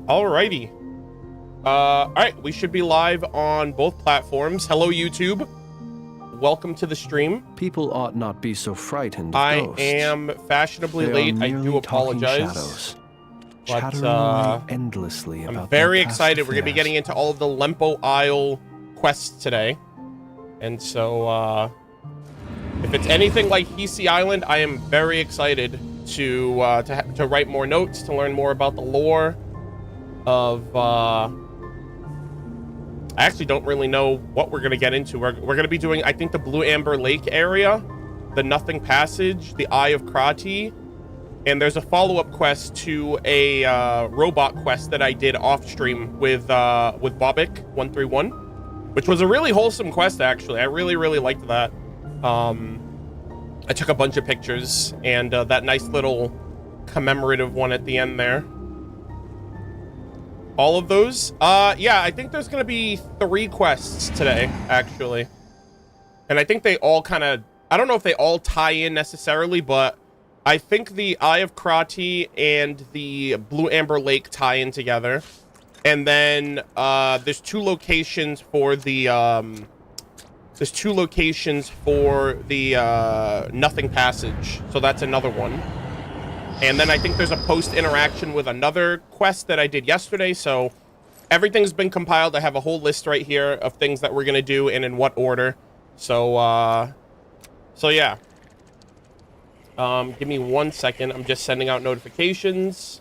Alrighty. Alright, we should be live on both platforms. Hello, YouTube. Welcome to the stream. People ought not be so frightened of I ghosts. am fashionably late. I do apologize. But endlessly I'm about very their past excited. We're going to be affairs. getting into all of the Lempo Isle quests today. And so, if it's anything like Hisi Island, I am very excited to write more notes, to learn more about the lore of, I actually don't really know what we're going to get into. We're going to be doing, I think, the Blue Amber Lake area, the Nothing Passage, the Eye of Krati, and there's a follow-up quest to a robot quest that I did off-stream with Bobik131, which was a really wholesome quest, actually. I really, really liked that. I took a bunch of pictures, and that nice little commemorative one at the end there. All of those? Yeah, I think there's gonna be 3 quests today, actually. And I think they all kind of... I don't know if they all tie in necessarily, but I think the Eye of Krati and the Blue Amber Lake tie in together. And then, there's 2 locations for the, Nothing Passage. So that's another one. And then I think there's a post interaction with another quest that I did yesterday. So everything's been compiled. I have a whole list right here of things that we're going to do and in what order. So, so yeah. Give me 1 second. I'm just sending out notifications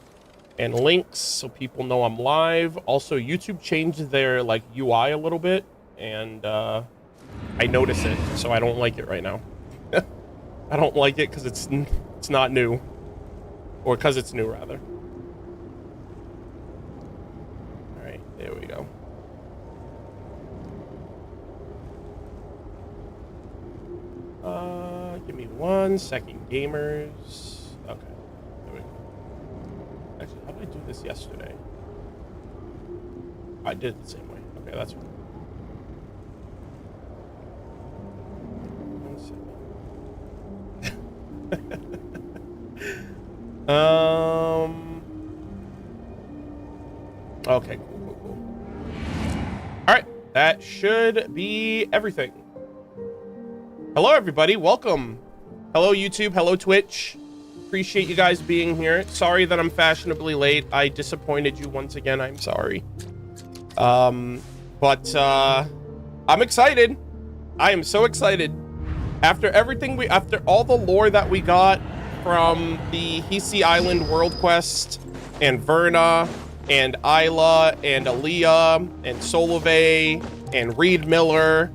and links so people know I'm live. Also, YouTube changed their like UI a little bit, and I notice it, so I don't like it right now. I don't like it because it's not new. Or because it's new, rather. Alright, there we go. Give me 1 second, gamers. Okay, there we go. Actually, how did I do this yesterday? I did it the same way. Okay, that's fine. 1 second. Okay, cool. All right, that should be everything. Hello, everybody. Welcome. Hello, YouTube. Hello, Twitch. Appreciate you guys being here. Sorry that I'm fashionably late. I disappointed you once again. I'm sorry. But I'm excited. I am so excited. After all the lore that we got from the Hisi Island World Quest, and Verna, and Isla, and Aaliyah, and Solove, and Reed Miller,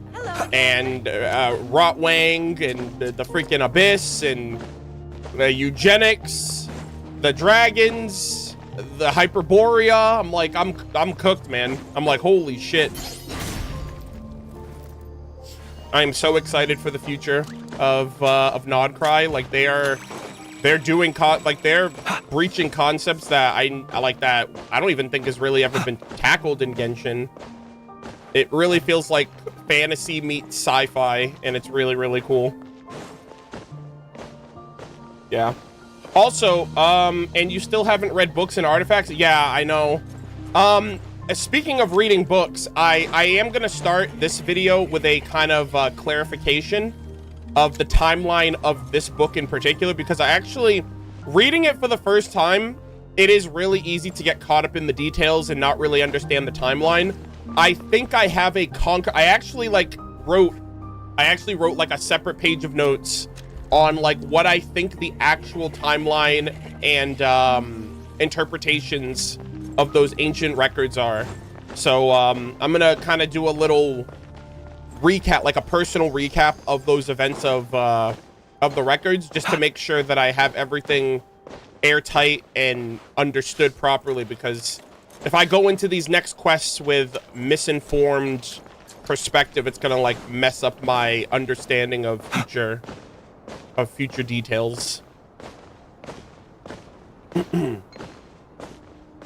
and Rotwang, and the freaking Abyss, and the Eugenics, the Dragons, the Hyperborea. I'm like, I'm cooked, man. I'm like, holy shit. I am so excited for the future of Nodcry. Like, they're breaching concepts that I like, that I don't even think has really ever been tackled in Genshin. It really feels like fantasy meets sci-fi, and it's really, really cool. Yeah. Also, and you still haven't read books and artifacts? Yeah, I know. Speaking of reading books, I am gonna start this video with a kind of clarification of the timeline of this book in particular, because I actually, reading it for the first time, it is really easy to get caught up in the details and not really understand the timeline. I think I have I actually wrote like a separate page of notes on like what I think the actual timeline and interpretations of those ancient records are. So I'm gonna kind of do a little recap, like a personal recap of those events of the records, just to make sure that I have everything airtight and understood properly, because if I go into these next quests with misinformed perspective, it's gonna like mess up my understanding of future details.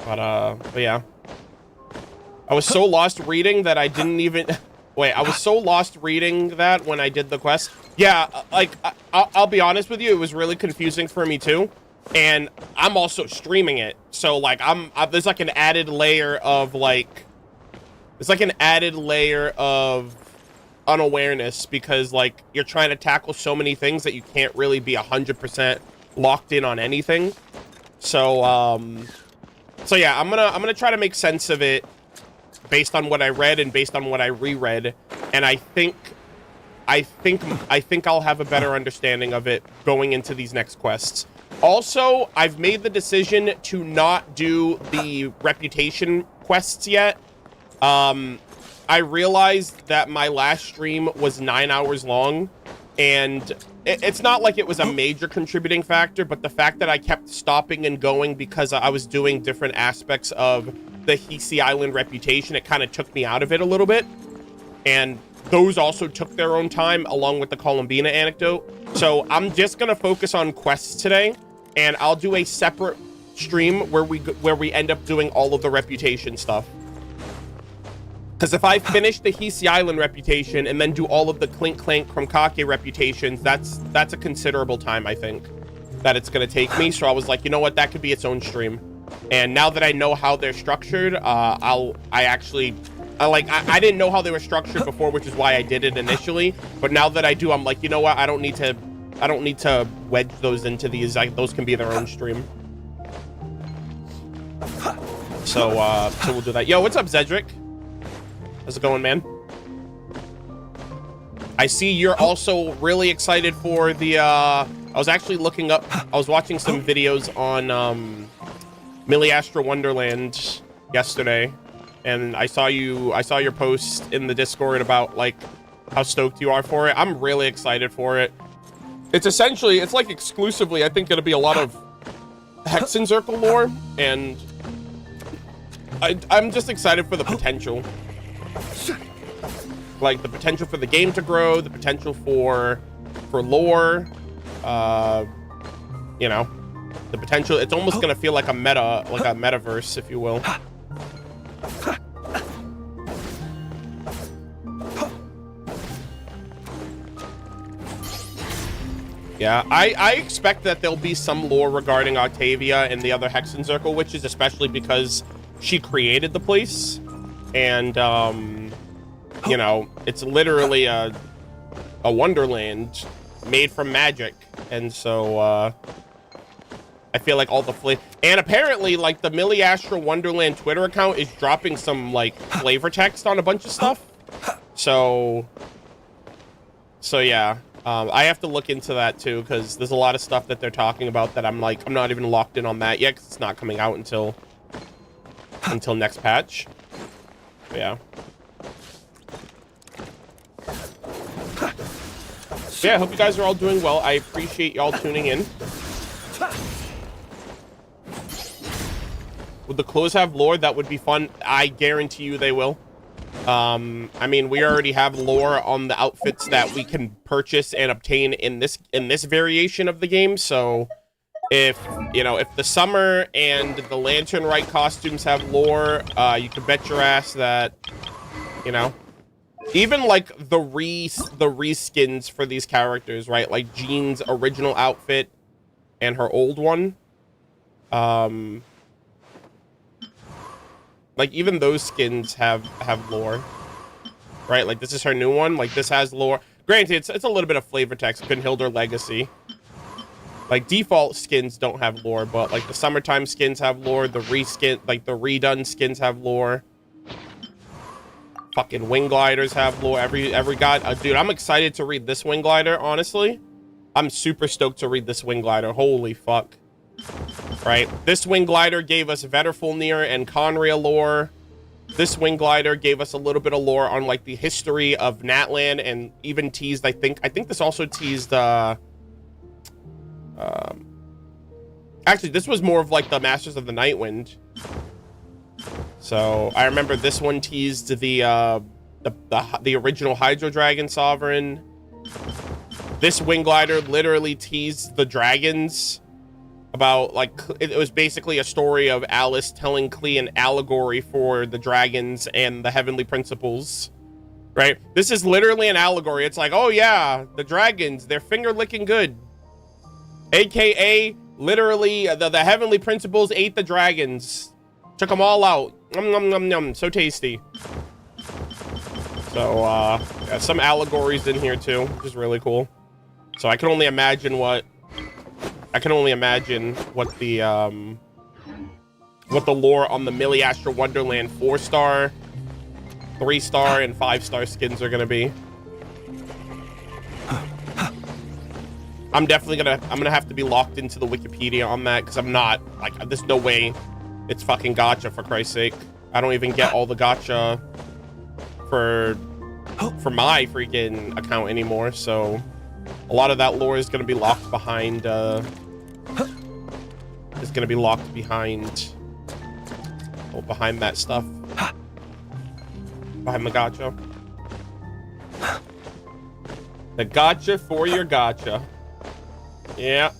But yeah, I was so lost reading that I didn't even wait. I was so lost reading that when I did the quest. Yeah, like I'll be honest with you, it was really confusing for me too. and I'm also streaming it. So like there's like an added layer of like, it's like an added layer of unawareness, because like you're trying to tackle so many things that you can't really be 100% locked in on anything. So so yeah, I'm gonna try to make sense of it based on what I read and based on what I reread, and I think I'll have a better understanding of it going into these next quests. Also, I've made the decision to not do the reputation quests yet. I realized that my last stream was 9 hours long, and it's not like it was a major contributing factor, but the fact that I kept stopping and going because I was doing different aspects of the Hisi Island reputation, it kind of took me out of it a little bit. And those also took their own time, along with the Columbina anecdote. So I'm just gonna focus on quests today, and I'll do a separate stream where we end up doing all of the reputation stuff. Because if I finish the Hisi Island reputation and then do all of the Clink Clank Krumkake reputations, that's a considerable time, I think, that it's gonna take me. So I was like, you know what, that could be its own stream. And now that I know how they're structured, I didn't know how they were structured before, which is why I did it initially. But now that I do, I'm like, you know what, I don't need to wedge those into these. Those can be their own stream. So we'll do that. Yo, what's up, Zedric? How's it going, man? I see you're also really excited for the, I was actually looking up, I was watching some videos on, Astra Wonderland yesterday, and I saw your post in the Discord about, like, how stoked you are for it. I'm really excited for it. It's essentially, it's like exclusively, I think, gonna be a lot of Hexen Circle lore, and I'm just excited for the potential. Like, the potential for the game to grow, the potential for lore, you know, the potential. It's almost gonna feel like a metaverse, if you will. Yeah, I expect that there'll be some lore regarding Octavia and the other Hexen Circle witches, especially because she created the place, and you know, it's literally a wonderland made from magic, and so I feel like all the and apparently, like, the Astra Wonderland Twitter account is dropping some, like, flavor text on a bunch of stuff. So yeah, I have to look into that too, because there's a lot of stuff that they're talking about that I'm not even locked in on that yet, because it's not coming out until next patch. But yeah. Yeah, I hope you guys are all doing well. I appreciate y'all tuning in. Would the clothes have lore? That would be fun. I guarantee you they will. I mean, we already have lore on the outfits that we can purchase and obtain in this variation of the game. So if, you know, if the Summer and the Lantern Rite costumes have lore, you can bet your ass that, you know, even like the reskins for these characters, right? Like Jean's original outfit and her old one. Like, even those skins have lore, right? Like, this is her new one. Like, this has lore. Granted, it's a little bit of flavor text. Gunhilder Legacy. Like, default skins don't have lore, but like the summertime skins have lore. The redone skins have lore. Fucking wing gliders have lore. Every god, dude, I'm excited to read this wing glider. Honestly, I'm super stoked to read this wing glider. Holy fuck! Right, this wing glider gave us Vetterfulnir and Conria lore. This wing glider gave us a little bit of lore on, like, the history of Natland, and even teased. I think this also teased. Actually, this was more of like the Masters of the Nightwind. So I remember this one teased the original Hydro Dragon Sovereign. This wing glider literally teased the dragons. About, like, it was basically a story of Alice telling Klee an allegory for the dragons and the heavenly principles, right? This is literally an allegory. It's like, oh yeah, the dragons, they're finger licking good, aka Literally, the heavenly principles ate the dragons. Took them all out. Nom, nom, nom, nom. So tasty. So, yeah, some allegories in here too, which is really cool. So I can only imagine what the lore on the Millie Astra Wonderland 4-star, 3-star, and 5-star skins are gonna be. I'm gonna have to be locked into the Wikipedia on that, because I'm not, like, there's no way it's fucking gacha, for Christ's sake. I don't even get all the gacha for my freaking account anymore, so a lot of that lore is gonna be locked behind behind that stuff. Behind the gacha. The gacha for your gacha. Yeah.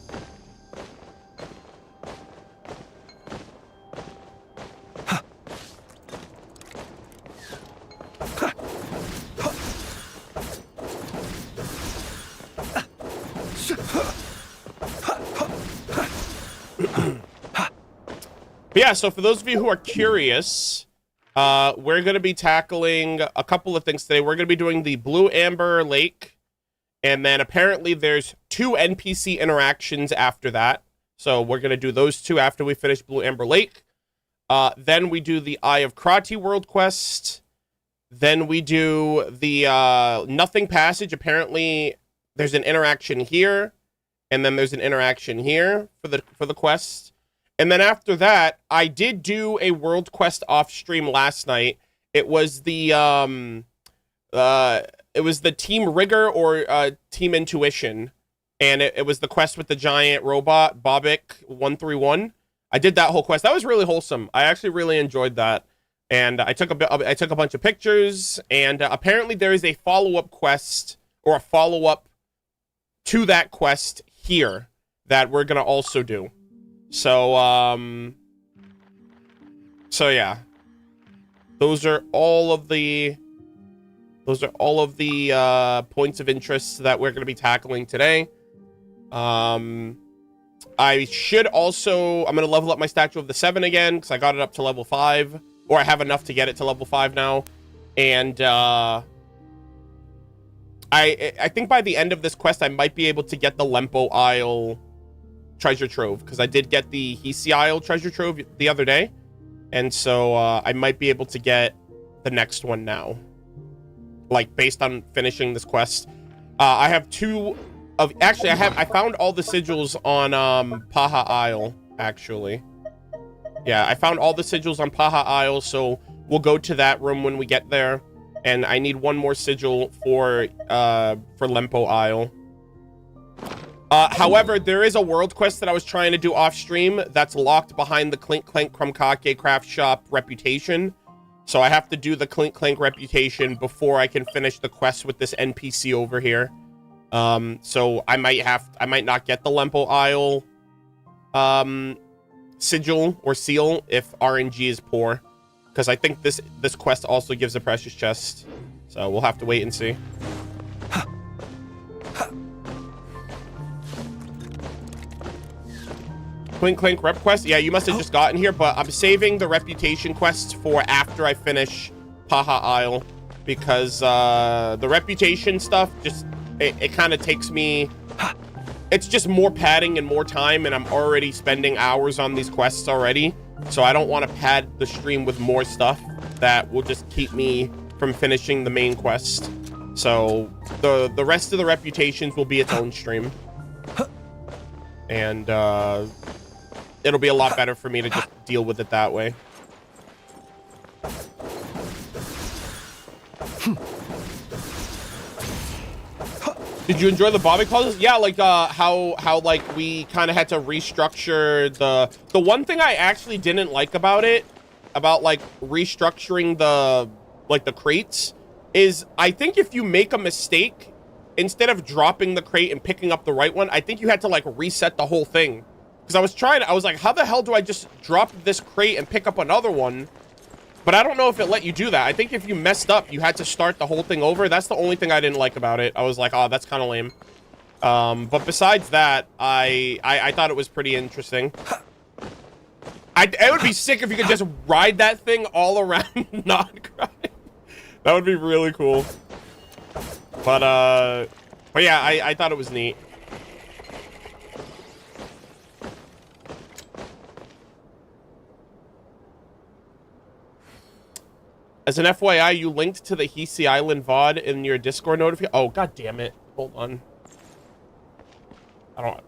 But yeah, so for those of you who are curious, we're going to be tackling a couple of things today. We're going to be doing the Blue Amber Lake, and then apparently there's 2 NPC interactions after that. So we're going to do those 2 after we finish Blue Amber Lake. Then we do the Eye of Krati world quest. Then we do the Nothing Passage. Apparently there's an interaction here, and then there's an interaction here for the quest. And then after that, I did do a world quest off stream last night. It was the Team Rigor or Team Intuition, and it was the quest with the giant robot Bobik 131. I did that whole quest. That was really wholesome. I actually really enjoyed that, and I took a bunch of pictures. And apparently there is a follow-up quest or a follow-up to that quest here that we're gonna also do. So, yeah, those are all of the points of interest that we're going to be tackling today. I should also, I'm going to level up my Statue of the Seven again, because I got it up to level 5, or I have enough to get it to level 5 now. And, I think by the end of this quest, I might be able to get the Lempo Isle treasure trove, because I did get the Hisi Isle treasure trove the other day, and so I might be able to get the next one now, like based on finishing this quest. I have 2 of, actually I found all the sigils on Paha Isle, actually. Yeah, I found all the sigils on Paha Isle, so we'll go to that room when we get there, and I need 1 more sigil for Lempo Isle. However, there is a world quest that I was trying to do off stream that's locked behind the Clink Clank Krumkake craft shop reputation. So I have to do the Clink Clank reputation before I can finish the quest with this NPC over here. So I might not get the Lempo Isle sigil or seal if RNG is poor, because I think this quest also gives a precious chest. So we'll have to wait and see. Clink Clank rep quest? Yeah, you must have just gotten here, but I'm saving the reputation quests for after I finish Paha Isle, because the reputation stuff just, it kind of takes me, it's just more padding and more time, and I'm already spending hours on these quests already, so I don't want to pad the stream with more stuff that will just keep me from finishing the main quest. So the rest of the reputations will be its own stream, and it'll be a lot better for me to just deal with it that way. Did you enjoy the Bobby clauses? Yeah, like how like we kind of had to restructure the one thing I actually didn't like about it, about like restructuring the crates, is I think if you make a mistake, instead of dropping the crate and picking up the right one, I think you had to like reset the whole thing. Because I was like, how the hell do I just drop this crate and pick up another one? But I don't know if it let you do that. I think if you messed up, you had to start the whole thing over. That's the only thing I didn't like about it. I was like, oh, that's kind of lame. But besides that, I thought it was pretty interesting. It would be sick if you could just ride that thing all around not crying. That would be really cool. But yeah, I thought it was neat. As an FYI, you linked to the Hisi Island VOD in your Discord notification. Oh, god damn it. Hold on.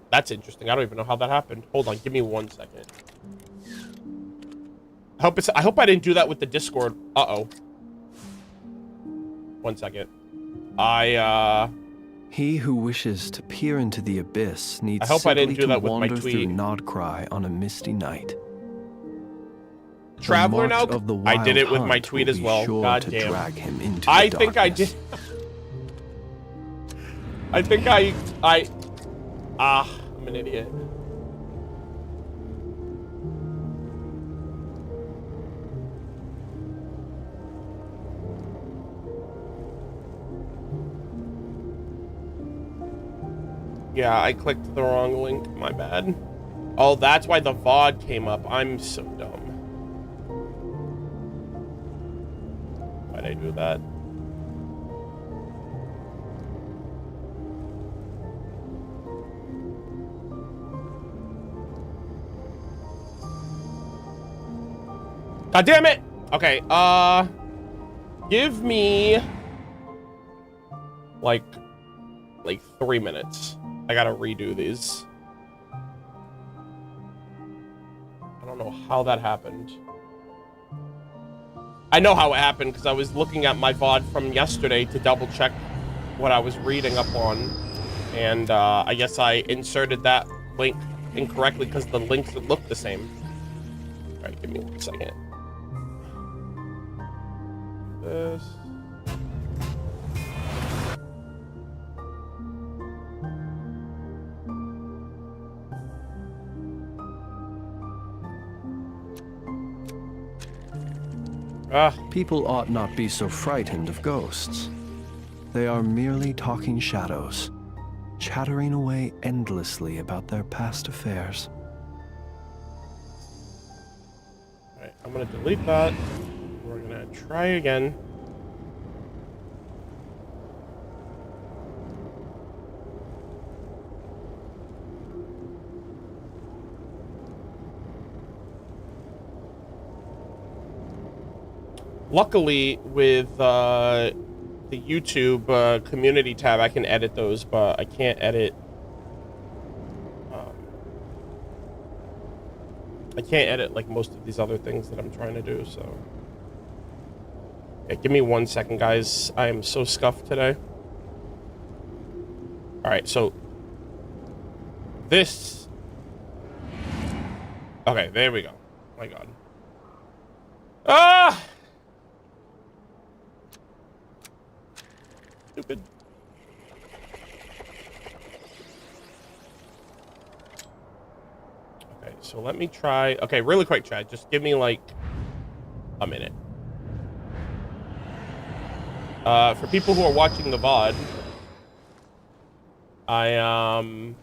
That's interesting. I don't even know how that happened. Hold on, give me 1 second. I hope I didn't do that with the Discord. Uh-oh. 1 second. He who wishes to peer into the abyss needs I hope I didn't do that with my wander tweet. through Nodcry on a misty night. Traveler now? I did it with my tweet as well. God damn. Drag him into I the think darkness. I did. I think I'm an idiot. Yeah, I clicked the wrong link. My bad. Oh, that's why the VOD came up. I'm so dumb. Why'd I do that? God damn it! Okay, give me like 3 minutes. I gotta redo these. I don't know how that happened. I know how it happened because I was looking at my VOD from yesterday to double check what I was reading up on, and I guess I inserted that link incorrectly because the links look the same. All right, give me 1 second. This. People ought not be so frightened of ghosts. They are merely talking shadows, chattering away endlessly about their past affairs. Alright, I'm gonna delete that. We're gonna try again. Luckily, with the YouTube community tab, I can edit those, but I can't edit. I can't edit like most of these other things that I'm trying to do. So, yeah, give me 1 second, guys. I am so scuffed today. All right, so this. Okay, there we go. My God. Ah. Stupid. Okay, so let me try. Okay, really quick, Chad. Just give me like a minute. For people who are watching the VOD, I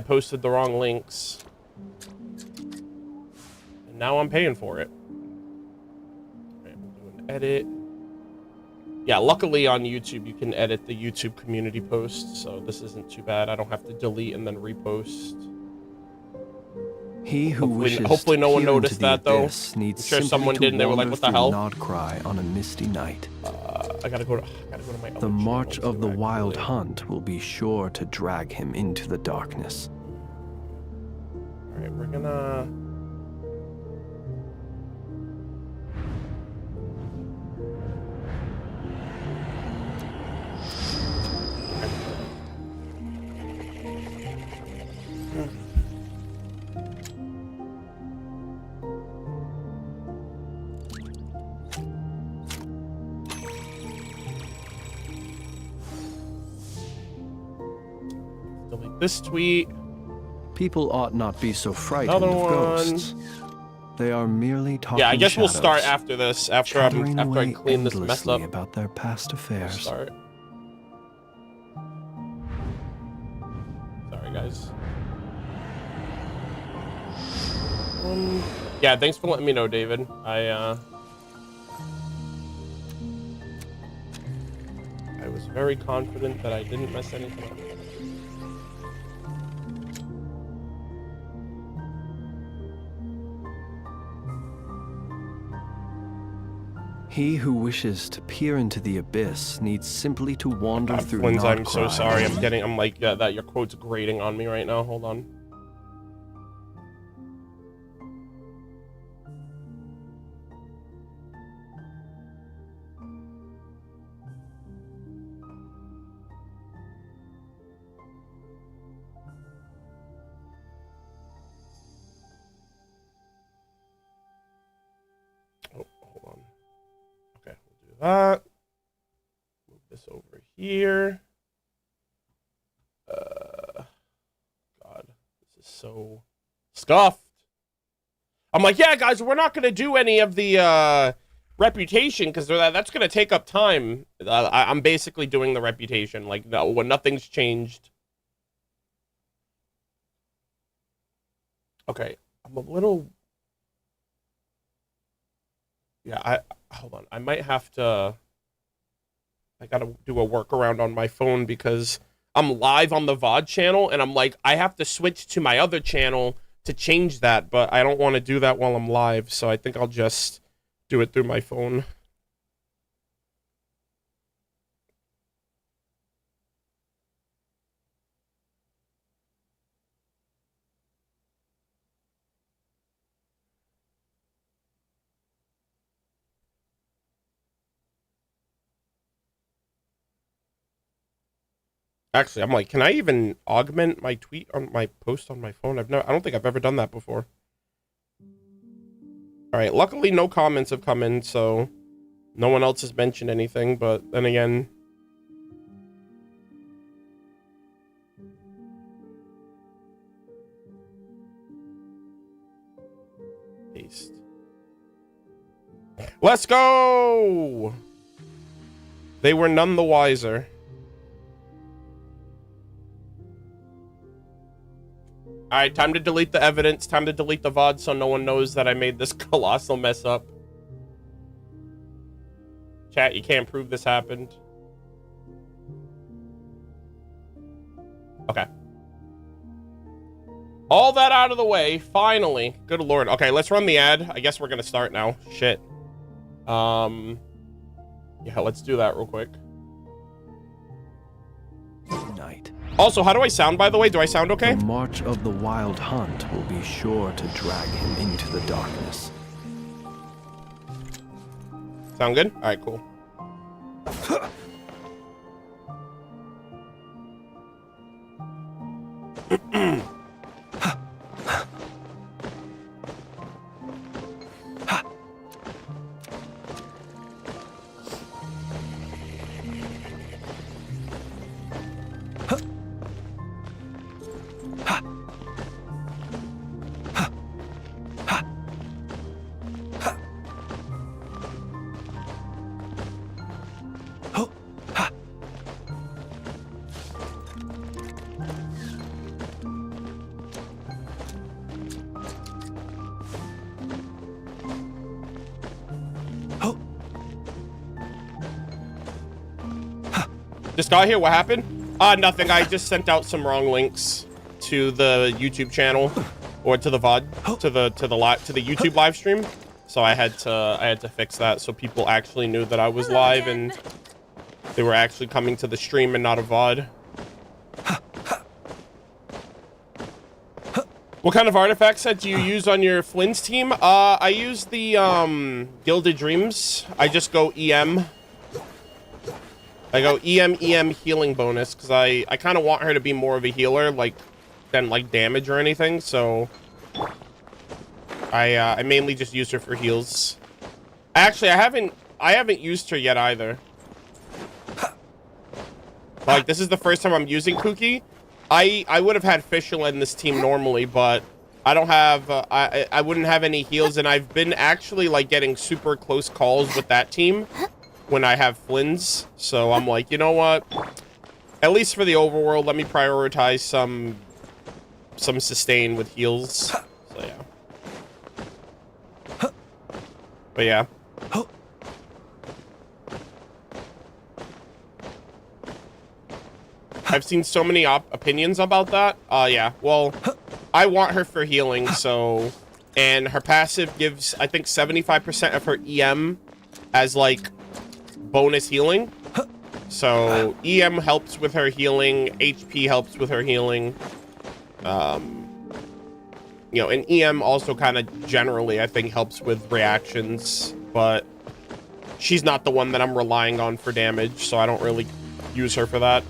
posted the wrong links, and now I'm paying for it. Edit. Yeah, luckily on YouTube you can edit the YouTube community posts, so this isn't too bad. I don't have to delete and then repost. He who wishes hopefully no one to noticed that though. I'm sure someone did and they were like, what the hell? Nodcry on a misty night. I gotta go to my other The march channel of the too, wild actually. hunt will be sure to drag him into the darkness. Alright, we're gonna... delete this tweet. People ought not be so frightened Another of one. ghosts. They are merely talking Yeah, I guess we'll shadows, start after this. After I chattering clean this away mess up. endlessly about their past affairs. Start. guys. Yeah, thanks for letting me know, David. I was very confident that I didn't mess anything up. He who wishes to peer into the abyss needs simply to wander through Twins, not I'm so cries. sorry. I'm like, that your quote's grating on me right now. Hold on. Oh, hold on. Okay, we'll do that. Move this over here. God, this is so scuffed. I'm like, yeah, guys, we're not gonna do any of the reputation because that's gonna take up time. I'm basically doing the reputation, like, no, when nothing's changed. Okay, I'm a little. Yeah, hold on. I might have to. I gotta do a workaround on my phone because I'm live on the VOD channel, and I'm like, I have to switch to my other channel to change that, but I don't want to do that while I'm live, so I think I'll just do it through my phone. Actually, I'm like, can I even augment my tweet on my post on my phone? I don't think I've ever done that before. All right, luckily no comments have come in, so no one else has mentioned anything, but then again, paste. Let's go! They were none the wiser. All right, time to delete the evidence. Time to delete the VOD so no one knows that I made this colossal mess up. Chat, you can't prove this happened. Okay. All that out of the way, finally. Good lord. Okay, let's run the ad. I guess we're gonna start now. Shit. Yeah, let's do that real quick. Night. Also, how do I sound, by the way? Do I sound okay? The march of the wild hunt will be sure to drag him into the darkness. Sound good? All right, cool. This guy here, what happened? Nothing. I just sent out some wrong links to the YouTube channel, or to the VOD, to the YouTube live stream. So I had to fix that so people actually knew that I was live and they were actually coming to the stream and not a VOD. What kind of artifact set do you use on your Flynn's team? I use the Gilded Dreams. I just go EM. I go EM healing bonus because I kind of want her to be more of a healer than damage or anything. So I mainly just use her for heals. Actually, I haven't used her yet either. Like, this is the first time I'm using Kuki. I would have had Fischl in this team normally, but I don't have I wouldn't have any heals, and I've been actually getting super close calls with that team when I have Flynn's. So I'm like, you know what? At least for the overworld, let me prioritize some some sustain with heals. So yeah. But yeah. I've seen so many opinions about that. Yeah. Well, I want her for healing, so... And her passive gives, I think, 75% of her EM as, like, bonus healing. So, EM helps with her healing. HP helps with her healing. You know, and EM also kind of generally, I think, helps with reactions. But she's not the one that I'm relying on for damage, so I don't really use her for that.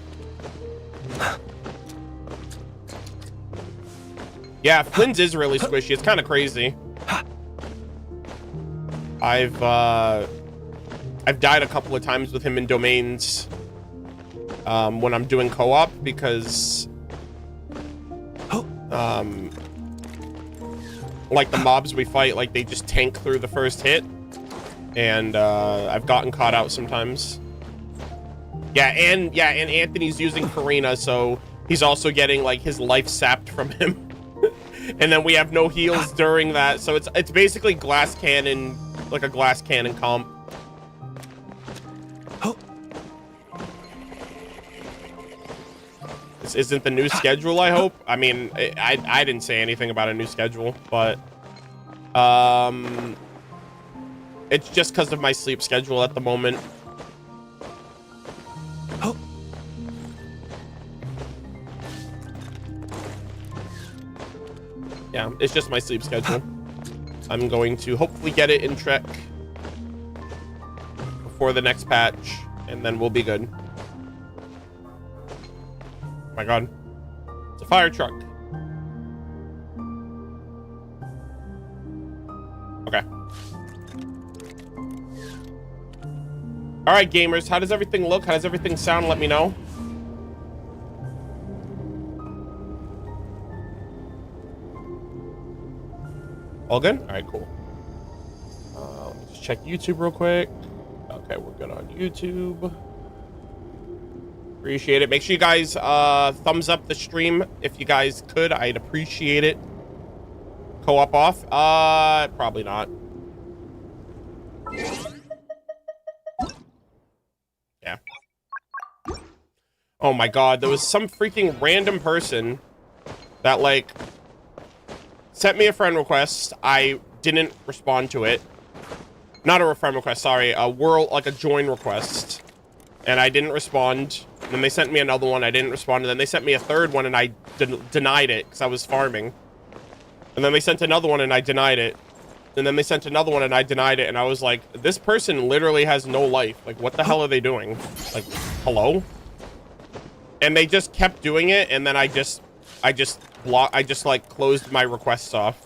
Yeah, Flynn's is really squishy. It's kind of crazy. I've died a couple of times with him in domains when I'm doing co-op because like the mobs we fight, like they just tank through the first hit, and I've gotten caught out sometimes. Yeah, and Anthony's using Karina, so he's also getting like his life sapped from him. And then we have no heals during that, so it's basically glass cannon, like a glass cannon comp. This isn't the new schedule, I hope. I mean, I didn't say anything about a new schedule, but it's just because of my sleep schedule at the moment. Yeah, it's just my sleep schedule. I'm going to hopefully get it in Trek before the next patch, and then we'll be good. Oh my god. It's a fire truck. Okay. Alright, gamers, how does everything look? How does everything sound? Let me know. All good? All right, cool. Let me just check YouTube real quick. Okay, we're good on YouTube. Appreciate it. Make sure you guys thumbs up the stream if you guys could. I'd appreciate it. Co-op off? Probably not. Yeah. Oh my god, there was some freaking random person that like sent me a friend request. I didn't respond to it. Not a friend request, sorry. A world, like a join request. And I didn't respond. And then they sent me another one. I didn't respond. And then they sent me a third one and I denied it because I was farming. And then they sent another one and I denied it. And then they sent another one and I denied it. And I was like, this person literally has no life. Like, what the hell are they doing? Like, hello? And they just kept doing it. And then I just like closed my requests off.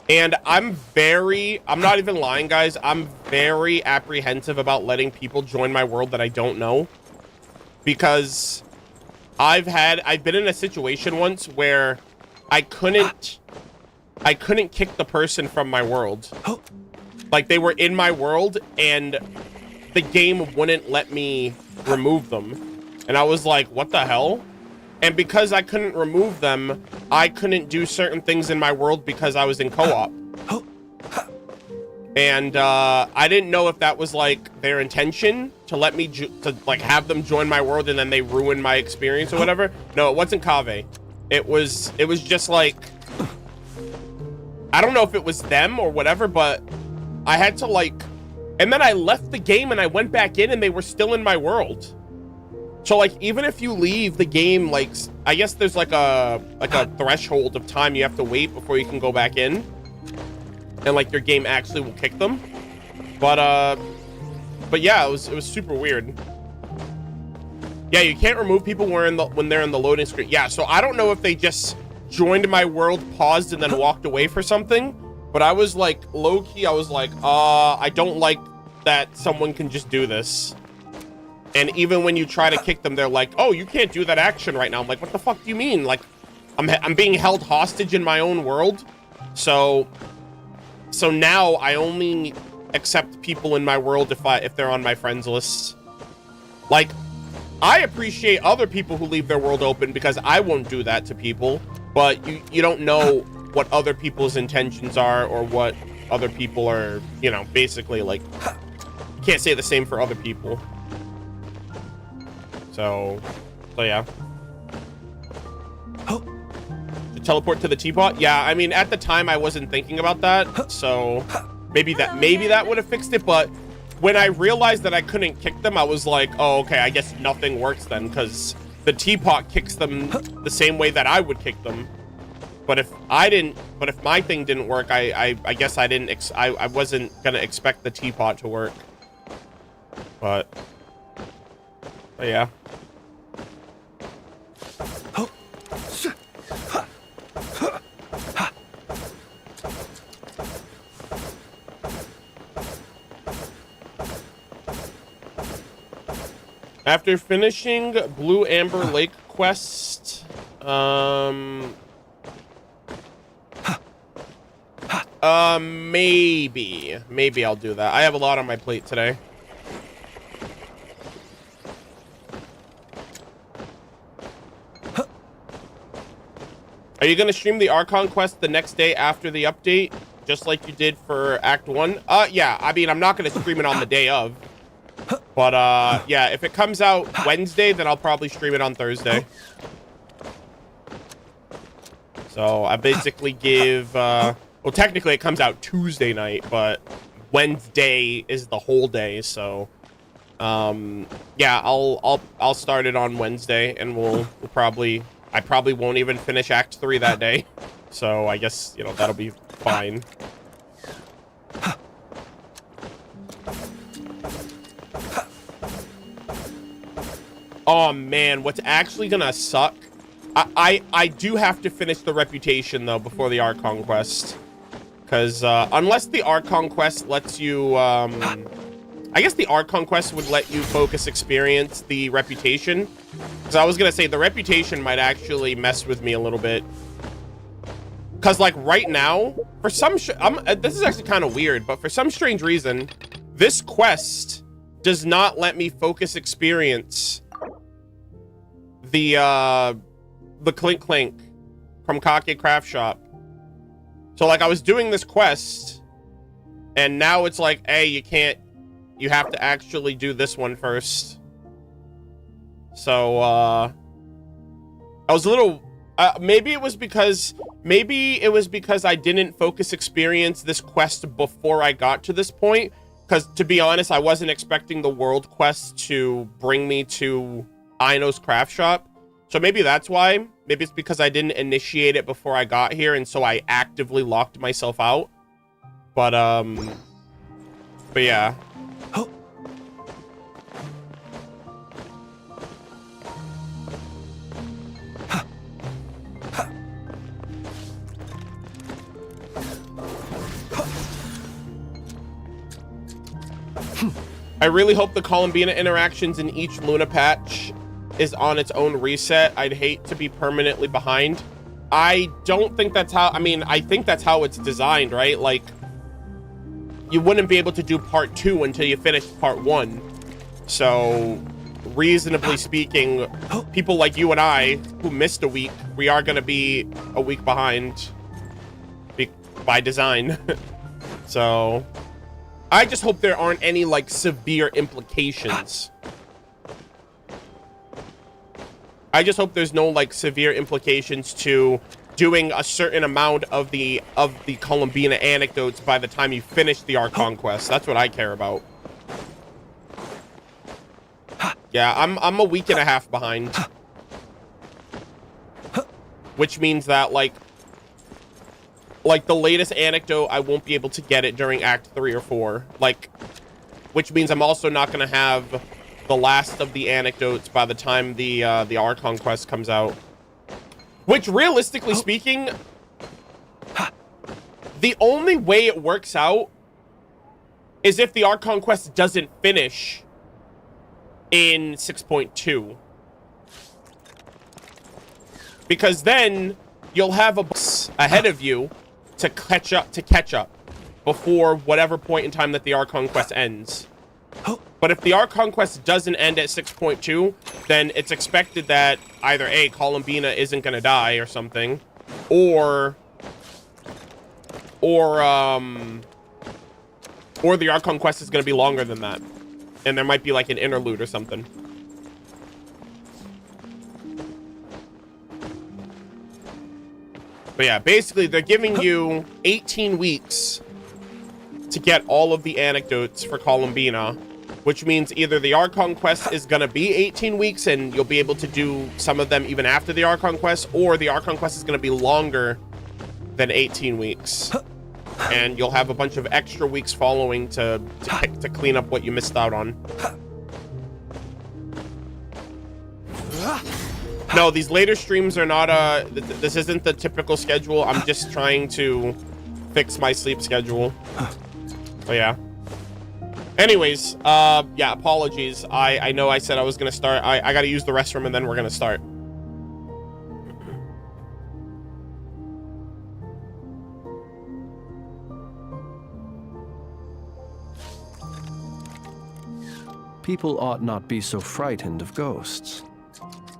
And I'm not even lying, guys. I'm very apprehensive about letting people join my world that I don't know. Because I've been in a situation once where I couldn't kick the person from my world. Like, they were in my world and the game wouldn't let me remove them. And I was like, what the hell? And because I couldn't remove them, I couldn't do certain things in my world because I was in co-op. And I didn't know if that was like their intention to let me to like have them join my world and then they ruin my experience or whatever. No, it wasn't Kaveh. It was just like, I don't know if it was them or whatever, but I had to like, and then I left the game and I went back in and they were still in my world. So like, even if you leave the game, like, I guess there's like a threshold of time you have to wait before you can go back in, and like your game actually will kick them. But yeah, it was super weird. Yeah, you can't remove people when they're in the loading screen. Yeah, so I don't know if they just joined my world, paused, and then walked away for something. But I was like, low key, I was like, I don't like that someone can just do this. And even when you try to kick them, they're like, oh, you can't do that action right now. I'm like, what the fuck do you mean? Like, I'm being held hostage in my own world. So now I only accept people in my world if they're on my friends list. Like, I appreciate other people who leave their world open because I won't do that to people, but you don't know what other people's intentions are or what other people are, you know, basically like, you can't say the same for other people. So yeah. To teleport to the teapot? Yeah, I mean, at the time I wasn't thinking about that, so maybe that would have fixed it, but when I realized that I couldn't kick them, I was like, oh, okay, I guess nothing works then, because the teapot kicks them the same way that I would kick them. But if my thing didn't work, I guess I wasn't gonna expect the teapot to work. But yeah. After finishing Blue Amber Lake quest, maybe I'll do that. I have a lot on my plate today. Are you gonna stream the Archon quest the next day after the update, just like you did for Act 1? Yeah, I mean, I'm not gonna stream it on the day of. But, yeah, if it comes out Wednesday, then I'll probably stream it on Thursday. So I basically give, well, technically it comes out Tuesday night, but Wednesday is the whole day. So, yeah, I'll start it on Wednesday, and I probably won't even finish Act 3 that day. So I guess, you know, that'll be fine. Oh man, what's actually gonna suck? I do have to finish the reputation though before the Archon quest, because unless the Archon quest lets you, I guess the Archon quest would let you focus experience the reputation. Because I was gonna say the reputation might actually mess with me a little bit. Because like right now, for some, this is actually kind of weird, but for some strange reason, this quest does not let me focus experience the Clink Clink from Kake Craft Shop. So like I was doing this quest and now it's like, hey, you have to actually do this one first. So I was a little, maybe it was because I didn't focus experience this quest before I got to this point. Because to be honest, I wasn't expecting the world quest to bring me to Ino's craft shop. So maybe that's why. Maybe it's because I didn't initiate it before I got here, and so I actively locked myself out. But yeah. I really hope the Columbina interactions in each Luna patch is on its own reset. I'd hate to be permanently behind. I don't think that's how, I mean, I think that's how it's designed, right? Like, you wouldn't be able to do part 2 until you finish part 1. So, reasonably speaking, people like you and I, who missed a week, we are going to be a week behind by design. So, I just hope there aren't any, like, severe implications. I just hope there's no, like, severe implications to doing a certain amount of the Columbina anecdotes by the time you finish the Archon quest. That's what I care about. Yeah, I'm a week and a half behind. Which means that, like the latest anecdote, I won't be able to get it during Act 3 or 4. Like, which means I'm also not going to have the last of the anecdotes by the time the Archon quest comes out. Which, realistically speaking, the only way it works out is if the Archon quest doesn't finish in 6.2. Because then you'll have a boss ahead of you to catch up before whatever point in time that the Archon quest ends. But if the Ark Conquest doesn't end at 6.2, then it's expected that either A, Columbina isn't going to die or something, or the Ark Conquest is going to be longer than that. And there might be like an interlude or something. But yeah, basically they're giving you 18 weeks to get all of the anecdotes for Columbina, which means either the Ark Conquest is going to be 18 weeks and you'll be able to do some of them even after the Ark Conquest, or the Ark Conquest is going to be longer than 18 weeks. And you'll have a bunch of extra weeks following to clean up what you missed out on. No, these later streams are not, this isn't the typical schedule. I'm just trying to fix my sleep schedule. So yeah. Anyways, yeah, apologies. I know I said I was gonna start. I gotta use the restroom and then we're gonna start. People ought not be so frightened of ghosts.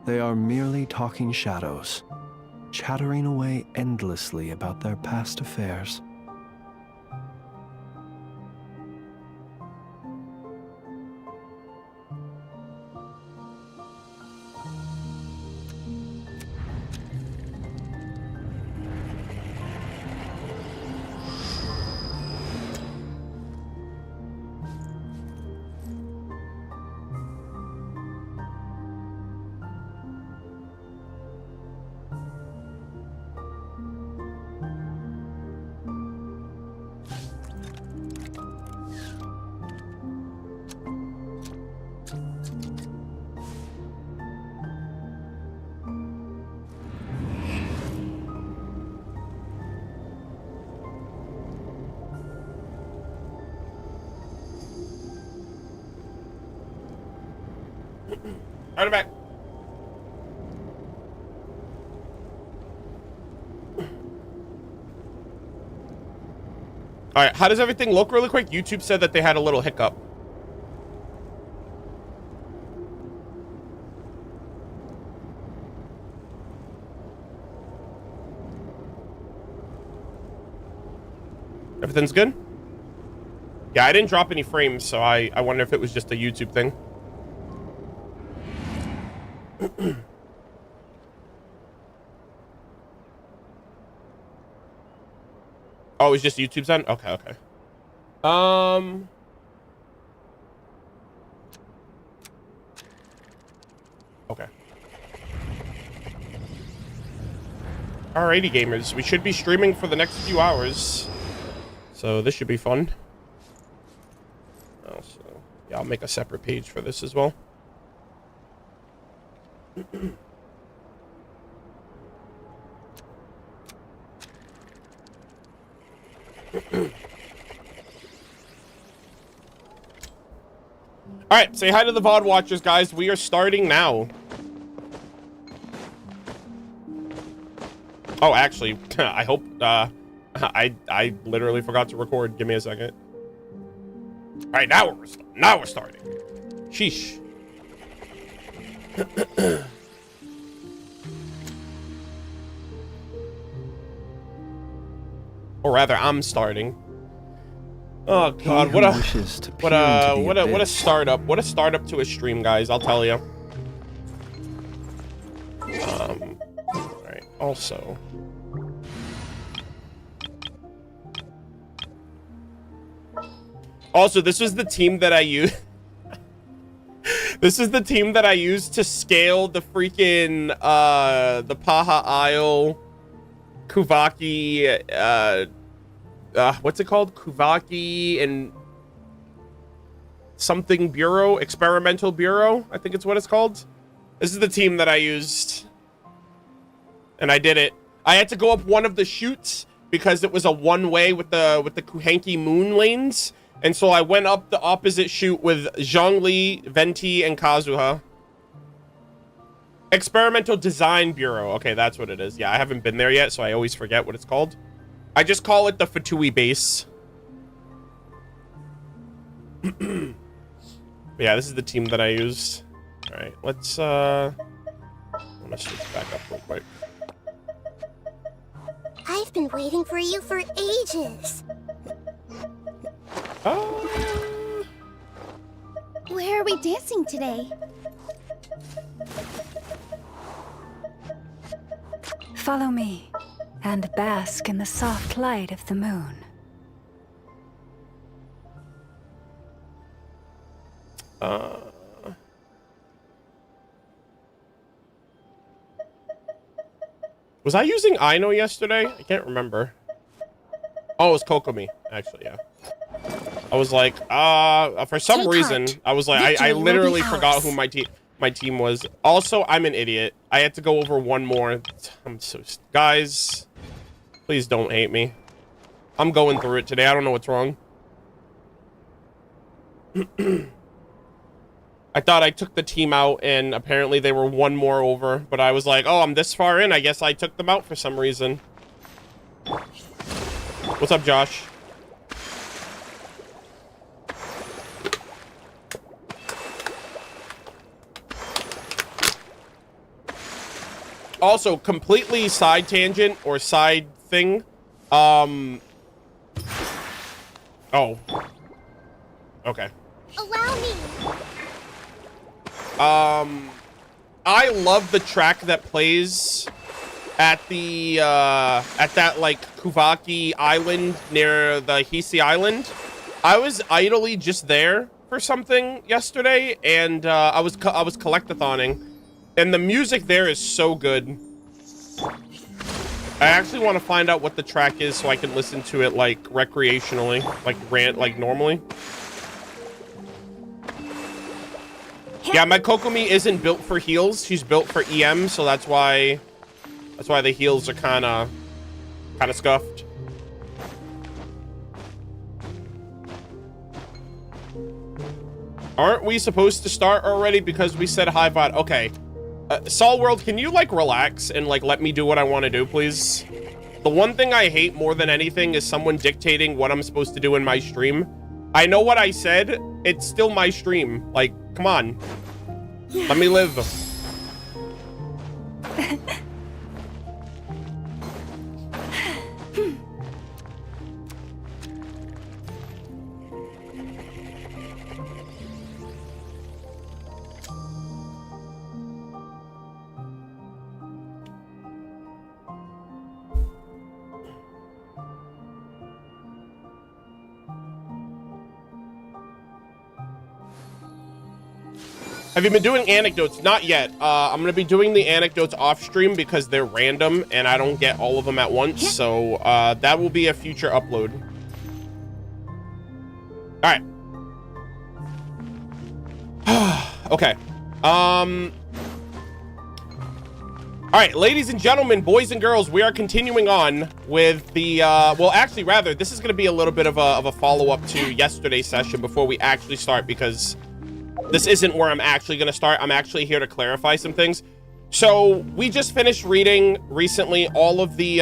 They are merely talking shadows, chattering away endlessly about their past affairs. Right, I'm back. All right, how does everything look really quick? YouTube said that they had a little hiccup. Everything's good? Yeah, I didn't drop any frames, so I wonder if it was just a YouTube thing. Oh, it was just YouTube's on? Okay, okay. Okay. Alrighty, gamers. We should be streaming for the next few hours. So this should be fun. Also, yeah, I'll make a separate page for this as well. All right, say hi to the VOD watchers, guys. We are starting now. Oh, actually, I hope I literally forgot to record. Give me a second. All right, now we're starting. Sheesh. Or rather, I'm starting. Oh God, what a startup! What a startup to a stream, guys. I'll tell you. All right. Also, this was the team that I used. This is the team that I used to scale the freaking the Paha Isle Kuvaki what's it called? Kuvaki and something Bureau, Experimental Bureau, I think it's what it's called. This is the team that I used. And I did it. I had to go up one of the chutes because it was a one-way with the Kuhenki moon lanes. And so I went up the opposite chute with Zhongli, Venti, and Kazuha. Experimental Design Bureau. Okay, that's what it is. Yeah, I haven't been there yet, so I always forget what it's called. I just call it the Fatui base. But yeah, this is the team that I used. All right, let's switch back up real quick. I've been waiting for you for ages. Where are we dancing today? Follow me, and bask in the soft light of the moon. Was I using Aino yesterday? I can't remember. Oh, it was Kokomi, actually, yeah. I was like, for some reason, I was like, I literally forgot who my team was. Also, I'm an idiot. I had to go over one more. Guys, please don't hate me. I'm going through it today. I don't know what's wrong. I thought I took the team out, and apparently they were one more over. But I was like, oh, I'm this far in. I guess I took them out for some reason. What's up, Josh? Also, completely side tangent or side thing. Oh. Okay. Allow me. I love the track that plays at the at that like Kuvaki Island near the Hisi Island. I was idly just there for something yesterday, and I was collectathoning, and the music there is so good. I actually want to find out what the track is so I can listen to it like recreationally, like normally. Yeah, my Kokomi isn't built for heals. She's built for EM, so that's why the heals are kind of scuffed. Aren't we supposed to start already because we said high VOD? Okay. Sol World, can you like relax and like let me do what I want to do, please? The one thing I hate more than anything is someone dictating what I'm supposed to do in my stream. I know what I said. It's still my stream. Like, come on. Let me live. Have you been doing anecdotes? Not yet. I'm gonna be doing the anecdotes off stream because they're random and I don't get all of them at once. So that will be a future upload. All right. Okay. All right, ladies and gentlemen, boys and girls, we are continuing on with the well, actually, rather, this is gonna be a little bit of a follow-up to yesterday's session before we actually start, because this isn't where I'm actually going to start. I'm actually here to clarify some things. So we just finished reading recently all of the,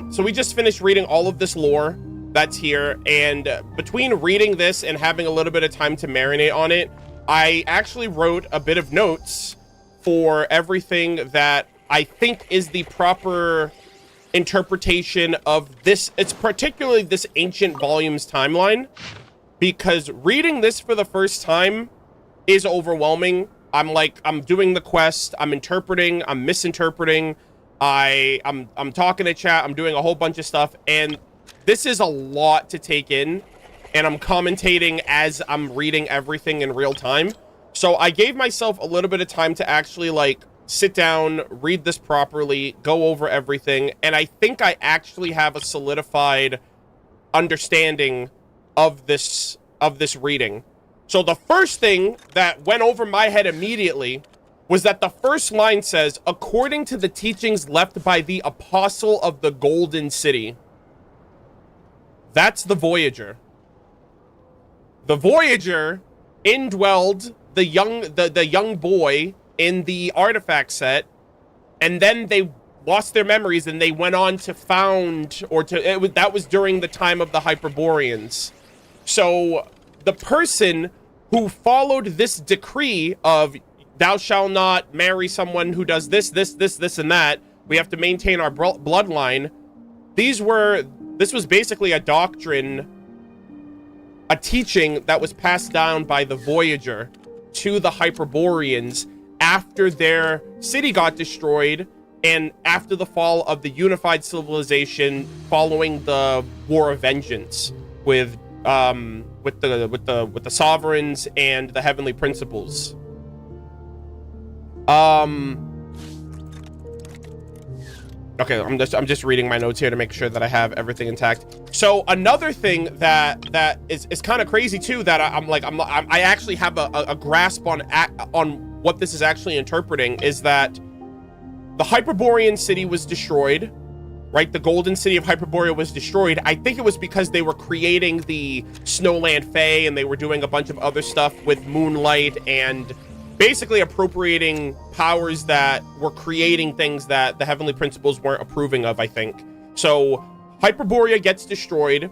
so we just finished reading all of this lore that's here. And between reading this and having a little bit of time to marinate on it, I actually wrote a bit of notes for everything that I think is the proper interpretation of this. It's particularly this Ancient Volumes timeline, because reading this for the first time is overwhelming. I'm doing the quest, I'm interpreting, I'm misinterpreting, I'm talking to chat, I'm doing a whole bunch of stuff, and this is a lot to take in, and I'm commentating as I'm reading everything in real time. So I gave myself a little bit of time to actually like sit down, read this properly, go over everything, and I think I actually have a solidified understanding of this reading. So the first thing that went over my head immediately was that the first line says, according to the teachings left by the Apostle of the Golden City. That's the Voyager. The Voyager indwelled the young boy in the artifact set, and then they lost their memories and they went on to found, that was during the time of the Hyperboreans. So the person who followed this decree of thou shalt not marry someone who does this, and that. We have to maintain our bloodline. This was basically a doctrine, a teaching that was passed down by the Voyager to the Hyperboreans after their city got destroyed and after the fall of the unified civilization following the War of Vengeance with the sovereigns and the heavenly principles. Okay, I'm just reading my notes here to make sure that I have everything intact. So another thing that is kind of crazy too, that I actually have a grasp on what this is actually interpreting, is that the Hyperborean city was destroyed, right? The golden city of Hyperborea was destroyed. I think it was because they were creating the Snowland Fae and they were doing a bunch of other stuff with Moonlight and basically appropriating powers that were creating things that the heavenly principles weren't approving of, I think. So Hyperborea gets destroyed.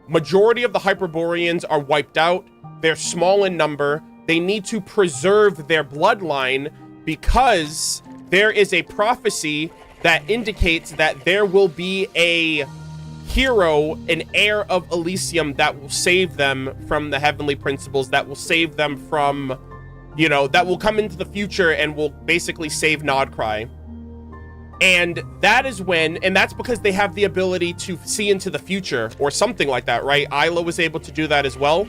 Majority of the Hyperboreans are wiped out. They're small in number. They need to preserve their bloodline because there is a prophecy that indicates that there will be a hero, an heir of Elysium, that will save them from the heavenly principles, that will save them from, you know, that will come into the future and will basically save Nodcry. And that is when, and that's because they have the ability to see into the future or something like that, right? Isla was able to do that as well.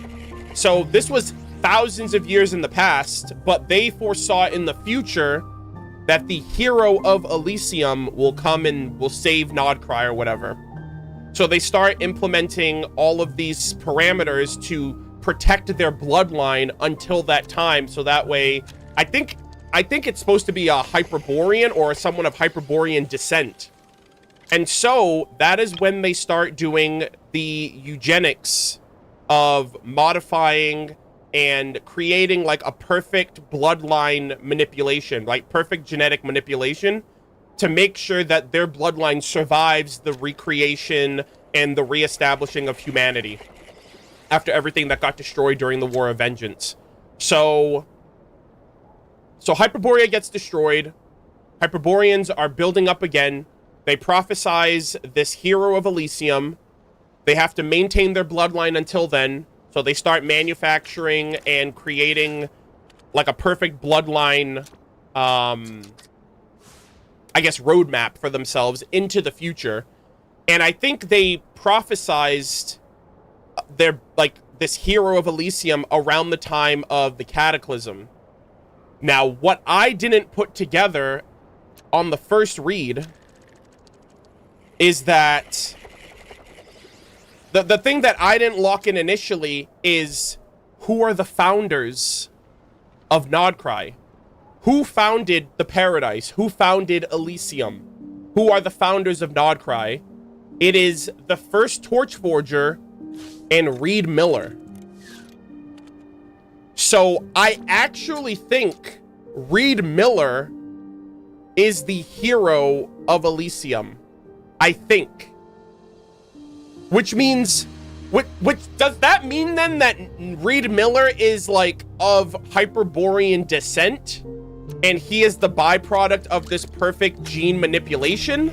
So this was thousands of years in the past, but they foresaw in the future that the hero of Elysium will come and will save Nodcry or whatever. So they start implementing all of these parameters to protect their bloodline until that time. So that way, I think it's supposed to be a Hyperborean or someone of Hyperborean descent. And so that is when they start doing the eugenics of modifying and creating like a perfect bloodline manipulation, like perfect genetic manipulation, to make sure that their bloodline survives the recreation and the reestablishing of humanity after everything that got destroyed during the War of Vengeance. So Hyperborea gets destroyed. Hyperboreans are building up again. They prophesize this hero of Elysium. They have to maintain their bloodline until then. So they start manufacturing and creating like a perfect bloodline, I guess, roadmap for themselves into the future. And I think they prophesized their, like, this hero of Elysium around the time of the Cataclysm. Now, what I didn't put together on the first read is that the thing that I didn't lock in initially is who are the founders of Nodcry? Who founded the Paradise? Who founded Elysium? Who are the founders of Nodcry? It is the first Torchforger and Reed Miller. So I actually think Reed Miller is the hero of Elysium. I think. Which means, which does that mean then that Reed Miller is like of Hyperborean descent and he is the byproduct of this perfect gene manipulation?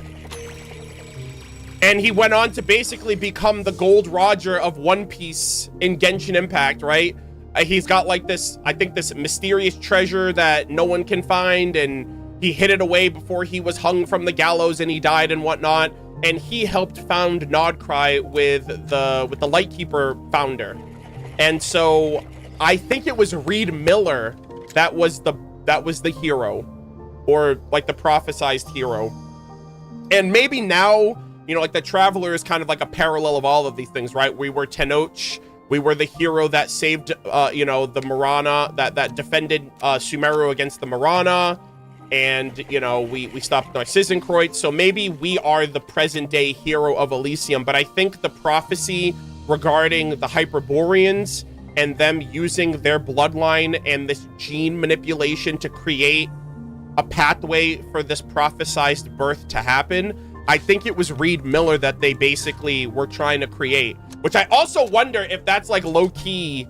And he went on to basically become the Gold Roger of One Piece in Genshin Impact, right? He's got like this, I think, this mysterious treasure that no one can find, and he hid it away before he was hung from the gallows and he died and whatnot. And he helped found Nodcry with the Lightkeeper founder. And so I think it was Reed Miller that was the hero, or like the prophesized hero. And maybe now, you know, like the Traveler is kind of like a parallel of all of these things, right? We were Tenoch. We were the hero that saved, you know, the Marana, that defended Sumeru against the Marana. And, you know, we stopped Narcissenkreuz. So maybe we are the present-day hero of Elysium. But I think the prophecy regarding the Hyperboreans and them using their bloodline and this gene manipulation to create a pathway for this prophesized birth to happen, I think it was Reed Miller that they basically were trying to create. Which I also wonder if that's like low-key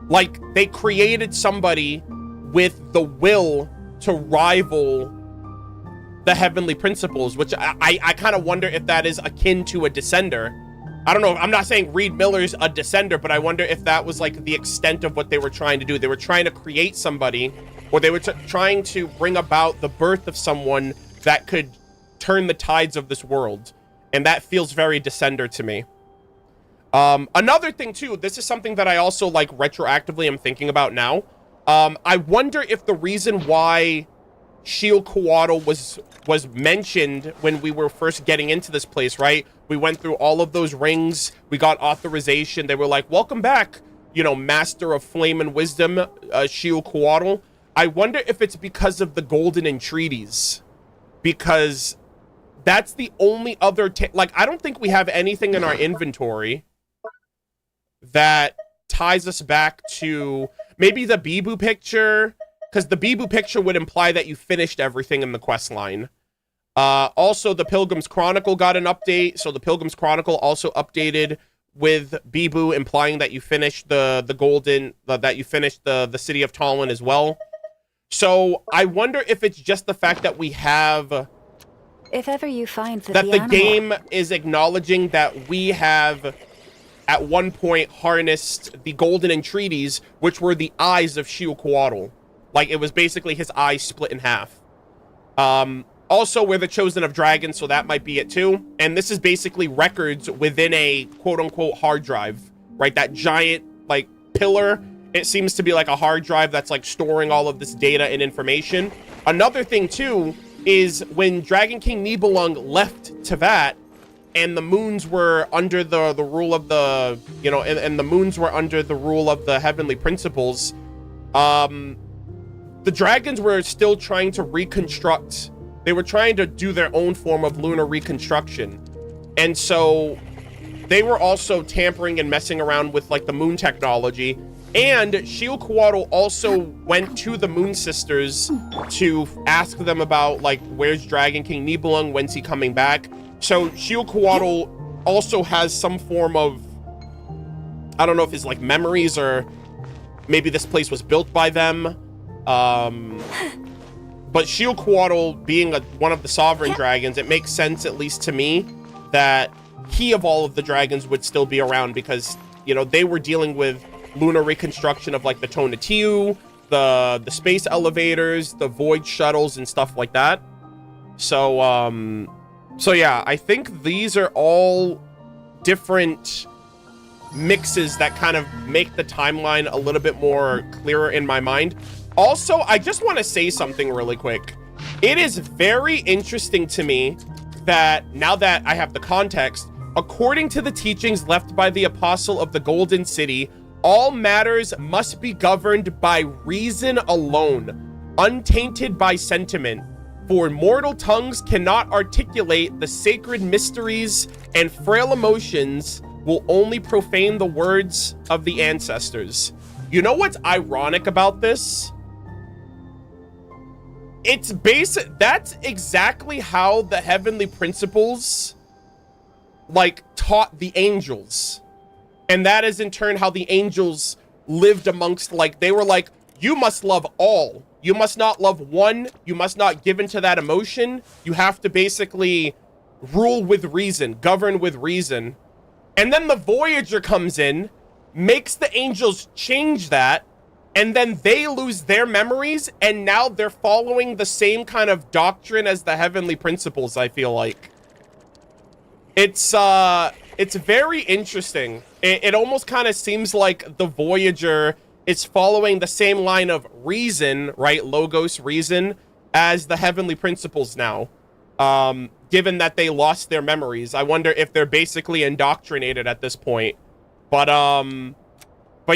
Like, they created somebody with the will to rival the heavenly principles, which I kind of wonder if that is akin to a descender. I don't know. I'm not saying Reed Miller's a descender, but I wonder if that was like the extent of what they were trying to do. They were trying to create somebody, or they were trying to bring about the birth of someone that could turn the tides of this world. And that feels very descender to me. Another thing too, this is something that I also like retroactively am thinking about now. I wonder if the reason why Shield Coatl was mentioned when we were first getting into this place, right? We went through all of those rings. We got authorization. They were like, welcome back, you know, Master of Flame and Wisdom, Shield Coatl. I wonder if it's because of the Golden Entreaties. Because that's the only other... like, I don't think we have anything in our inventory that ties us back to... maybe the Bibu picture... because the Bibu picture would imply that you finished everything in the quest line. Also, the Pilgrim's Chronicle got an update. So the Pilgrim's Chronicle also updated with Bibu, implying that you finished the City of Tallinn as well. So I wonder if it's just the fact that we have... if ever you find that the game is acknowledging that we have... at one point harnessed the Golden Entreaties, which were the eyes of Shield Coatl. Like, it was basically his eyes split in half. Also, we're the Chosen of Dragons, so that might be it too. And this is basically records within a quote-unquote hard drive, right? That giant, like, pillar. It seems to be like a hard drive that's, like, storing all of this data and information. Another thing, too, is when Dragon King Nibelung left Teyvat, and the moons were under the rule of the, you know, and the moons were under the rule of the heavenly principles, the dragons were still trying to reconstruct. They were trying to do their own form of lunar reconstruction. And so they were also tampering and messing around with like the moon technology. And Shield Coatl also went to the Moon Sisters to ask them about like, where's Dragon King Nibelung? When's he coming back? So Shield Coatl also has some form of, I don't know if it's like memories or maybe this place was built by them. But Shield Coatl being one of the sovereign dragons, it makes sense, at least to me, that he of all of the dragons would still be around because, you know, they were dealing with lunar reconstruction of like the Tonatiuh, the space elevators, the void shuttles and stuff like that. So, so yeah, I think these are all different mixes that kind of make the timeline a little bit more clearer in my mind. Also, I just want to say something really quick. It is very interesting to me that now that I have the context, according to the teachings left by the Apostle of the Golden City, all matters must be governed by reason alone, untainted by sentiment. For mortal tongues cannot articulate the sacred mysteries, and frail emotions will only profane the words of the ancestors. You know what's ironic about this? It's basic. That's exactly how the heavenly principles like taught the angels. And that is in turn how the angels lived amongst, like, they were like, you must love all. You must not love one. You must not give into that emotion. You have to basically rule with reason, govern with reason. And then the Voyager comes in, makes the angels change that, and then they lose their memories, and now they're following the same kind of doctrine as the heavenly principles, I feel like. It's very interesting. It almost kind of seems like the Voyager is following the same line of reason, right? Logos, reason, as the heavenly principles now. Given that they lost their memories. I wonder if they're basically indoctrinated at this point. But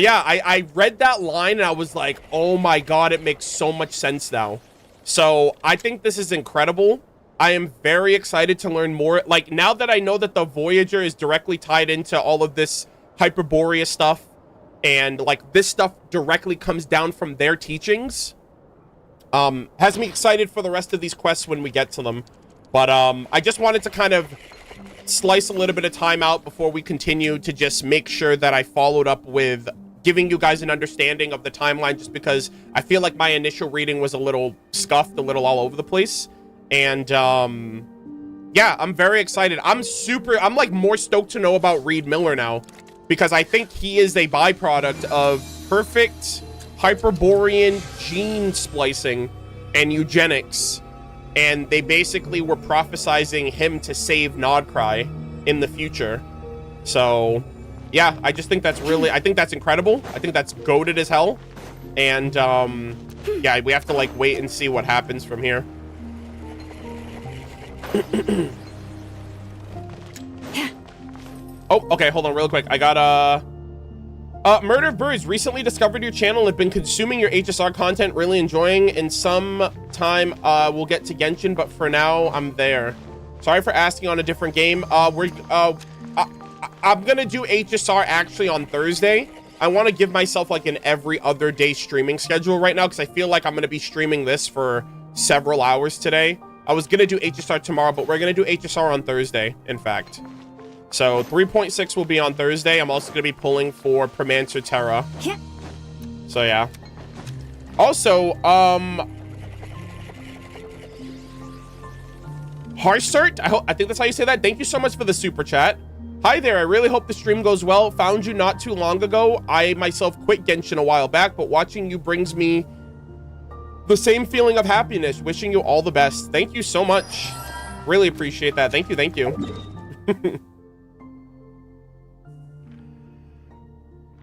yeah, I read that line and I was like, oh my god, it makes so much sense now. So I think this is incredible. I am very excited to learn more. Like, now that I know that the Voyager is directly tied into all of this Hyperborea stuff, and like this stuff directly comes down from their teachings, has me excited for the rest of these quests when we get to them. But I just wanted to kind of slice a little bit of time out before we continue to just make sure that I followed up with giving you guys an understanding of the timeline, just because I feel like my initial reading was a little scuffed, a little all over the place. And yeah, I'm very excited. I'm like more stoked to know about Reed Miller now, because I think he is a byproduct of perfect Hyperborean gene splicing and eugenics. And they basically were prophesizing him to save Nodcry in the future. So yeah, I just think that's really, I think that's incredible. I think that's goated as hell. And yeah, we have to like wait and see what happens from here. Oh, okay, hold on real quick. I got Murder of Birds, recently discovered your channel and have been consuming your HSR content, really enjoying. In some time we'll get to Genshin, but for now I'm there. Sorry for asking on a different game. I'm gonna do HSR actually on Thursday. I want to give myself like an every other day streaming schedule right now, because I feel like I'm gonna be streaming this for several hours today. I was gonna do HSR tomorrow, but we're gonna do HSR on Thursday, in fact. So 3.6 will be on Thursday. I'm also gonna be pulling for Permancer Terra. Yeah. So yeah. Also, Harstert, I think that's how you say that. Thank you so much for the super chat. Hi there, I really hope the stream goes well. Found you not too long ago. I myself quit Genshin a while back, but watching you brings me the same feeling of happiness. Wishing you all the best. Thank you so much. Really appreciate that. Thank you, thank you.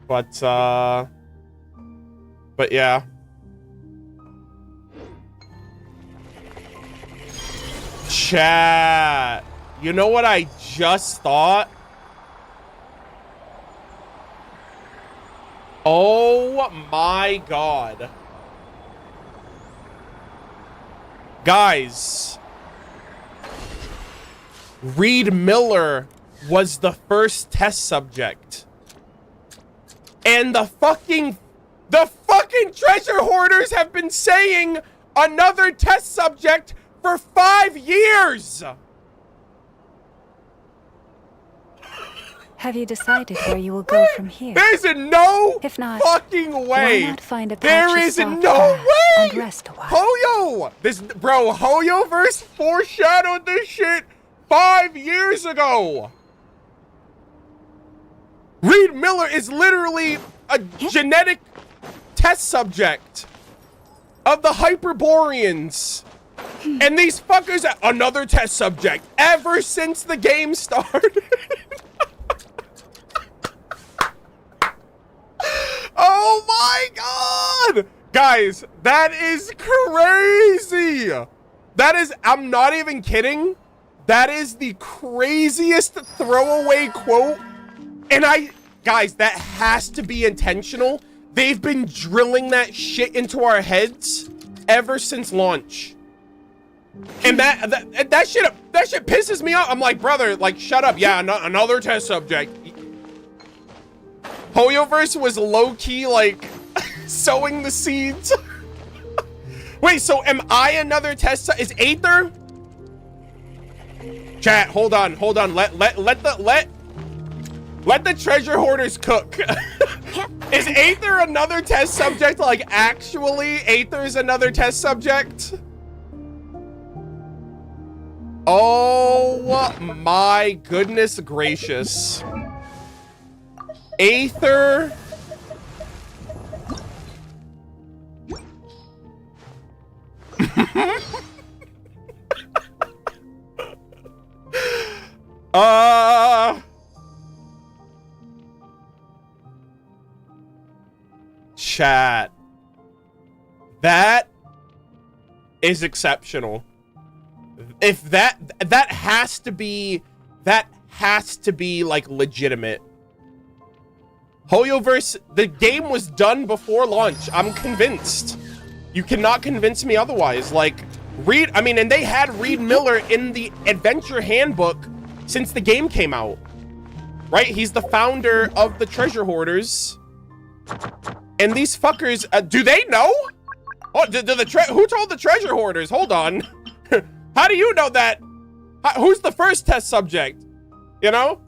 But yeah. Chat. You know what I just thought? Oh my God. Guys. Reed Miller was the first test subject. And the fucking treasure hoarders have been saying another test subject for 5 years. Have you decided where you will go from here? There's no If not, fucking way. why not find a patch There of is soft no grass way. and rest a while? Hoyo! This, bro, Hoyoverse foreshadowed this shit 5 years ago. Reed Miller is literally a genetic test subject of the Hyperboreans. And these fuckers, another test subject ever since the game started. Oh my God! Guys, that is crazy. That is, I'm not even kidding. That is the craziest throwaway quote. And guys, that has to be intentional. They've been drilling that shit into our heads ever since launch. And that shit pisses me off. I'm like, brother, like, shut up. Yeah, another test subject. Hoyoverse was low-key, like, sowing the seeds. Wait, so am I another test? Is Aether? Chat, hold on. Let the treasure hoarders cook. Is Aether another test subject? Like, actually, Aether's another test subject? Oh my goodness gracious. Aether. Chat. That is exceptional. If that has to be like legitimate. Hoyoverse, the game was done before launch. I'm convinced. You cannot convince me otherwise. Like, and they had Reed Miller in the adventure handbook since the game came out. Right? He's the founder of the treasure hoarders. And these fuckers, do they know? Oh, who told the treasure hoarders? Hold on. How do you know that? Who's the first test subject? You know?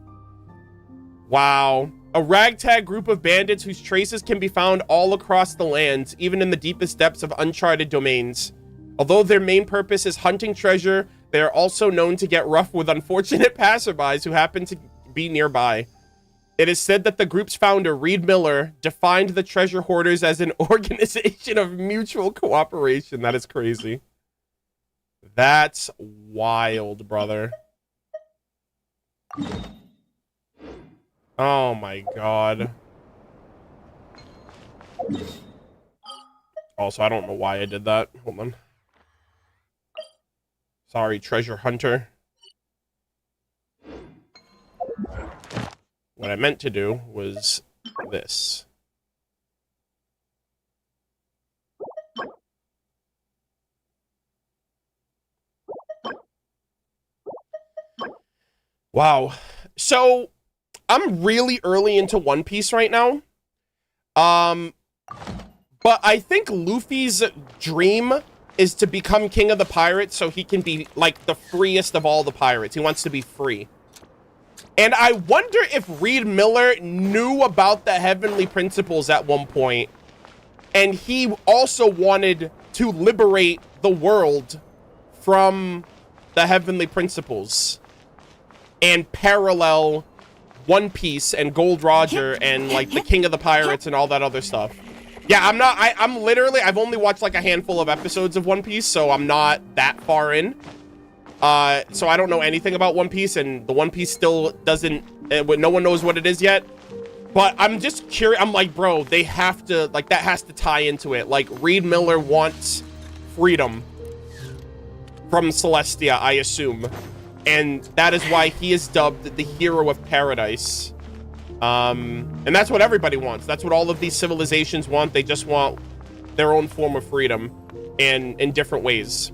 Wow. A ragtag group of bandits whose traces can be found all across the lands, even in the deepest depths of uncharted domains. Although their main purpose is hunting treasure, they are also known to get rough with unfortunate passerbys who happen to be nearby. It is said that the group's founder, Reed Miller, defined the treasure hoarders as an organization of mutual cooperation. That is crazy. That's wild, brother. Oh my god. Also, I don't know why I did that. Hold on. Sorry, treasure hunter. What I meant to do was this. Wow. So, I'm really early into One Piece right now. But I think Luffy's dream is to become king of the pirates so he can be, like, the freest of all the pirates. He wants to be free. And I wonder if Reed Miller knew about the Heavenly Principles at one point, and he also wanted to liberate the world from the Heavenly Principles and parallel One Piece and Gold Roger and, like, the King of the Pirates and all that other stuff. Yeah, I'm literally, I've only watched, like, a handful of episodes of One Piece, so I'm not that far in. So I don't know anything about One Piece, and the One Piece still doesn't, no one knows what it is yet. But I'm just curious. I'm like, bro, they have to, like, that has to tie into it. Like, Reed Miller wants freedom from Celestia, I assume. And that is why he is dubbed the hero of paradise. And that's what everybody wants. That's what all of these civilizations want. They just want their own form of freedom in different ways.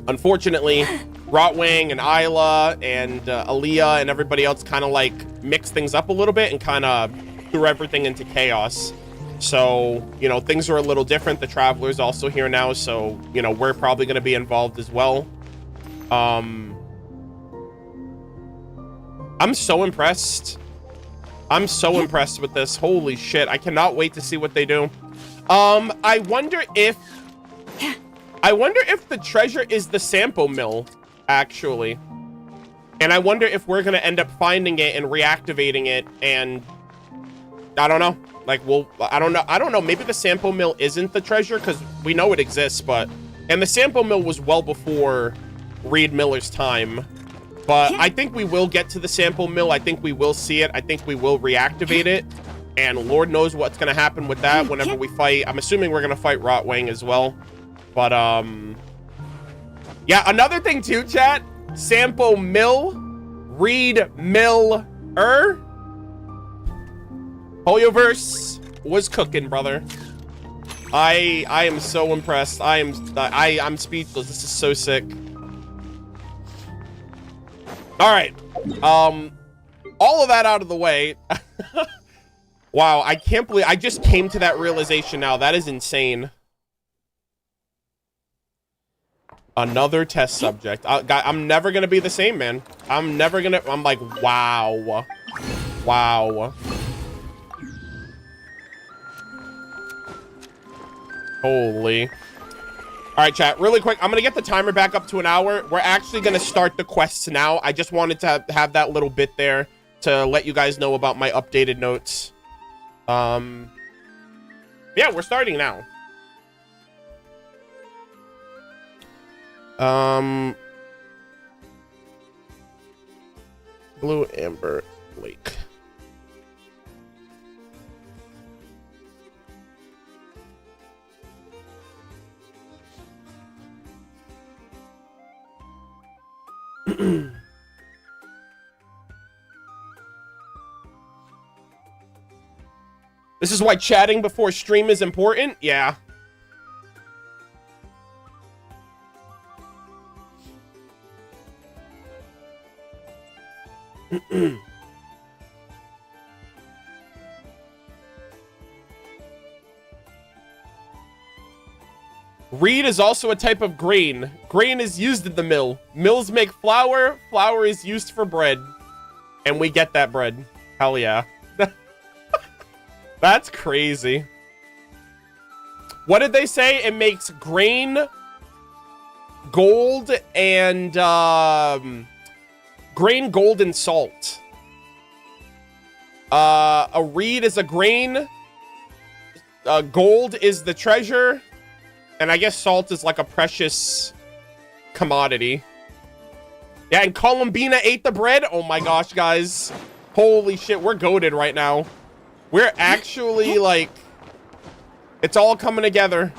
Unfortunately, Rotwang and Isla and Aaliyah and everybody else kind of like mixed things up a little bit and kind of threw everything into chaos. So, you know, things are a little different. The Traveler's also here now, so, you know, we're probably going to be involved as well. I'm so impressed. I'm so impressed with this. Holy shit. I cannot wait to see what they do. I wonder if the treasure is the Sampo Mill, actually. And I wonder if we're going to end up finding it and reactivating it, and I don't know. Like, I don't know. Maybe the Sampo Mill isn't the treasure, because we know it exists, and the Sampo Mill was well before Reed Miller's time. But I think we will get to the Sampo Mill. I think we will see it. I think we will reactivate it. And Lord knows what's going to happen with that whenever we fight. I'm assuming we're going to fight Rotwang as well. But, yeah, another thing too, chat. Sampo Mill. Reed Miller. Hoyoverse was cooking, brother. I am so impressed. I'm speechless. This is so sick. All right. All of that out of the way. Wow, I can't believe I just came to that realization now. That is insane. Another test subject. I'm never gonna be the same, man. I'm like, wow. Wow. Holy. All right, chat, really quick. I'm gonna get the timer back up to an hour. We're actually gonna start the quests now. I just wanted to have that little bit there to let you guys know about my updated notes. Yeah, we're starting now. Blue Amber Lake. This is why chatting before stream is important? Yeah. Reed is also a type of grain. Grain is used in the mill. Mills make flour. Flour is used for bread. And we get that bread. Hell yeah. That's crazy. What did they say? It makes grain, gold, and grain, gold, and salt. A reed is a grain. Gold is the treasure. And I guess salt is like a precious commodity. Yeah, and Columbina ate the bread. Oh my gosh, guys. Holy shit, we're goated right now. We're actually like... It's all coming together.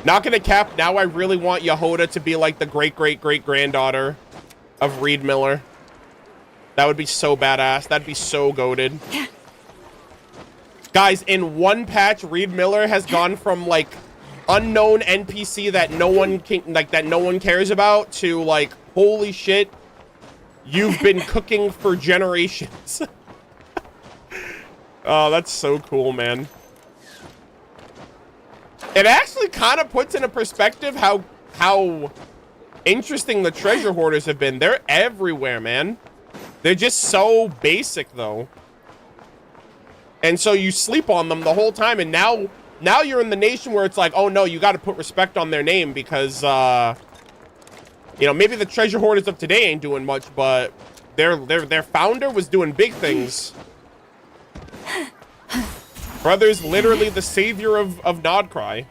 Not gonna cap, now I really want Yehoda to be like the great-great-great-granddaughter of Reed Miller. That would be so badass. That'd be so goated. Guys, in one patch, Reed Miller has gone from like unknown NPC that no one cares about to like, holy shit, you've been cooking for generations. Oh, that's so cool, man. It actually kind of puts into perspective how interesting the treasure hoarders have been. They're everywhere, man. They're just so basic, though. And so you sleep on them the whole time, and now you're in the nation where it's like, oh no, you got to put respect on their name because, you know, maybe the treasure hoarders of today ain't doing much, but their founder was doing big things. Brother's literally the savior of Nodcry.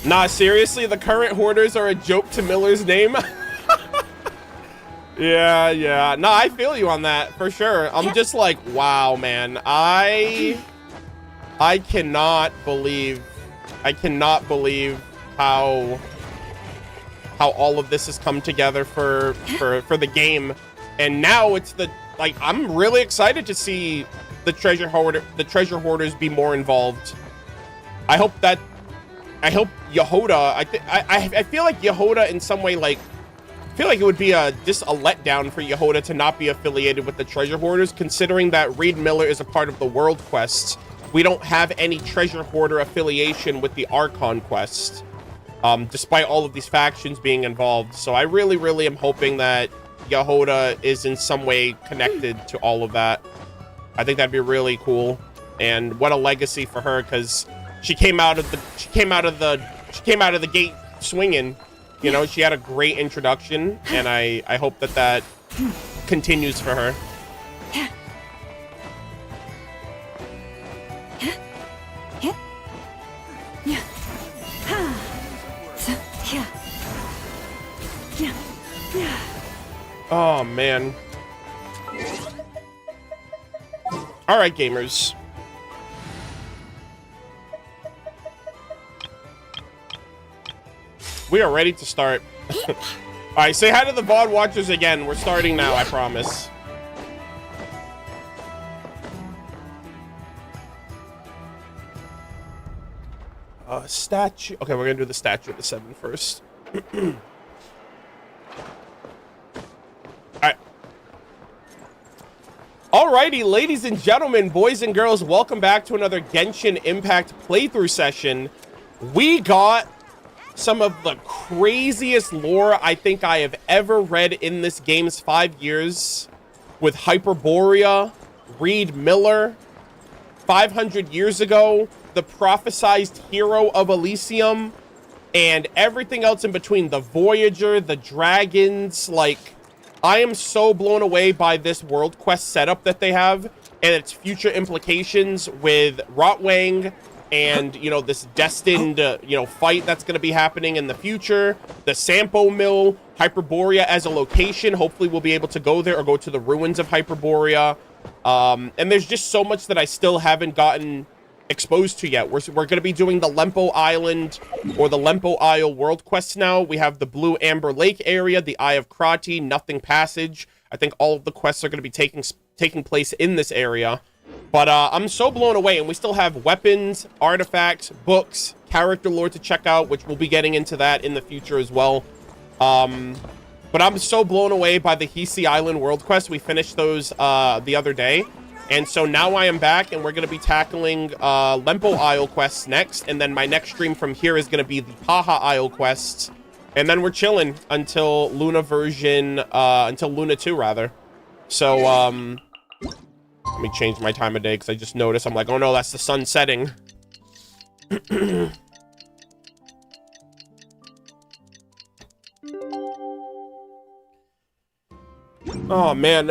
Nah, seriously, the current hoarders are a joke to Miller's name. Yeah. No, I feel you on that for sure. I'm just like, wow, man. I cannot believe how all of this has come together for the game. And now it's like I'm really excited to see the treasure hoarders be more involved. I hope Yehoda, I feel like Yehoda in some way, like, I feel like it would be just a letdown for Yehoda to not be affiliated with the treasure hoarders, considering that Reed Miller is a part of the world quest. We don't have any treasure hoarder affiliation with the Archon quest, despite all of these factions being involved. So I really, really am hoping that Yehoda is in some way connected to all of that. I think that'd be really cool, and what a legacy for her, because she came out of the gate swinging. You know, she had a great introduction, and I hope that continues for her. Oh, man. All right, gamers. We are ready to start. All right, say hi to the VOD watchers again. We're starting now, I promise. Statue. Okay, we're gonna do the statue of the 7 first. All right. Alrighty, ladies and gentlemen, boys and girls, welcome back to another Genshin Impact playthrough session. We got some of the craziest lore I think I have ever read in this game's 5 years, with Hyperborea, Reed Miller, 500 years ago, the prophesized hero of Elysium, and everything else in between, the Voyager, the dragons. Like, I am so blown away by this world quest setup that they have and its future implications with Rotwang, and, you know, this destined, you know, fight that's going to be happening in the future. The Sampo Mill, Hyperborea as a location. Hopefully we'll be able to go there or go to the ruins of Hyperborea. And there's just so much that I still haven't gotten exposed to yet. We're going to be doing the Lempo Island or the Lempo Isle world quests now. We have the Blue Amber Lake area, the Eye of Krati, Nothing Passage. I think all of the quests are going to be taking place in this area. But I'm so blown away, and we still have weapons, artifacts, books, character lore to check out, which we'll be getting into that in the future as well. But I'm so blown away by the Hisi Island world quest. We finished those the other day. And so now I am back, and we're going to be tackling Lempo Isle quests next. And then my next stream from here is going to be the Paha Isle quests. And then we're chilling until Luna 2, rather. So, let me change my time of day, because I just noticed. I'm like, oh no, that's the sun setting. Oh, man.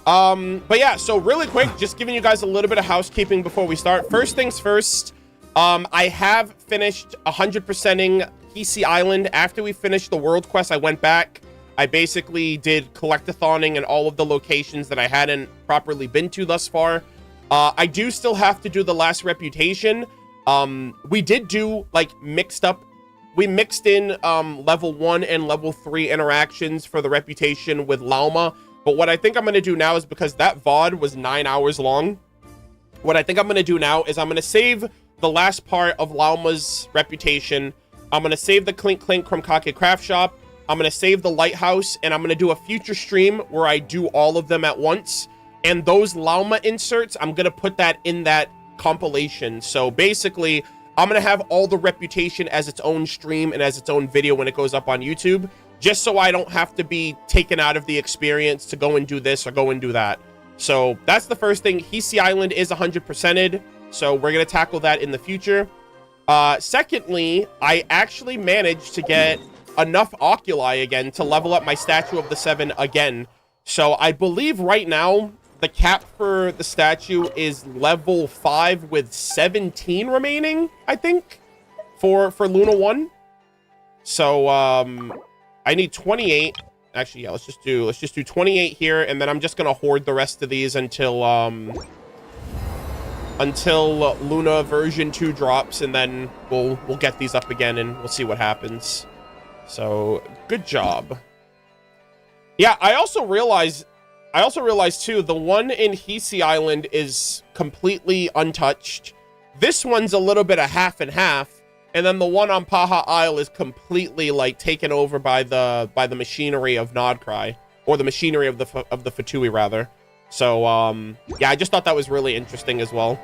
But yeah, so really quick, just giving you guys a little bit of housekeeping before we start. First things first, I have finished 100%ing Hisi Island. After we finished the world quest, I went back. I basically did collectathoning in all of the locations that I hadn't properly been to thus far. I do still have to do the last reputation. We did do, like, we mixed in level 1 and level 3 interactions for the reputation with Lauma. But what I think I'm going to do now is, because that VOD was 9 hours long, what I think I'm going to do now is I'm going to save the last part of Lauma's reputation. I'm going to save the Clink Clink from Kake Craft Shop. I'm going to save the Lighthouse, and I'm going to do a future stream where I do all of them at once. And those Lauma inserts, I'm going to put that in that compilation. So basically, I'm going to have all the reputation as its own stream and as its own video when it goes up on YouTube, just so I don't have to be taken out of the experience to go and do this or go and do that. So that's the first thing. Hisi Island is 100%ed, so we're going to tackle that in the future. Secondly, I actually managed to get enough oculi again to level up my Statue of the Seven again. So I believe right now the cap for the statue is level 5 with 17 remaining, I think, for Luna 1. So I need 28. Actually, yeah, let's just do 28 here, and then I'm just gonna hoard the rest of these until Luna version 2 drops, and then we'll get these up again and we'll see what happens. So, good job. Yeah, I also realized too, the one in Hisi Island is completely untouched. This one's a little bit of half and half, and then the one on Paha Isle is completely, like, taken over by the machinery of Nodcry, or the machinery of the Fatui, rather. So, yeah, I just thought that was really interesting as well.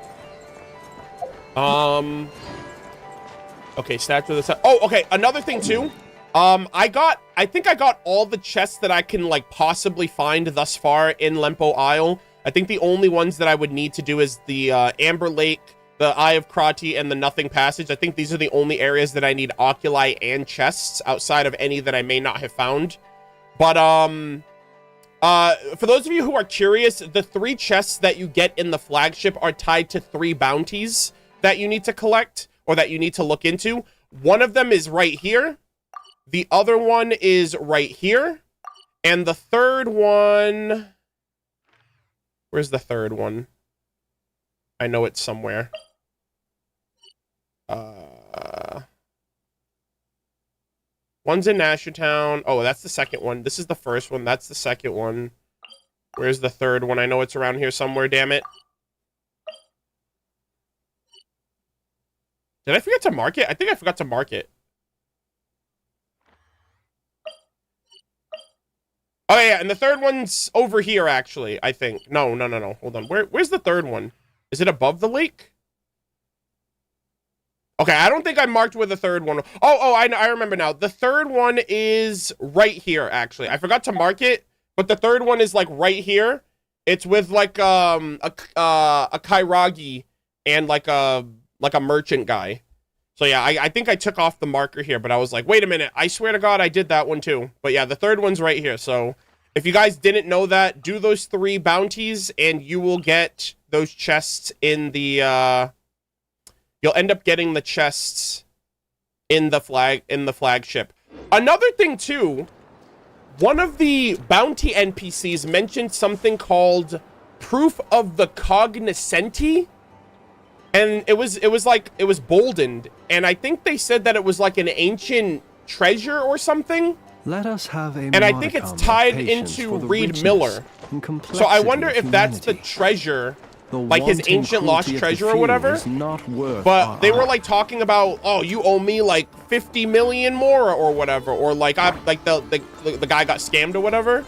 Okay, Statue of the Sun. Oh, okay, another thing too. I think I got all the chests that I can, like, possibly find thus far in Lempo Isle. I think the only ones that I would need to do is the Amber Lake, the Eye of Krati, and the Nothing Passage. I think these are the only areas that I need oculi and chests outside of any that I may not have found. But for those of you who are curious, the 3 chests that you get in the flagship are tied to 3 bounties that you need to collect, or that you need to look into. One of them is right here. The other one is right here. And the third one... Where's the third one? I know it's somewhere. One's in Nashertown. Oh, that's the second one. This is the first one. That's the second one. Where's the third one? I know it's around here somewhere, damn it. Did I forget to mark it? I think I forgot to mark it. Oh, yeah, and the third one's over here, actually, I think. No. Hold on. Where's the third one? Is it above the lake? Okay, I don't think I marked where the third one... Oh, I remember now. The third one is right here, actually. I forgot to mark it, but the third one is, like, right here. It's with, like, a Kairagi and, like a merchant guy. So, yeah, I think I took off the marker here, but I was like, wait a minute. I swear to God, I did that one, too. But, yeah, the third one's right here. So, if you guys didn't know that, do those 3 bounties, and you will get those chests in the... You'll end up getting the chests in the flagship. Another thing, too, one of the bounty NPCs mentioned something called Proof of the Cognoscenti. And it was boldened. And I think they said that it was like an ancient treasure or something. Let us have a and I think it's tied into Reed Miller. So I wonder if that's the treasure like his wanton ancient lost cruelty of the treasure or few whatever. is not worth But our they were honor. like talking about, oh, you owe me like 50 million more or whatever, or like the guy got scammed or whatever,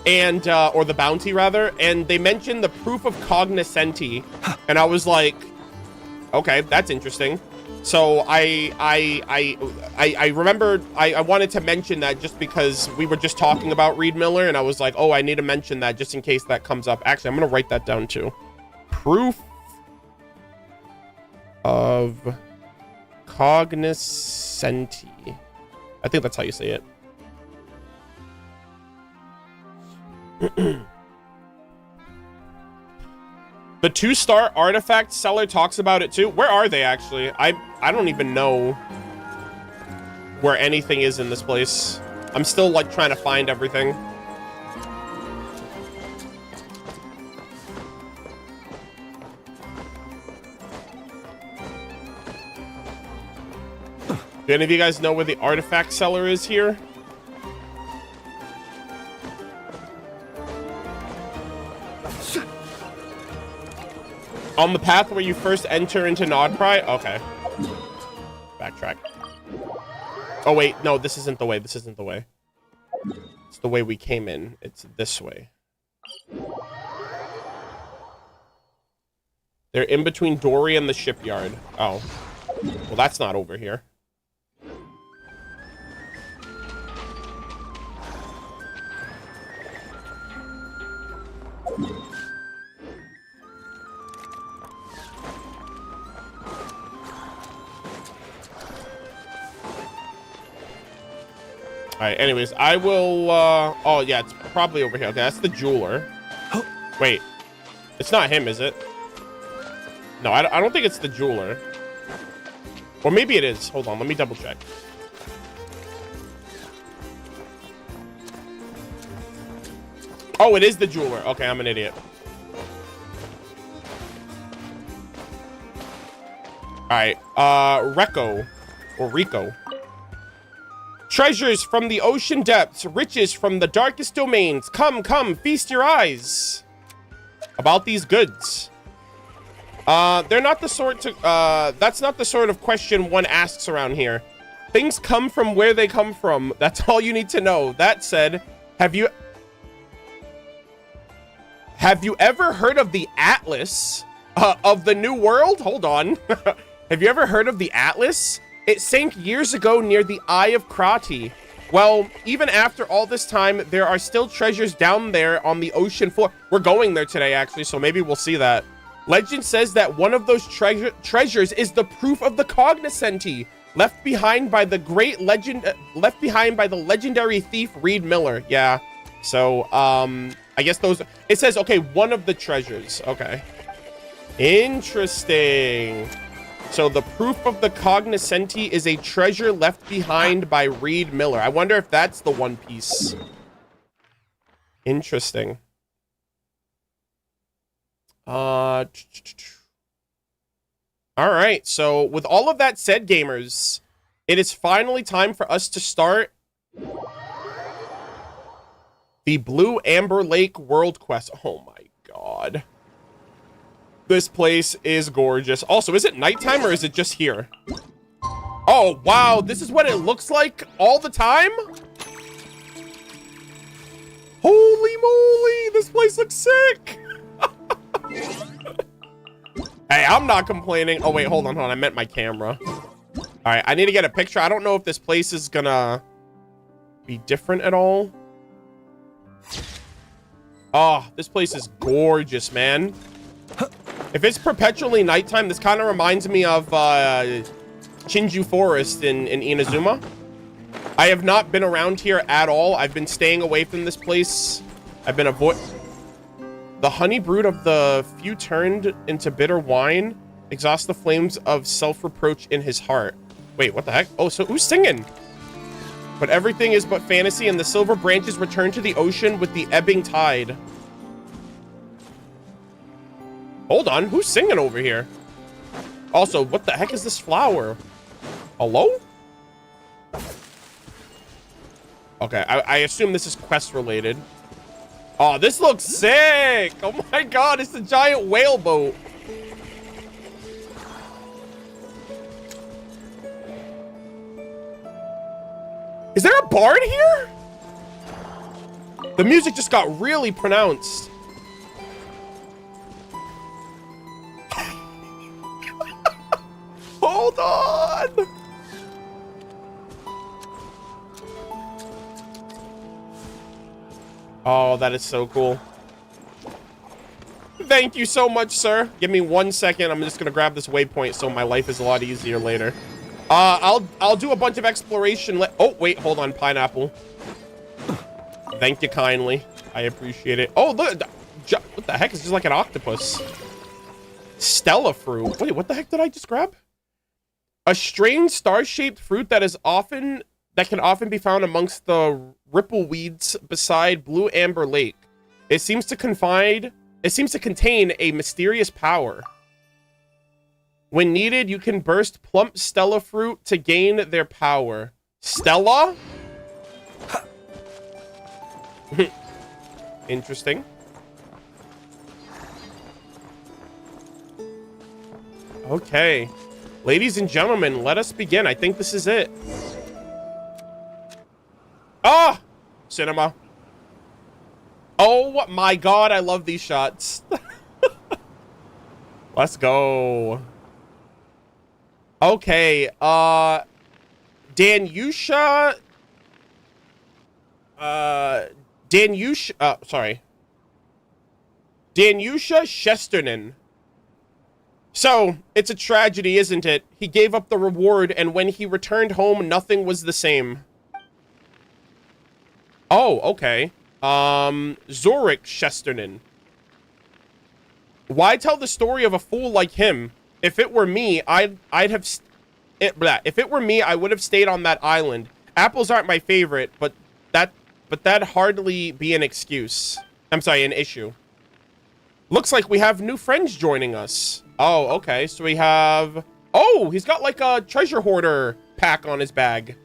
and or the bounty rather, and they mentioned the proof of cognoscenti, and I was like, okay, that's interesting. So I remembered I wanted to mention that just because we were just talking about Reed Miller, and I was like, oh, I need to mention that just in case that comes up. Actually, I'm gonna write that down too. Proof of cognoscenti. I think that's how you say it. The 2-star artifact seller talks about it too. Where are they actually? I don't even know where anything is in this place. I'm still like trying to find everything. Do any of you guys know where the artifact seller is here? On the path where you first enter into Nodpry? Okay. Backtrack. Oh, wait. No, this isn't the way. This isn't the way. It's the way we came in. It's this way. They're in between Dory and the shipyard. Oh. Well, that's not over here. All right, anyways, I will, oh, yeah, it's probably over here. Okay, that's the jeweler. Wait, it's not him, is it? No, I don't think it's the jeweler. Or maybe it is. Hold on, let me double check. Oh, it is the jeweler. Okay, I'm an idiot. All right, Rico. Treasures from the ocean depths, riches from the darkest domains. Come, come, feast your eyes. About these goods. They're not the sort to, that's not the sort of question one asks around here. Things come from where they come from. That's all you need to know. That said, have you ever heard of the Atlas of the New World? Hold on. Have you ever heard of the Atlas? It sank years ago near the Eye of Krati. Well, even after all this time, there are still treasures down there on the ocean floor. We're going there today, actually, so maybe we'll see that. Legend says that one of those treasures is the proof of the cognoscenti, left behind by the legendary thief Reed Miller. Yeah. So, I guess those. It says, okay, one of the treasures. Okay. Interesting. So the proof of the cognoscenti is a treasure left behind by Reed Miller. I wonder if that's the one piece. Interesting. All right. So with all of that said, gamers, it is finally time for us to start the Blue Amber Lake World Quest. Oh my God. This place is gorgeous. Also, is it nighttime or is it just here? Oh, wow. This is what it looks like all the time? Holy moly. This place looks sick. Hey, I'm not complaining. Oh, wait, hold on. I meant my camera. All right, I need to get a picture. I don't know if this place is gonna be different at all. Oh, this place is gorgeous, man. If it's perpetually nighttime, this kind of reminds me of Chinju Forest in Inazuma. I have not been around here at all. I've been staying away from this place. I've been the honey brood of the few turned into bitter wine, exhaust the flames of self-reproach in his heart. Wait, what the heck? Oh, so who's singing? But everything is but fantasy, and the silver branches return to the ocean with the ebbing tide. Hold on, who's singing over here? Also, what the heck is this flower? Hello? Okay, I assume this is quest related. Oh, this looks sick. Oh my god, it's the giant whale boat. Is there a bard here? The music just got really pronounced. Hold on. Oh, that is so cool. Thank you so much, sir. Give me 1 second. I'm just gonna grab this waypoint so my life is a lot easier later. I'll do a bunch of exploration. Oh, wait, hold on, pineapple. Thank you kindly. I appreciate it. Oh, look, what the heck? It's just like an octopus. Stella fruit. Wait, what the heck did I just grab? A strange star-shaped fruit that can often be found amongst the ripple weeds beside Blue Amber Lake. It seems to contain a mysterious power. When needed, you can burst plump Stella fruit to gain their power. Stella? Interesting. Okay. Ladies and gentlemen, let us begin. I think this is it. Ah! Cinema. Oh my god, I love these shots. Let's go. Okay, Danyusha... Danyusha Shesternan. So, it's a tragedy, isn't it? He gave up the reward, and when he returned home, nothing was the same. Oh, okay. Zorik Shesternan. Why tell the story of a fool like him? If it were me, if it were me, I would have stayed on that island. Apples aren't my favorite, but that'd hardly be an excuse. I'm sorry, an issue. Looks like we have new friends joining us. Oh, okay. So we have... Oh, he's got like a treasure hoarder pack on his bag.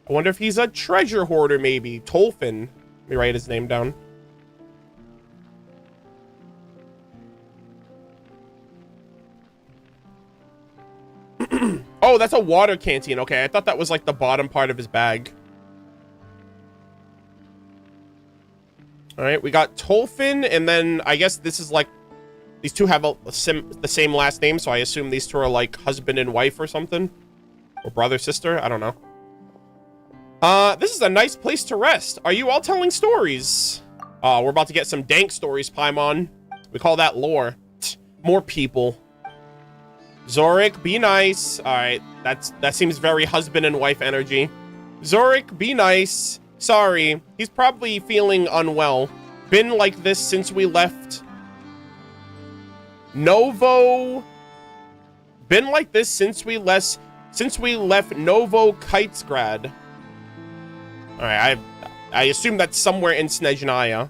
I wonder if he's a treasure hoarder, maybe. Tolfin. Let me write his name down. Oh, that's a water canteen. Okay, I thought that was like the bottom part of his bag. All right, we got Tolfin, and then I guess this is like... These two have the same last name, so I assume these two are like husband and wife or something. Or brother, sister, I don't know. This is a nice place to rest. Are you all telling stories? We're about to get some dank stories, Paimon. We call that lore. More people. Zorik, be nice. All right, that seems very husband and wife energy. Zorik, be nice. Sorry, he's probably feeling unwell. Been like this since we left. Novo. Been like this since we left Novo Kitesgrad. All right, I assume that's somewhere in Snezhnaya.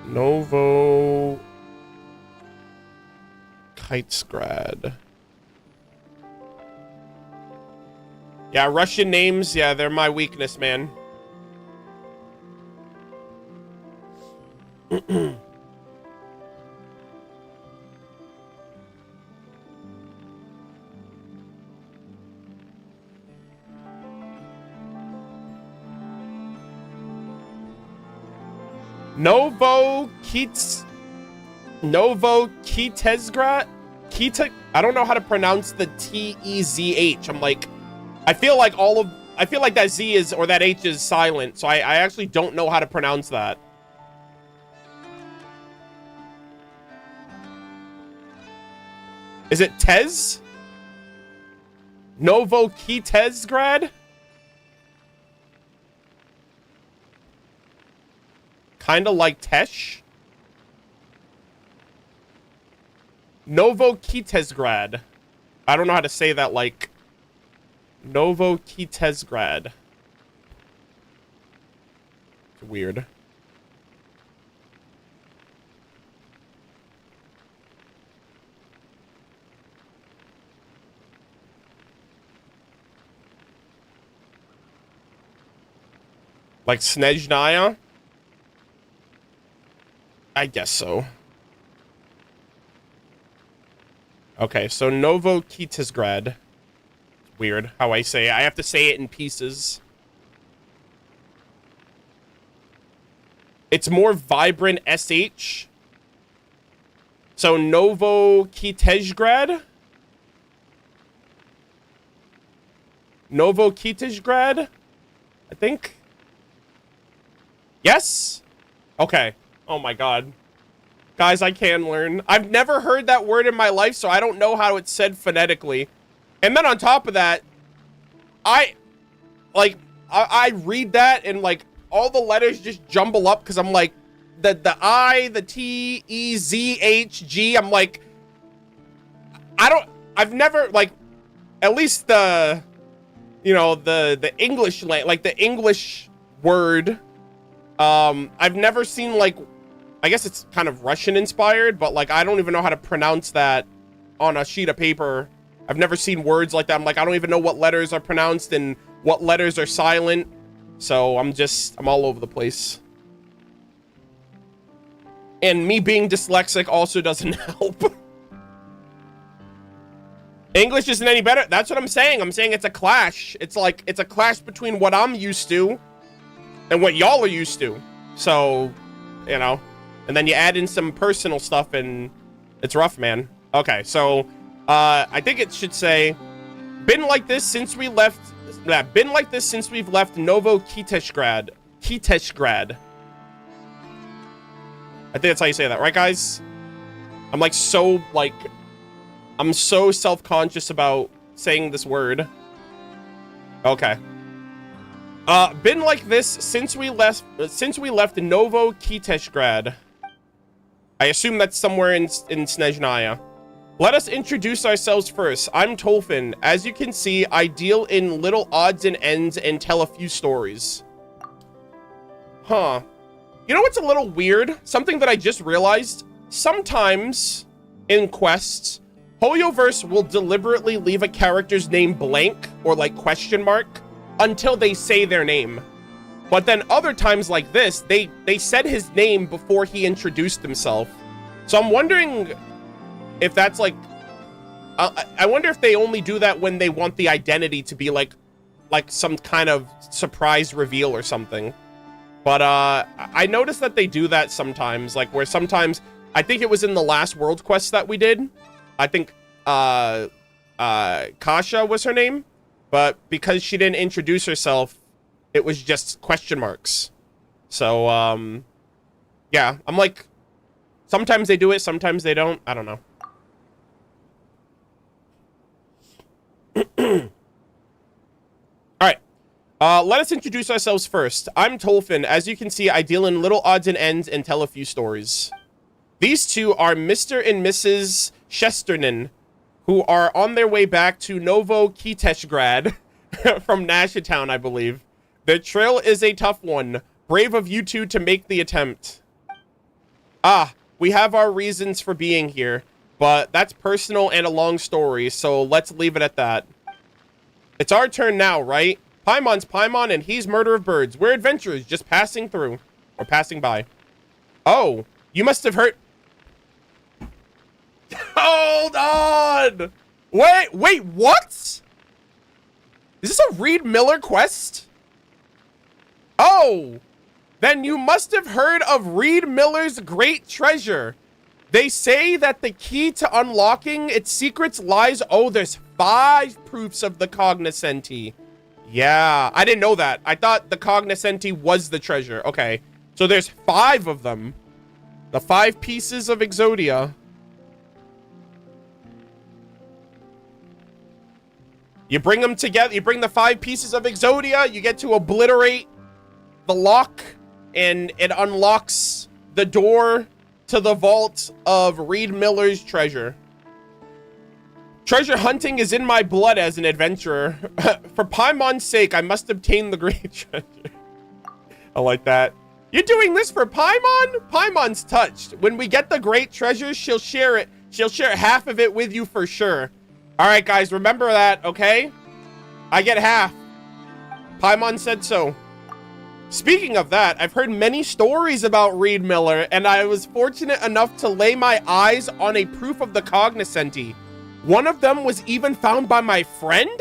Novo Kitesgrad. Yeah, Russian names, yeah, they're my weakness, man. Novo Kitezgrad? I don't know how to pronounce the T-E-Z-H. I'm like, I feel like that Z is, or that H is silent, so I actually don't know how to pronounce that. Is it Tez? Novo Kitezgrad? Kinda like Tesh? Novo Kitezgrad. I don't know how to say that, like... Novo Kitezgrad. It's weird. Like Snezhnaya? I guess so. Okay, so Novokitezgrad. Weird how I say it. I have to say it in pieces. It's more vibrant SH. So Novokitezgrad? Novokitezgrad? I think. Yes? Okay. Oh my god. Guys, I can learn. I've never heard that word in my life, so I don't know how it's said phonetically. And then on top of that, I read that and like all the letters just jumble up because I'm like the I, the T, E, Z, H, G. I'm like, I've never, like, at least the, you know, the English, like the English word. I've never seen, like, I guess it's kind of Russian inspired, but like I don't even know how to pronounce that on a sheet of paper. I've never seen words like that. I'm like, I don't even know what letters are pronounced and what letters are silent. So I'm all over the place. And me being dyslexic also doesn't help. English isn't any better. That's what I'm saying. I'm saying it's a clash. It's like, it's a clash between what I'm used to and what y'all are used to. So, you know, and then you add in some personal stuff and it's rough, man. Okay, so I think it should say, been like this since we left. Yeah, been like this since we've left Novokitezgrad. Kitezgrad. I think that's how you say that, right, guys? I'm like so I'm so self-conscious about saying this word. Okay. Been like this since we left Novokitezgrad. I assume that's somewhere in Snezhnaya. Let us introduce ourselves first. I'm Tolfin. As you can see, I deal in little odds and ends and tell a few stories. Huh. You know what's a little weird? Something that I just realized. Sometimes in quests, Hoyoverse will deliberately leave a character's name blank or like question mark until they say their name. But then other times like this, they said his name before he introduced himself. So I'm wondering if that's like, I wonder if they only do that when they want the identity to be like some kind of surprise reveal or something. But I noticed that they do that sometimes, like where sometimes, I think it was in the last world quest that we did. I think Kasha was her name, but because she didn't introduce herself, it was just question marks. So yeah, I'm like, sometimes they do it, sometimes they don't. I don't know. All right. Let us introduce ourselves first. I'm Tolfin. As you can see, I deal in little odds and ends and tell a few stories. These two are Mr. and Mrs. Shesternan, who are on their way back to Novokitezgrad from Nashatown, I believe. Their trail is a tough one. Brave of you two to make the attempt. Ah, we have our reasons for being here, but that's personal and a long story, so let's leave it at that. It's our turn now, right? Paimon's Paimon, and he's Murder of Birds. We're adventurers, just passing through. Or passing by. Oh, you must have heard... Hold on! Wait, what? Is this a Reed Miller quest? Oh! Then you must have heard of Reed Miller's great treasure. They say that the key to unlocking its secrets lies... Oh, there's 5 proofs of the cognoscenti. Yeah, I didn't know that. I thought the cognoscenti was the treasure. Okay, so there's 5 of them. The 5 pieces of Exodia. You bring them together. You bring the 5 pieces of Exodia. You get to obliterate the lock, and it unlocks the door to the vault of Reed Miller's treasure. Treasure hunting is in my blood as an adventurer. For Paimon's sake, I must obtain the great treasure. I like that. You're doing this for Paimon? Paimon's touched. When we get the great treasure, she'll share it. She'll share half of it with you for sure. All right, guys, remember that, okay? I get half. Paimon said so. Speaking of that, I've heard many stories about Reed Miller, and I was fortunate enough to lay my eyes on a proof of the cognoscenti. One of them was even found by my friend.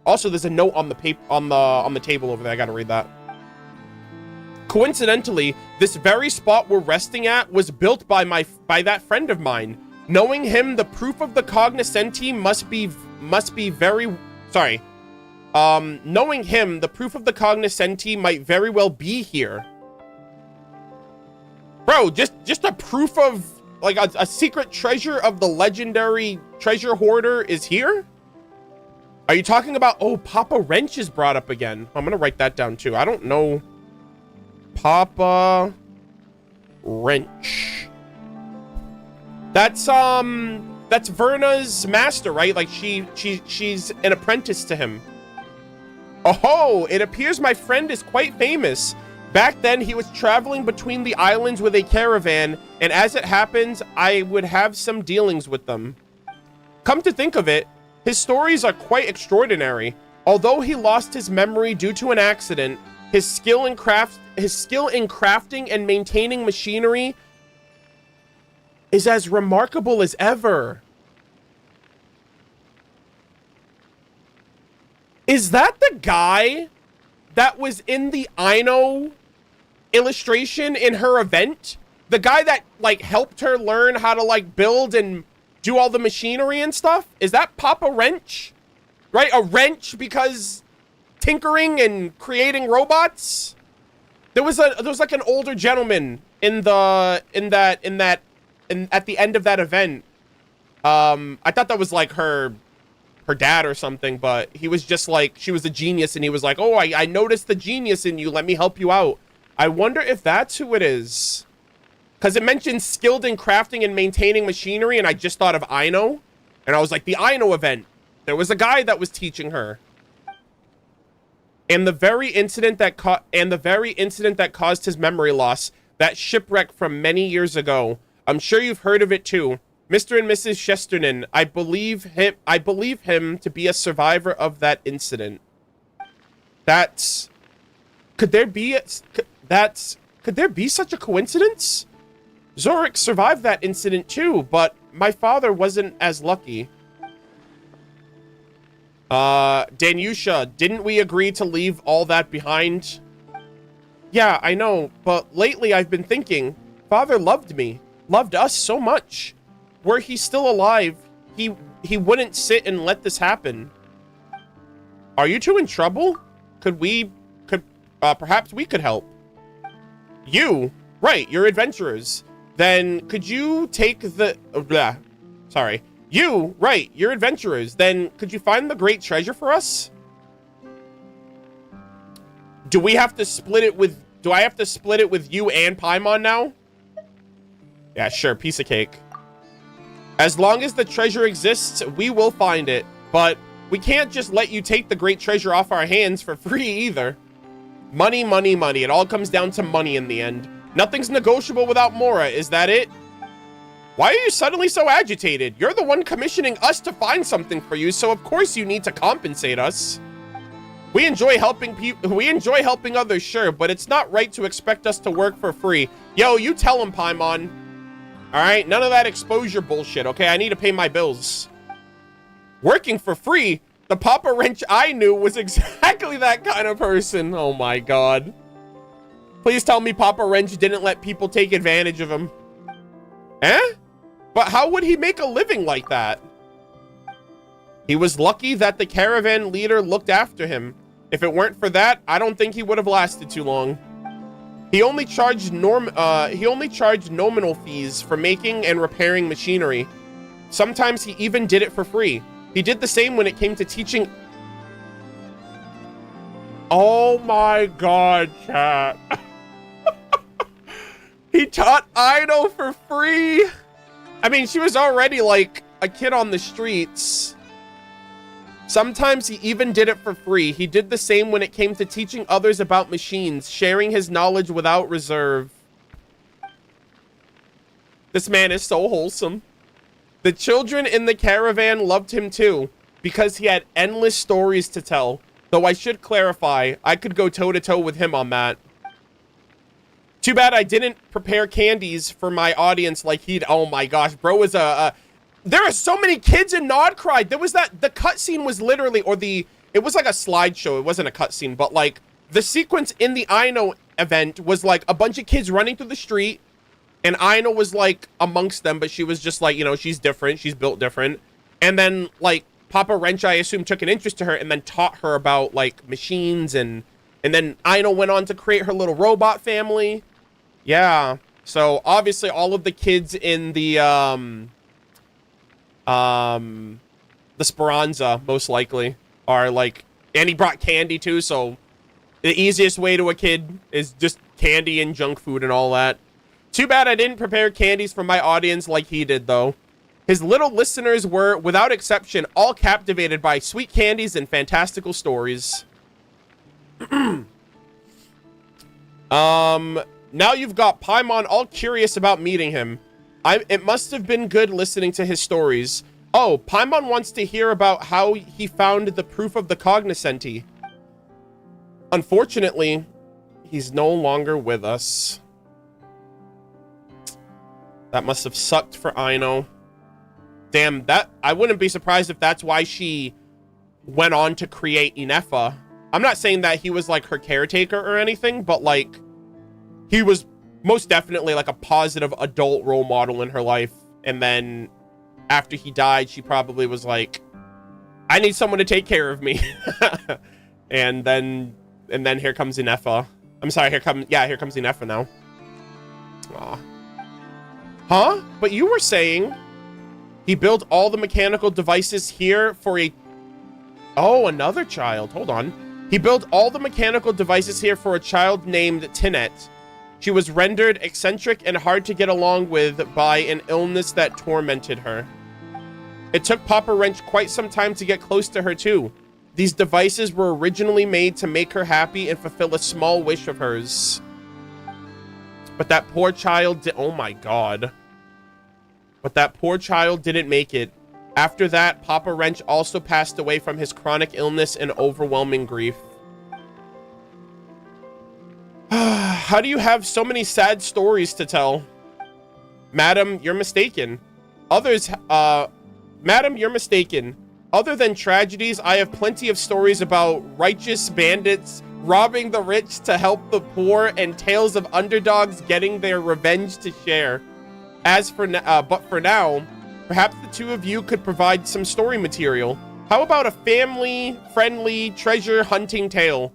Also, there's a note on the paper on the table over there. I gotta read that. Coincidentally, this very spot we're resting at was built by that friend of mine. Knowing him, the proof of the cognoscenti must be very sorry. Knowing him, the proof of the cognoscenti might very well be here. Bro, just a proof of, like, a secret treasure of the legendary treasure hoarder is here? Are you talking about, oh, Papa Wrench is brought up again. I'm gonna write that down too. I don't know. Papa Wrench. That's Verna's master, right? Like she's an apprentice to him. Oh, it appears my friend is quite famous. Back then, he was traveling between the islands with a caravan, and as it happens, I would have some dealings with them. Come to think of it, his stories are quite extraordinary. Although he lost his memory due to an accident, his skill in crafting and maintaining machinery is as remarkable as ever. Is that the guy that was in the Aino illustration in her event? The guy that, like, helped her learn how to, like, build and do all the machinery and stuff? Is that Papa Wrench? Right? A wrench because tinkering and creating robots? There was like an older gentleman at the end of that event. I thought that was like her dad or something, but he was just like, she was a genius, and he was like, oh, I noticed the genius in you, let me help you out. I wonder if that's who it is, because it mentions skilled in crafting and maintaining machinery, and I just thought of Aino, and I was like, the Aino event, there was a guy that was teaching her, and the very incident that caused his memory loss, that shipwreck from many years ago. I'm sure you've heard of it too. Mr. and Mrs. Chesterton, I believe him to be a survivor of that incident. Could there be such a coincidence? Zorik survived that incident too, but my father wasn't as lucky. Danyusha, didn't we agree to leave all that behind? Yeah, I know, but lately I've been thinking, Father loved me, loved us so much. Were he still alive, he wouldn't sit and let this happen. Are you two in trouble? Perhaps we could help. You? Right, you're adventurers. Then could you take the... You? Right, you're adventurers. Then could you find the great treasure for us? Do I have to split it with you and Paimon now? Yeah, sure, piece of cake. As long as the treasure exists, we will find it. But we can't just let you take the great treasure off our hands for free either. Money, money, money. It all comes down to money in the end. Nothing's negotiable without Mora, is that it? Why are you suddenly so agitated? You're the one commissioning us to find something for you, so of course you need to compensate us. We enjoy helping others, sure, but it's not right to expect us to work for free. Yo, you tell him, Paimon. Alright, none of that exposure bullshit, okay? I need to pay my bills. Working for free? The Papa Wrench I knew was exactly that kind of person. Oh my god. Please tell me Papa Wrench didn't let people take advantage of him. Eh? But how would he make a living like that? He was lucky that the caravan leader looked after him. If it weren't for that, I don't think he would have lasted too long. He only charged nominal fees for making and repairing machinery. Sometimes he even did it for free. He did the same when it came to teaching. Oh my god, chat. He taught Aino for free. I mean, she was already like a kid on the streets. Sometimes he even did it for free. He did the same when it came to teaching others about machines, sharing his knowledge without reserve. This man is so wholesome. The children in the caravan loved him too, because he had endless stories to tell. Though I should clarify, I could go toe-to-toe with him on that. Too bad I didn't prepare candies for my audience like he'd... Oh my gosh, bro is there are so many kids in Nodcry. There was that... The cutscene was literally... Or the... It was like a slideshow. It wasn't a cutscene, but like... The sequence in the Aino event was like a bunch of kids running through the street. And Aino was like amongst them, but she was just like, you know, she's different. She's built different. And then like Papa Wrench, I assume, took an interest to her and then taught her about like machines. And then Aino went on to create her little robot family. Yeah. So obviously all of the kids in the Speranza, most likely, are like, and he brought candy too. So the easiest way to a kid is just candy and junk food and all that. Too bad I didn't prepare candies for my audience like he did, though. His little listeners were, without exception, all captivated by sweet candies and fantastical stories. Now you've got Paimon all curious about meeting him. It must have been good listening to his stories. Oh, Paimon wants to hear about how he found the proof of the cognoscenti. Unfortunately, he's no longer with us. That must have sucked for Aino. Damn, that... I wouldn't be surprised if that's why she went on to create Inefa. I'm not saying that he was, like, her caretaker or anything, but, like, he was most definitely, like, a positive adult role model in her life. And then, after he died, she probably was like, I need someone to take care of me. And then here comes Inefa. I'm sorry, here comes Inefa now. Aw. Huh? But you were saying he built all the mechanical devices here for a... Oh, another child. Hold on. He built all the mechanical devices here for a child named Tinette. She was rendered eccentric and hard to get along with by an illness that tormented her. It took Papa Wrench quite some time to get close to her, too. These devices were originally made to make her happy and fulfill a small wish of hers. But that poor child oh my god. But that poor child didn't make it. After that, Papa Wrench also passed away from his chronic illness and overwhelming grief. How do you have so many sad stories to tell? Madam, you're mistaken. Madam, you're mistaken. Other than tragedies, I have plenty of stories about righteous bandits robbing the rich to help the poor, and tales of underdogs getting their revenge to share. But for now, perhaps the two of you could provide some story material. How about a family-friendly treasure hunting tale?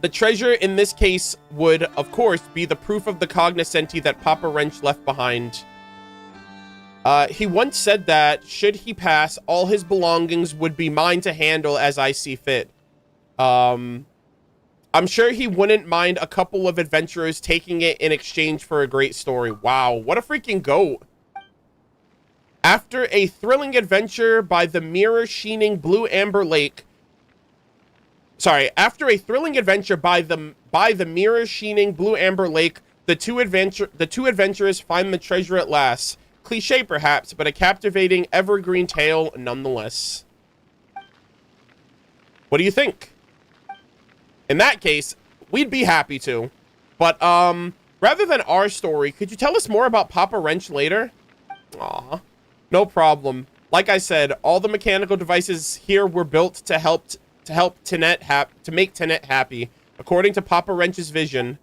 The treasure in this case would, of course, be the proof of the cognoscenti that Papa Wrench left behind. He once said that, should he pass, all his belongings would be mine to handle as I see fit. I'm sure he wouldn't mind a couple of adventurers taking it in exchange for a great story. Wow, what a freaking goat. After a thrilling adventure by the mirror-sheening Blue Amber Lake... After a thrilling adventure by the mirror-sheening Blue Amber Lake, the two adventurers find the treasure at last. Cliché, perhaps, but a captivating evergreen tale nonetheless. What do you think? In that case, we'd be happy to. But, rather than our story, could you tell us more about Papa Wrench later? Aw, no problem. Like I said, all the mechanical devices here were built to make Tinette happy. According to Papa Wrench's vision,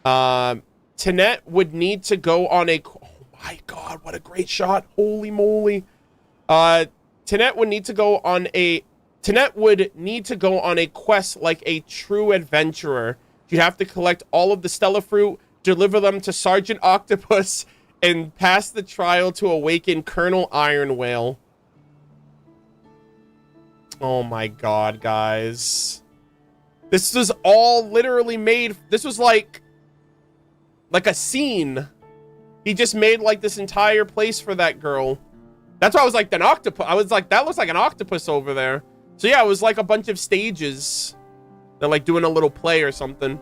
Tinette would need to go on a... Oh my god, what a great shot. Holy moly. Tinette would need to go on a quest like a true adventurer. You'd have to collect all of the Stella Fruit, deliver them to Sergeant Octopus, and pass the trial to awaken Colonel Iron Whale. Oh my god, guys. This was all literally made... This was like a scene. He just made like this entire place for that girl. That's why I was like, an octopus. I was like, that looks like an octopus over there. So yeah, it was like a bunch of stages. They're like doing a little play or something.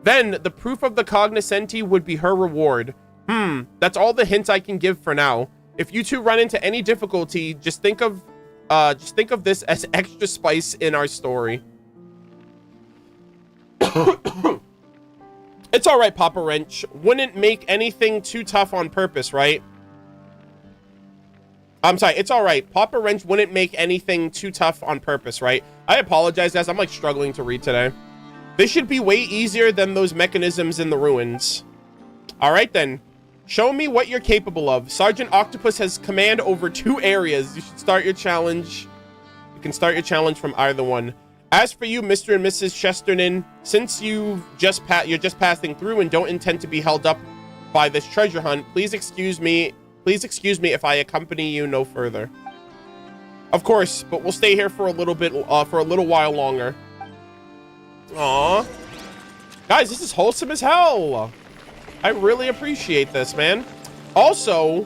Then the proof of the cognoscenti would be her reward. That's all the hints I can give for now. If you two run into any difficulty, just think of just think of this as extra spice in our story. It's all right, Papa Wrench. Wouldn't make anything too tough on purpose, right? I'm sorry, it's all right. Papa Wrench wouldn't make anything too tough on purpose, right? I apologize, guys. I'm like struggling to read today. This should be way easier than those mechanisms in the ruins. All right, then. Show me what you're capable of. Sergeant Octopus has command over 2 areas. You should start your challenge. You can start your challenge from either one. As for you, Mr. and Mrs. Chesterton, since you're just passing through and don't intend to be held up by this treasure hunt, please excuse me if I accompany you no further. Of course, but we'll stay here for a little bit, for a little while longer. Aw. Guys, this is wholesome as hell. I really appreciate this, man. Also,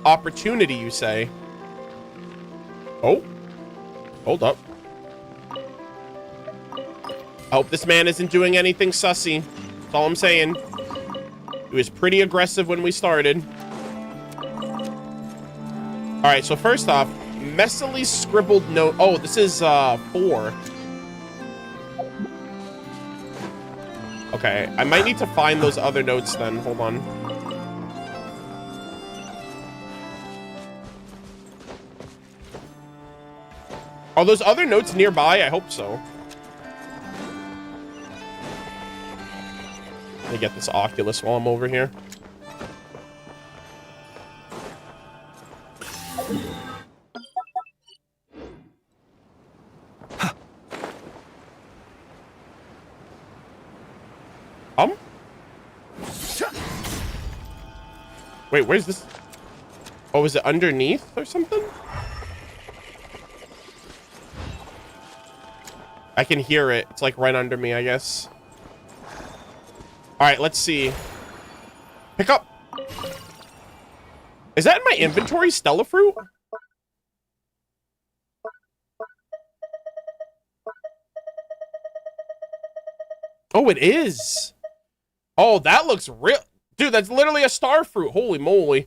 opportunity, you say? Oh, hold up. I hope this man isn't doing anything sussy. That's all I'm saying. He was pretty aggressive when we started. All right, so first off, messily scribbled note. Oh, this is 4. Okay, I might need to find those other notes then. Hold on. Are those other notes nearby? I hope so. Let me get this Oculus while I'm over here. Wait, where's this? Oh, is it underneath or something? I can hear it. It's like right under me, I guess. All right, let's see. Pick up. Is that in my inventory, Stella fruit? Oh, it is. Oh, that looks real. Dude, that's literally a star fruit. Holy moly.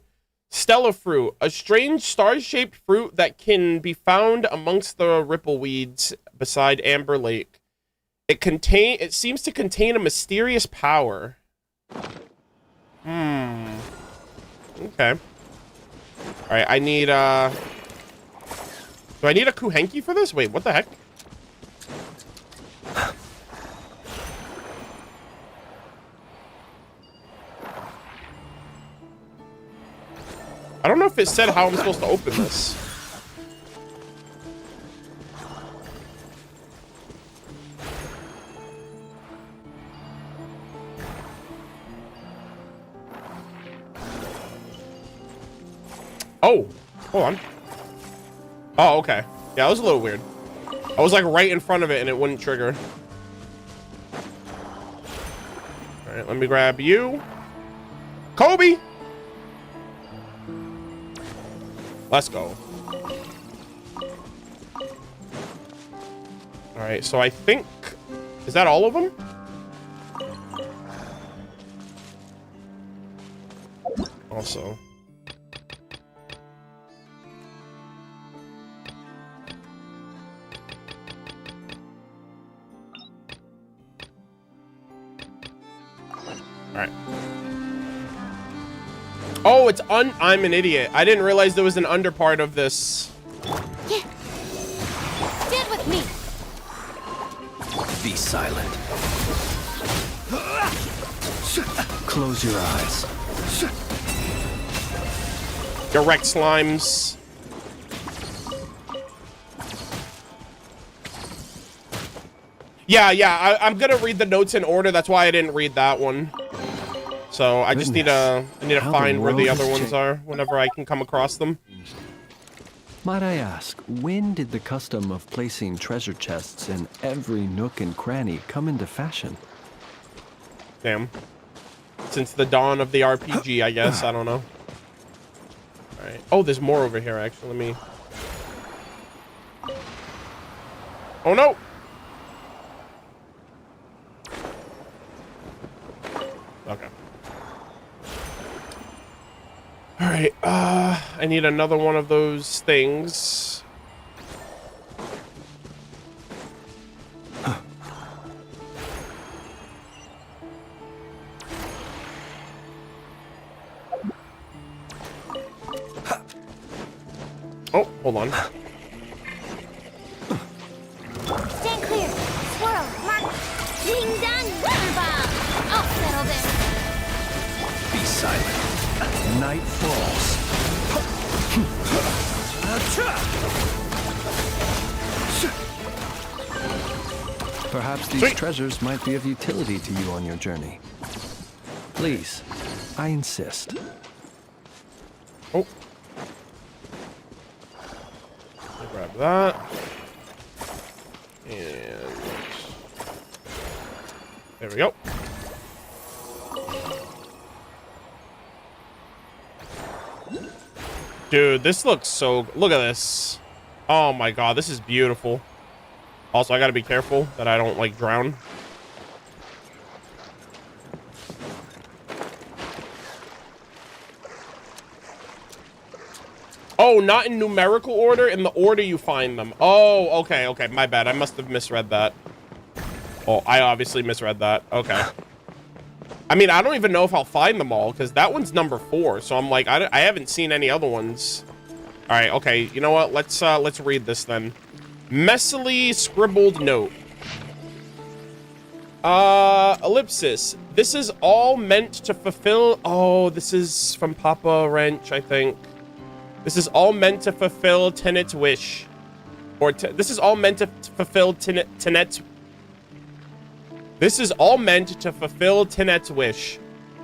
Stella fruit, a strange star-shaped fruit that can be found amongst the ripple weeds beside Amber Lake. It seems to contain a mysterious power. Okay. All right, I need do I need a Kuhenki for this? Wait, what the heck? I don't know if it said how I'm supposed to open this. Oh, hold on. Oh, okay. Yeah, that was a little weird. I was like right in front of it and it wouldn't trigger. All right, let me grab you. Kobe! Let's go. All right, so I think... Is that all of them? Also... All right. Oh, it's I'm an idiot. I didn't realize there was an under part of this. Yeah. Stand with me. Be silent. Close your eyes. Direct slimes. Yeah, I'm gonna read the notes in order. That's why I didn't read that one. So I just need to find where the other ones are whenever I can come across them. Might I ask, when did the custom of placing treasure chests in every nook and cranny come into fashion? Damn. Since the dawn of the RPG, I guess. I don't know. All right. Oh, there's more over here, actually. Let me... Oh, no! Okay. All right. I need another one of those things. Hold on. Stand clear. Swirl. Mark. Ding dong. Bomb. I'll settle this. Be silent. Night falls. Perhaps these Sweet. treasures might be of utility to you on your journey. Please, I insist. Oh. Grab that. And there we go. Dude, this looks so... Look at this. Oh my god, this is beautiful. Also, I gotta be careful that I don't, like, drown. Oh, not in numerical order, in the order you find them. Oh, okay, okay, my bad. I must have misread that. Oh, I obviously misread that. Okay. I mean, I don't even know if I'll find them all, because that one's number 4, so I'm like, I haven't seen any other ones. All right, okay, you know what? Let's read this then. Messily scribbled note. Ellipsis. This is all meant to fulfill... Oh, this is from Papa Wrench, I think. This is all meant to fulfill Tenet's wish. Or this is all meant to fulfill Tenet's... This is all meant to fulfill Tenet's wish.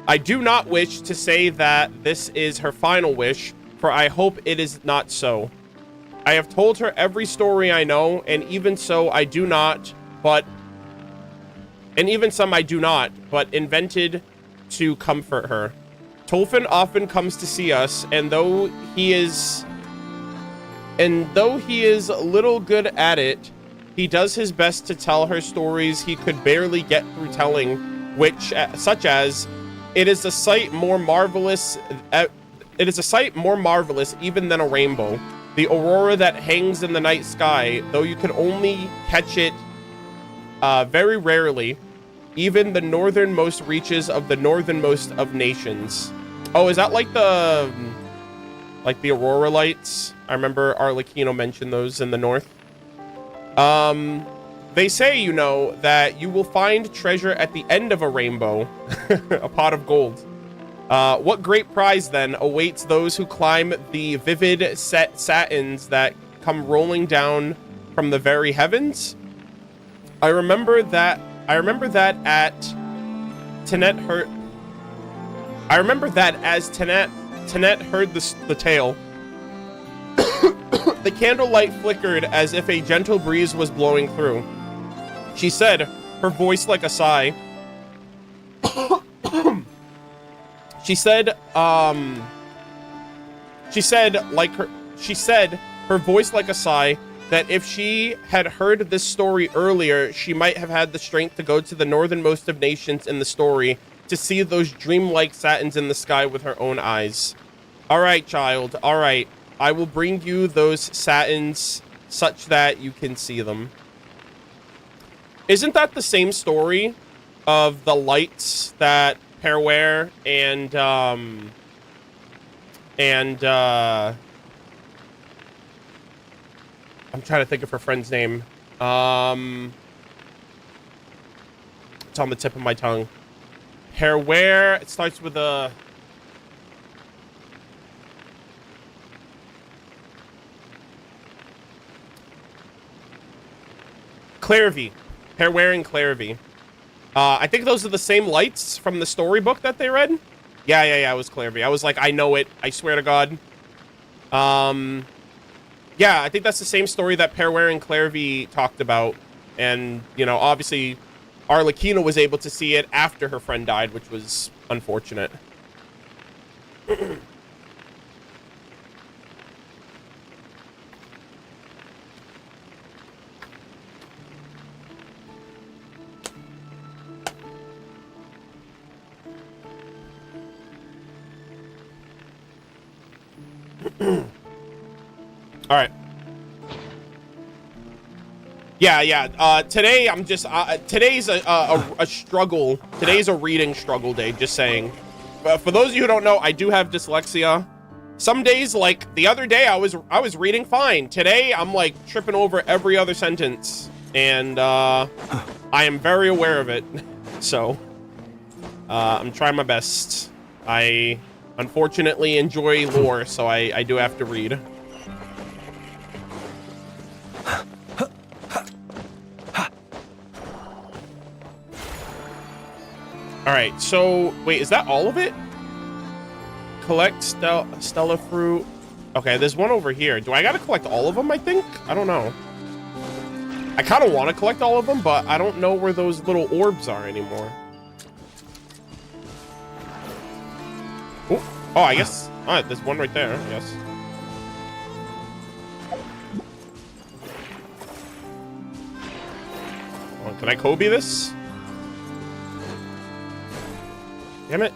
I do not wish to say that this is her final wish, for I hope it is not so. I have told her every story I know, and even so I do not, but... And even some I do not, but invented to comfort her. Tolfin often comes to see us, and though he is little good at it, he does his best to tell her stories he could barely get through telling, which, such as, it is a sight more marvelous even than a rainbow. The aurora that hangs in the night sky, though you could only catch it very rarely, even the northernmost reaches of the northernmost of nations. Oh, is that like the aurora lights? I remember Arlecchino mentioned those in the north. They say, you know, that you will find treasure at the end of a rainbow, a pot of gold. What great prize, then, awaits those who climb the vivid satins that come rolling down from the very heavens? I remember that as Tenet heard the tale, the candlelight flickered as if a gentle breeze was blowing through. She said, her voice like a sigh. She said, her voice like a sigh, that if she had heard this story earlier, she might have had the strength to go to the northernmost of nations in the story to see those dreamlike satins in the sky with her own eyes. All right, child. All right. I will bring you those satins such that you can see them. Isn't that the same story of the lights that Perware and I'm trying to think of her friend's name. It's on the tip of my tongue. Perware. It starts with a... Clairvy. Perware and Clairvy. I think those are the same lights from the storybook that they read. Yeah, it was Clairvy. I was like, I know it. I swear to God. Yeah, I think that's the same story that Perware and Clairvy talked about. And, you know, obviously, Arlecchino was able to see it after her friend died, which was unfortunate. All right. Yeah. Today I'm just today's a struggle. Today's a reading struggle day. Just saying. For those of you who don't know, I do have dyslexia. Some days, like the other day, I was reading fine. Today, I'm like tripping over every other sentence, and I am very aware of it. So I'm trying my best. I unfortunately enjoy lore, so I do have to read. All right, so wait, is that all of it? Collect Stella fruit. Okay, there's one over here. Do I gotta collect all of them, I think? I don't know. I kind of want to collect all of them, but I don't know where those little orbs are anymore. Ooh. Oh, I guess. Oh, there's one right there, I guess. Oh, can I Kobe this? Damn it.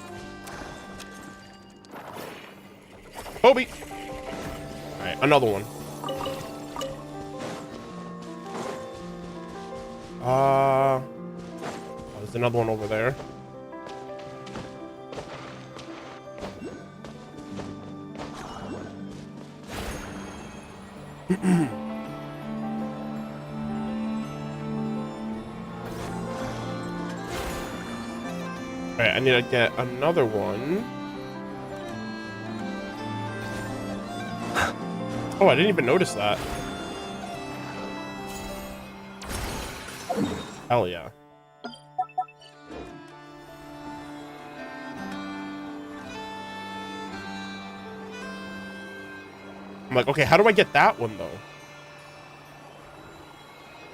Kobe. All right, another one. Oh, there's another one over there. All right, I need to get another one. Oh, I didn't even notice that. Hell yeah. I'm like, okay, how do I get that one, though?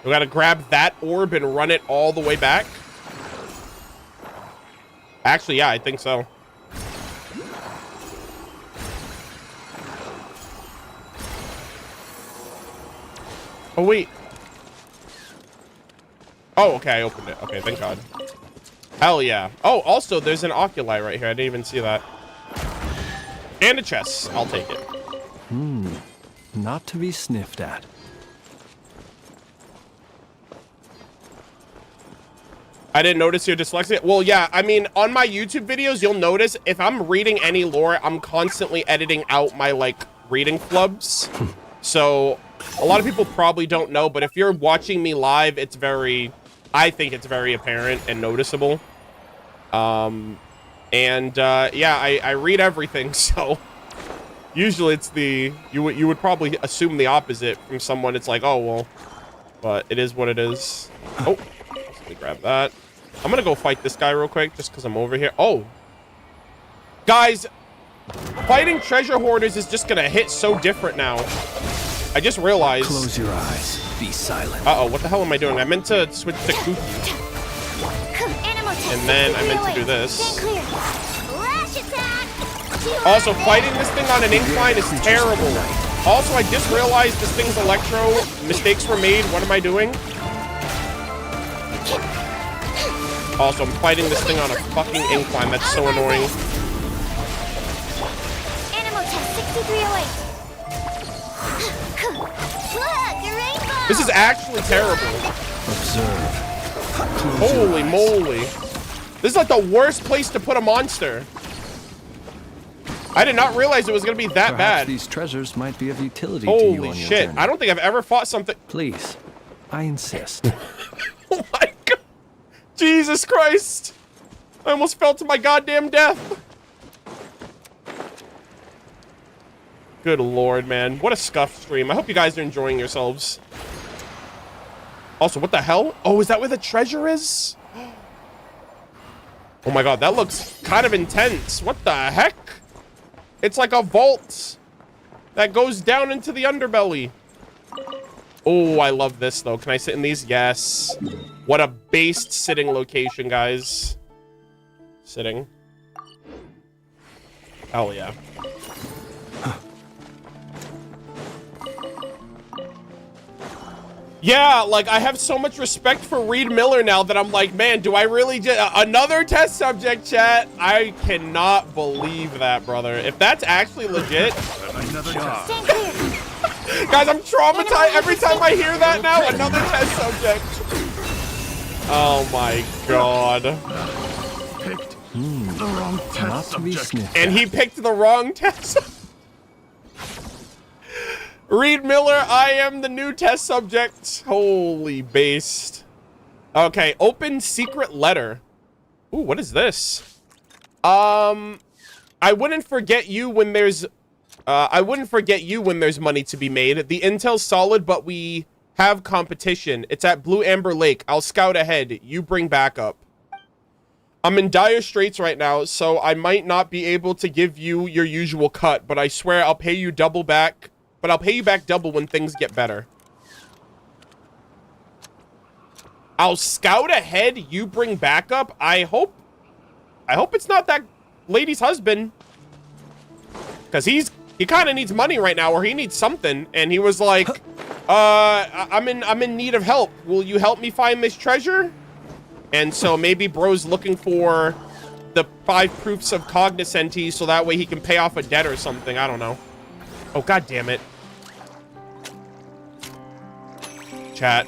We gotta grab that orb and run it all the way back? Actually, yeah, I think so. Oh, wait. Oh, okay, I opened it. Okay, thank God. Hell yeah. Oh, also, there's an oculi right here. I didn't even see that. And a chest. I'll take it. Not to be sniffed at. I didn't notice your dyslexia. Well, yeah, I mean, on my YouTube videos, you'll notice if I'm reading any lore, I'm constantly editing out my, like, reading flubs. So, a lot of people probably don't know, but if you're watching me live, it's very... I think it's very apparent and noticeable. Yeah, I read everything, so... Usually it's the... You would probably assume the opposite from someone. It's like, oh, well... But it is what it is. Oh, let me grab that. I'm gonna go fight this guy real quick, just because I'm over here. Oh! Guys, fighting treasure hoarders is just gonna hit so different now. I just realized... Close your eyes. Be silent. Uh-oh, what the hell am I doing? I meant to switch to Kuki. And then I meant to do this. Also, fighting this thing on an incline is terrible. Also, I just realized this thing's electro. Mistakes were made. What am I doing? Also, I'm fighting this thing on a fucking incline. That's so annoying. Animal test 6308. This is actually terrible. Observe. Holy moly. This is like the worst place to put a monster. I did not realize it was going to be that Perhaps bad. These treasures might be of utility to you Holy on your shit. journey. I don't think I've ever fought something... Please, I insist. Oh my God. Jesus Christ. I almost fell to my goddamn death. Good Lord, man. What a scuffed stream. I hope you guys are enjoying yourselves. Also, what the hell? Oh, is that where the treasure is? Oh my God, that looks kind of intense. What the heck? It's like a vault that goes down into the underbelly. Oh, I love this, though. Can I sit in these? Yes. What a based sitting location, guys. Sitting. Hell yeah. Yeah, like, I have so much respect for Reed Miller now that I'm like, man, do I really just... another test subject, chat? I cannot believe that, brother. If that's actually legit... Another test. Guys, I'm traumatized every time I hear that now. Another test subject. Oh my God. Picked the wrong test Not to be subject. sniffed And at. he picked the wrong test. Reed Miller, I am the new test subject. Holy based. Okay, open secret letter. Ooh, what is this? I wouldn't forget you when there's money to be made. The intel's solid, but we have competition. It's at Blue Amber Lake. I'll scout ahead. You bring backup. I'm in dire straits right now, so I might not be able to give you your usual cut, but I swear I'll pay you double back. But I'll pay you back double when things get better. I'll scout ahead. You bring backup. I hope it's not that lady's husband, because he kind of needs money right now, or he needs something. And he was like, I'm in need of help. Will you help me find this treasure? And so maybe bro's looking for the 5 proofs of cognoscenti, so that way he can pay off a debt or something. I don't know. Oh, god damn it. Chat.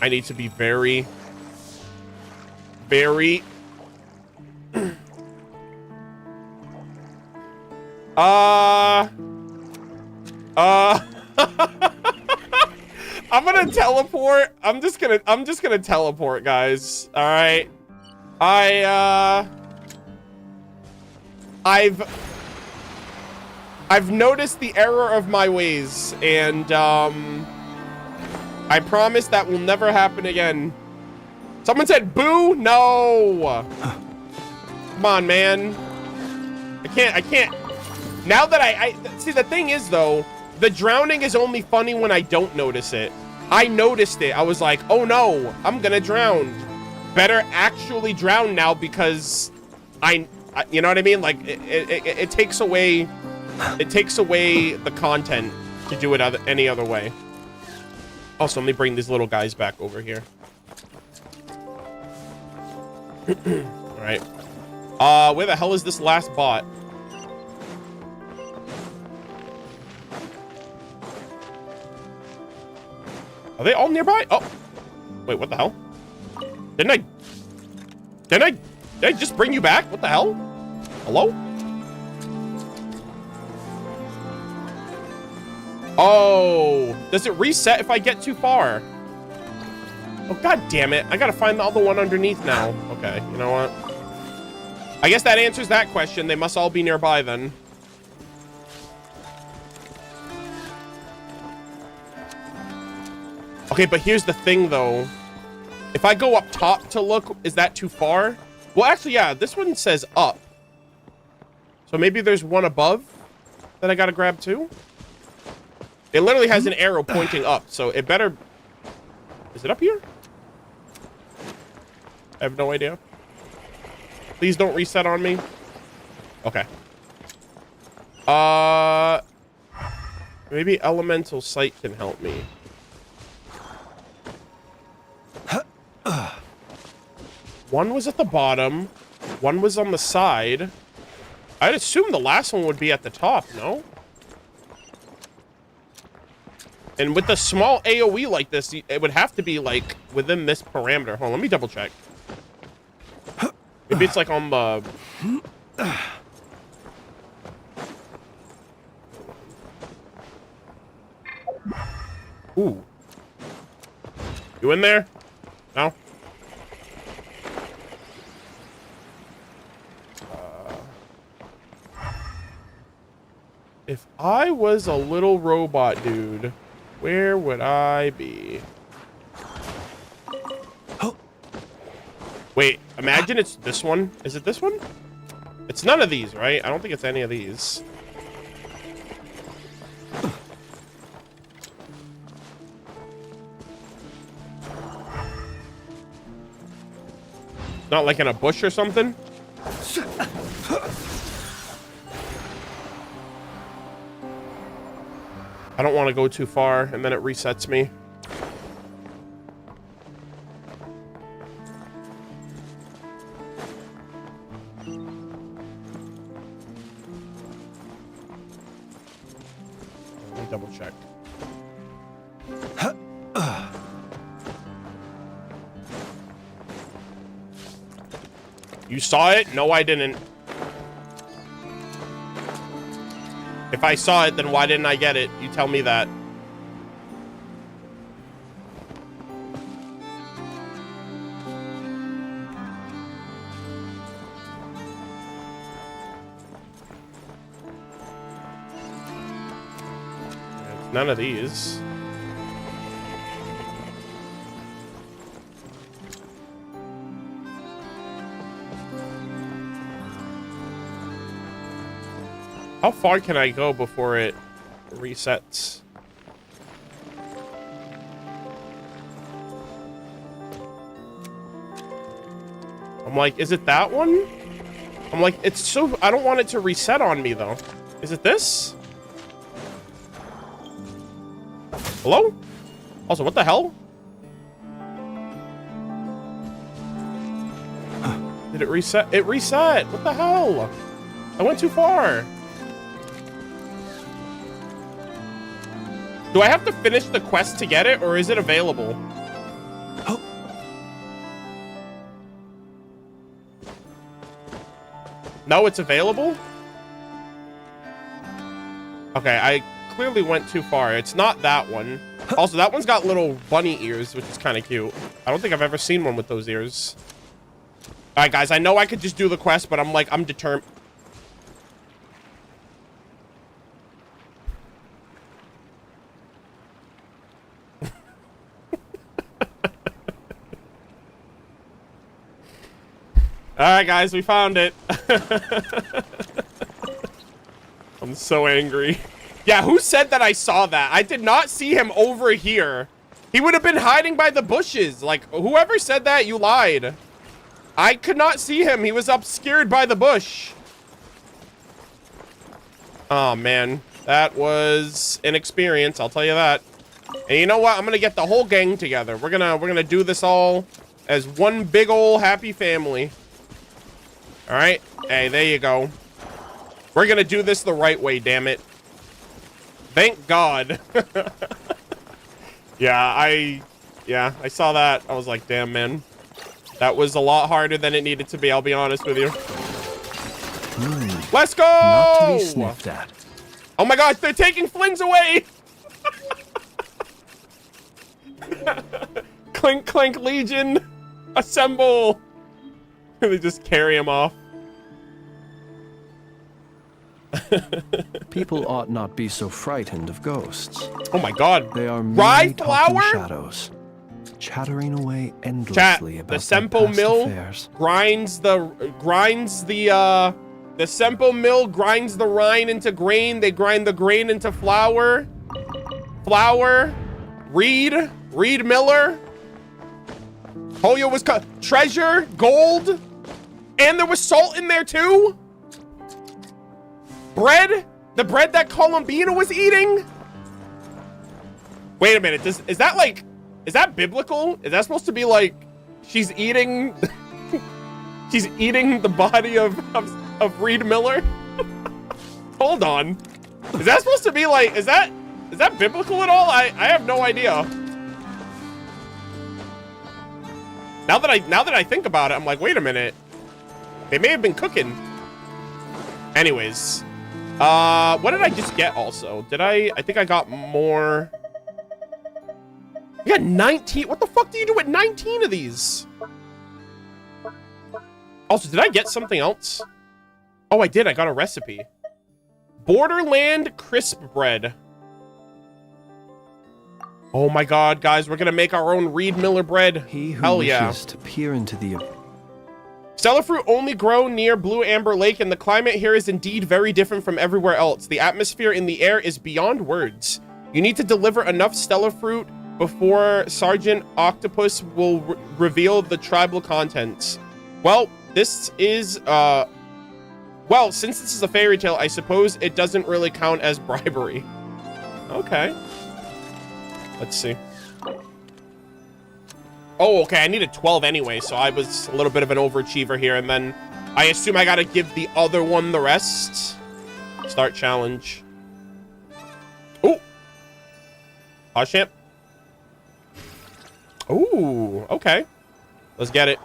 I need to be very, very... I'm gonna teleport. I'm just gonna teleport, guys. All right. I've noticed the error of my ways, and I promise that will never happen again. Someone said boo? No. Come on, man. I can't. Now that I see, the thing is though, the drowning is only funny when I don't notice it. I noticed it. I was like, oh no, I'm gonna drown. Better actually drown now, because I you know what I mean? Like it takes away the content to do it any other way. Also, let me bring these little guys back over here. All right. Where the hell is this last bot? Are they all nearby? Oh, wait, what the hell? Didn't I just bring you back? What the hell? Hello? Oh, does it reset if I get too far? Oh, god damn it. I gotta find the other one underneath now. Okay, you know what? I guess that answers that question. They must all be nearby then. Okay, but here's the thing though. If I go up top to look, is that too far? Well, actually, yeah, this one says up. So maybe there's one above that I gotta grab too? It literally has an arrow pointing up, so it better... Is it up here? I have no idea. Please don't reset on me. Okay. Maybe elemental sight can help me. One was at the bottom. One was on the side. I'd assume the last one would be at the top, no? And with the small AoE like this, it would have to be, like, within this parameter. Hold on, let me double check. Maybe it's, like, on the... Ooh. You in there? No? If I was a little robot dude, where would I be? Wait, imagine it's this one. Is it this one? It's none of these, right? I don't think it's any of these. Not like in a bush or something? I don't want to go too far, and then it resets me. Let me double check. You saw it? No, I didn't. If I saw it, then why didn't I get it? You tell me that. None of these. How far can I go before it resets? I'm like, is it that one? I'm like, it's so... I don't want it to reset on me, though. Is it this? Hello? Also, what the hell? Did it reset? It reset! What the hell? I went too far. Do I have to finish the quest to get it, or is it available? Oh. No, it's available? Okay, I clearly went too far. It's not that one. Also, that one's got little bunny ears, which is kind of cute. I don't think I've ever seen one with those ears. All right, guys, I know I could just do the quest, but I'm like, I'm determined. All right, guys, we found it. I'm so angry. Yeah, who said that I saw that? I did not see him over here. He would have been hiding by the bushes. Like, whoever said that, you lied. I could not see him. He was obscured by the bush. Oh, man. That was an experience, I'll tell you that. And you know what? I'm gonna get the whole gang together. We're gonna do this all as one big old happy family. All right. Hey, there you go. We're gonna do this the right way, damn it. Thank God. Yeah, I saw that. I was like, damn, man. That was a lot harder than it needed to be, I'll be honest with you. Let's go! Not to be sniffed at. Oh my gosh, they're taking flings away! Clink, clink, legion! Assemble! They just carry him off. People ought not be so frightened of ghosts. Oh my god. They are Rye merely talking flour? shadows, chattering away endlessly Chat, about the their Sempo past mill affairs. grinds the Sempo mill grinds the rind into grain. They grind the grain into flour. Reed Miller. Polio was cut. Treasure, gold, and there was salt in there too. Bread, the bread that Columbina was eating. Wait a minute, is that biblical? Is that supposed to be like she's eating she's eating the body of Reed Miller? Hold on. Is that supposed to be like, is that biblical at all? I have no idea. Now that I think about it, I'm like, wait a minute. They may have been cooking. Anyways, what did I just get also? I think I got more. We got 19. What the fuck do you do with 19 of these? Also, did I get something else? Oh, I did. I got a recipe. Borderland crisp bread. Oh my god, guys, we're gonna make our own Reed Miller bread. He who Hell wishes yeah. to peer into the Stellar fruit only grow near Blue Amber Lake, and the climate here is indeed very different from everywhere else. The atmosphere in the air is beyond words. You need to deliver enough stellar fruit before Sergeant Octopus will reveal the tribal contents. Well, this is, well, since this is a fairy tale, I suppose it doesn't really count as bribery. Okay. Let's see. Oh, okay, I needed 12 anyway, so I was a little bit of an overachiever here, and then I assume I gotta give the other one the rest. Start challenge. Ooh. Pashchamp. Ooh, okay. Let's get it.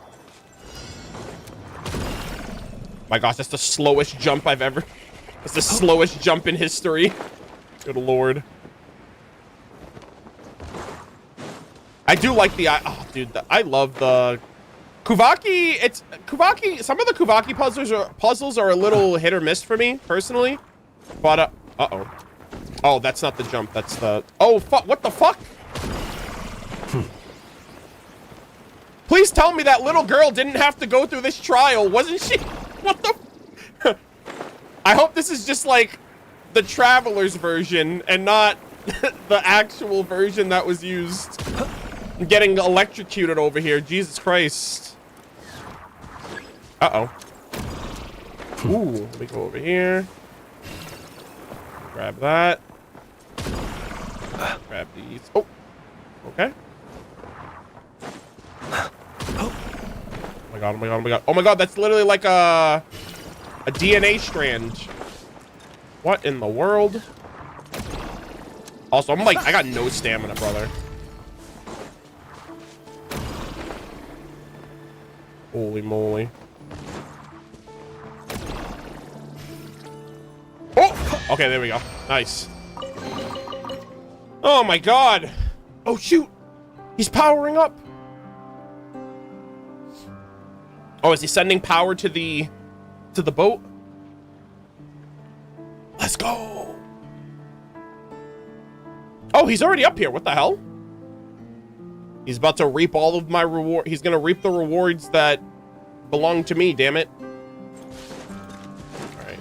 My gosh, that's the slowest jump I've ever... It's the slowest jump in history. Good lord. I do like the, oh dude, I love the Kuvaki. Some of the Kuvaki puzzles are a little hit or miss for me personally, but uh-oh. Oh, that's not the jump. That's the, oh fuck, what the fuck? Please tell me that little girl didn't have to go through this trial, wasn't she? What the? I hope this is just like the Traveler's version and not the actual version that was used. I'm getting electrocuted over here. Jesus Christ. Uh-oh. Ooh, let me go over here. Grab that. Grab these. Oh, okay. Oh my god, oh my god, oh my god. Oh my god, that's literally like a DNA strand. What in the world? Also, I'm like, I got no stamina, brother. Holy moly. Oh! Okay, there we go. Nice. Oh my god. Oh shoot. He's powering up. Oh, is he sending power to the boat? Let's go. Oh, he's already up here. What the hell? He's about to reap all of my reward. He's gonna reap the rewards that belong to me, damn it. All right.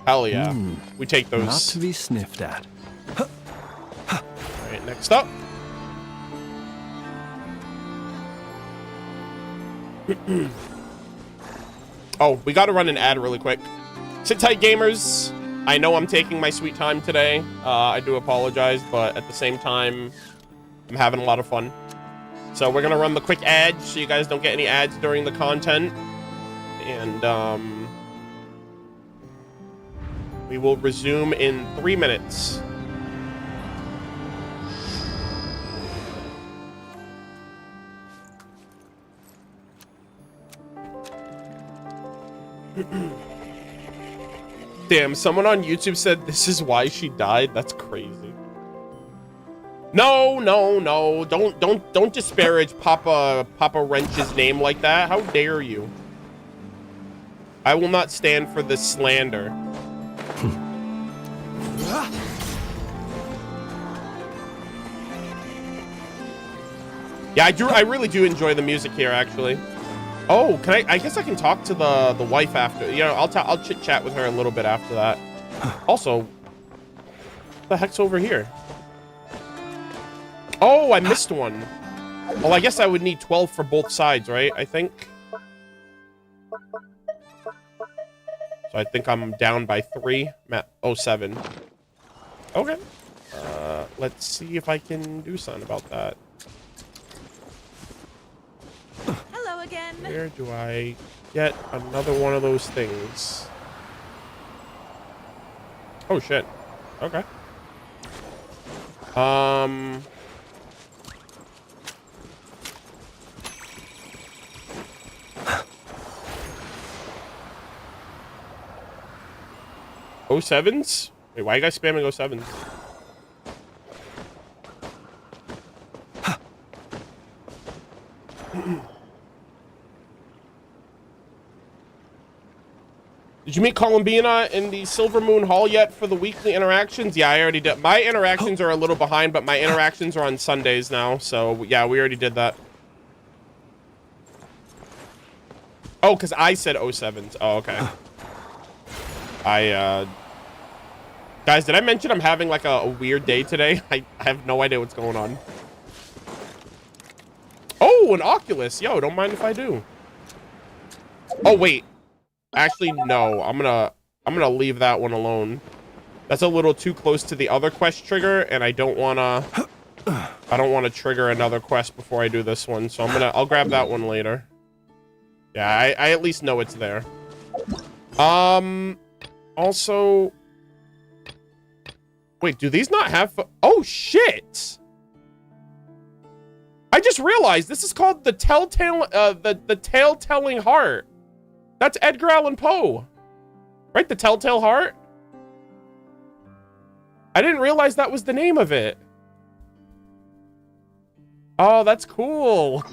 Hell yeah. We take those. Not to be sniffed at. All right, next up. Oh, we gotta run an ad really quick. Sit tight, gamers. I know I'm taking my sweet time today. I do apologize, but at the same time, I'm having a lot of fun. So we're gonna run the quick ad so you guys don't get any ads during the content. And we will resume in 3 minutes. Damn, someone on YouTube said this is why she died. That's crazy. No, no, no. Don't disparage Papa Wrench's name like that. How dare you? I will not stand for this slander. Yeah, I really do enjoy the music here, actually. Oh, can I guess I can talk to the wife after. You know, I'll chit chat with her a little bit after that. Also, what the heck's over here? Oh, I missed one. Well, I guess I would need 12 for both sides, right? I think. So I think I'm down by 3. I'm at 07. Okay. Let's see if I can do something about that. Hello again. Where do I get another one of those things? Oh shit. Okay. O7s? Wait, why are you guys spamming O7s? Did you meet Columbina in the Silver Moon Hall yet for the weekly interactions? Yeah, I already did. My interactions are a little behind, but my interactions are on Sundays now. So, yeah, we already did that. Oh, because I said 07s. Oh, okay. Guys, did I mention I'm having like a weird day today? I have no idea what's going on. Oh, an Oculus. Yo, don't mind if I do. Oh, wait. Actually, no. I'm gonna leave that one alone. That's a little too close to the other quest trigger, and I don't wanna trigger another quest before I do this one. So I'll grab that one later. Yeah, I at least know it's there. Also, wait, do these not have? Oh shit! I just realized this is called the Telltale, the Tale-Telling Heart. That's Edgar Allan Poe. Right, the Telltale Heart? I didn't realize that was the name of it. Oh, that's cool.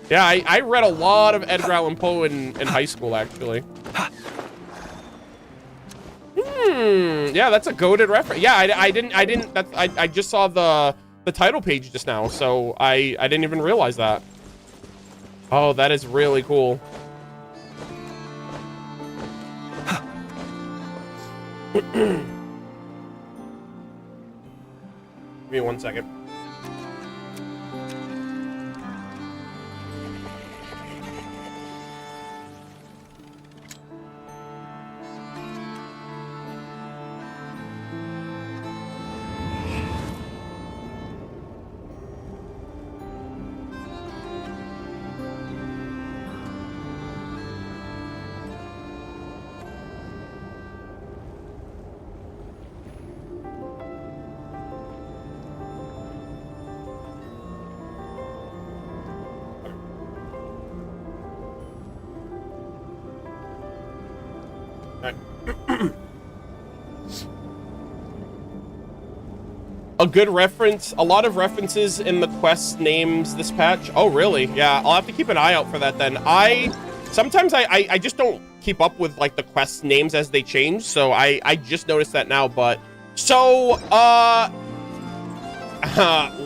Yeah, I read a lot of Edgar Allan Poe in high school, actually. Yeah, that's a goated reference. Yeah, I just saw the title page just now, so I didn't even realize that. Oh, that is really cool. Give me 1 second. A good reference, a lot of references in the quest names this patch. Oh, really? Yeah, I'll have to keep an eye out for that then. Sometimes I just don't keep up with like the quest names as they change, so I just noticed that now, but so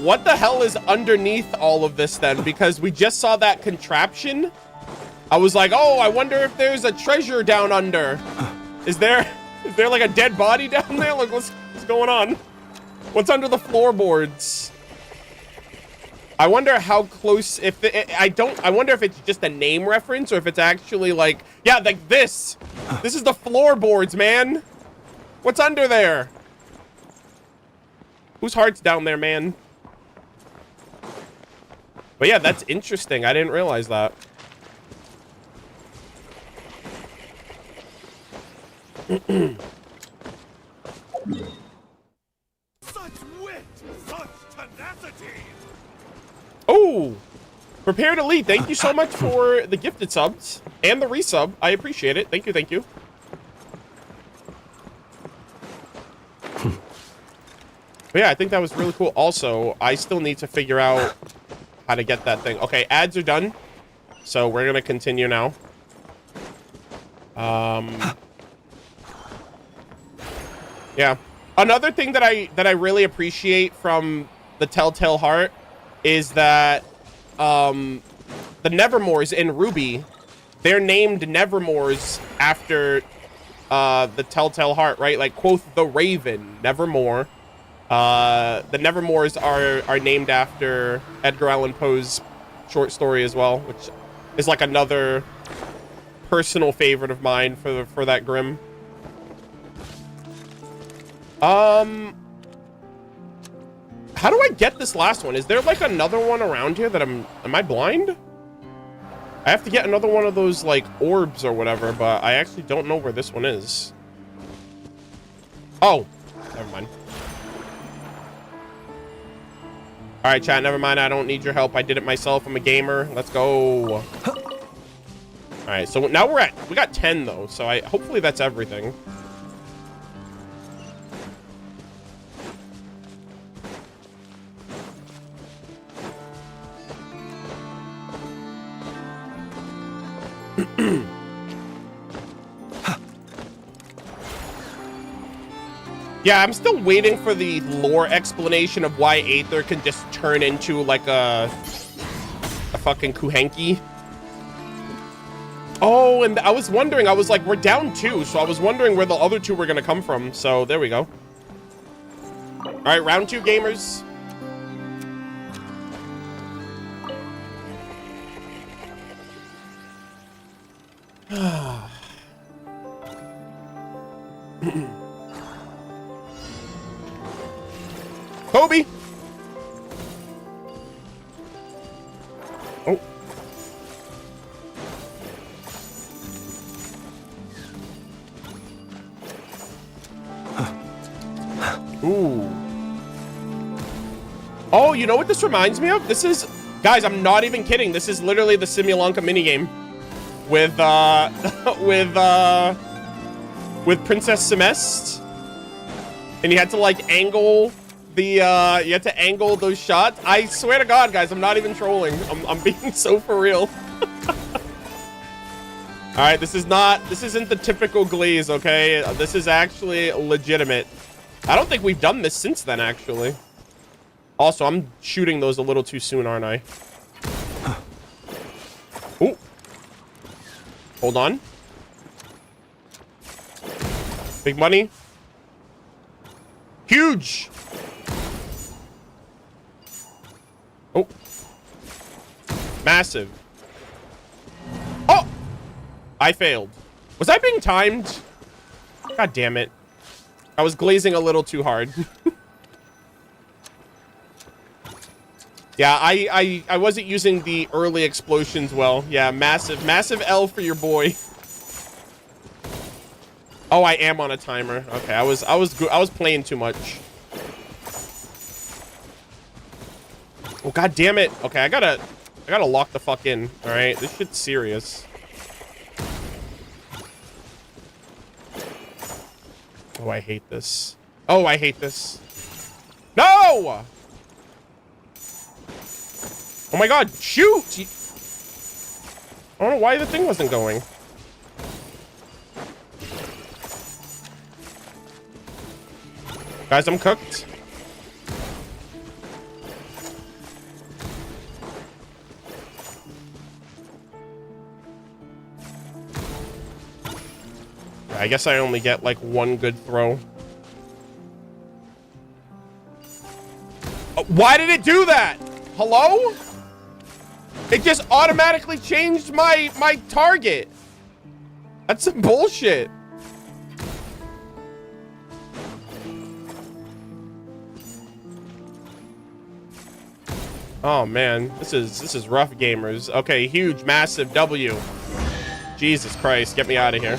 what the hell is underneath all of this then? Because we just saw that contraption. I was like, oh, I wonder if there's a treasure down under. Is there like a dead body down there? Like what's going on? What's under the floorboards? I wonder how close, I wonder if it's just a name reference or if it's actually like, yeah, like this. This is the floorboards, man. What's under there? Whose heart's down there, man? But yeah, that's interesting. I didn't realize that. Oh, Prepared Elite, thank you so much for the gifted subs and the resub. I appreciate it. Thank you, thank you. But yeah, I think that was really cool. Also, I still need to figure out how to get that thing. Okay, ads are done. So we're going to continue now. Yeah. Another thing that I really appreciate from the Telltale Heart is that the Nevermores in Ruby, they're named Nevermores after the Telltale Heart, right? Like quoth the Raven, Nevermore. The Nevermores are named after Edgar Allan Poe's short story as well, which is like another personal favorite of mine for that Grimm. How do I get this last one? Is there like another one around here that am I blind? I have to get another one of those like orbs or whatever, but I actually don't know where this one is. Oh, never mind. All right, chat, never mind. I don't need your help. I did it myself. I'm a gamer. Let's go. All right, so now we got 10 though, so hopefully that's everything. Yeah, I'm still waiting for the lore explanation of why Aether can just turn into like a fucking Kuhenki. Oh, and I was wondering, I was like, we're down 2, so I was wondering where the other 2 were gonna come from. So there we go. All right, round 2, gamers. Kobe. Oh. Ooh. Oh, you know what this reminds me of? This is, guys, I'm not even kidding. This is literally the Simulanka minigame. with with Princess Semest, and you had to like angle the you had to angle those shots. I swear to God, guys, I'm not even trolling. I'm being so for real. All right, this isn't the typical Glaze, okay? This is actually legitimate. I don't think we've done this since then, actually. Also, I'm shooting those a little too soon, aren't I? Ooh. Hold on. Big money. Huge. Oh. Massive. Oh! I failed. Was I being timed? God damn it. I was glazing a little too hard. Yeah, I wasn't using the early explosions well. Yeah, massive L for your boy. Oh, I am on a timer. Okay, I was playing too much. Oh, god damn it. Okay, I gotta lock the fuck in. All right, this shit's serious. Oh, I hate this. Oh, I hate this. No! Oh my god, shoot! I don't know why the thing wasn't going. Guys, I'm cooked. I guess I only get like one good throw. Why did it do that? Hello? It just automatically changed my target. That's some bullshit. Oh man, this is rough, gamers. Okay, huge, massive W. Jesus Christ, get me out of here.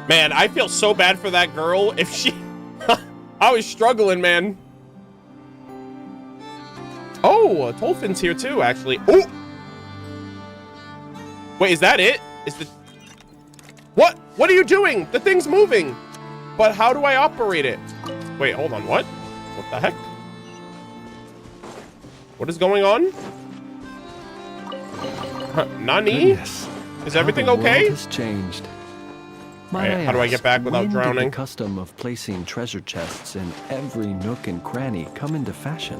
Man, I feel so bad for that girl. If she... I was struggling, man. Oh, Tolfin's here too, actually. Oh! Wait, is that it? Is the... What? What are you doing? The thing's moving. But how do I operate it? Wait, hold on. What? What the heck? What is going on? Nani? Goodness. Is everything How the okay? world has changed. Might Alright, I how do I ask, get back without when drowning? Did the custom of placing treasure chests in every nook and cranny come into fashion?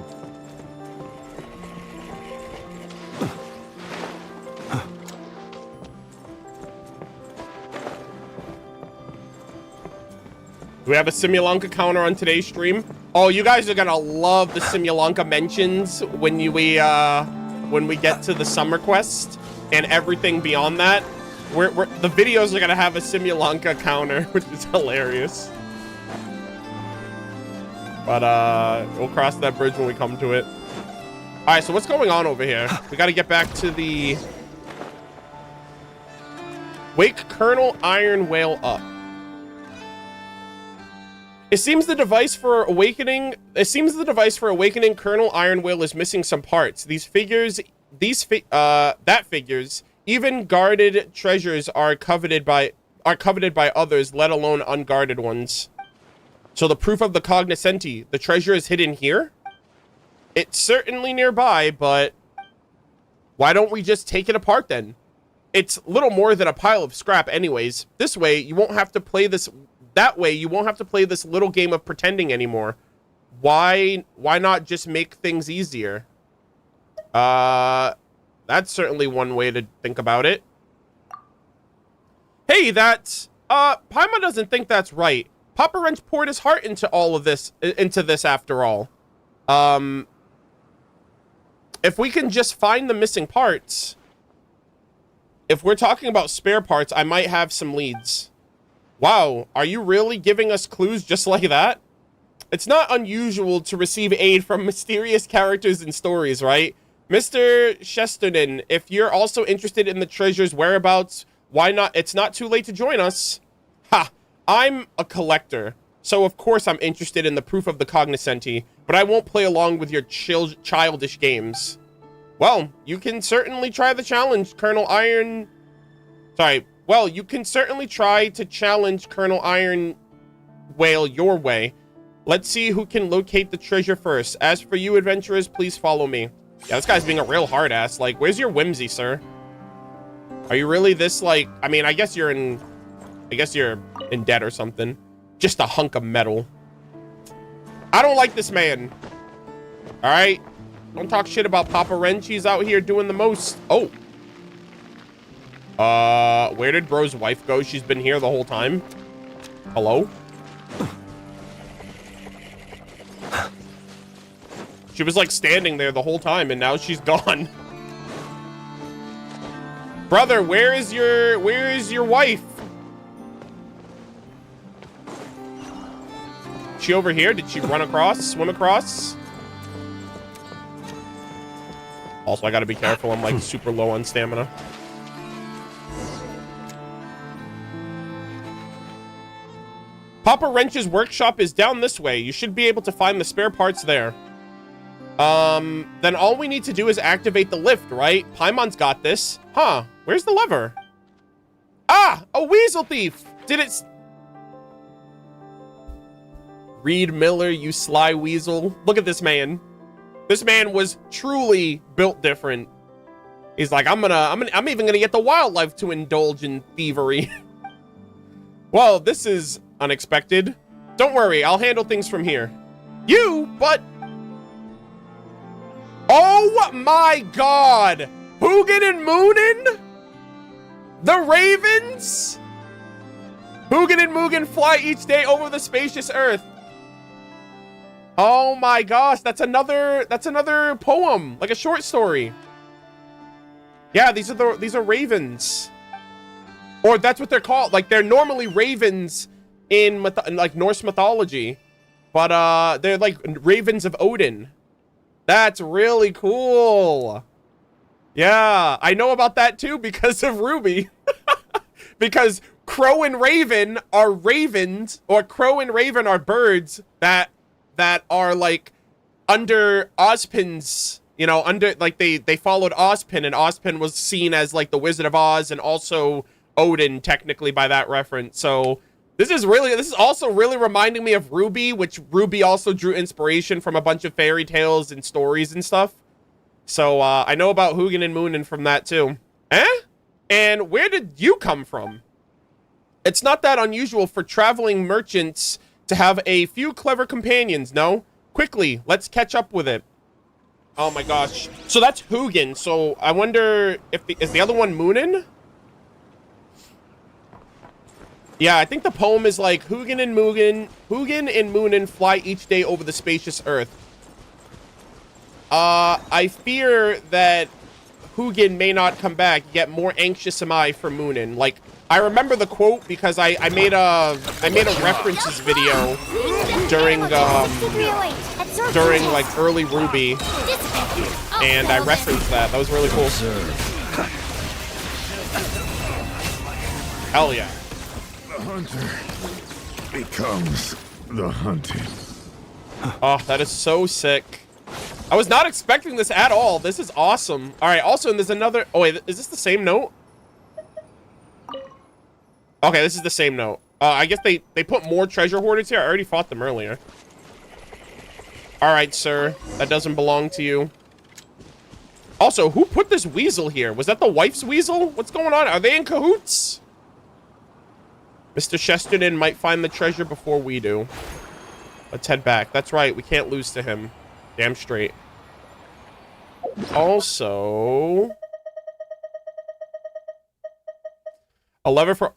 Do we have a Simulanka counter on today's stream? Oh, you guys are gonna love the Simulanka mentions when we get to the summer quest and everything beyond that. The videos are gonna have a Simulanka counter, which is hilarious. But we'll cross that bridge when we come to it. All right, so what's going on over here? We got to get back to the Wake Colonel Iron Whale up. It seems the device for awakening Colonel Iron Whale is missing some parts. That figures even guarded treasures are coveted by others, let alone unguarded ones. So the proof of the cognoscenti, the treasure is hidden here? It's certainly nearby, but why don't we just take it apart then? It's little more than a pile of scrap anyways. This way, you won't have to play this... That way, you won't have to play this little game of pretending anymore. Why not just make things easier? That's certainly one way to think about it. Hey, that's... Paimon doesn't think that's right. Papa Wrench poured his heart into all of this, after all. If we can just find the missing parts... If we're talking about spare parts, I might have some leads. Wow, are you really giving us clues just like that? It's not unusual to receive aid from mysterious characters and stories, right? Mr. Chesterton, if you're also interested in the treasure's whereabouts, why not? It's not too late to join us. Ha! I'm a collector, so of course I'm interested in the proof of the cognoscenti. but I won't play along with your childish games. Well, you can certainly try the challenge, Colonel Iron... Sorry. Well, you can certainly try to challenge Colonel Iron Whale your way. Let's see who can locate the treasure first. As for you adventurers, please follow me. Yeah, this guy's being a real hard ass. Like, where's your whimsy, sir? Are you really this, like... I mean, I guess you're in debt or something. Just a hunk of metal. I don't like this man. All right? Don't talk shit about Papa Wrench. He's out here doing the most. Oh. Where did bro's wife go? She's been here the whole time. Hello? She was like standing there the whole time and now she's gone. Brother, where is your wife? She over here? Did she run across? Swim across? Also, I gotta be careful. I'm like super low on stamina. Papa Wrench's workshop is down this way. You should be able to find the spare parts there. Then all we need to do is activate the lift, right? Paimon's got this. Huh, where's the lever? Ah, a weasel thief! Did it... Reed Miller, you sly weasel. Look at this man. This man was truly built different. He's like, I'm even gonna get the wildlife to indulge in thievery. Well, this is unexpected. Don't worry, I'll handle things from here. But... Oh my god! Hugin and Moonin? The Ravens? Hugin and Mugen fly each day over the spacious earth. Oh my gosh, that's another poem, like a short story. Yeah, these are ravens. Or that's what they're called. Like, they're normally ravens in like Norse mythology, but they're like ravens of Odin. That's really cool. Yeah, I know about that too because of Ruby. Because crow and raven are ravens, or crow and raven are birds that are like under Ozpin's, you know, under, like they followed Ozpin, and Ozpin was seen as like the Wizard of Oz and also Odin technically by that reference. So this is also really reminding me of Ruby, which Ruby also drew inspiration from a bunch of fairy tales and stories and stuff. So I know about Hugin and Moonin from that too. And where did you come from? It's not that unusual for traveling merchants to have a few clever companions, no? Quickly, let's catch up with it. Oh my gosh. So that's Hugin. So I wonder if is the other one Moonin? Yeah, I think the poem is like Hugin and Moonin fly each day over the spacious earth. I fear that Hugin may not come back, yet more anxious am I for Moonin. Like, I remember the quote because I made a references video during like early Ruby, and I referenced that. That was really cool. Hell yeah. The hunter becomes the hunted. Oh, that is so sick. I was not expecting this at all. This is awesome. All right, also, and there's another... Oh, wait, is this the same note? Okay, this is the same note. I guess they put more treasure hoarders here. I already fought them earlier. All right, sir. That doesn't belong to you. Also, who put this weasel here? Was that the wife's weasel? What's going on? Are they in cahoots? Mr. Chesterton might find the treasure before we do. Let's head back. That's right. We can't lose to him. Damn straight. Also, a lever for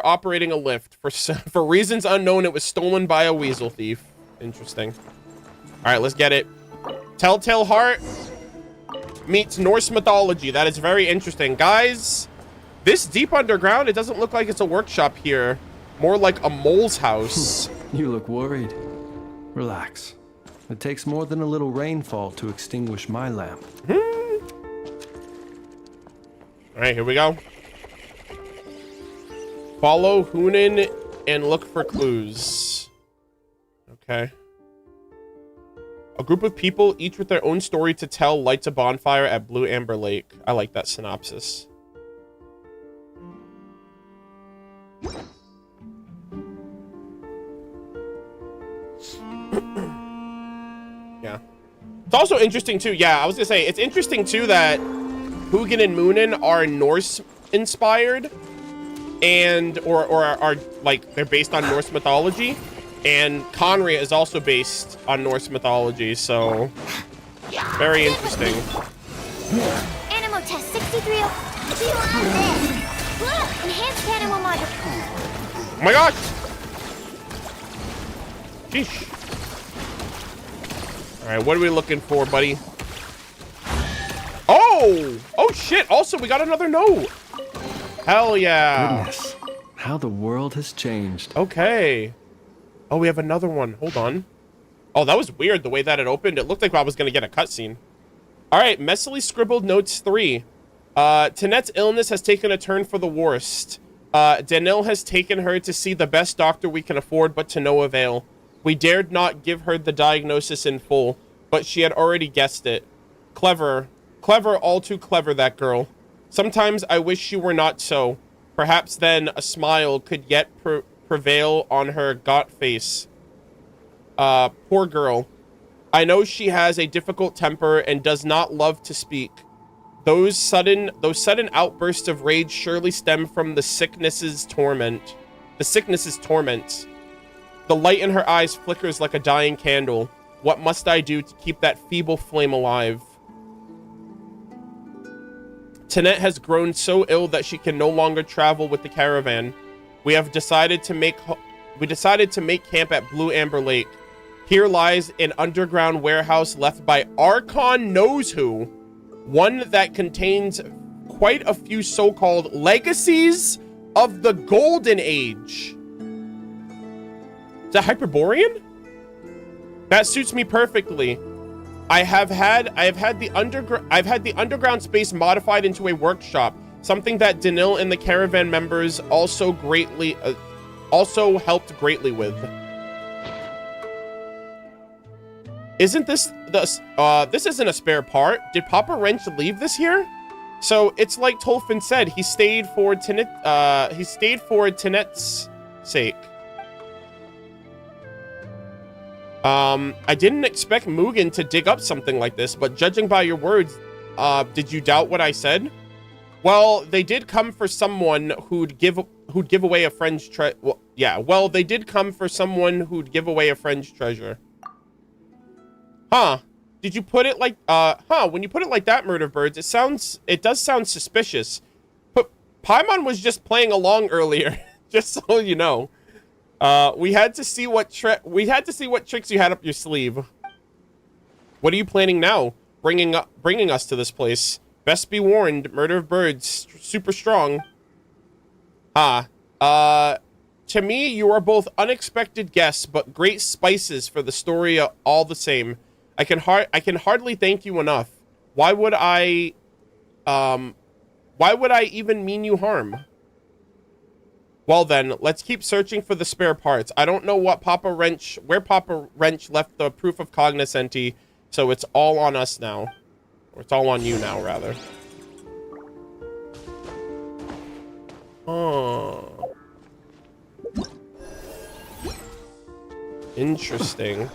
operating a lift. For reasons unknown, it was stolen by a weasel thief. Interesting. All right, let's get it. Telltale Heart meets Norse mythology. That is very interesting, guys. This deep underground, it doesn't look like it's a workshop here. More like a mole's house. You look worried. Relax. It takes more than a little rainfall to extinguish my lamp. All right, here we go. Follow Hunin and look for clues. Okay. A group of people, each with their own story to tell, lights a bonfire at Blue Amber Lake. I like that synopsis. Yeah. It's also interesting, too. Yeah, I was going to say, it's interesting, too, that Hugin and Moonin are Norse-inspired. And, or are, like, they're based on Norse mythology. And Conria is also based on Norse mythology, so very interesting. Animal test 63. Do you want this? Look, enhanced animal model. Oh my gosh! Sheesh. Alright, what are we looking for, buddy? Oh! Oh shit! Also, we got another note! Hell yeah! Goodness, how the world has changed. Okay. Oh, we have another one. Hold on. Oh, that was weird, the way that it opened. It looked like I was going to get a cutscene. All right, messily scribbled notes 3. Tanette's illness has taken a turn for the worst. Danil has taken her to see the best doctor we can afford, but to no avail. We dared not give her the diagnosis in full, but she had already guessed it. Clever. Clever, all too clever, that girl. Sometimes I wish she were not so. Perhaps then a smile could yet prevail on her gaunt face. Poor girl. I know she has a difficult temper and does not love to speak. Those sudden outbursts of rage surely stem from the sickness's torment. The light in her eyes flickers like a dying candle. What must I do to keep that feeble flame alive? Tanette has grown so ill that she can no longer travel with the caravan. We decided to make camp at Blue Amber Lake. Here lies an underground warehouse left by Archon knows who. One that contains quite a few so-called legacies of the Golden Age. Is that Hyperborean? That suits me perfectly. I've had the underground space modified into a workshop. Something that Danil and the caravan members also helped greatly with. Isn't this this isn't a spare part? Did Papa Wrench leave this here? So it's like Tolfin said, he stayed for Tanette's sake. I didn't expect Mugen to dig up something like this, but judging by your words, did you doubt what I said? Well, they did come for someone who'd give away a friend's treasure. Well, yeah. Well, they did come for someone who'd give away a friend's treasure. Huh? Did you put it like? When you put it like that, MurderofBirds, it does sound suspicious. But Paimon was just playing along earlier, just so you know. We had to see what tricks you had up your sleeve. What are you planning now? Bringing us to this place. Best be warned, Murder of Birds, super strong. To me, you are both unexpected guests, but great spices for the story all the same. I can hardly thank you enough. Why would I even mean you harm? Well then, let's keep searching for the spare parts. I don't know where Papa Wrench left the proof of cognoscenti, so it's all on us now. Or it's all on you now, rather. Oh. Interesting.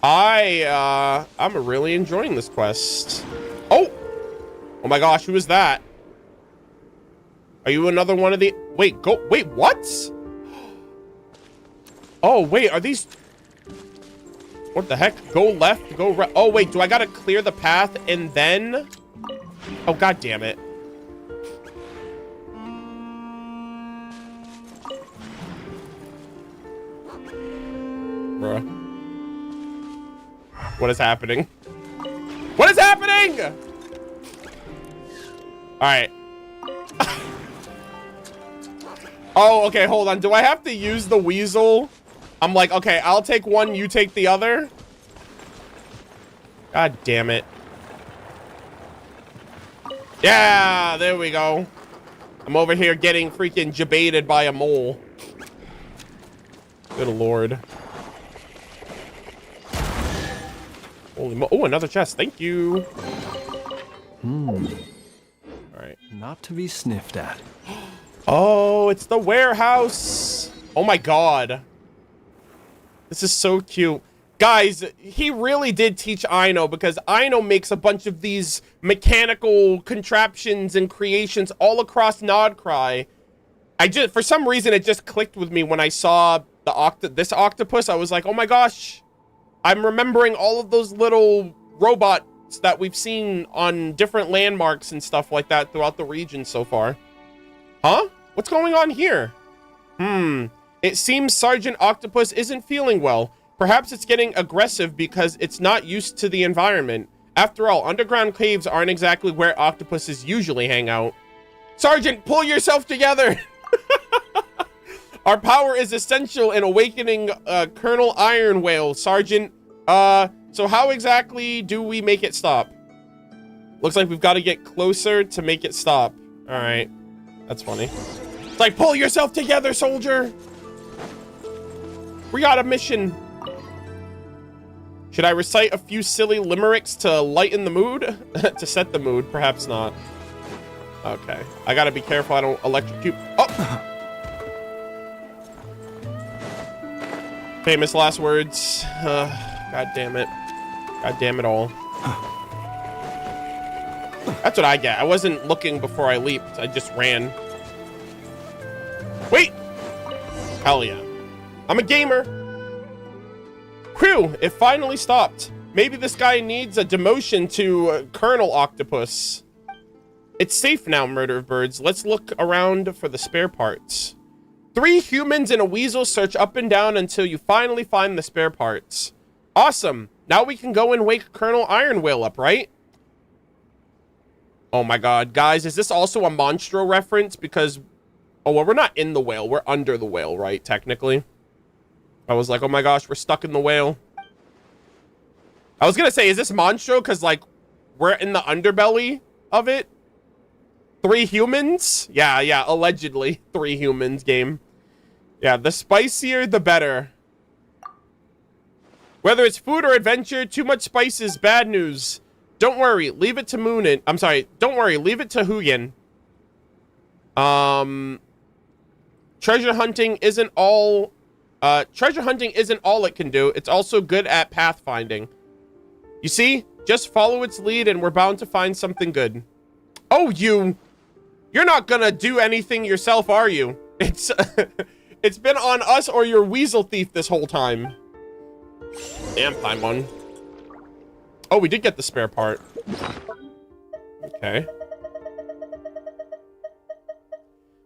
I'm really enjoying this quest. Oh! Oh my gosh, who is that? Are you another one of the... Wait, what? Oh, wait, are these... What the heck? Go left, go right. Oh, wait, do I gotta clear the path and then... Oh, god damn it. Bruh. What is happening? What is happening? Alright. Oh, okay, hold on. Do I have to use the weasel? I'm like, okay, I'll take one, you take the other. God damn it. Yeah, there we go. I'm over here getting freaking jebaited by a mole. Good lord. Oh, another chest. Thank you. All right. Not to be sniffed at. Oh, it's the warehouse. Oh my god. This is so cute. Guys, he really did teach Aino, because Aino makes a bunch of these mechanical contraptions and creations all across Nodcry. For some reason, it just clicked with me when I saw this octopus. I was like, oh my gosh, I'm remembering all of those little robots that we've seen on different landmarks and stuff like that throughout the region so far. Huh? What's going on here? It seems Sergeant Octopus isn't feeling well. Perhaps it's getting aggressive because it's not used to the environment. After all, underground caves aren't exactly where octopuses usually hang out. Sergeant, pull yourself together! Our power is essential in awakening Colonel Iron Whale, Sergeant. So how exactly do we make it stop? Looks like we've got to get closer to make it stop. All right. That's funny. It's like, pull yourself together, soldier! We got a mission. Should I recite a few silly limericks to lighten the mood? To set the mood? Perhaps not. Okay. I gotta be careful I don't electrocute. Oh! Famous last words. God damn it. God damn it all. That's what I get. I wasn't looking before I leaped. I just ran. Wait! Hell yeah. I'm a gamer. Whew, it finally stopped. Maybe this guy needs a demotion to Colonel Octopus. It's safe now, Murder of Birds. Let's look around for the spare parts. 3 humans and a weasel search up and down until you finally find the spare parts. Awesome. Now we can go and wake Colonel Iron Whale up, right? Oh my god. Guys, is this also a Monstro reference? Because, oh, well, we're not in the whale. We're under the whale, right? Technically. I was like, oh my gosh, we're stuck in the whale. I was gonna say, is this Monstro? Because, like, we're in the underbelly of it. 3 humans? Yeah, allegedly 3 humans game. Yeah, the spicier, the better. Whether it's food or adventure, too much spice is bad news. Don't worry, leave it to Moonin. I'm sorry, don't worry, leave it to Hugin. Treasure hunting isn't all it can do. It's also good at pathfinding. You see? Just follow its lead and we're bound to find something good. Oh, you're not gonna do anything yourself, are you? It's it's been on us or your weasel thief this whole time. Damn, Paimon. Oh, we did get the spare part. Okay.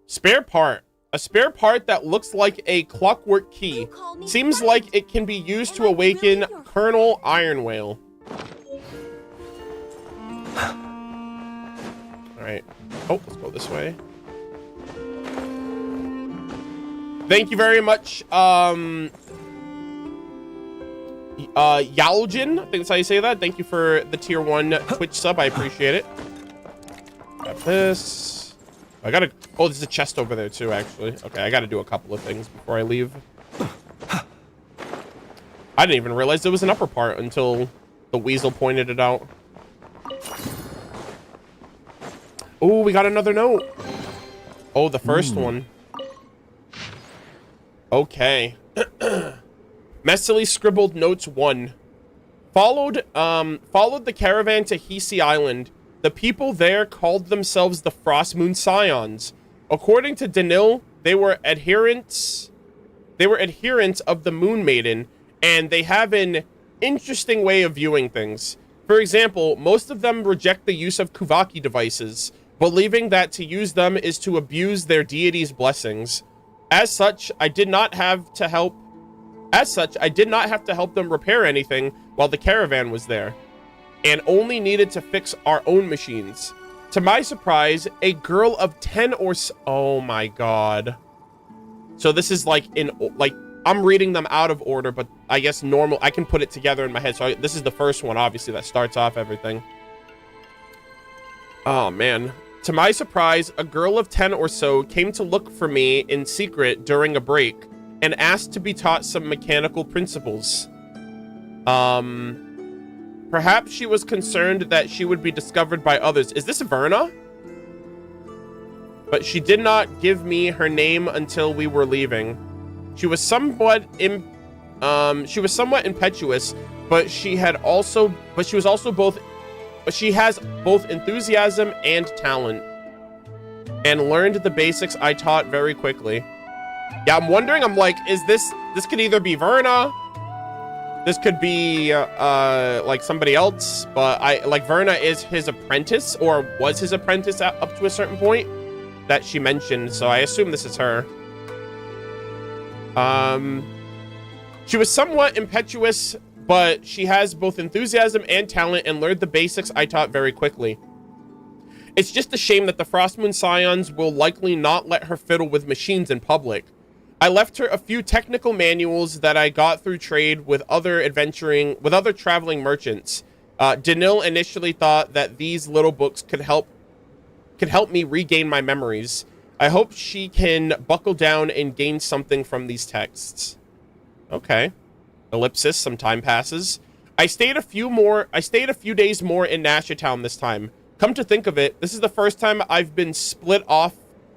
Spare part. A spare part that looks like a clockwork key. Seems like it can be used to awaken Colonel Iron Whale. Alright. Oh, let's go this way. Thank you very much, Yaljin. I think that's how you say that. Thank you for the tier 1 Twitch sub. I appreciate it. Got this. I gotta... Oh, there's a chest over there too, actually. Okay, I gotta do a couple of things before I leave. I didn't even realize there was an upper part until the weasel pointed it out. Oh, we got another note. Oh, the first one. Okay. Messily scribbled notes 1. Followed the caravan to Hisi Island. The people there called themselves the Frost Moon Scions. According to Danil, they were adherents of the Moon Maiden, and they have an interesting way of viewing things. For example, most of them reject the use of Kuvaki devices, believing that to use them is to abuse their deity's blessings. As such, I did not have to help them repair anything while the caravan was there, and only needed to fix our own machines. To my surprise, a girl of 10 or so... Oh my god. So this is like I'm reading them out of order, but I guess normal, I can put it together in my head. So this is the first one, obviously, that starts off everything. Oh man. To my surprise, a girl of 10 or so came to look for me in secret during a break and asked to be taught some mechanical principles. Perhaps she was concerned that she would be discovered by others. Is this Verna? But she did not give me her name until we were leaving. She was somewhat impetuous, but she has both enthusiasm and talent, and learned the basics I taught very quickly. Yeah, I'm wondering, I'm like, is this could either be Verna, this could be like somebody else, but Verna is his apprentice, or was his apprentice up to a certain point that she mentioned, so I assume this is her. She was somewhat impetuous, but she has both enthusiasm and talent, and learned the basics I taught very quickly. It's just a shame that the Frostmoon Scions will likely not let her fiddle with machines in public. I left her a few technical manuals that I got through trade with other traveling merchants. Danil initially thought that these little books could help me regain my memories. I hope she can buckle down and gain something from these texts. Okay. Ellipsis, some time passes. I stayed a few days more in Nashatown this time. Come to think of it, this is the first time I've been split off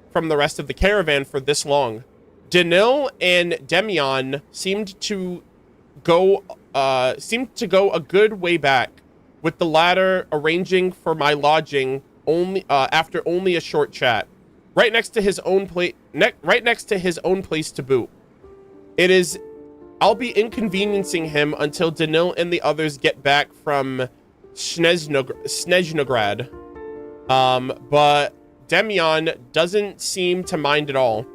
from the rest of the caravan for this long. Danil and Demian seemed to go a good way back, with the latter arranging for my lodging after only a short chat, right next to his own place to boot. I'll be inconveniencing him until Danil and the others get back from Snezhnograd. But Demian doesn't seem to mind at all.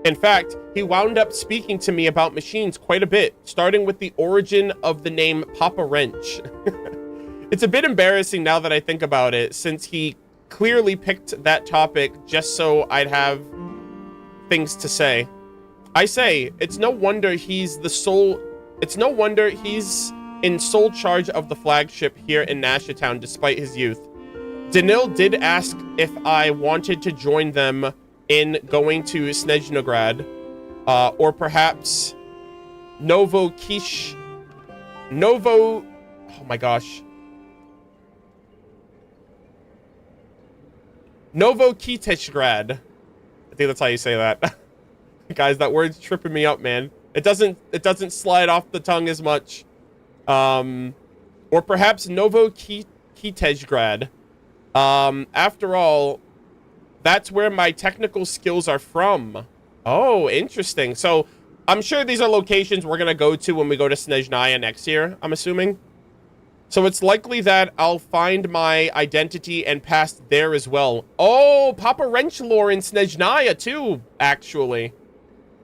In fact, he wound up speaking to me about machines quite a bit, starting with the origin of the name Papa Wrench. It's a bit embarrassing now that I think about it, since he clearly picked that topic just so I'd have things to say. I say, it's no wonder he's in sole charge of the flagship here in Nashatown despite his youth. Danil did ask if I wanted to join them in going to Snezhnograd, or perhaps Novokiteshgrad. I think that's how you say that. Guys, that word's tripping me up, man. It doesn't slide off the tongue as much. Or perhaps Novokiteshgrad. After all, that's where my technical skills are from. Oh, interesting. So I'm sure these are locations we're gonna go to when we go to Snezhnaya next year, I'm assuming. So it's likely that I'll find my identity and past there as well. Oh, Papa Wrench lore in Snezhnaya too, actually.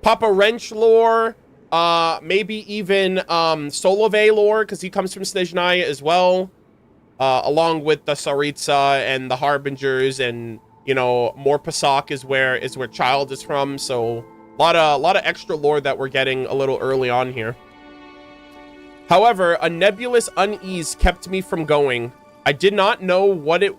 Papa Wrench lore, maybe even Solove lore, because he comes from Snezhnaya as well. Along with the Saritsa and the Harbingers, and you know, Morpasak is where Child is from. So a lot of extra lore that we're getting a little early on here. However, a nebulous unease kept me from going. I did not know what it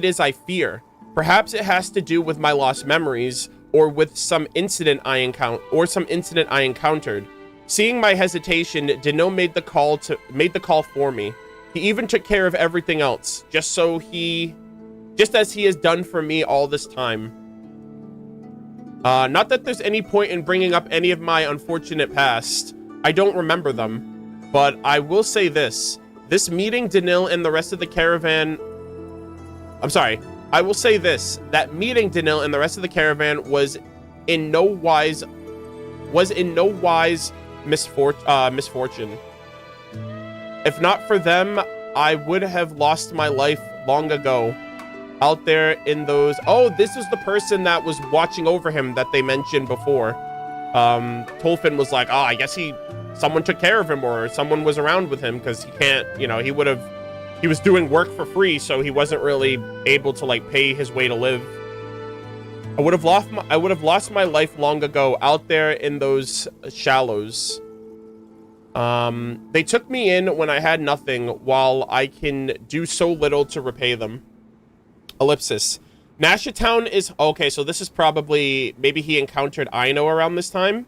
is I fear. Perhaps it has to do with my lost memories, or with some incident I encountered. Seeing my hesitation, Dino made the call for me. He even took care of everything else, just as he has done for me all this time. Not that there's any point in bringing up any of my unfortunate past. I don't remember them. But I will say this. This meeting Danil and the rest of the caravan... I'm sorry. I will say this. That meeting Danil and the rest of the caravan was in no wise misfortune. If not for them, I would have lost my life long ago. Out there in those... Oh, this is the person that was watching over him that they mentioned before. Tolfin was like, oh, I guess someone took care of him, or someone was around with him, because he can't, you know, he was doing work for free, so he wasn't really able to like pay his way to live. I would have lost my life long ago out there in those shallows. They took me in when I had nothing, while I can do so little to repay them. Ellipsis. Nashatown is... Okay, so this is probably... Maybe he encountered Aino around this time.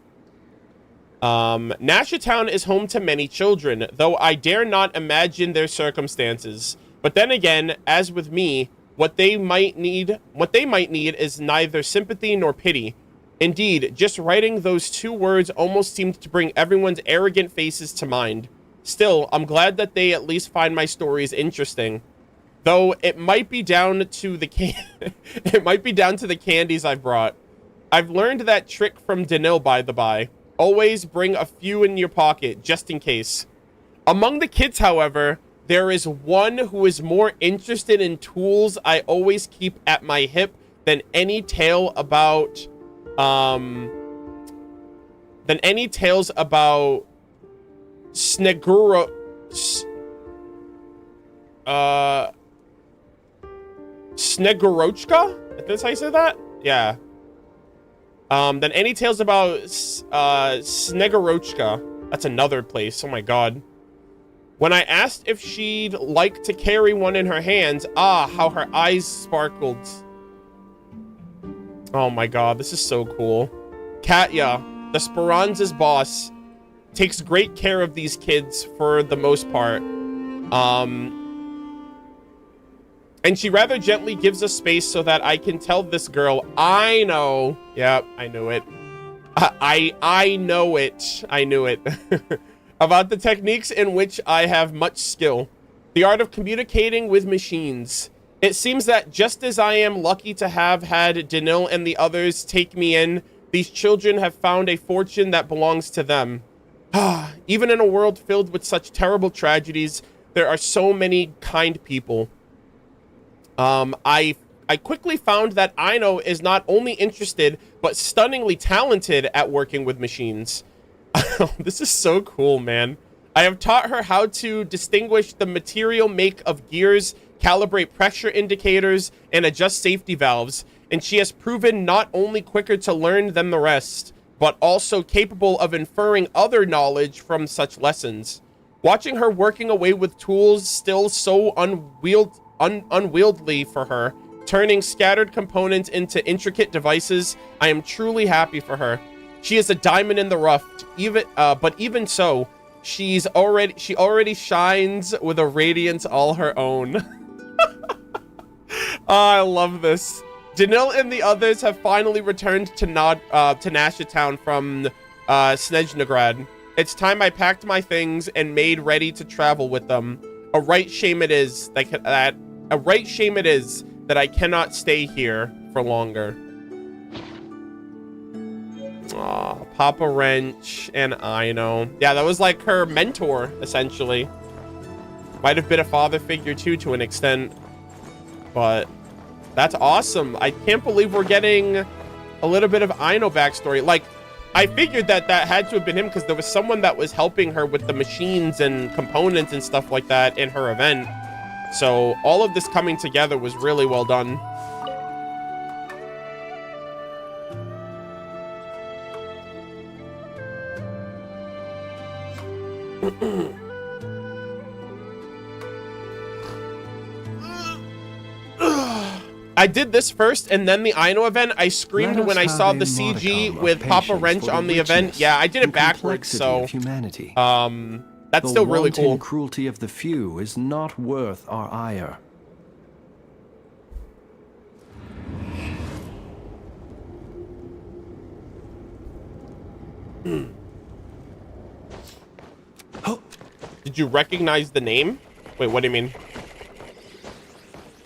Nasha Town is home to many children, though I dare not imagine their circumstances. But then again, as with me, what they might need is neither sympathy nor pity. Indeed, just writing those two words almost seemed to bring everyone's arrogant faces to mind. Still, I'm glad that they at least find my stories interesting. Though it might be down to the candies I've brought. I've learned that trick from Danil, by the by. Always bring a few in your pocket, just in case. Among the kids, however, there is one who is more interested in tools I always keep at my hip than any tale about Sneguro Snegorochka? That's how you say that? Yeah. Then any tales about Snegorochka. That's another place. Oh my god. When I asked if she'd like to carry one in her hands, how her eyes sparkled. Oh my god, this is so cool. Katya, the Speranza's boss, takes great care of these kids for the most part. And she rather gently gives us space so that I can tell this girl, I know. Yep, I knew it. I know it. I knew it. About the techniques in which I have much skill. The art of communicating with machines. It seems that just as I am lucky to have had Danil and the others take me in, these children have found a fortune that belongs to them. Even in a world filled with such terrible tragedies, there are so many kind people. I quickly found that Aino is not only interested, but stunningly talented at working with machines. This is so cool, man. I have taught her how to distinguish the material make of gears, calibrate pressure indicators, and adjust safety valves, and she has proven not only quicker to learn than the rest, but also capable of inferring other knowledge from such lessons. Watching her working away with tools still so unwieldy for her, turning scattered components into intricate devices, I am truly happy for her. She is a diamond in the rough, but even so, she already shines with a radiance all her own. I love this. Danil and the others have finally returned to Nasha Town from Snezhnograd. It's time I packed my things and made ready to travel with them. A right shame it is that I cannot stay here for longer. Aw, Papa Wrench and Aino. Yeah, that was like her mentor, essentially. Might have been a father figure too, to an extent. But that's awesome. I can't believe we're getting a little bit of Aino backstory. Like, I figured that had to have been him because there was someone that was helping her with the machines and components and stuff like that in her event. So all of this coming together was really well done. I did this first and then the Aino event. I screamed when I saw the CG with Papa Wrench on the event. Yeah, I did it backwards, so that's still really cool. The cruelty of the few is not worth our ire. Did you recognize the name? Wait, what do you mean?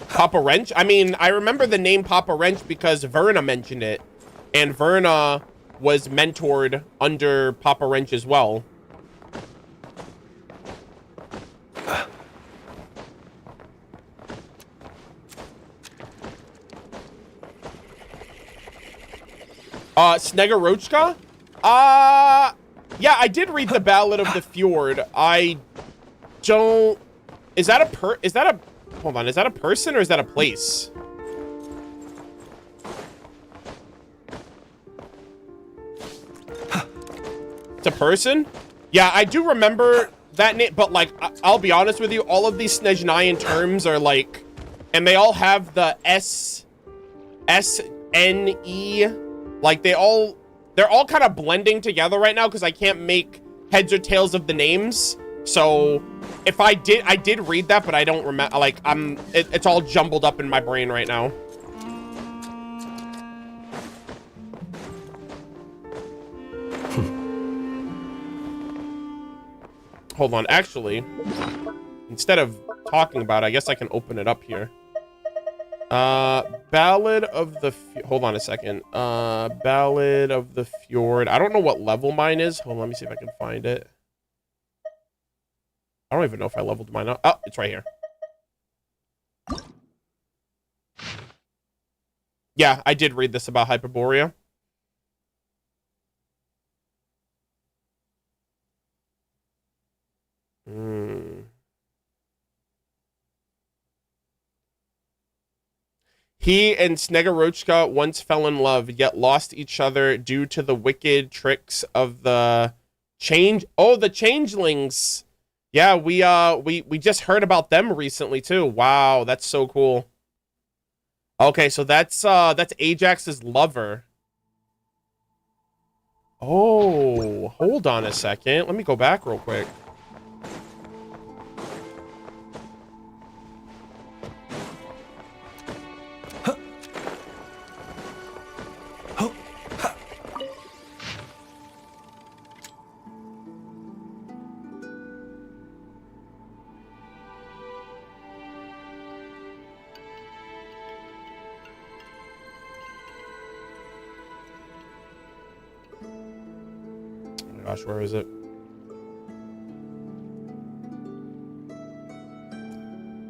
Papa Wrench? I mean, I remember the name Papa Wrench because Verna mentioned it. And Verna was mentored under Papa Wrench as well. Snegorochka? Yeah, I did read the Ballad of the Fjord. I don't... Is that a hold on, is that a person or is that a place? It's a person? Yeah, I do remember that name, but like, I'll be honest with you, all of these Snezhnayan terms are like, and they all have the S-N-E, like they all they're all kind of blending together right now because I can't make heads or tails of the names. So if I did read that, but I don't remember, like, it's all jumbled up in my brain right now. Hold on, actually, instead of talking about it, I guess I can open it up here. Ballad of the... Hold on a second. Ballad of the Fjord. I don't know what level mine is. Hold on, let me see if I can find it. I don't even know if I leveled mine up. Oh, it's right here. Yeah, I did read this about Hyperborea. He and Snegurochka once fell in love, yet lost each other due to the wicked tricks of the the changelings. Yeah, we just heard about them recently too. Wow, that's so cool. Okay, so that's Ajax's lover. Oh, hold on a second. Let me go back real quick. Gosh, where is it?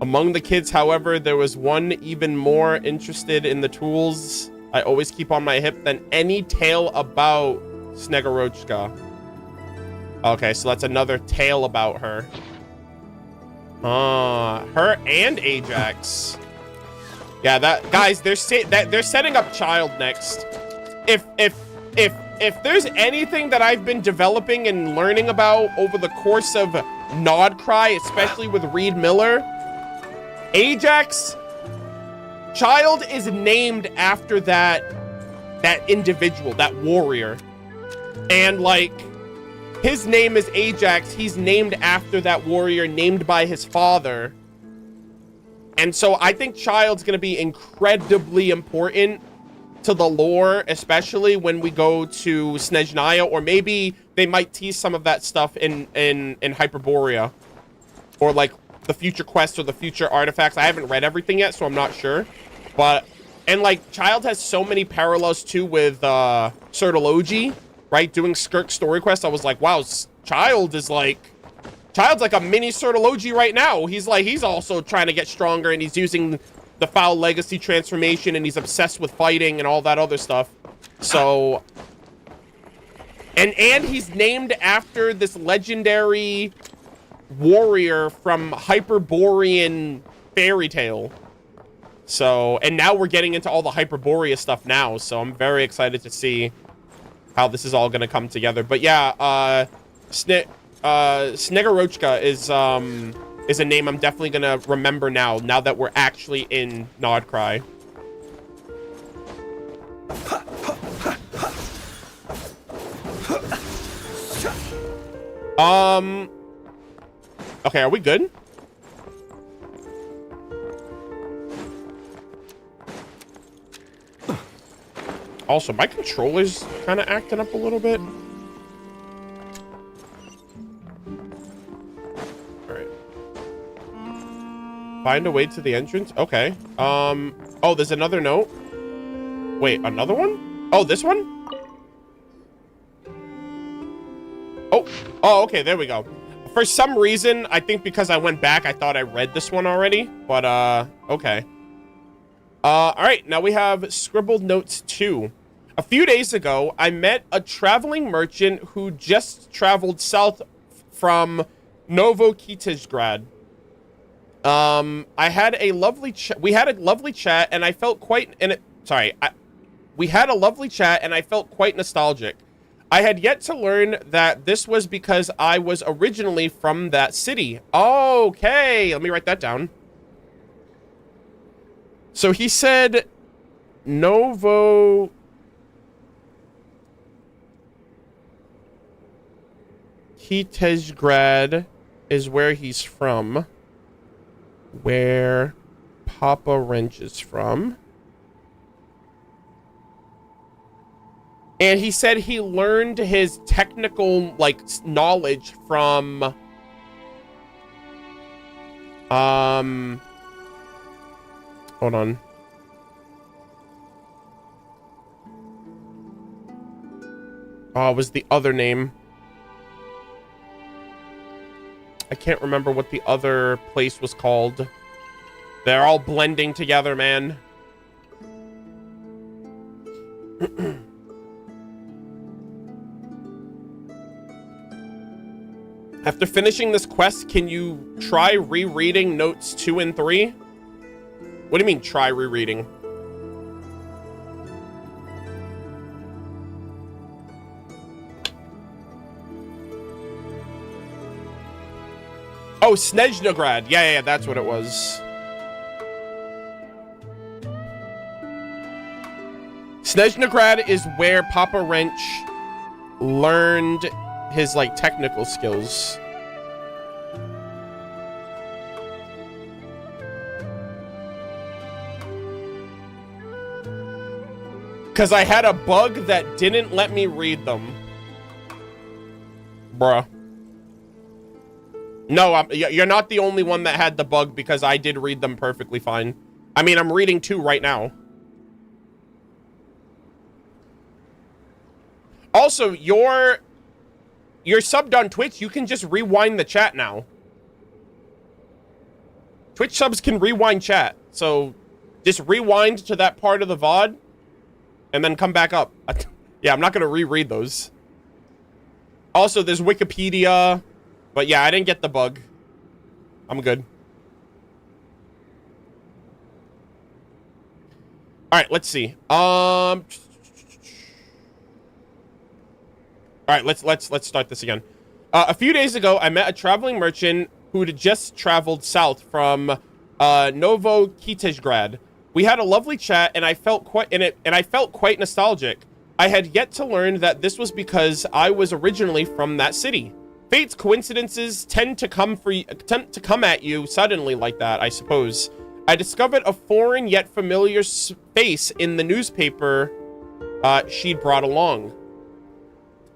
Among the kids, however, there was one even more interested in the tools I always keep on my hip than any tale about Snegurochka. Okay, so that's another tale about her. Her and Ajax. Yeah, that guys, they're setting up Child next. If there's anything that I've been developing and learning about over the course of Nodcry, especially with Reed Miller, Ajax, Child is named after that individual, that warrior. And like, his name is Ajax. He's named after that warrior, named by his father. And so I think Child's going to be incredibly important to the lore, especially when we go to Snezhnaya, or maybe they might tease some of that stuff in Hyperborea, or like the future quests or the future artifacts. I haven't read everything yet, so I'm not sure. But, and like, Child has so many parallels too with Certology, right? Doing Skirk story quests. I was like, wow, Child's like a mini Certology right now. He's also trying to get stronger, and he's using the Foul Legacy transformation, and he's obsessed with fighting and all that other stuff. So, and he's named after this legendary warrior from Hyperborean fairy tale. So, and now we're getting into all the Hyperborea stuff now, so I'm very excited to see how this is all going to come together. But yeah, Snegurochka is a name I'm definitely gonna remember now that we're actually in Nodcry. Okay, are we good? Also, my controller's kind of acting up a little bit. Find a way to the entrance? Okay. Oh, there's another note. Wait, another one? Oh, this one? Oh, okay, there we go. For some reason, I think because I went back, I thought I read this one already. But, okay. Alright, now we have Scribbled Notes 2. A few days ago, I met a traveling merchant who just traveled south from Novokitezgrad. We had a lovely chat, and I felt quite nostalgic. I had yet to learn that this was because I was originally from that city. Okay, let me write that down. So he said Kitezgrad is where he's from. Where Papa Wrench is from. And he said he learned his technical, like, knowledge from... Hold on. Oh, it was the other name. I can't remember what the other place was called. They're all blending together, man. After finishing this quest, can you try rereading notes 2 and 3? What do you mean, try rereading? Oh, Snezhnograd. Yeah, that's what it was. Snezhnograd is where Papa Wrench learned his, like, technical skills. Because I had a bug that didn't let me read them. Bruh. No, you're not the only one that had the bug, because I did read them perfectly fine. I mean, I'm reading 2 right now. Also, you're subbed on Twitch. You can just rewind the chat now. Twitch subs can rewind chat. So just rewind to that part of the VOD and then come back up. Yeah, I'm not going to reread those. Also, there's Wikipedia. But yeah, I didn't get the bug. I'm good. All right, let's see. All right, let's start this again. A few days ago, I met a traveling merchant who'd just traveled south from Novo Kitezgrad. We had a lovely chat, and I felt quite nostalgic. I had yet to learn that this was because I was originally from that city. Fate's coincidences tend to come at you suddenly like that, I suppose. I discovered a foreign yet familiar face in the newspaper she'd brought along.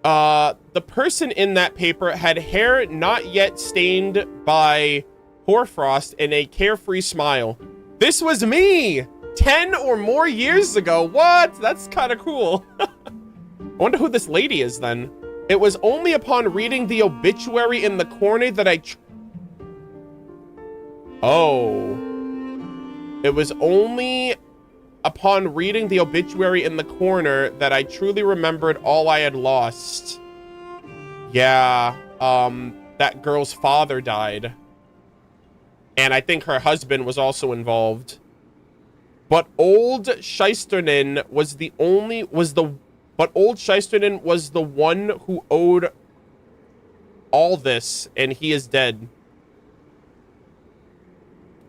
The person in that paper had hair not yet stained by hoarfrost and a carefree smile. This was me! 10 or more years ago. What? That's kind of cool. I wonder who this lady is then. It was only upon reading the obituary in the corner that It was only upon reading the obituary in the corner that I truly remembered all I had lost. Yeah, that girl's father died. And I think her husband was also involved. But old Scheisternen was the one who owed all this, and he is dead.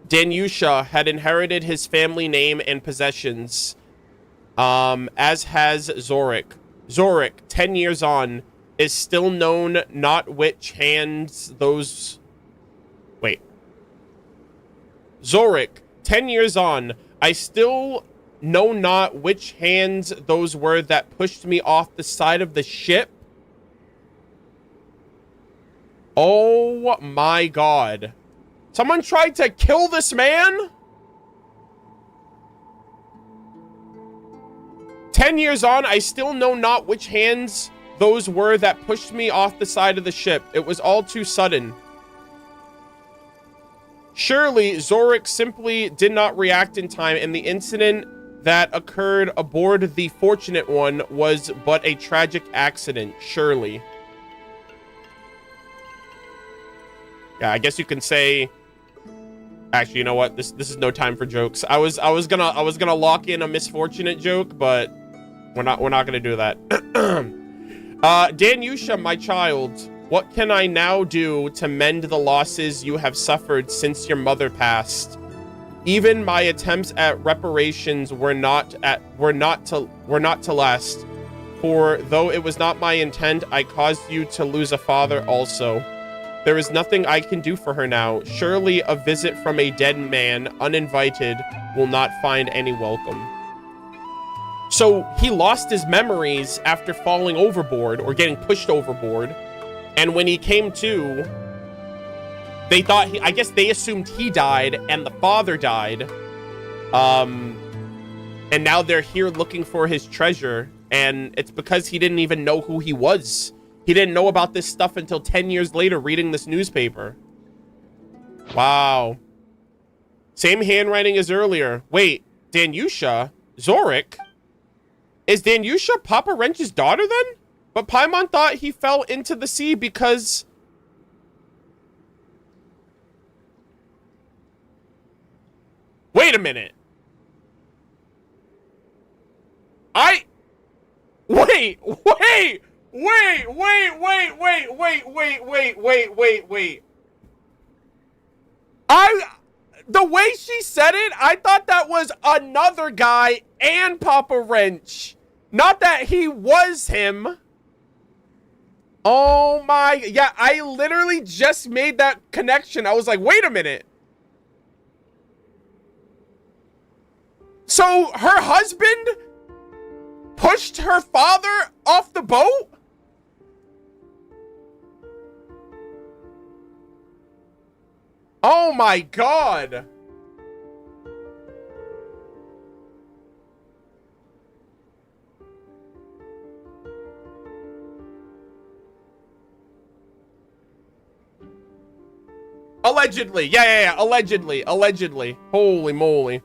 Danyusha had inherited his family name and possessions, as has Zorik. Zorik, 10 years on, is still known not which hands those... Wait. Zorik, 10 years on, I still know not which hands those were that pushed me off the side of the ship. Oh my god. Someone tried to kill this man? 10 years on, I still know not which hands those were that pushed me off the side of the ship. It was all too sudden. Surely, Zorik simply did not react in time, and the incident that occurred aboard the Fortunate One was but a tragic accident. Surely. Yeah, I guess you can say... Actually, you know what? This is no time for jokes. I was gonna lock in a misfortunate joke, but we're not gonna do that. Danyusha, my child, what can I now do to mend the losses you have suffered since your mother passed? Even my attempts at reparations were not to last. For though it was not my intent, I caused you to lose a father also. There is nothing I can do for her now. Surely a visit from a dead man, uninvited, will not find any welcome. So he lost his memories after falling overboard or getting pushed overboard. And when he came to, they thought I guess they assumed he died and the father died. And now they're here looking for his treasure. And it's because he didn't even know who he was. He didn't know about this stuff until 10 years later reading this newspaper. Wow. Same handwriting as earlier. Wait, Danyusha? Zorik? Is Danyusha Papa Wrench's daughter then? But Paimon thought he fell into the sea because... Wait a minute. Wait. The way she said it, I thought that was another guy and Papa Wrench. Not that he was him. Oh my, yeah, I literally just made that connection. I was like, wait a minute. So her husband pushed her father off the boat? Oh my God. Allegedly. Yeah. Allegedly. Holy moly.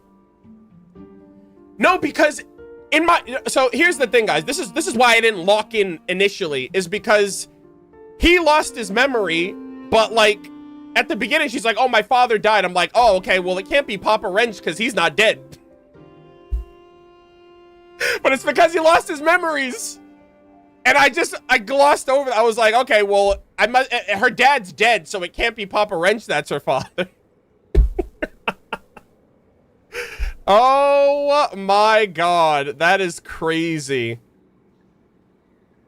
No, because in my... So here's the thing, guys. This is why I didn't lock in initially, is because he lost his memory, but like at the beginning she's like, oh, my father died. I'm like, oh, okay, well, it can't be Papa Wrench because he's not dead. But it's because he lost his memories. And I glossed over. I was like, okay, well, her dad's dead, so it can't be Papa Wrench that's her father. Oh my God, that is crazy.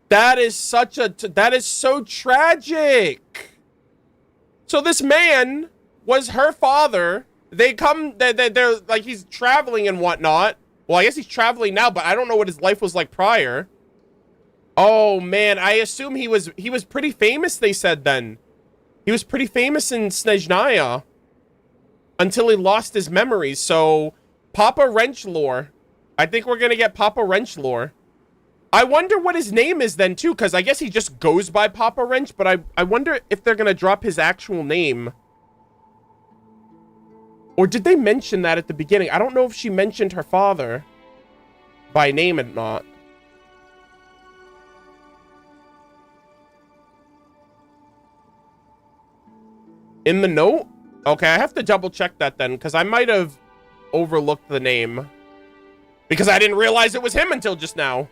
That is so tragic. So this man was her father. They're like, he's traveling and whatnot. Well, I guess he's traveling now, but I don't know what his life was like prior. Oh man, I assume he was pretty famous, they said then. He was pretty famous in Snezhnaya until he lost his memories. So Papa Wrench lore. I think we're gonna get Papa Wrench lore. I wonder what his name is then too, because I guess he just goes by Papa Wrench, but I wonder if they're gonna drop his actual name. Or did they mention that at the beginning? I don't know if she mentioned her father by name or not. In the note? Okay, I have to double check that then, because I might have overlooked the name. Because I didn't realize it was him until just now.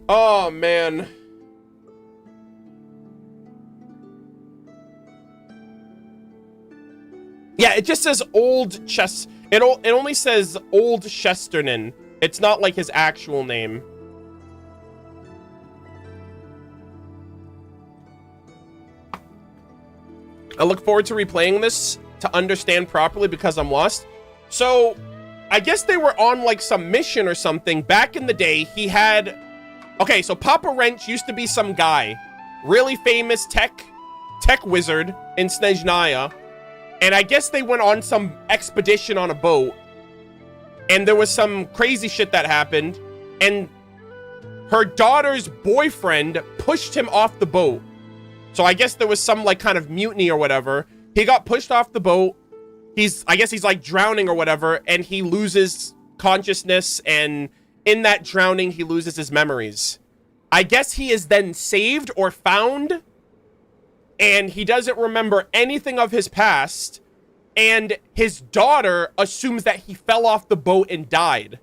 Oh, man. Yeah, it just says Old Chest. It only says Old Chesterton. It's not like his actual name. I look forward to replaying this to understand properly because I'm lost. So, I guess they were on like some mission or something. Back in the day, he had... Okay, so Papa Wrench used to be some guy. Really famous tech wizard in Snezhnaya. And I guess they went on some expedition on a boat. And there was some crazy shit that happened. And her daughter's boyfriend pushed him off the boat. So I guess there was some like kind of mutiny or whatever. He got pushed off the boat. I guess he's like drowning or whatever, and he loses consciousness, and in that drowning, he loses his memories. I guess he is then saved or found, and he doesn't remember anything of his past, and his daughter assumes that he fell off the boat and died.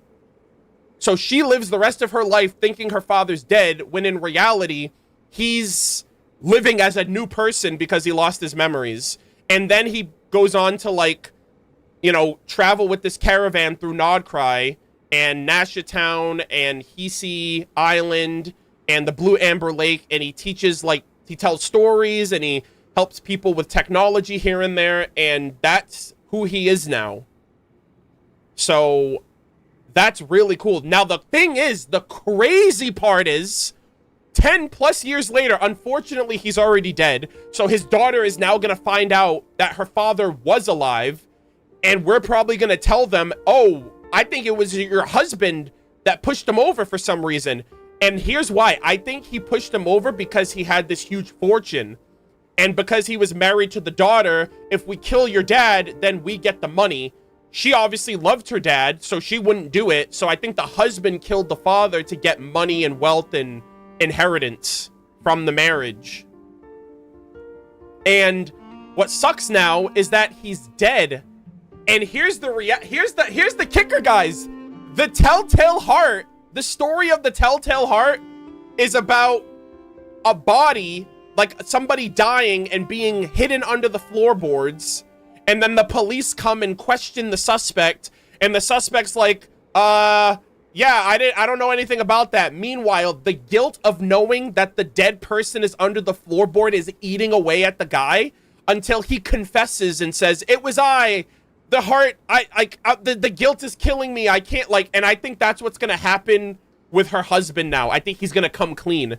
So she lives the rest of her life thinking her father's dead, when in reality, he's living as a new person because he lost his memories. And then he goes on to like you know, travel with this caravan through Nodcry and Nasha Town and Hisi Island and the Blue Amber Lake, and he teaches, like, he tells stories and he helps people with technology here and there, and that's who he is now. So that's really cool. Now, the thing is, the crazy part is 10 plus years later, unfortunately, he's already dead. So his daughter is now going to find out that her father was alive, and we're probably going to tell them, oh, I think it was your husband that pushed him over for some reason. And here's why. I think he pushed him over because he had this huge fortune. And because he was married to the daughter, if we kill your dad, then we get the money. She obviously loved her dad, so she wouldn't do it. So I think the husband killed the father to get money and wealth and inheritance from the marriage. And what sucks now is that he's dead. And here's the kicker, guys. The Telltale Heart, the story of the Telltale Heart is about a body, like somebody dying and being hidden under the floorboards, and then the police come and question the suspect, and the suspect's like, yeah, I don't know anything about that. Meanwhile, the guilt of knowing that the dead person is under the floorboard is eating away at the guy until he confesses and says, it was I. The heart, the guilt is killing me. I can't, like, and I think that's what's gonna happen with her husband now. I think he's gonna come clean.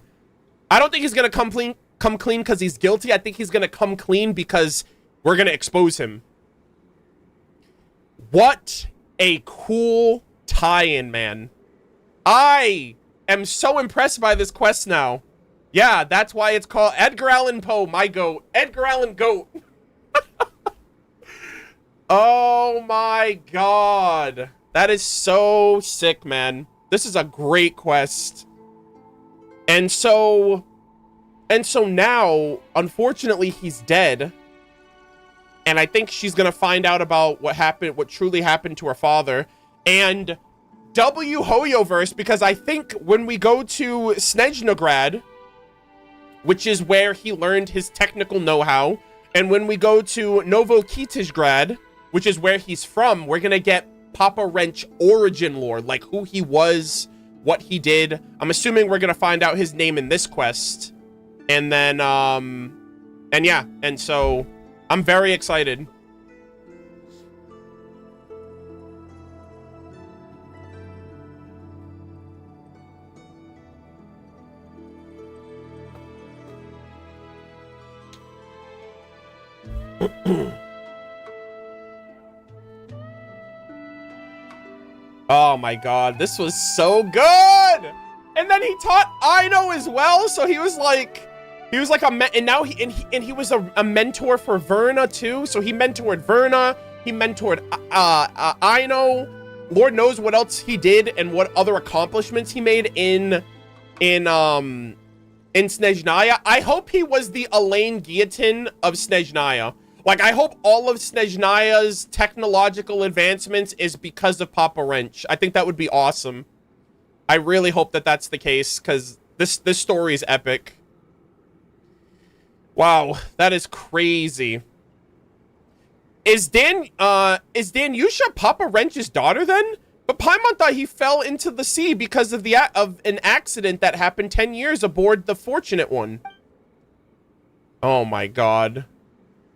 I don't think he's gonna come clean because he's guilty. I think he's gonna come clean because we're gonna expose him. What a cool tie-in, man. I am so impressed by this quest now. Yeah, that's why it's called Edgar Allan Poe, my goat. Edgar Allan Goat. Oh my god. That is so sick, man. This is a great quest. And so now, unfortunately, he's dead. And I think she's gonna find out about what truly happened to her father. And W Hoyoverse, because I think when we go to Snezhnograd, which is where he learned his technical know-how, and when we go to Novokitizhgrad, which is where he's from, we're gonna get Papa Wrench origin lore, like who he was, what he did. I'm assuming we're gonna find out his name in this quest. And then, and yeah, and so I'm very excited. Oh my god, this was so good! And then he taught Aino as well, so he was like and now he was a mentor for Verna too. So he mentored Verna, he mentored Aino. Lord knows what else he did and what other accomplishments he made in Snezhnaya. I hope he was the Elaine Guillotine of Snezhnaya. Like, I hope all of Snezhnaya's technological advancements is because of Papa Wrench. I think that would be awesome. I really hope that that's the case, because this story is epic. Wow, that is crazy. Is Danyusha Papa Wrench's daughter then? But Paimon thought he fell into the sea because of an accident that happened 10 years aboard the Fortunate One. Oh my god.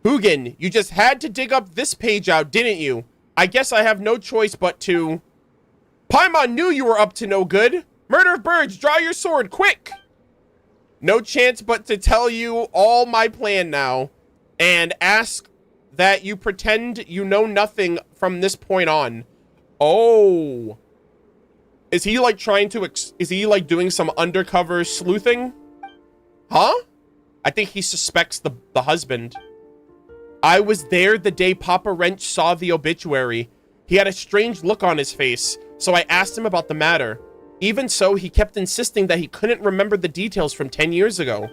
Hugin, you just had to dig up this page out, didn't you? I guess I have no choice but to... Paimon knew you were up to no good. Murder of birds, draw your sword, quick! No chance but to tell you all my plan now, and ask that you pretend you know nothing from this point on. Oh. Is he like trying to, is he like doing some undercover sleuthing? Huh? I think he suspects the husband. I was there the day Papa Wrench saw the obituary. He had a strange look on his face, so I asked him about the matter. Even so, he kept insisting that he couldn't remember the details from 10 years ago.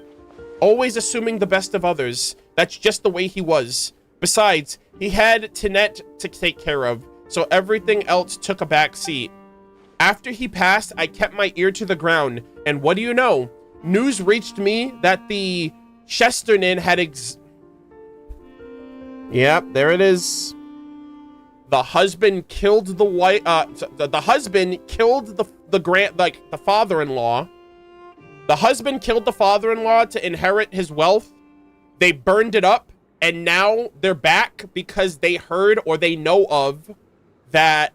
Always assuming the best of others. That's just the way he was. Besides, he had Tinette to take care of, so everything else took a back seat. After he passed, I kept my ear to the ground, and what do you know? News reached me that the Shesternin had Yep, there it is. the husband killed the wife. The husband killed the father-in-law. The husband killed the father-in-law to inherit his wealth. They burned it up, and now they're back because they heard or they know of that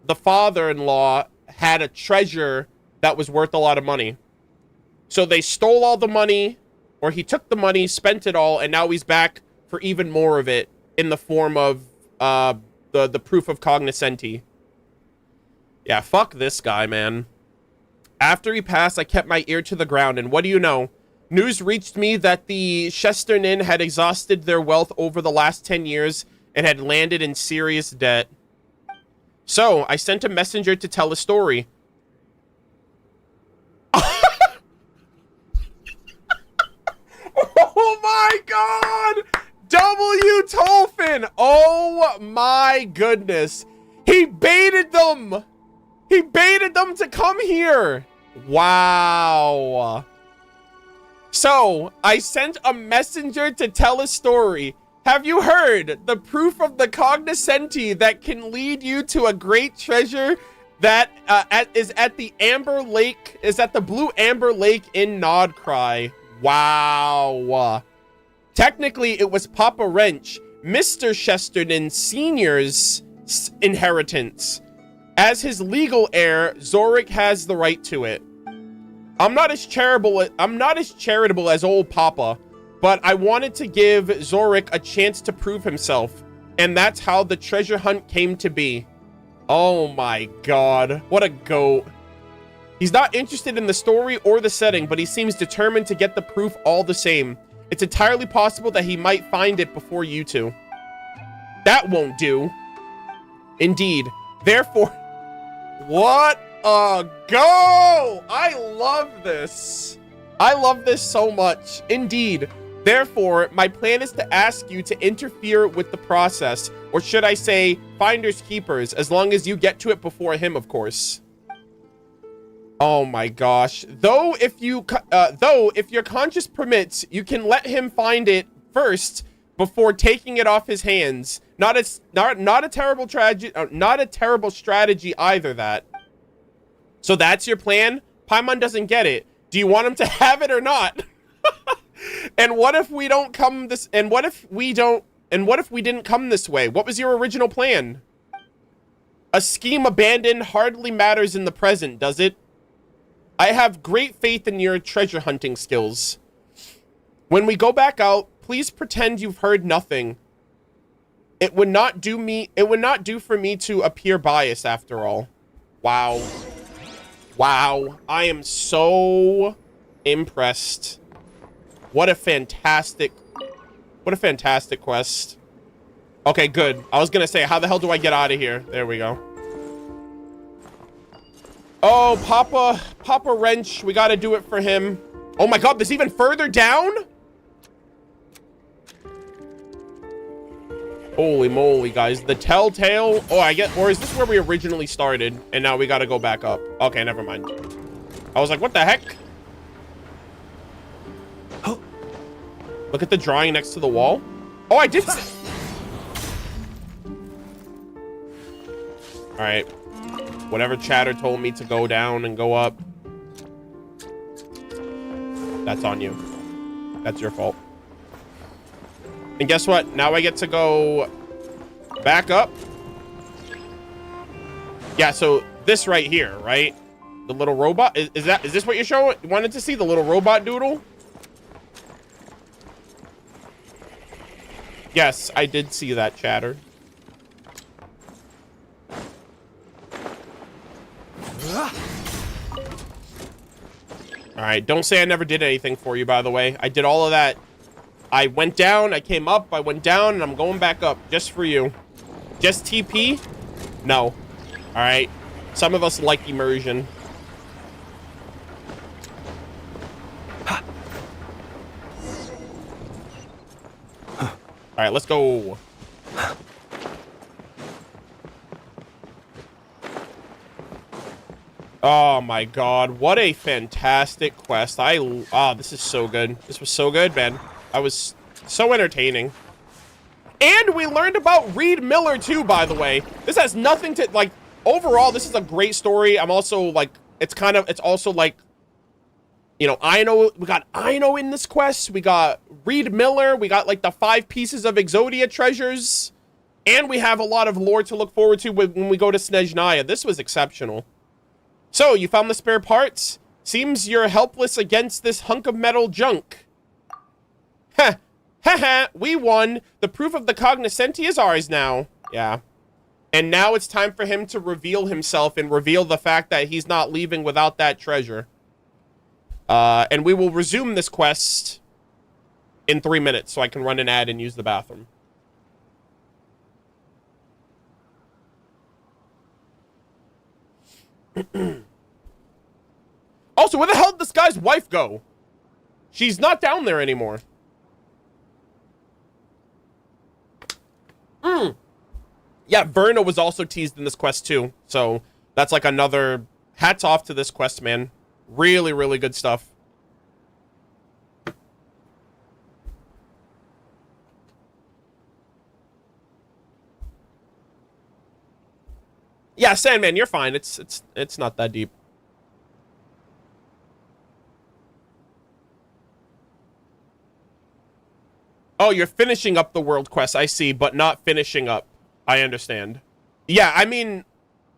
the father-in-law had a treasure that was worth a lot of money. So they stole all the money, or he took the money, spent it all, and now he's back for even more of it in the form of the proof of cognoscenti. Yeah, fuck this guy, man. After he passed, I kept my ear to the ground, and what do you know? News reached me that the Chesternin had exhausted their wealth over the last 10 years and had landed in serious debt. So, I sent a messenger to tell a story. Oh my god! W. Tolfin! Oh my goodness. He baited them! He baited them to come here! Wow. So, I sent a messenger to tell a story. Have you heard the proof of the cognoscenti that can lead you to a great treasure that is at the Amber Lake, is at the Blue Amber Lake in Nodcry? Wow. Technically, it was Papa Wrench, Mr. Chesterton Sr.'s inheritance. As his legal heir, Zorik has the right to it. I'm not as charitable as old Papa, but I wanted to give Zorik a chance to prove himself, and that's how the treasure hunt came to be. Oh my god, what a goat. He's not interested in the story or the setting, but he seems determined to get the proof all the same. It's entirely possible that he might find it before you two. That won't do. Indeed. Therefore, what a go! I love this. I love this so much. Indeed. Therefore, my plan is to ask you to interfere with the process, or should I say, finders keepers, as long as you get to it before him, of course. Oh my gosh. Though if your conscience permits, you can let him find it first before taking it off his hands. Not a terrible strategy either, that. So that's your plan? Paimon doesn't get it. Do you want him to have it or not? And what if we don't come this and what if we didn't come this way? What was your original plan? A scheme abandoned hardly matters in the present, does it? I have great faith in your treasure hunting skills. When we go back out, please pretend you've heard nothing. It would not do for me to appear biased after all. Wow. Wow. I am so impressed. What a fantastic quest. Okay, good. I was gonna say, how the hell do I get out of here? There we go. Oh, Papa Wrench, we gotta do it for him. Oh my god, there's even further down? Holy moly, guys. The Telltale. Oh, or is this where we originally started? And now we gotta go back up. Okay, never mind. I was like, what the heck? Look at the drawing next to the wall. Oh, I did. All right. Whatever chatter told me to go down and go up. That's on you. That's your fault. And guess what? Now I get to go back up. Yeah, so this right here, right? The little robot. Is this what you're showing? You wanted to see the little robot doodle? Yes, I did see that chatter. All right, don't say I never did anything for you, by the way. I did all of that. I went down, I came up, I went down, and I'm going back up just for you. Just TP? No. All right. Some of us like immersion. All right, let's go. Oh my god, what a fantastic quest. This is so good. This was so good, man. I was so entertaining. And we learned about Reed Miller too, by the way. This has nothing to, like, overall, this is a great story. I'm also, like, it's also, like, you know, we got Aino in this quest. We got Reed Miller. We got, like, the 5 pieces of Exodia treasures. And we have a lot of lore to look forward to when we go to Snezhnaya. This was exceptional. So, you found the spare parts? Seems you're helpless against this hunk of metal junk. Heh. Haha, we won. The proof of the cognoscenti is ours now. Yeah. And now it's time for him to reveal himself and reveal the fact that he's not leaving without that treasure. And we will resume this quest in 3 minutes so I can run an ad and use the bathroom. Also, where the hell did this guy's wife go? She's not down there anymore. Yeah, Verna was also teased in this quest too. So that's like another hats off to this quest, man. Really, really good stuff. Yeah, Sandman, you're fine. It's not that deep. Oh, you're finishing up the world quest, I see, but not finishing up. I understand. Yeah, I mean,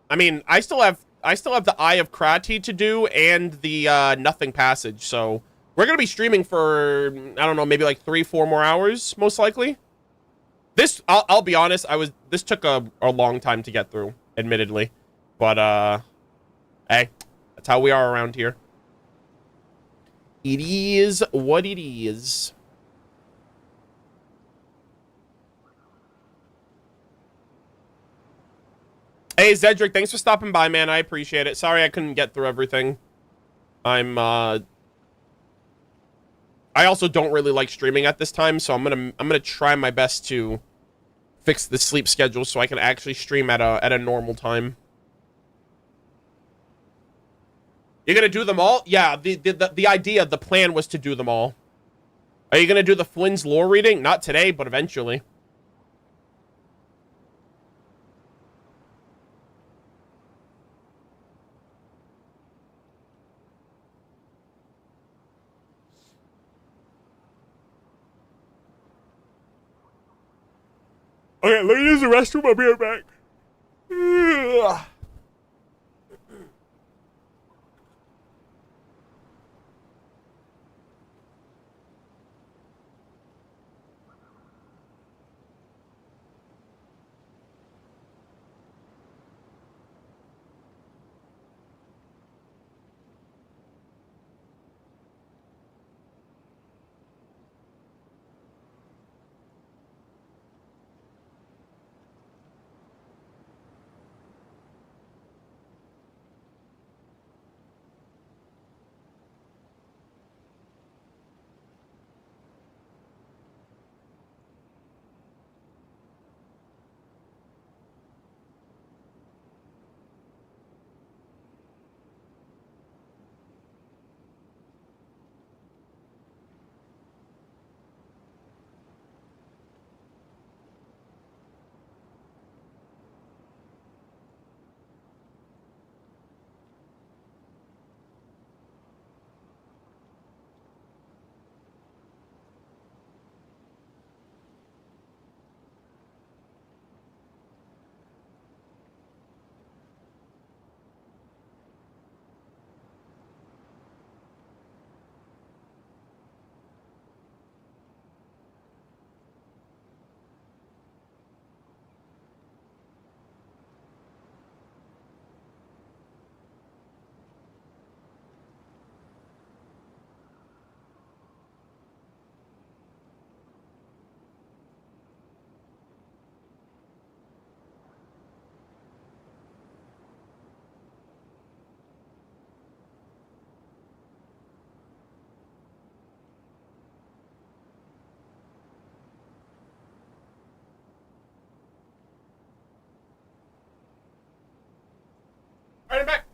I still have the Eye of Krati to do and the Nothing Passage, so we're gonna be streaming for, I don't know, maybe like 3-4 more hours, most likely. This, I'll be honest, this took a long time to get through, admittedly, but hey, that's how we are around here. It is what it is. Hey, Zedric, thanks for stopping by, man. I appreciate it. Sorry I couldn't get through everything. I also don't really like streaming at this time, so I'm gonna try my best to fix the sleep schedule so I can actually stream at a normal time. You're gonna do them all? Yeah, the plan was to do them all. Are you gonna do the Flynn's lore reading? Not today, but eventually. Okay, let me use the restroom. I'll be right back. Ugh. All right, I'm back.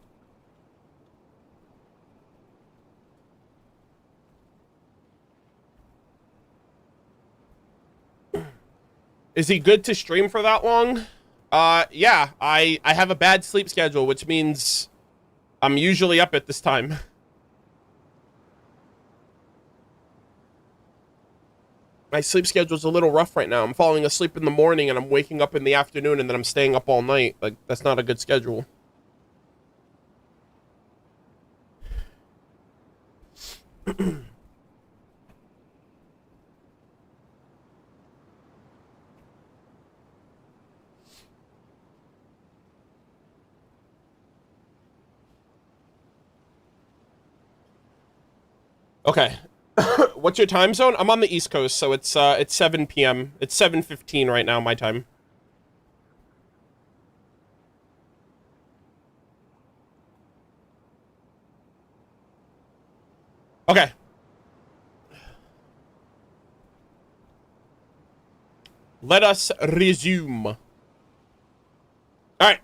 Is he good to stream for that long? Yeah, I have a bad sleep schedule, which means I'm usually up at this time. My sleep schedule's a little rough right now. I'm falling asleep in the morning and I'm waking up in the afternoon and then I'm staying up all night. Like, that's not a good schedule. Okay. What's your time zone? I'm on the East Coast, so it's 7 p.m. It's 7:15 right now, my time. Okay. Let us resume. All right.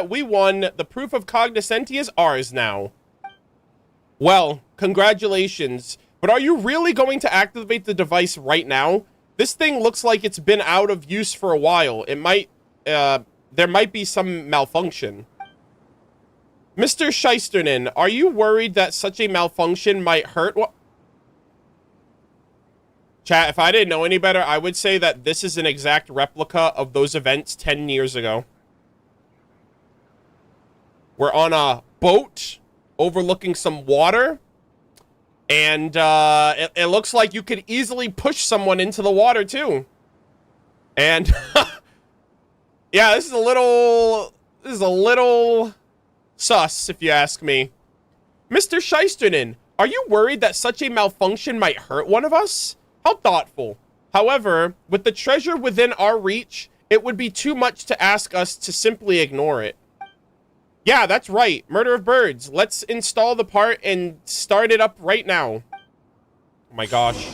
We won. The proof of cognoscenti is ours now. Well, congratulations. But are you really going to activate the device right now? This thing looks like it's been out of use for a while. It might, there might be some malfunction. Mr. Scheisternen, are you worried that such a malfunction might hurt? What? Chat, if I didn't know any better, I would say that this is an exact replica of those events 10 years ago. We're on a boat overlooking some water. And it looks like you could easily push someone into the water, too. And, yeah, this is a little sus, if you ask me. Mr. Scheisternen, are you worried that such a malfunction might hurt one of us? How thoughtful. However, with the treasure within our reach, it would be too much to ask us to simply ignore it. Yeah, that's right. Murder of Birds. Let's install the part and start it up right now. Oh my gosh.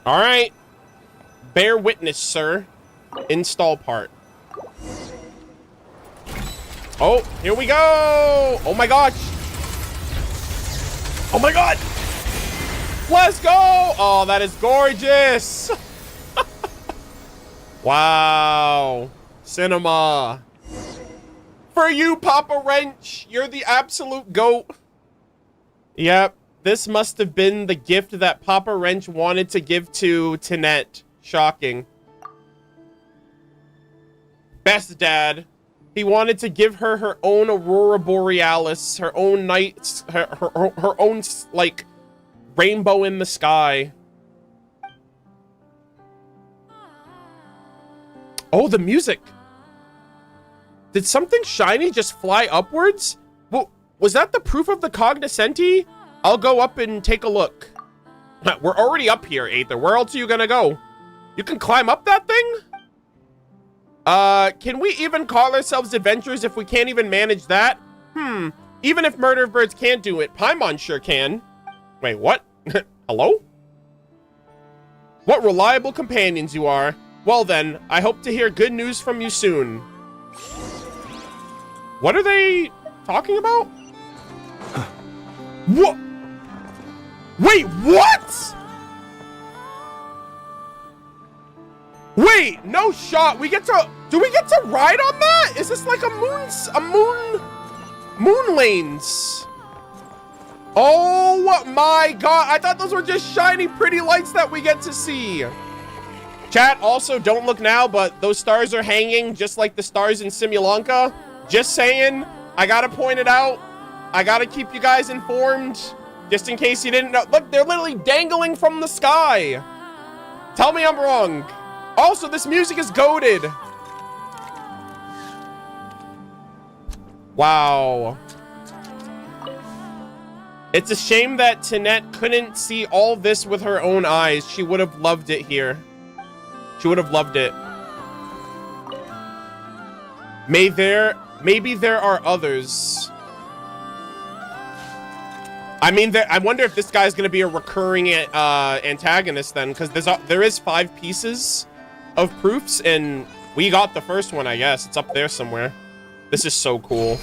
All right. Bear witness, sir. Install part. Oh, here we go. Oh my gosh. Oh my god. Let's go. Oh, that is gorgeous. Wow. Cinema. For you, Papa Wrench. You're the absolute GOAT. Yep. This must have been the gift that Papa Wrench wanted to give to Tinette. Shocking. Best dad. He wanted to give her her own Aurora Borealis, her own nights, her own, like, rainbow in the sky. Oh, the music. Did something shiny just fly upwards? Well, was that the proof of the cognoscenti? I'll go up and take a look. We're already up here, Aether. Where else are you gonna go? You can climb up that thing? Can we even call ourselves adventurers if we can't even manage that? Even if Murder of Birds can't do it, Paimon sure can. Wait, what? Hello? What reliable companions you are. Well then, I hope to hear good news from you soon. What are they talking about? What? Wait, what? Wait, no shot. Do we get to ride on that? Is this like moon lanes? Oh my god. I thought those were just shiny, pretty lights that we get to see. Chat, also, don't look now, but those stars are hanging just like the stars in Simulanka. Just saying, I gotta point it out. I gotta keep you guys informed, just in case you didn't know. Look, they're literally dangling from the sky. Tell me I'm wrong. Also, this music is goated. Wow. It's a shame that Tinette couldn't see all this with her own eyes. She would have loved it here. She would have loved it. Maybe there are others. I mean, I wonder if this guy's gonna be a recurring antagonist then, because there is 5 pieces of proofs, and we got the first one, I guess. It's up there somewhere. This is so cool.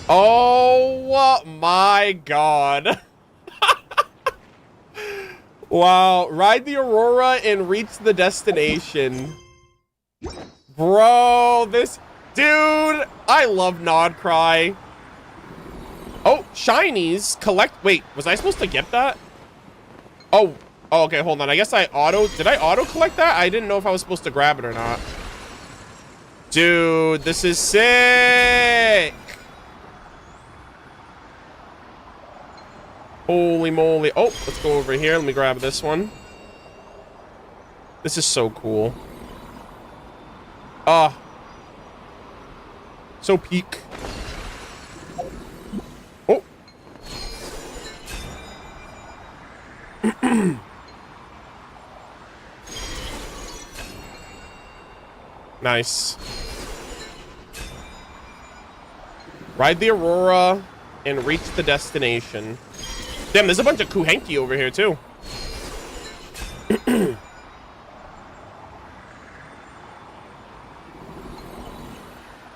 Oh my god. Wow, ride the Aurora and reach the destination. Bro, this dude, I love Nod Cry. Oh, shinies, collect. Wait, was I supposed to get that? Oh, okay, hold on. I guess did I auto collect that? I didn't know if I was supposed to grab it or not. Dude, this is sick. Holy moly. Oh, let's go over here. Let me grab this one. This is so cool. Ah. So peak. Oh. Nice. Ride the Aurora and reach the destination. Damn, there's a bunch of Kuhenki over here too.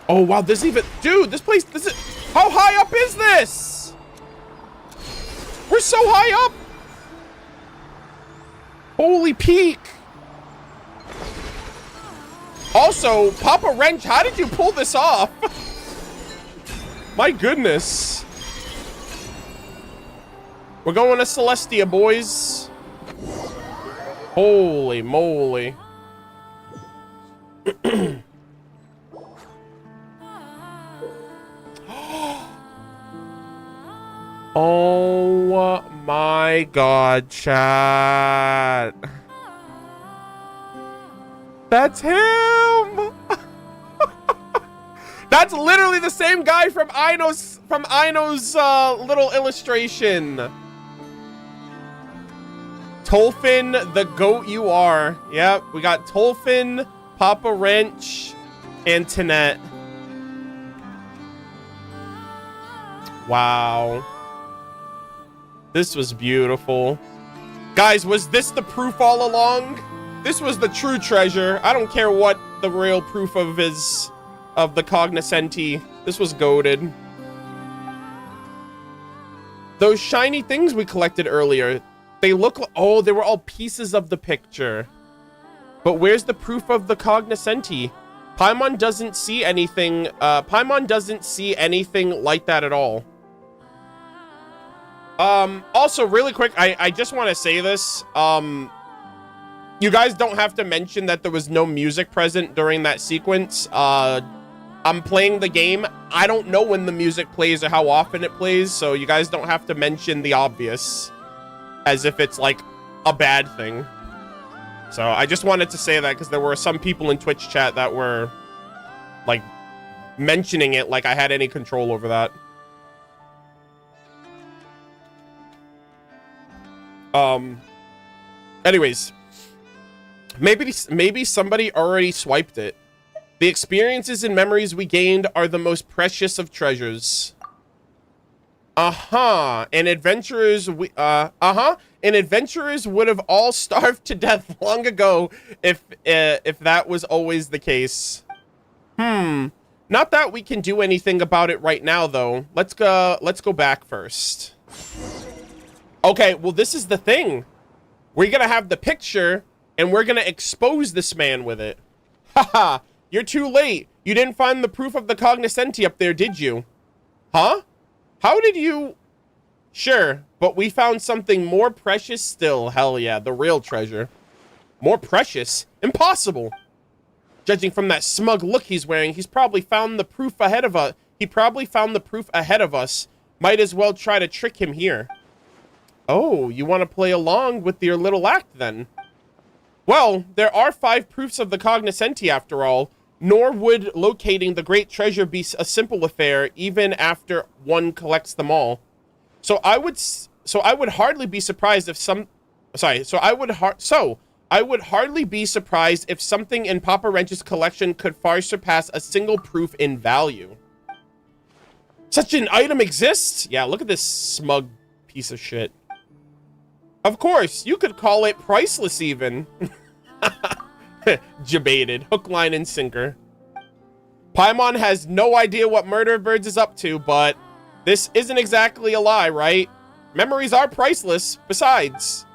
Oh wow, this even, dude, this is, how high up is this? We're so high up. Holy peak. Also, Papa Wrench, how did you pull this off? My goodness. We're going to Celestia, boys. Holy moly. Oh my god, chat. That's him. That's literally the same guy from Aino's little illustration. Tolfin, the goat you are. Yep, we got Tolfin, Papa Wrench, and Tinette. Wow. This was beautiful. Guys, was this the proof all along? This was the true treasure. I don't care what the real proof of is of the cognoscenti. This was goated. Those shiny things we collected earlier, they look, oh, they were all pieces of the picture. But where's the proof of the cognoscenti? Paimon doesn't see anything, Paimon doesn't see anything like that at all. Also really quick, I just want to say this. You guys don't have to mention that there was no music present during that sequence. I'm playing the game. I don't know when the music plays or how often it plays, so you guys don't have to mention the obvious as if it's like a bad thing. So I just wanted to say that because there were some people in Twitch chat that were like mentioning it like I had any control over that. Anyways, maybe somebody already swiped it. The experiences and memories we gained are the most precious of treasures. And adventurers would have all starved to death long ago if that was always the case. Not that we can do anything about it right now though. Let's go back first. Okay, well this is the thing. We're gonna have the picture and we're gonna expose this man with it. Haha, you're too late. You didn't find the proof of the cognoscenti up there, did you? Huh? How did you? Sure, but we found something more precious still. Hell yeah, the real treasure. More precious? Impossible. Judging from that smug look he's wearing, he's probably found the proof ahead of us. Might as well try to trick him here. Oh, you want to play along with your little act then? Well, there are 5 proofs of the cognoscenti after all, nor would locating the great treasure be a simple affair even after one collects them all. So I would hardly be surprised if something in Papa Wrench's collection could far surpass a single proof in value. Such an item exists? Yeah, look at this smug piece of shit. Of course, you could call it priceless even. Debated. Hook, line, and sinker. Paimon has no idea what Murder of Birds is up to, but this isn't exactly a lie, right? Memories are priceless, besides.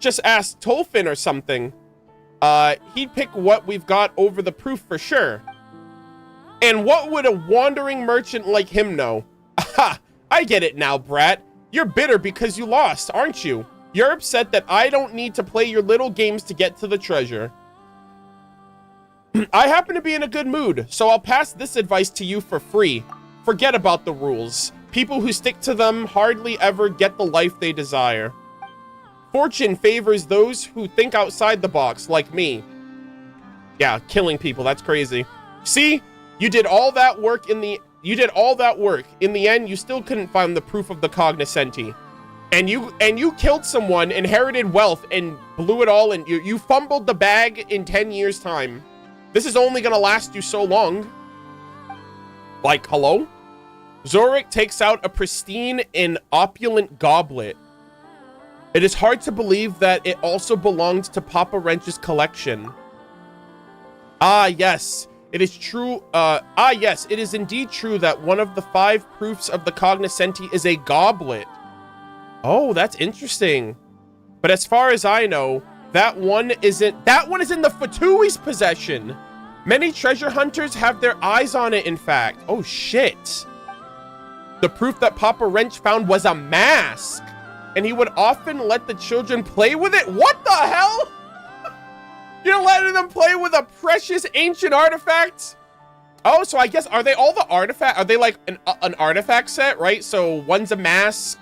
just ask Tolfin or something. He'd pick what we've got over the proof for sure. And what would a wandering merchant like him know? Aha! I get it now, brat. You're bitter because you lost, aren't you? You're upset that I don't need to play your little games to get to the treasure. I happen to be in a good mood, so I'll pass this advice to you for free. Forget about the rules. People who stick to them hardly ever get the life they desire. Fortune favors those who think outside the box, like me. Yeah, killing people, that's crazy. See? You did all that work in the end, you still couldn't find the proof of the cognoscenti. And you killed someone, inherited wealth, and blew it all, and you fumbled the bag in 10 years' time. This is only gonna last you so long. Like, hello? Zorik takes out a pristine and opulent goblet. It is hard to believe that it also belonged to Papa Wrench's collection. Ah, yes. It is true. Yes, it is indeed true that one of the 5 proofs of the cognoscenti is a goblet. Oh, that's interesting. But as far as I know, that one is in the Fatui's possession. Many treasure hunters have their eyes on it, in fact. Oh, shit. The proof that Papa Wrench found was a mask, and he would often let the children play with it. What the hell? You're letting them play with a precious ancient artifact? Oh, so I guess, are they all the artifact? Are they like an artifact set, right? So one's a mask,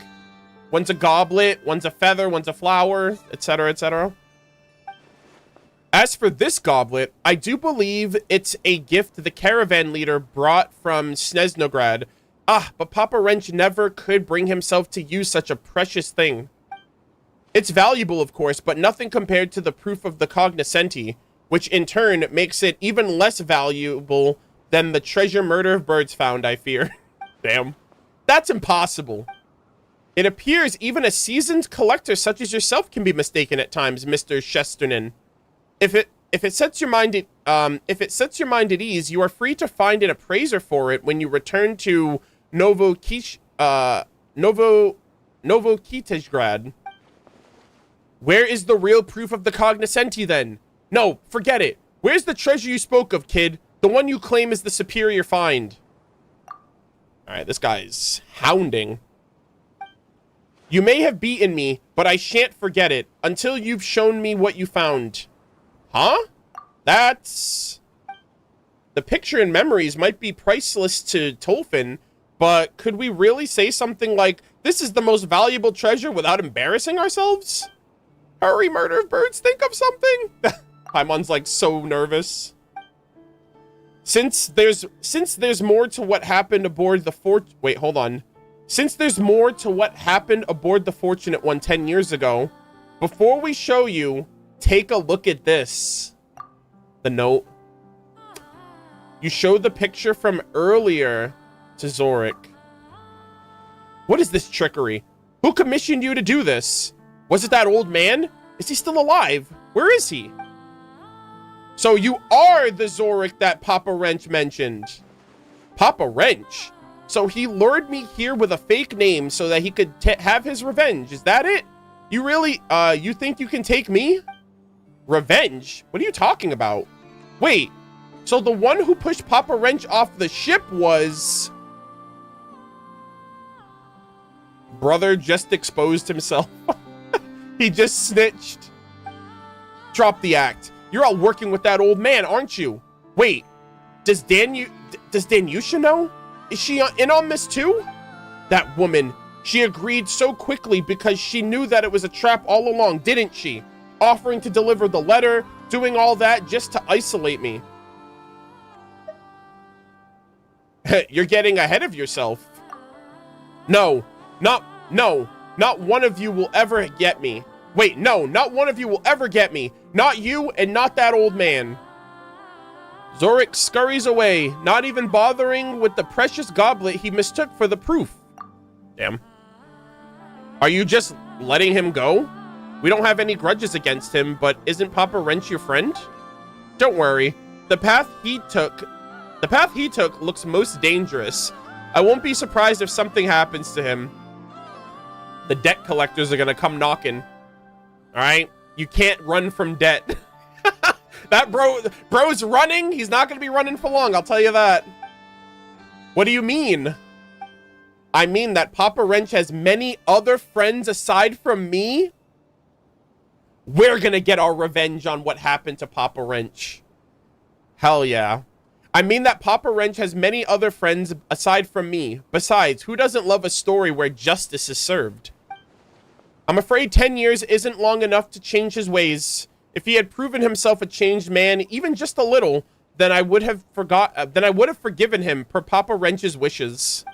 one's a goblet, one's a feather, one's a flower, etc., etc. As for this goblet, I do believe it's a gift the caravan leader brought from Snezhnograd. Ah, but Papa Wrench never could bring himself to use such a precious thing. It's valuable, of course, but nothing compared to the proof of the cognoscenti, which in turn makes it even less valuable than the treasure Murder-of-Birds found, I fear. Damn. That's impossible. It appears even a seasoned collector such as yourself can be mistaken at times, Mr. Shesternan. If it sets your mind at ease, you are free to find an appraiser for it when you return to Novokitezhgrad. Where is the real proof of the cognoscenti then? No, forget it. Where's the treasure you spoke of, kid? The one you claim is the superior find. Alright, this guy's hounding. You may have beaten me, but I shan't forget it until you've shown me what you found. Huh? That's... The picture and memories might be priceless to Tolfin, but could we really say something like, this is the most valuable treasure without embarrassing ourselves? Hurry, Murder-of-Birds, think of something! Paimon's like so nervous. Since there's more to what happened aboard the Wait, hold on. Since there's more to what happened aboard the Fortunate One 10 years ago, before we show you, take a look at this. The note. You showed the picture from earlier to Zorik. What is this trickery? Who commissioned you to do this? Was it that old man? Is he still alive? Where is he? So you are the Zorik that Papa Wrench mentioned. Papa Wrench? So he lured me here with a fake name so that he could have his revenge. Is that it? You really, you think you can take me? Revenge? What are you talking about? Wait, so the one who pushed Papa Wrench off the ship was... Brother just exposed himself. He just snitched. Drop the act. You're all working with that old man, aren't you? Wait, does Danyusha know? Is she in on this too? That woman, she agreed so quickly because she knew that it was a trap all along, didn't she? Offering to deliver the letter, doing all that just to isolate me. You're getting ahead of yourself. No, not one of you will ever get me. Wait, no, not one of you will ever get me. Not you and not that old man. Zorik scurries away, not even bothering with the precious goblet he mistook for the proof. Damn. Are you just letting him go? We don't have any grudges against him, but isn't Papa Wrench your friend? Don't worry. The path he took looks most dangerous. I won't be surprised if something happens to him. The debt collectors are gonna come knocking. All right? You can't run from debt. That bro's running. He's not going to be running for long, I'll tell you that. What do you mean? I mean that Papa Wrench has many other friends aside from me. We're going to get our revenge on what happened to Papa Wrench. Hell yeah. I mean that Papa Wrench has many other friends aside from me. Besides, who doesn't love a story where justice is served? I'm afraid 10 years isn't long enough to change his ways. If he had proven himself a changed man, even just a little, then I would have forgiven him per Papa Wrench's wishes.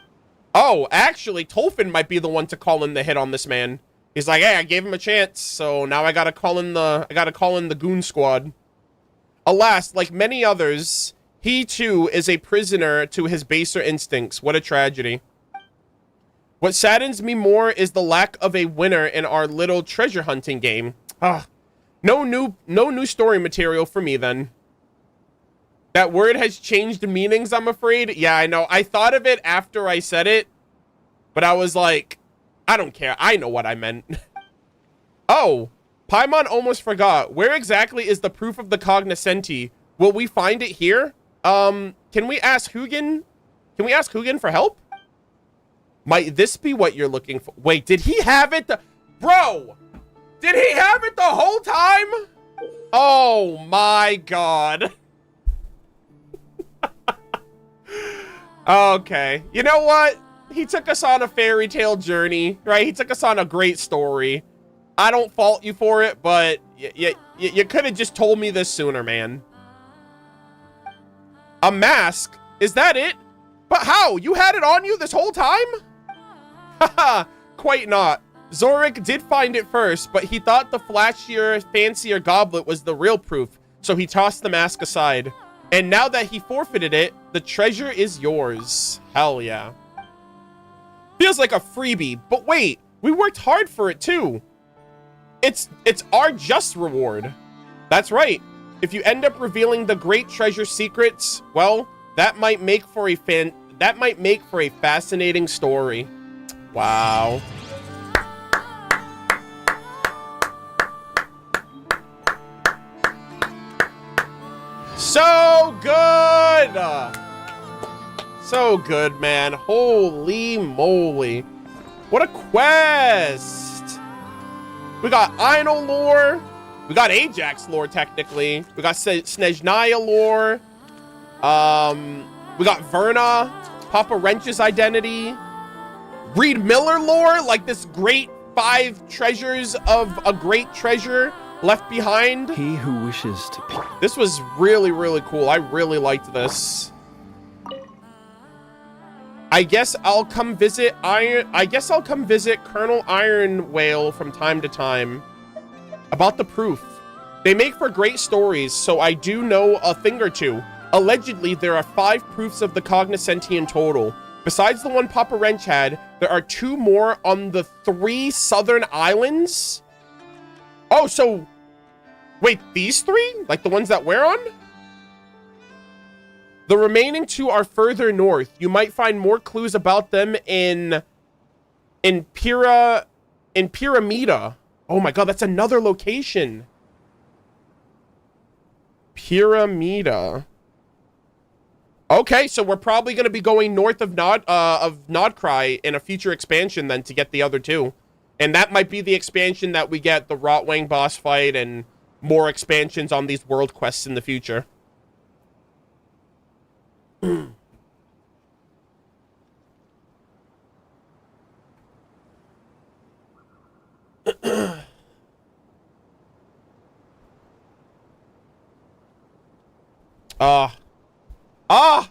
Oh, actually, Tolfin might be the one to call in the hit on this man. He's like, hey, I gave him a chance, so now I gotta call in the goon squad. Alas, like many others, he too is a prisoner to his baser instincts. What a tragedy. What saddens me more is the lack of a winner in our little treasure hunting game. No new story material for me then. That word has changed meanings, I'm afraid. Yeah, I know. I thought of it after I said it, but I was like, I don't care. I know what I meant. Oh, Paimon almost forgot. Where exactly is the proof of the cognoscenti? Will we find it here? Can we ask Hugin? Can we ask Hugin for help? Might this be what you're looking for? Wait, did he have it? Bro, did he have it the whole time? Oh my God. Okay, you know what? He took us on a fairy tale journey, right? He took us on a great story. I don't fault you for it, but you could have just told me this sooner, man. A mask? Is that it? But how? You had it on you this whole time? Haha, quite not. Zorik did find it first, but he thought the flashier, fancier goblet was the real proof, so he tossed the mask aside. And now that he forfeited it, the treasure is yours. Hell yeah. Feels like a freebie, but wait, we worked hard for it too. It's our just reward. That's right. If you end up revealing the great treasure secrets, well, that might make for a fascinating story. Wow. So good! So good, man. Holy moly. What a quest! We got Aino lore. We got Ajax lore, technically. We got Snezhnaya lore. We got Verna. Papa Wrench's identity. Reed Miller lore, like this great 5 treasures of a great treasure left behind. He who wishes to... This was really, really cool. I really liked this. I guess I'll come visit Colonel Iron Whale from time to time. About the proof. They make for great stories, so I do know a thing or two. Allegedly, there are 5 proofs of the cognoscenti in total. Besides the one Papa Wrench had, there are 2 more on the 3 southern islands. Oh, so... Wait, these 3? Like the ones that we're on? The remaining 2 are further north. You might find more clues about them in Pyramida. Oh my God, that's another location. Pyramida. Okay, so we're probably going to be going north of Nodcry in a future expansion then to get the other 2. And that might be the expansion that we get the Rotwang boss fight and more expansions on these world quests in the future.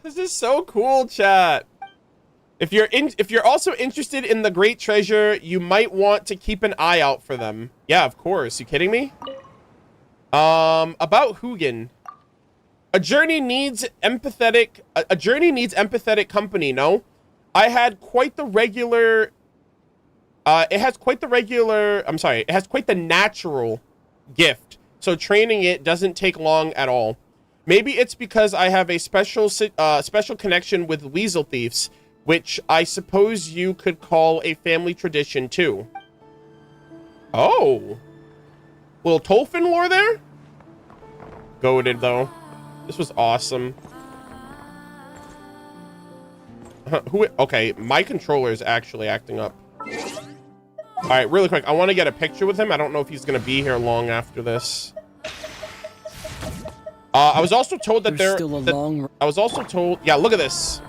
This is so cool, chat. If you're also interested in the great treasure, you might want to keep an eye out for them. Yeah, of course. You kidding me? About Hugin. A journey needs empathetic company, no? It has quite the natural gift, so training it doesn't take long at all. Maybe it's because I have a special connection with weasel thieves, which I suppose you could call a family tradition too. Oh. Little Tolfin lore there. Goated though. This was awesome. Okay, my controller is actually acting up. All right, really quick. I want to get a picture with him. I don't know if he's going to be here long after this. I was also told that I was also told... Yeah, look at this.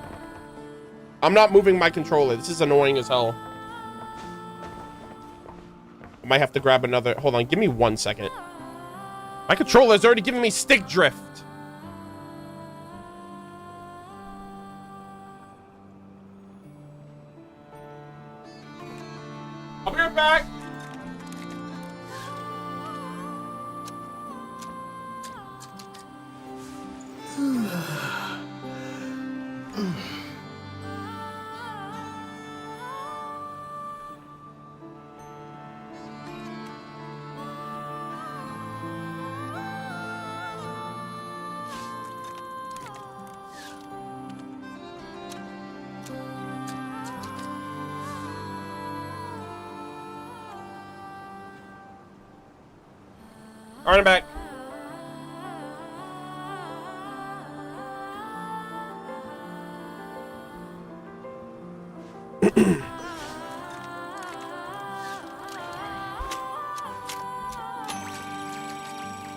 I'm not moving my controller. This is annoying as hell. I might have to grab another... Hold on, give me 1 second. My controller's already giving me stick drift. I'll be right back. All right, I'm back.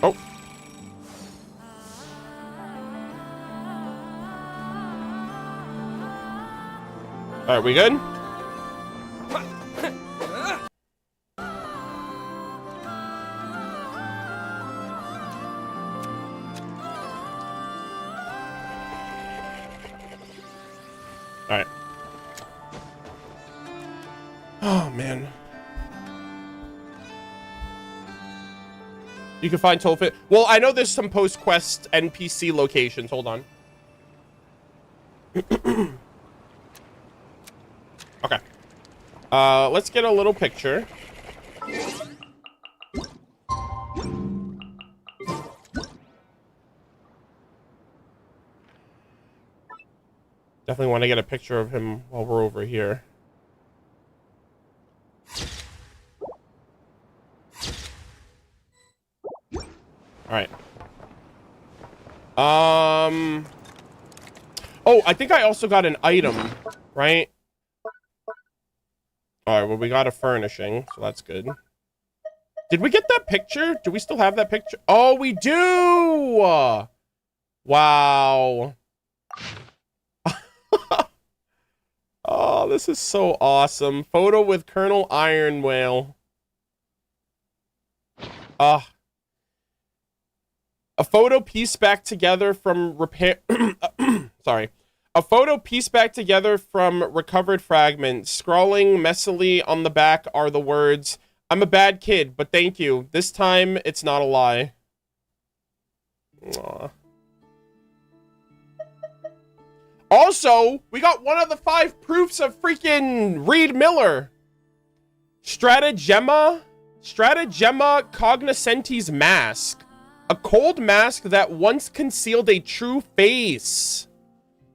Oh. All right, we good? All right. Oh, man. You can find Tolfit. Well, I know there's some post-quest NPC locations. Hold on. Okay. Let's get a little picture. Definitely want to get a picture of him while we're over here. All right. Oh, I think I also got an item, right? All right, well, we got a furnishing, so that's good. Did we get that picture? Do we still have that picture? Oh, we do! Wow. Oh, this is so awesome. Photo with Colonel Iron Whale. A photo pieced back together from sorry. A photo pieced back together from recovered fragments. Scrawling messily on the back are the words, "I'm a bad kid, but thank you. This time, it's not a lie." Aww. Also, we got one of the 5 proofs of freaking Reed Miller. Stratagemma Cognoscenti's mask. A cold mask that once concealed a true face.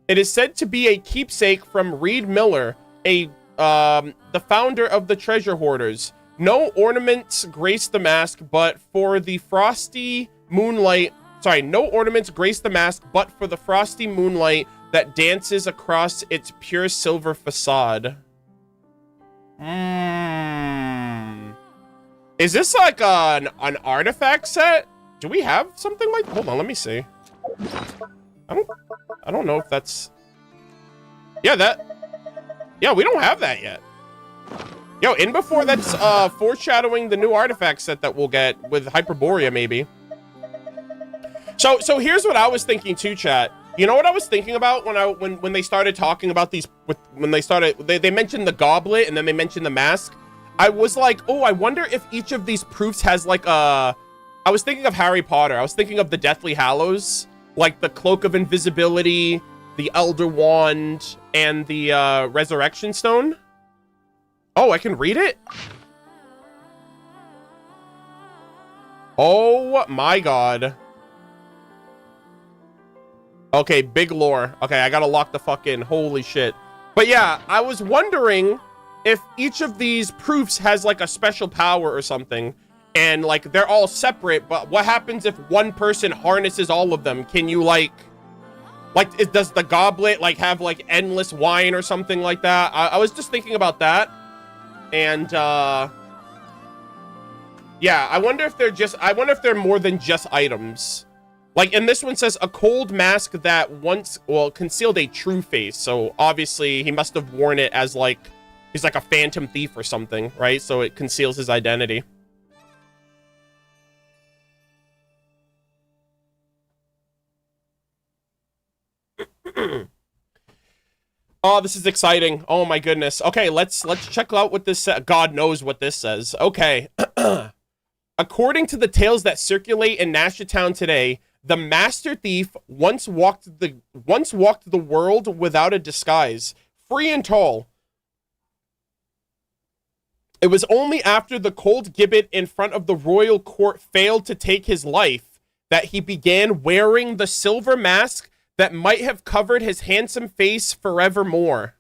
It is said to be a keepsake from Reed Miller, the founder of the Treasure Hoarders. No ornaments grace the mask, but for the frosty moonlight... Sorry, no ornaments grace the mask, but for the frosty moonlight that dances across its pure silver facade. Is this like an artifact set? Do we have something like... Hold on, let me see. I don't know if that's... Yeah, yeah, we don't have that yet. Yo, in before that's foreshadowing the new artifact set that we'll get with Hyperborea, maybe. So here's what I was thinking too, chat. You know what I was thinking about when they started talking about these, when they mentioned the goblet and then they mentioned the mask. I was like, oh, I wonder if each of these proofs has like a... I was thinking of Harry Potter. I was thinking of the Deathly Hallows, like the Cloak of Invisibility, the Elder Wand, and the Resurrection Stone. Oh, I can read it? Oh my god. Okay, big lore. Okay, I gotta lock the fuck in. Holy shit. But yeah, I was wondering if each of these proofs has like a special power or something. and like they're all separate, but what happens if one person harnesses all of them? Can you does the goblet like have like endless wine or something like that? I was just thinking about that. And yeah, I wonder if they're more than just items. Like, and this one says a cold mask that once, well, concealed a true face. So obviously he must have worn it as like, he's like a phantom thief or something, right? So it conceals his identity. Oh, this is exciting. Oh my goodness. Okay, let's check out what this says. God knows what this says. Okay. According to the tales that circulate in Nasha Town today, the Master Thief once walked the world without a disguise, free and tall. It was only after the cold gibbet in front of the royal court failed to take his life that he began wearing the silver mask that might have covered his handsome face forevermore.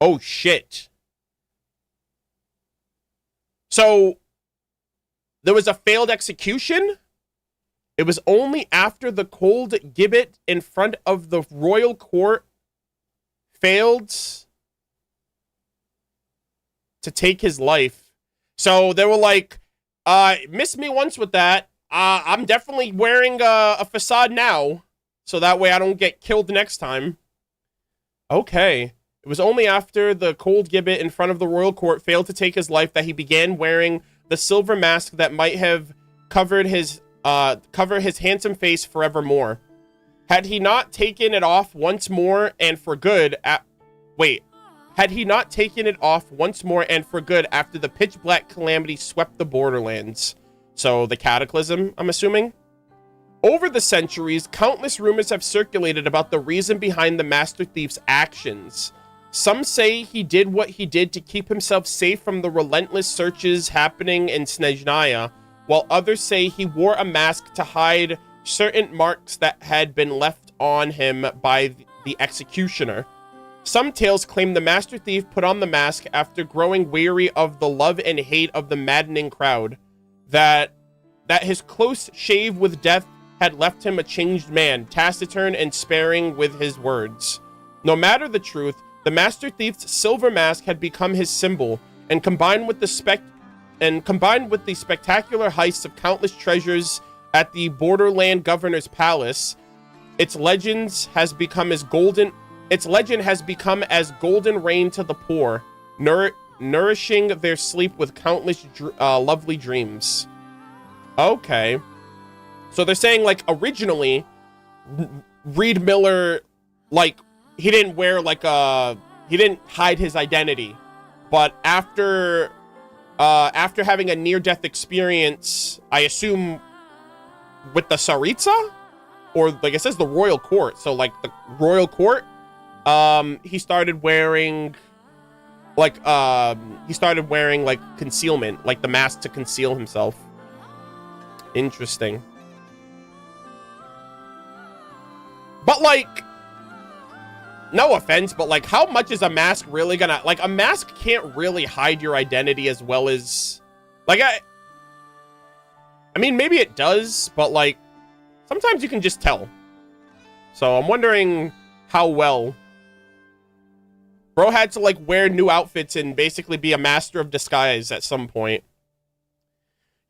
Oh shit. So there was a failed execution? It was only after the cold gibbet in front of the royal court failed to take his life. So they were like, missed me once with that. I'm definitely wearing a facade now, so that way I don't get killed next time. Okay. It was only after the cold gibbet in front of the royal court failed to take his life that he began wearing the silver mask that might have cover his handsome face forevermore. Had he not taken it off once more and for good had he not taken it off once more and for good after the pitch black calamity swept the borderlands? So the cataclysm, I'm assuming. Over the centuries, countless rumors have circulated about the reason behind the Master Thief's actions. Some say he did what he did to keep himself safe from the relentless searches happening in Snezhnaya, while others say he wore a mask to hide certain marks that had been left on him by the executioner. Some tales claim the Master Thief put on the mask after growing weary of the love and hate of the maddening crowd, that his close shave with death had left him a changed man, taciturn and sparing with his words. No matter the truth, the Master Thief's silver mask had become his symbol, and combined with the spectacular heists of countless treasures at the Borderland Governor's Palace, its legend has become as golden rain to the poor, nourishing their sleep with countless lovely dreams. Okay. So they're saying, like, originally, Reed Miller, like, he didn't wear, like, he didn't hide his identity. But after having a near-death experience, I assume with the Tsaritsa? Or, like, it says the royal court. So, like, the royal court, he started wearing, like, concealment. Like, the mask to conceal himself. Interesting. But, like, no offense, but, like, how much is a mask really gonna... Like, a mask can't really hide your identity as well as... Like, I mean, maybe it does, but, like, sometimes you can just tell. So, I'm wondering how well... Bro had to, like, wear new outfits and basically be a master of disguise at some point.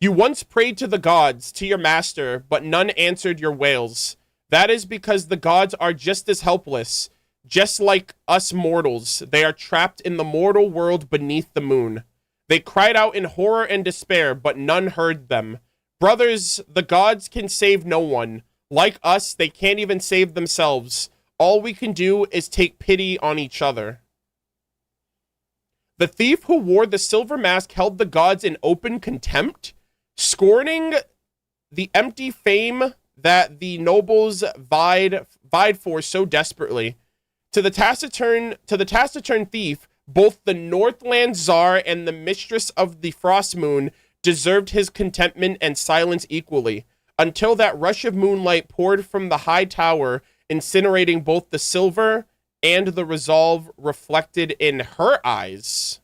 You once prayed to the gods, to your master, but none answered your wails. That is because the gods are just as helpless. Just like us mortals, they are trapped in the mortal world beneath the moon. They cried out in horror and despair, but none heard them. Brothers, the gods can save no one. Like us, they can't even save themselves. All we can do is take pity on each other. The thief who wore the silver mask held the gods in open contempt, scorning the empty fame that the nobles vied for so desperately. To the taciturn thief, both the Northland Tsar and the mistress of the Frost Moon deserved his contentment and silence equally, until that rush of moonlight poured from the high tower, incinerating both the silver and the resolve reflected in her eyes.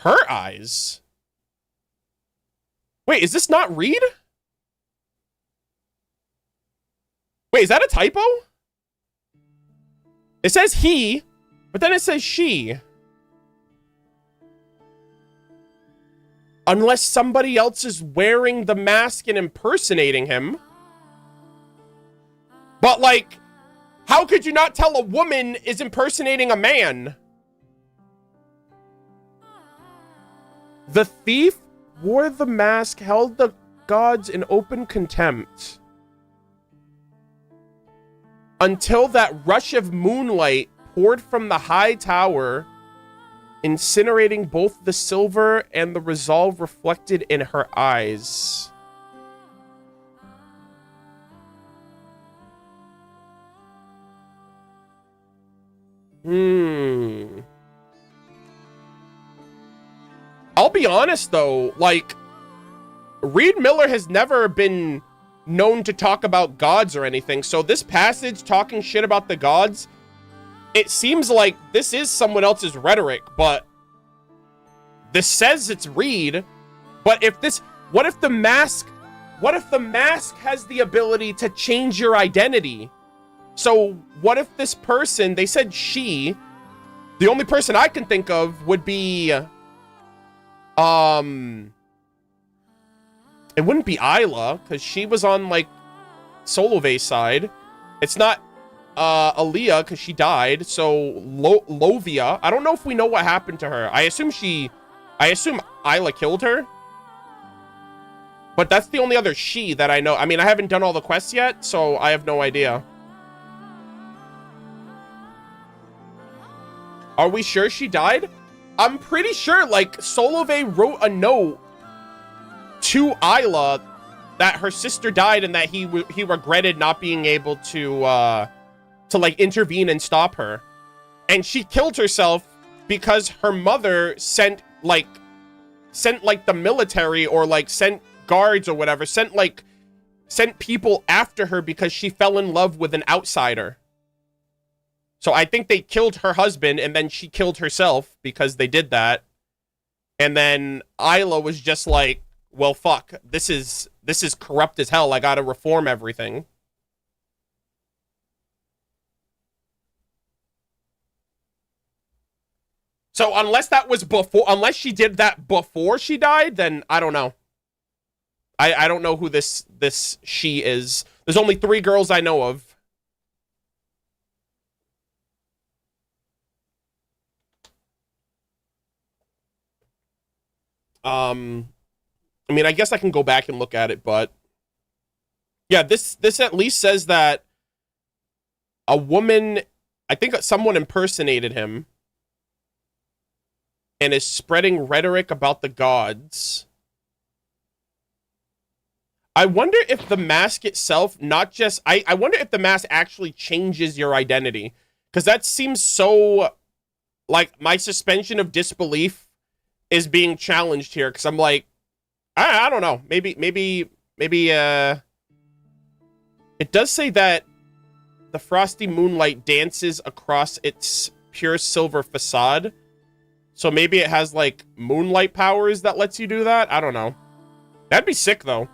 Her eyes? Wait, is this not Reed? Wait, is that a typo? It says he, but then it says she. Unless somebody else is wearing the mask and impersonating him. But, like, how could you not tell a woman is impersonating a man? The thief wore the mask, held the gods in open contempt. Until that rush of moonlight poured from the high tower, incinerating both the silver and the resolve reflected in her eyes. I'll be honest, though, like, Reed Miller has never been known to talk about gods or anything, so this passage talking shit about the gods, it seems like this is someone else's rhetoric, but this says it's Reed. But if this, what if the mask has the ability to change your identity? So what if this person, they said she, the only person I can think of would be, it wouldn't be Isla, because she was on, like, Solove's side. It's not Aaliyah, because she died. So Lovia, I don't know if we know what happened to her. I assume Isla killed her. But that's the only other she that I know. I mean, I haven't done all the quests yet, so I have no idea. Are we sure she died? I'm pretty sure, like, Solove wrote a note to Isla that her sister died and that he regretted not being able to like intervene and stop her. And she killed herself because her mother sent the military, or like sent guards or whatever, sent people after her because she fell in love with an outsider. So I think they killed her husband, and then she killed herself because they did that. And then Isla was just like, well, fuck, this is corrupt as hell. I gotta reform everything. So unless she did that before she died, then I don't know. I don't know who this she is. There's only 3 girls I know of. I mean, I guess I can go back and look at it, but yeah, this at least says that a woman, I think someone impersonated him and is spreading rhetoric about the gods. I wonder if the mask itself, not just, I wonder if the mask actually changes your identity, because that seems so, like, my suspension of disbelief is being challenged here, because I'm like, I don't know. Maybe, it does say that the frosty moonlight dances across its pure silver facade. So maybe it has, like, moonlight powers that lets you do that? I don't know. That'd be sick, though.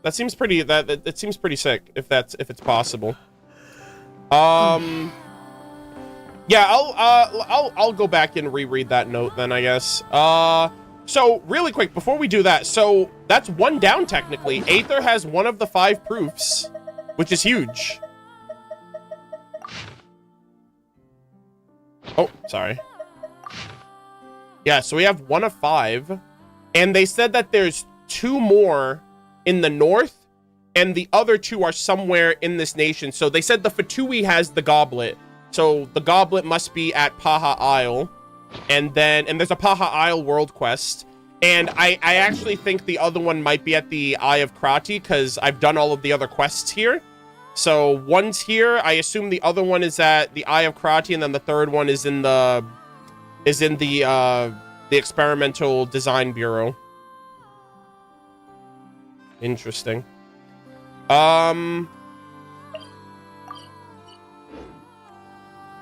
That seems pretty, it seems pretty sick, if it's possible. Yeah, I'll go back and reread that note then, I guess. So really quick before we do that, so that's 1 down technically. Aether has 1 of the 5 proofs, which is huge. Oh, sorry. Yeah, so we have 1 of 5, and they said that there's 2 more in the north, and the other 2 are somewhere in this nation. So they said the Fatui has the goblet. So the goblet must be at Paha Isle. And there's a Paha Isle world quest. And I actually think the other one might be at the Eye of Krati, because I've done all of the other quests here. So one's here. I assume the other one is at the Eye of Krati, and then the third one is in the Experimental Design Bureau. Interesting.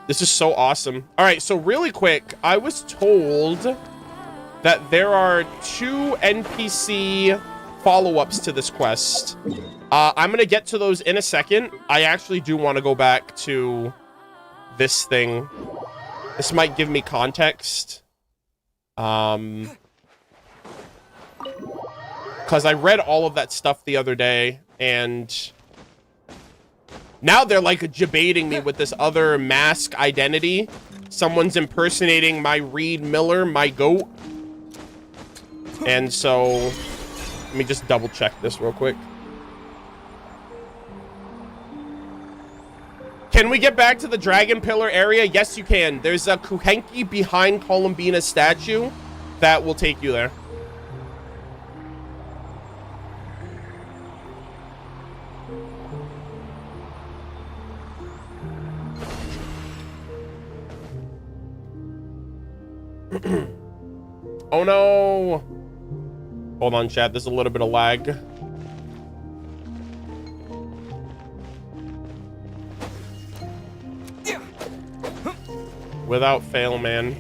This is so awesome. All right, so really quick, I was told that there are 2 NPC follow-ups to this quest. I'm gonna get to those in a second. I actually do want to go back to this thing. This might give me context. Because I read all of that stuff the other day, and now they're like debating me with this other mask identity. Someone's impersonating my Reed Miller, my goat. And so, let me just double check this real quick. Can we get back to the Dragon Pillar area? Yes, you can. There's a Kuhenki behind Columbina's statue that will take you there. Oh no! Hold on, chat. There's a little bit of lag. Without fail, man.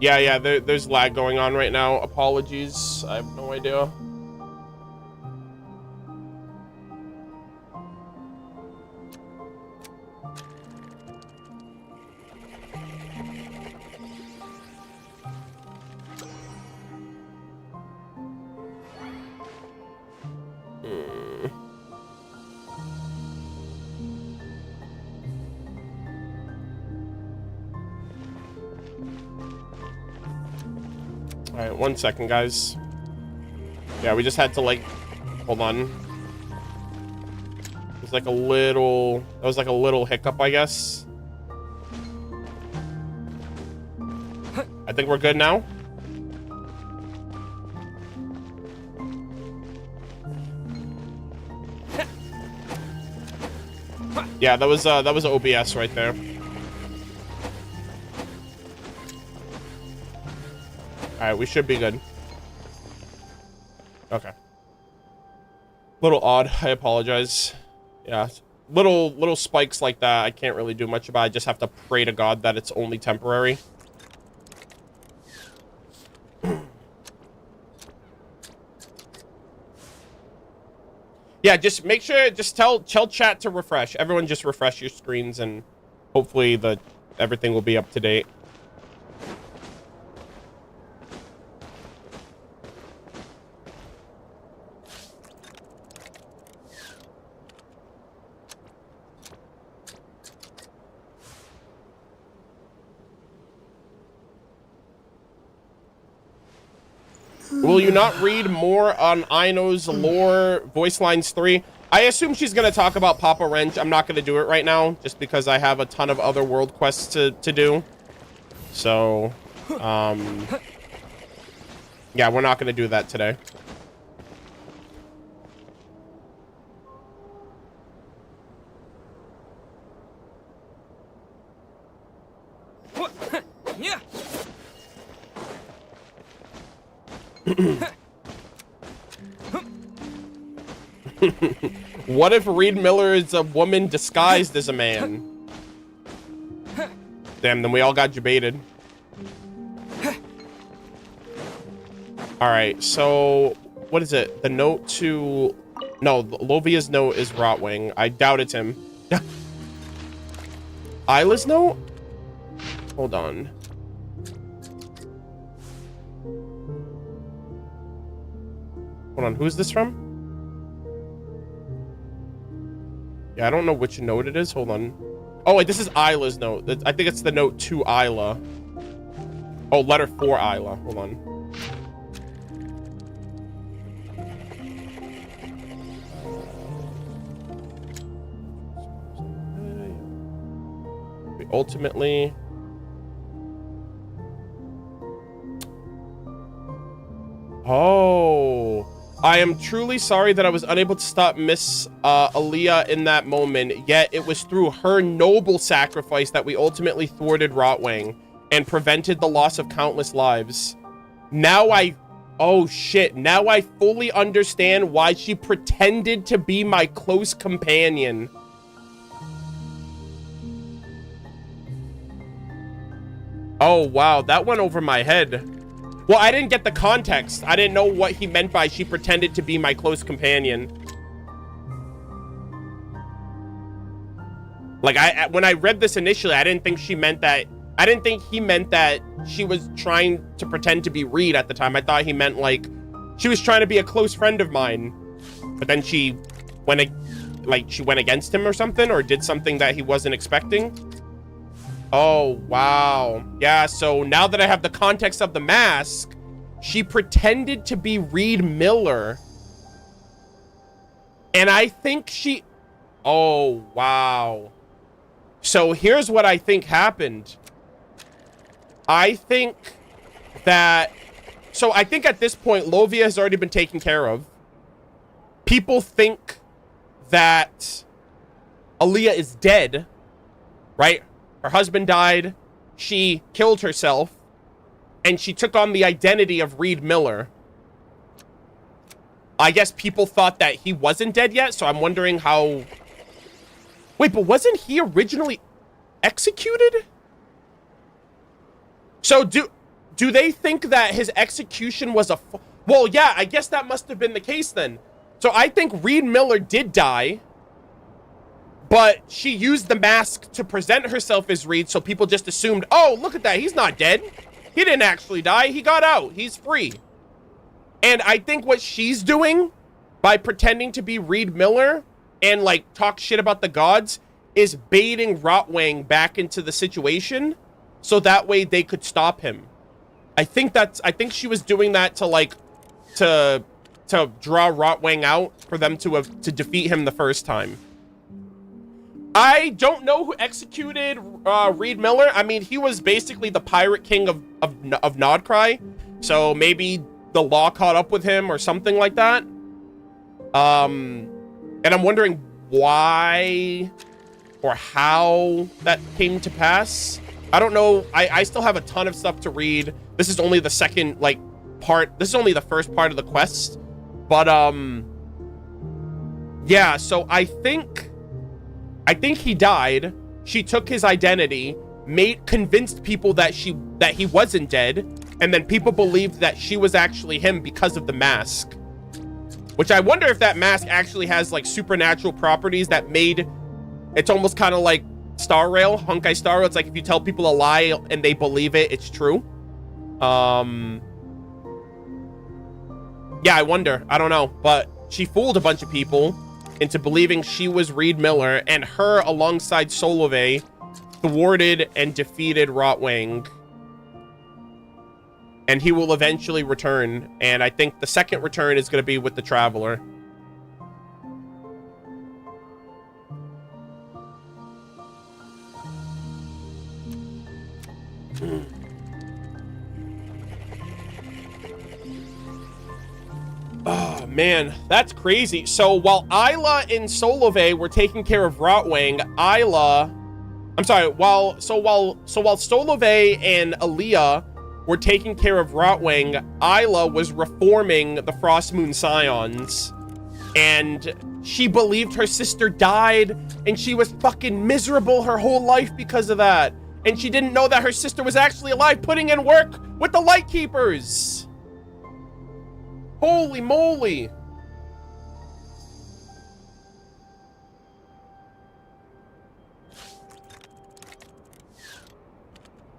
Yeah, there's lag going on right now. Apologies. I have no idea. All right, 1 second, guys. Yeah, we just had to like, hold on. It was like a little, that was like a little hiccup, I guess. I think we're good now. Yeah, that was OBS right there. All right, we should be good. Okay. Little odd. I apologize. Yeah, little spikes like that I can't really do much about. I just have to pray to God that it's only temporary. Yeah, just make sure, just tell chat to refresh. Everyone just refresh your screens and hopefully everything will be up to date. Will you not read more on Aino's lore voice lines 3? I assume she's going to talk about Papa Wrench. I'm not going to do it right now just because I have a ton of other world quests to do. So, yeah, we're not going to do that today. What if Reed Miller is a woman disguised as a man? Damn, then we all got debated. All right, so what is it? The note to... No, Lovia's note is Rotwing. I doubt it's him. Isla's note? Hold on. Hold on, who's this from? Yeah, I don't know which note it is. Hold on. Oh, wait, this is Isla's note. I think it's the note to Isla. Oh, letter for Isla. Hold on. We ultimately... Oh... I am truly sorry that I was unable to stop Miss Aaliyah in that moment, yet it was through her noble sacrifice that we ultimately thwarted Rotwang and prevented the loss of countless lives. Now I Oh shit, now I fully understand why she pretended to be my close companion. Oh wow, that went over my head. Well, I didn't get the context. I didn't know what he meant by she pretended to be my close companion. Like, when I read this initially, I didn't think she meant that. I didn't think he meant that she was trying to pretend to be Reed at the time. I thought he meant, like, she was trying to be a close friend of mine. But then she went against him or something, or did something that he wasn't expecting. Oh, wow. Yeah, so now that I have the context of the mask, she pretended to be Reed Miller. And I think she... Oh, wow. So here's what I think happened. I think that... So I think at this point, Lovia has already been taken care of. People think that Aaliyah is dead, right? Her husband died. She killed herself. And she took on the identity of Reed Miller. I guess people thought that he wasn't dead yet, so I'm wondering how... Wait, but wasn't he originally executed? So do they think that his execution was a... Well, yeah, I guess that must have been the case then. So I think Reed Miller did die, but she used the mask to present herself as Reed, so people just assumed, oh, look at that, he's not dead. He didn't actually die, he got out, he's free. And I think what she's doing by pretending to be Reed Miller and, like, talk shit about the gods is baiting Rotwang back into the situation so that way they could stop him. I think she was doing that to, like, to draw Rotwang out for them to defeat him the first time. I don't know who executed Reed Miller. I mean, he was basically the pirate king of Nodcry, so maybe the law caught up with him or something like that. And I'm wondering why or how that came to pass. I don't know. I still have a ton of stuff to read. This is only the second, like, part. This is only the first part of the quest. But, yeah, so I think he died. She took his identity, convinced people that he wasn't dead, and then people believed that she was actually him because of the mask. Which I wonder if that mask actually has, like, supernatural properties that made... It's almost kind of like Star Rail, Honkai Star Rail. It's like if you tell people a lie and they believe it, it's true. Yeah, I wonder. I don't know. But she fooled a bunch of people into believing she was Reed Miller, and her, alongside Solove, thwarted and defeated Rotwang. And he will eventually return. And I think the second return is going to be with the Traveler. Oh, man, that's crazy. So while Isla and Solove were taking care of Rotwang, while Solove and Aaliyah were taking care of Rotwang, Isla was reforming the Frost Moon Scions. And she believed her sister died, and she was fucking miserable her whole life because of that. And she didn't know that her sister was actually alive, putting in work with the Lightkeepers. Holy moly.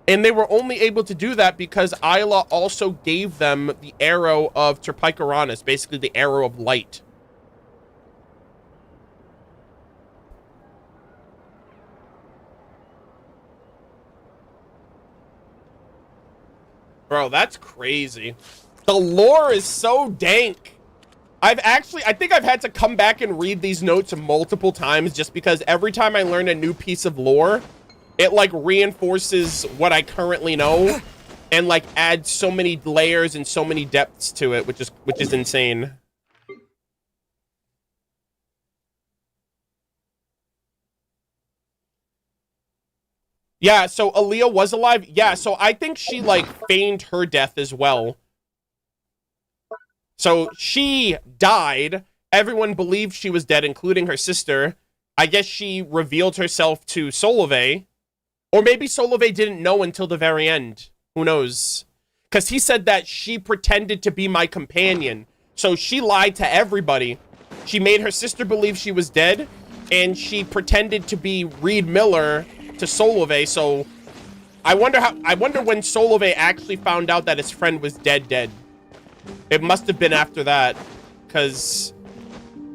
And they were only able to do that because Isla also gave them the arrow of Terpychoranus, basically the arrow of light. Bro, that's crazy. The lore is so dank. I think I've had to come back and read these notes multiple times just because every time I learn a new piece of lore, it, like, reinforces what I currently know and, like, adds so many layers and so many depths to it, which is insane. Yeah, so Aaliyah was alive. Yeah, so I think she, like, feigned her death as well. So she died. Everyone believed she was dead, including her sister. I guess she revealed herself to Solovey. Or maybe Solovey didn't know until the very end. Who knows? Because he said that she pretended to be my companion. So she lied to everybody. She made her sister believe she was dead. And she pretended to be Reed Miller to Solovey. So I wonder when Solovey actually found out that his friend was dead. It must have been after that. Because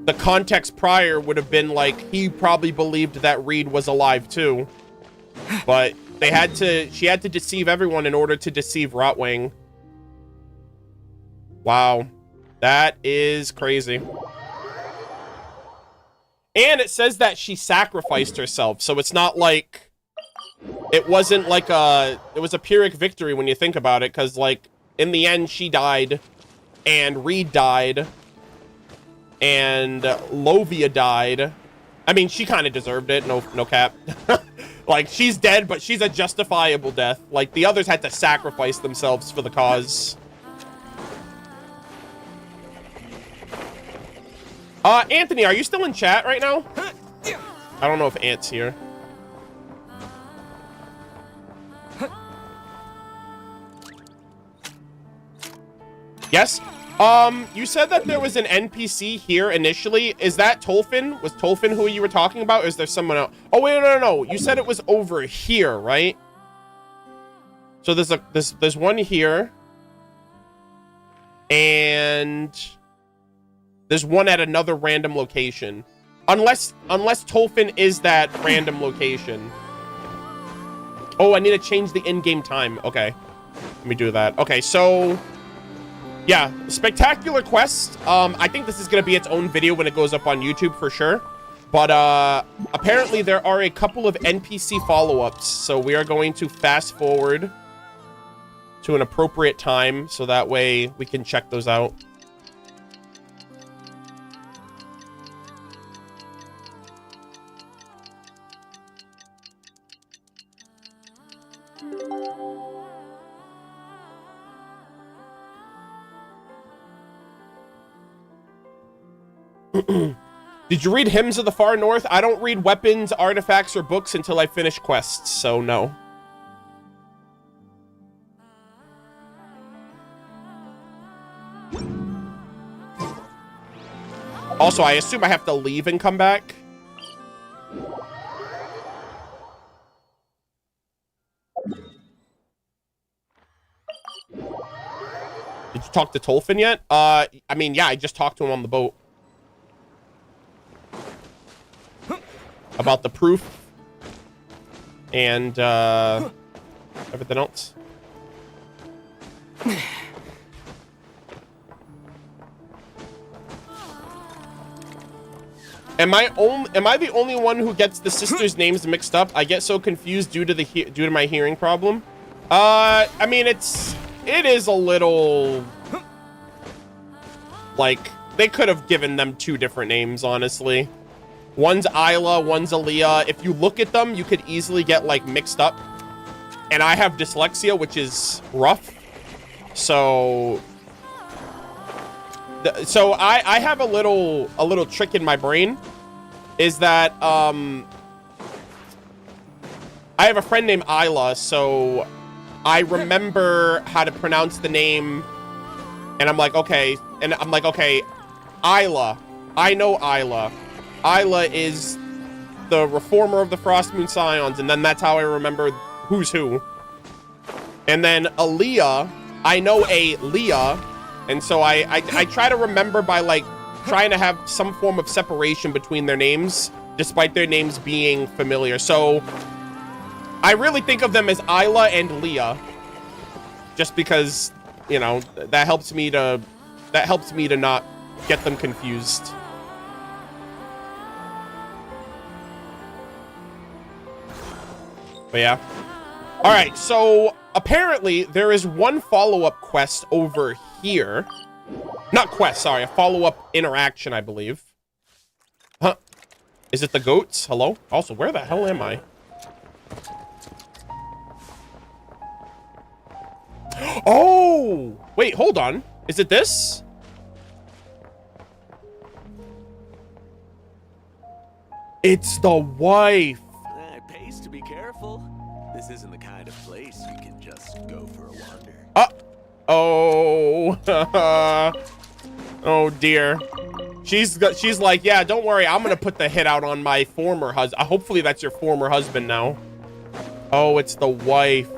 the context prior would have been like, he probably believed that Reed was alive too. But she had to deceive everyone in order to deceive Rotwang. Wow. That is crazy. And it says that she sacrificed herself, so it's not like... It wasn't like it was a Pyrrhic victory when you think about it, because, like, in the end, she died, and Reed died, and Lovia died. I mean, she kind of deserved it, no cap. Like, she's dead, but she's a justifiable death. Like, the others had to sacrifice themselves for the cause. Anthony, are you still in chat right now? I don't know if Ant's here. Yes? You said that there was an NPC here initially. Is that Tolfin? Was Tolfin who you were talking about? Or is there someone else? Oh, wait, no. You said it was over here, right? So there's one here. And there's one at another random location. Unless Tolfin is that random location. Oh, I need to change the in-game time. Okay. Let me do that. Okay, so... yeah, spectacular quest. I think this is going to be its own video when it goes up on YouTube for sure. But apparently there are a couple of NPC follow-ups. So we are going to fast forward to an appropriate time. So that way we can check those out. Did you read Hymns of the Far North? I don't read weapons, artifacts, or books until I finish quests, so no. Also, I assume I have to leave and come back. Did you talk to Tolfin yet? I mean, yeah, I just talked to him on the boat. About the proof. And, everything else. Am I the only one who gets the sisters' names mixed up? I get so confused due to my hearing problem. I mean, it is a little like they could have given them two different names, honestly. One's Isla, one's Aaliyah. If you look at them, you could easily get like mixed up. And I have dyslexia, which is rough. So I have a little trick in my brain, is that I have a friend named Isla, so I remember how to pronounce the name, and I'm like, okay, Isla. I know Isla. Isla is the reformer of the Frost Moon Scions, and then that's how I remember who's who. And then Aaliyah, I know a Leah. And so I try to remember by, like, trying to have some form of separation between their names, despite their names being familiar. So I really think of them as Isla and Leah, just because, you know, that helps me to not get them confused. But yeah. All right, so apparently there is one follow-up quest over here. Not quest, sorry, a follow-up interaction, I believe. Huh? Is it the goats? Hello? Also, where the hell am I? Oh! Wait, hold on. Is it this? It's the wife. It pays to be careful. This isn't the kind of place you can just go for a wander. Oh. Oh dear. She's like, yeah, don't worry. I'm gonna put the hit out on my former husband. Hopefully that's your former husband now. Oh, it's the wife.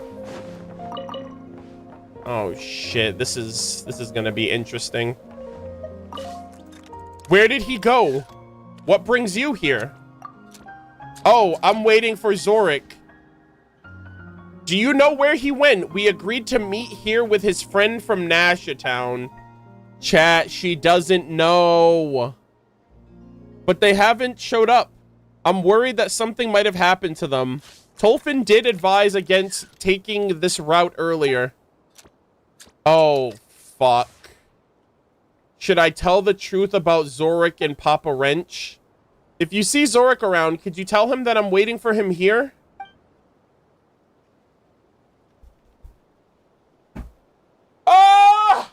Oh shit. This is gonna be interesting. Where did he go? What brings you here? Oh, I'm waiting for Zorik. Do you know where he went? We agreed to meet here with his friend from Nashatown. Chat, she doesn't know. But they haven't showed up. I'm worried that something might have happened to them. Tolfin did advise against taking this route earlier. Oh, fuck. Should I tell the truth about Zorik and Papa Wrench? If you see Zorik around, could you tell him that I'm waiting for him here? Ah!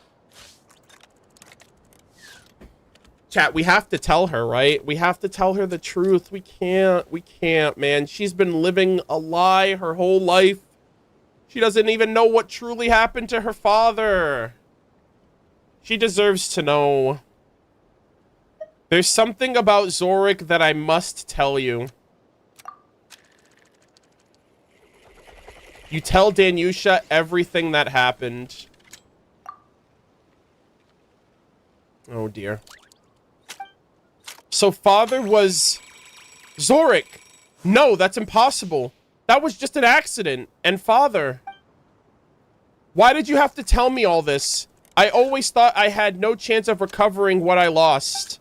Chat, we have to tell her, right? We have to tell her the truth. We can't, man. She's been living a lie her whole life. She doesn't even know what truly happened to her father. She deserves to know. There's something about Zorik that I must tell you. You tell Danyusha everything that happened. Oh dear. So father was Zorik. No, that's impossible. That was just an accident. And father. Why did you have to tell me all this? I always thought I had no chance of recovering what I lost.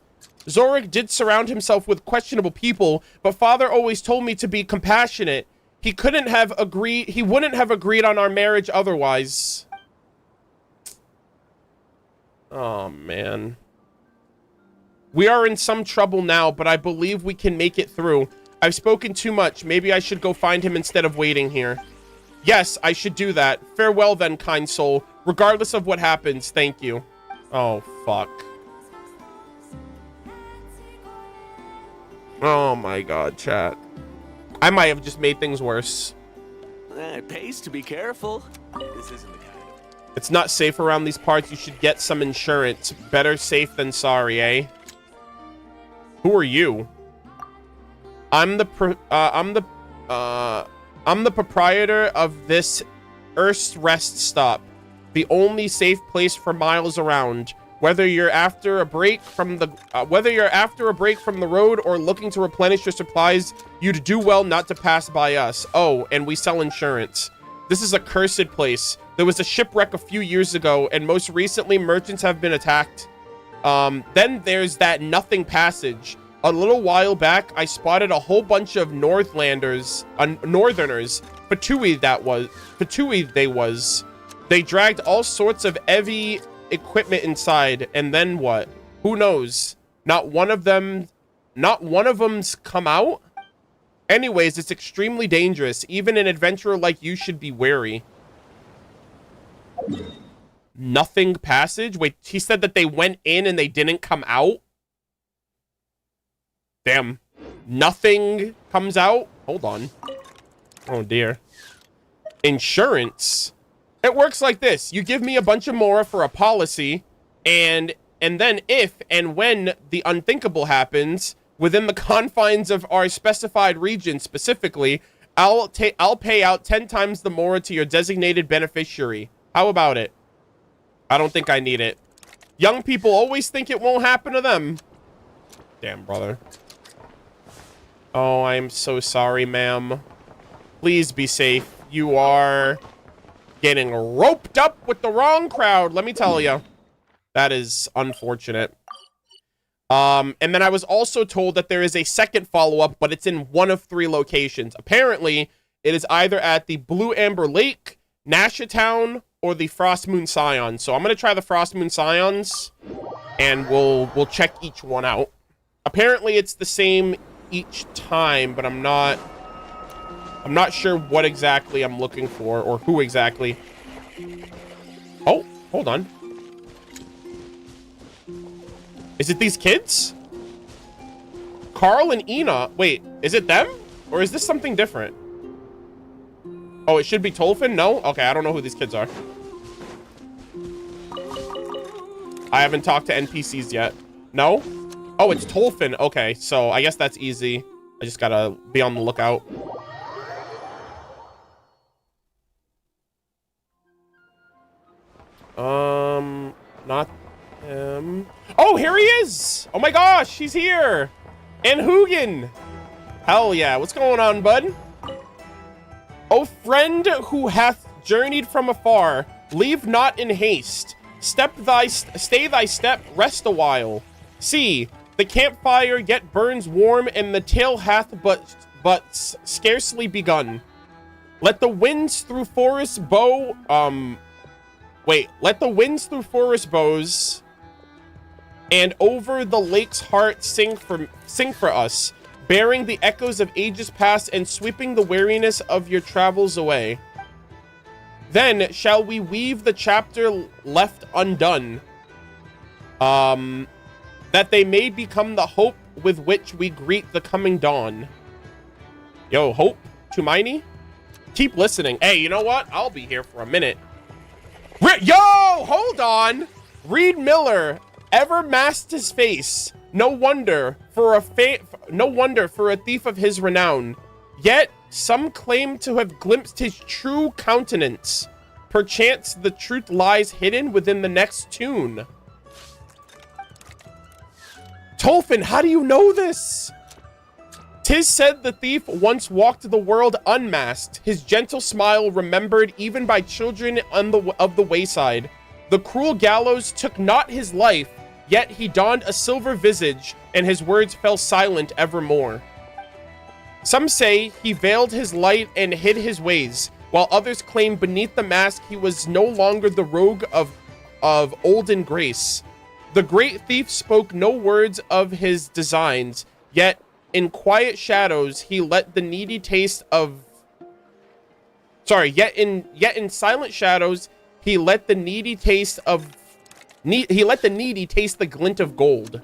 Zorik did surround himself with questionable people, but father always told me to be compassionate. He wouldn't have agreed on our marriage otherwise. Oh, man. We are in some trouble now, but I believe we can make it through. I've spoken too much. Maybe I should go find him instead of waiting here. Yes, I should do that. Farewell then, kind soul. Regardless of what happens, thank you. Oh, fuck. Oh my god, chat. I might have just made things worse. It pays to be careful. This isn't the kind of... It's not safe around these parts. You should get some insurance. Better safe than sorry, eh? Who are you? I'm the proprietor of this Erst rest stop. The only safe place for miles around. Whether you're after a break from the road or looking to replenish your supplies, you'd do well not to pass by us. Oh, and we sell insurance. This is a cursed place. There was a shipwreck a few years ago, and most recently merchants have been attacked. Then there's that nothing passage. A little while back, I spotted a whole bunch of northerners. Fatui they was. They dragged all sorts of heavy equipment inside, and then what? Who knows? Not one of them's come out. Anyways, it's extremely dangerous. Even an adventurer like you should be wary. Nothing passage? Wait, he said that they went in and they didn't come out? Damn. Nothing comes out? Hold on. Oh dear. Insurance? It works like this. You give me a bunch of Mora for a policy, and then if and when the unthinkable happens, within the confines of our specified region specifically, I'll pay out 10 times the Mora to your designated beneficiary. How about it? I don't think I need it. Young people always think it won't happen to them. Damn, brother. Oh, I'm so sorry, ma'am. Please be safe. You are getting roped up with the wrong crowd, let me tell you. That is unfortunate. And then I was also told that there is a second follow-up, but it's in one of 3 locations. Apparently, it is either at the Blue Amber Lake, Nashatown, or the Frost Moon Scions. So I'm gonna try the Frost Moon Scions, and we'll check each one out. Apparently, it's the same each time, but I'm not sure what exactly I'm looking for or who exactly. Oh, hold on. Is it these kids? Carl and Ina. Wait, is it them? Or is this something different? Oh, it should be Tolfin? No? Okay, I don't know who these kids are. I haven't talked to NPCs yet. No? Oh, it's Tolfin. Okay, so I guess that's easy. I just gotta be on the lookout. Not him. Oh, here he is! Oh my gosh, he's here! And Hugin! Hell yeah, what's going on, bud? O friend who hath journeyed from afar, leave not in haste. Stay thy step, rest a while. See, the campfire yet burns warm, and the tale hath but scarcely begun. Let the winds through forest let the winds through forest bows and over the lake's heart sing for us, bearing the echoes of ages past and sweeping the weariness of your travels away. Then shall we weave the chapter left undone, that they may become the hope with which we greet the coming dawn. Yo, hope, Tumaini? Keep listening. Hey, you know what? I'll be here for a minute. Yo, hold on. Reed Miller ever masked his face. No wonder for a thief of his renown. Yet some claim to have glimpsed his true countenance. Perchance the truth lies hidden within the next tune. Tolfin, how do you know this? 'Tis said the thief once walked the world unmasked, his gentle smile remembered even by children of the wayside. The cruel gallows took not his life, yet he donned a silver visage, and his words fell silent evermore. Some say he veiled his light and hid his ways, while others claim beneath the mask he was no longer the rogue of olden grace. The great thief spoke no words of his designs, yet in quiet shadows he let the needy taste of yet in silent shadows he let the needy taste the glint of gold.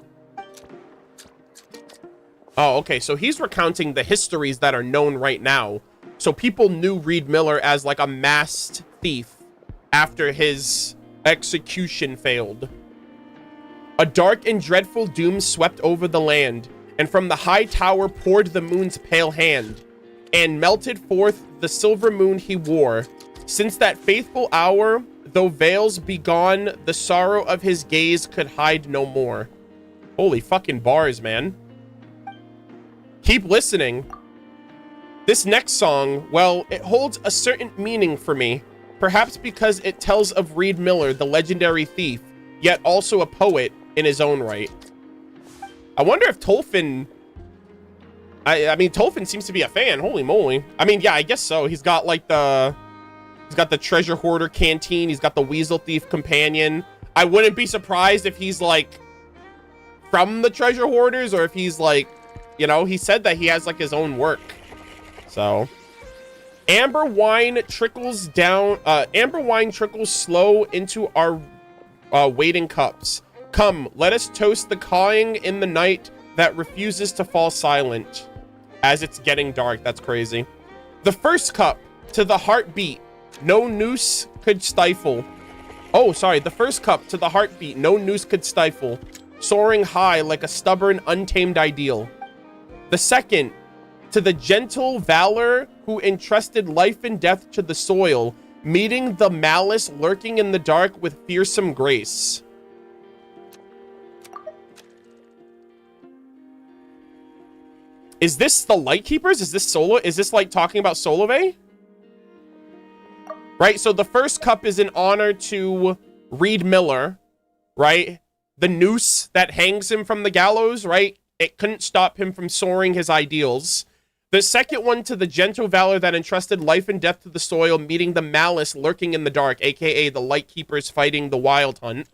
Oh, okay, so he's recounting the histories that are known right now. So people knew Reed Miller as like a masked thief after his execution failed. A dark and dreadful doom swept over the land, and from the high tower poured the moon's pale hand, and melted forth the silver moon he wore. Since that faithful hour, though veils be gone, the sorrow of his gaze could hide no more. Holy fucking bars, man. Keep listening. This next song, well, it holds a certain meaning for me, perhaps because it tells of Reed Miller, the legendary thief, yet also a poet in his own right. I wonder if Tolfin... I mean, Tolfin seems to be a fan. Holy moly. I mean, yeah, I guess so. He's got, like, He's got the treasure hoarder canteen. He's got the weasel thief companion. I wouldn't be surprised if he's, like, from the treasure hoarders, or if he's, like... You know, he said that he has, like, his own work. So... Amber wine trickles down... amber wine trickles slow into our waiting cups. Come, let us toast the cawing in the night that refuses to fall silent. As it's getting dark, that's crazy. The first cup, to the heartbeat, no noose could stifle. Oh, sorry, the first cup, to the heartbeat, no noose could stifle. Soaring high like a stubborn, untamed ideal. The second, to the gentle valor who entrusted life and death to the soil, meeting the malice lurking in the dark with fearsome grace. Is this the Lightkeepers? Is this Solo? Is this like talking about Solove? Right, so the first cup is in honor to Reed Miller, right? The noose that hangs him from the gallows, right? It couldn't stop him from soaring his ideals. The second one, to the gentle valor that entrusted life and death to the soil, meeting the malice lurking in the dark, aka the Lightkeepers fighting the Wild Hunt.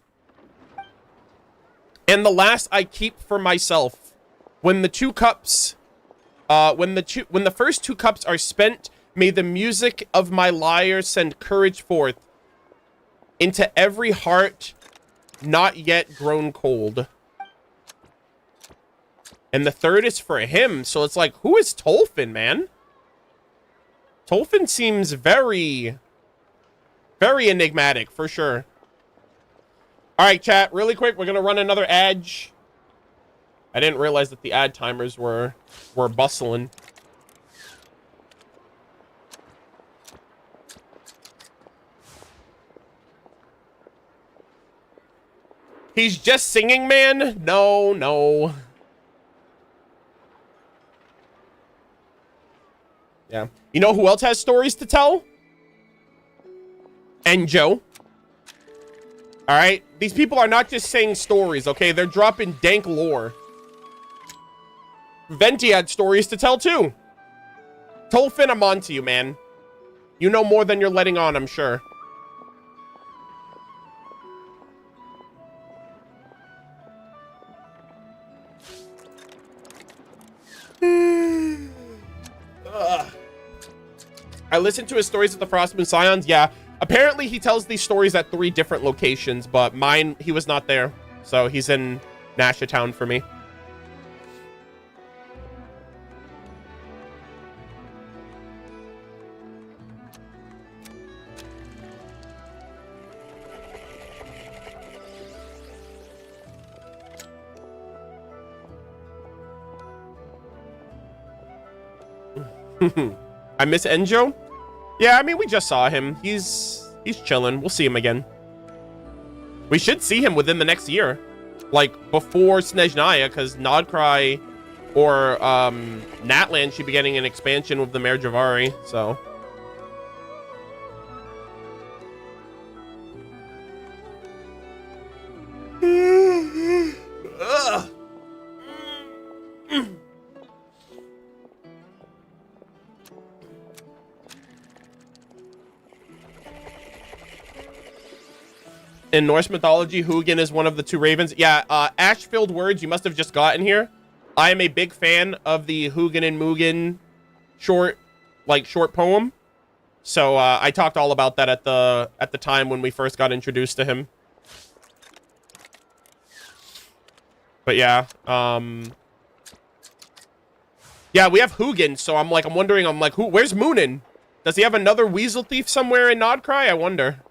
And the last I keep for myself. When the two cups... when the first two cups are spent, may the music of my lyre send courage forth into every heart not yet grown cold. And the third is for him. So it's like, who is Tolfin, man? Tolfin seems very, very enigmatic, for sure. All right, chat, really quick. We're going to run another ad. I didn't realize that the ad timers were bustling. He's just singing, man? No, no. Yeah. You know who else has stories to tell? Enjo. All right? These people are not just saying stories, okay? They're dropping dank lore. Venti had stories to tell, too. Tolfin, I'm on to you, man. You know more than you're letting on, I'm sure. I listened to his stories of the Frostmoon Scions. Yeah, apparently he tells these stories at 3 different locations, but mine, he was not there. So he's in Nasha Town for me. I miss Enjo. Yeah, I mean, we just saw him. He's chilling. We'll see him again. We should see him within the next year, like before Snezhnaya, because Nodcry or Natlan should be getting an expansion with the Mare Javari. So. In Norse mythology, Hugin is one of the 2 ravens. Yeah, ash-filled words you must have just gotten here. I am a big fan of the Hugin and Mugen short poem. So I talked all about that at the time when we first got introduced to him. But yeah, yeah, we have Hugin, so I'm wondering, where's Moonin? Does he have another Weasel Thief somewhere in Nodcry? I wonder.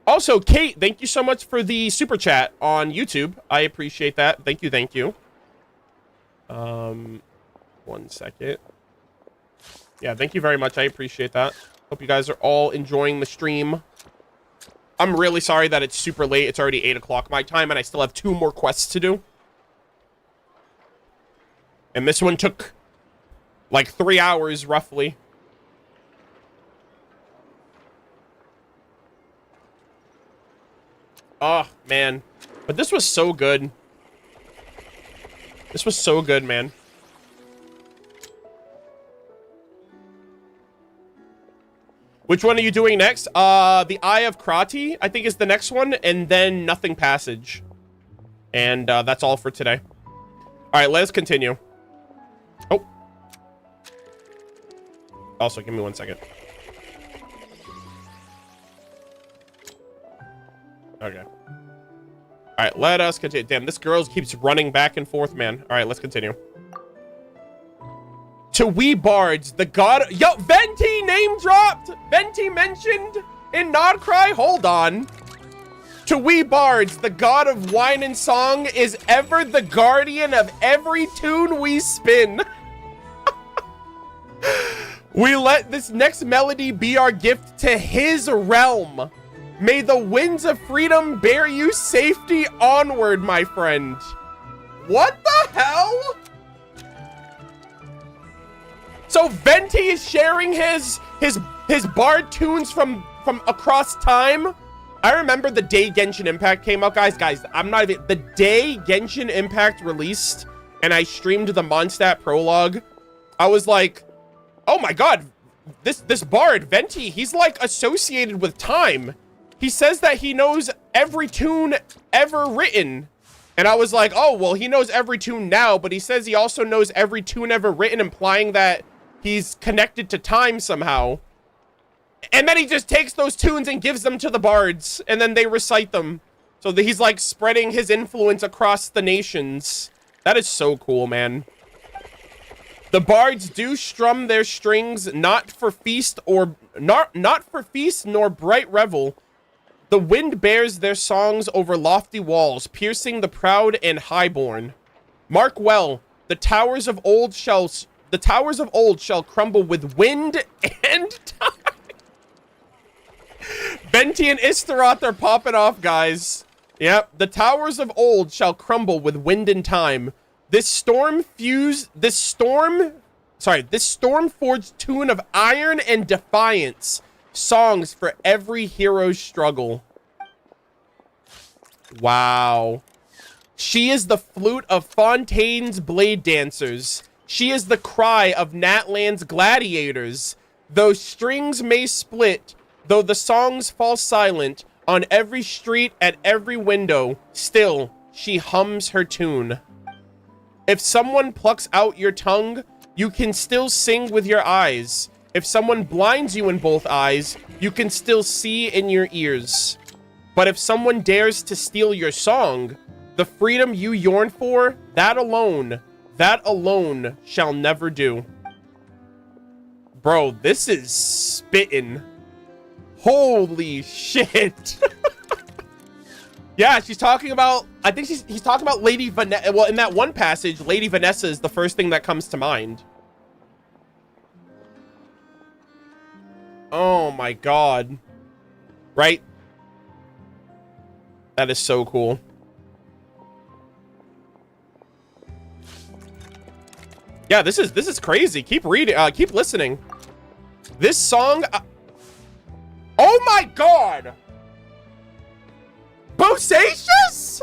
Also, Kate, thank you so much for the super chat on YouTube. I appreciate that. Thank you, thank you. 1 second. Yeah, thank you very much. I appreciate that. Hope you guys are all enjoying the stream. I'm really sorry that it's super late. It's already 8 o'clock my time, and I still have 2 more quests to do. And this one took like 3 hours, roughly. Oh, man. But this was so good. This was so good, man. Which one are you doing next? The Eye of Krati, I think, is the next one. And then Nothing Passage. And that's all for today. All right, let's continue. Oh. Also, give me 1 second. Okay. All right, let us continue. Damn, this girl keeps running back and forth, man. All right, let's continue. To we bards, the god... Yo, Venti name dropped! Venti mentioned in Nodcry? Hold on. To we bards, the god of wine and song is ever the guardian of every tune we spin. We let this next melody be our gift to his realm. May the winds of freedom bear you safety onward, my friend. What the hell? So Venti is sharing his bard tunes from across time. I remember the day Genshin Impact came out, guys. I'm not even... The day Genshin Impact released and I streamed the Mondstadt prologue, I was like, oh my god, this bard, Venti, he's like associated with time. he says that he knows every tune ever written. And I was like, oh, well, he knows every tune now, but he says he also knows every tune ever written, implying that he's connected to time somehow. And then he just takes those tunes and gives them to the bards, and then they recite them. So that he's like spreading his influence across the nations. That is so cool, man. The bards do strum their strings, not for feast nor bright revel. The wind bears their songs over lofty walls, piercing the proud and highborn. Mark well, the towers of old shall crumble with wind and time. Venti and Istaroth are popping off, guys. Yep, the towers of old shall crumble with wind and time. This storm-forged tune of iron and defiance. Songs for every hero's struggle. Wow. She is the flute of Fontaine's blade dancers. She is the cry of Natland's gladiators. Though strings may split, though the songs fall silent, on every street, at every window, still she hums her tune. If someone plucks out your tongue, you can still sing with your eyes. If someone blinds you in both eyes, you can still see in your ears. But if someone dares to steal your song, the freedom you yearn for, that alone shall never do. Bro, this is spittin'. Holy shit. Yeah, she's talking about, I think he's talking about Lady Vanessa. Well, in that one passage, Lady Vanessa is the first thing that comes to mind. Oh my god. Right? That is so cool. Yeah, this is crazy. Keep reading, keep listening. This song, oh my god! Bosacious?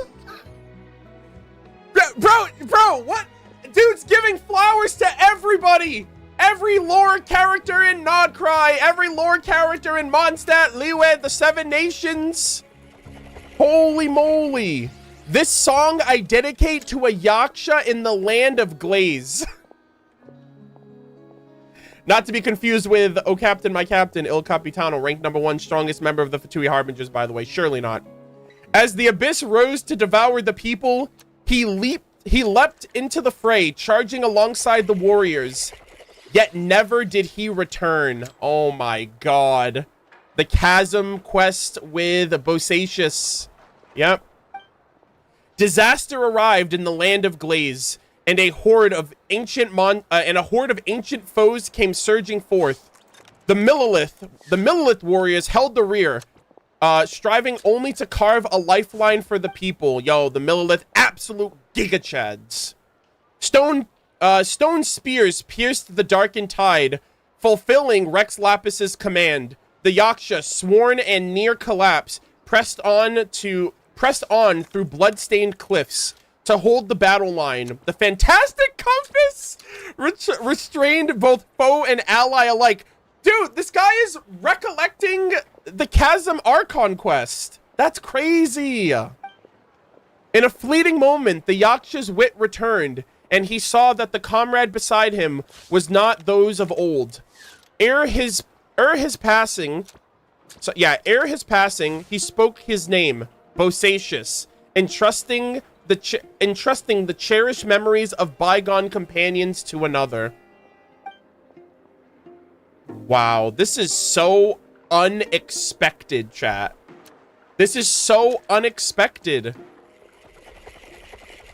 Bro, what? Dude's giving flowers to everybody! Every lore character in Nodcry, every lore character in Mondstadt, Liyue, the Seven Nations. Holy moly. This song I dedicate to a Yaksha in the land of Glaze. Not to be confused with O Captain, My Captain, Il Capitano, ranked #1, strongest member of the Fatui Harbingers, by the way. Surely not. As the abyss rose to devour the people, he leapt into the fray, charging alongside the warriors. Yet never did he return. Oh my god. The Chasm quest with Bosacious. Yep. Disaster arrived in the land of Glaze, and a horde of ancient foes came surging forth. The Millelith warriors held the rear, striving only to carve a lifeline for the people. Yo, the Millelith, absolute gigachads. Stone spears pierced the darkened tide, fulfilling Rex Lapis's command. The Yaksha, sworn and near collapse, pressed on through blood-stained cliffs to hold the battle line. The fantastic compass restrained both foe and ally alike. Dude, this guy is recollecting the Chasm Archon quest. That's crazy. In a fleeting moment, the Yaksha's wit returned, and he saw that the comrade beside him was not those of old. Ere his passing, he spoke his name, Bosacious, entrusting the cherished memories of bygone companions to another. Wow, this is so unexpected, chat. This is so unexpected.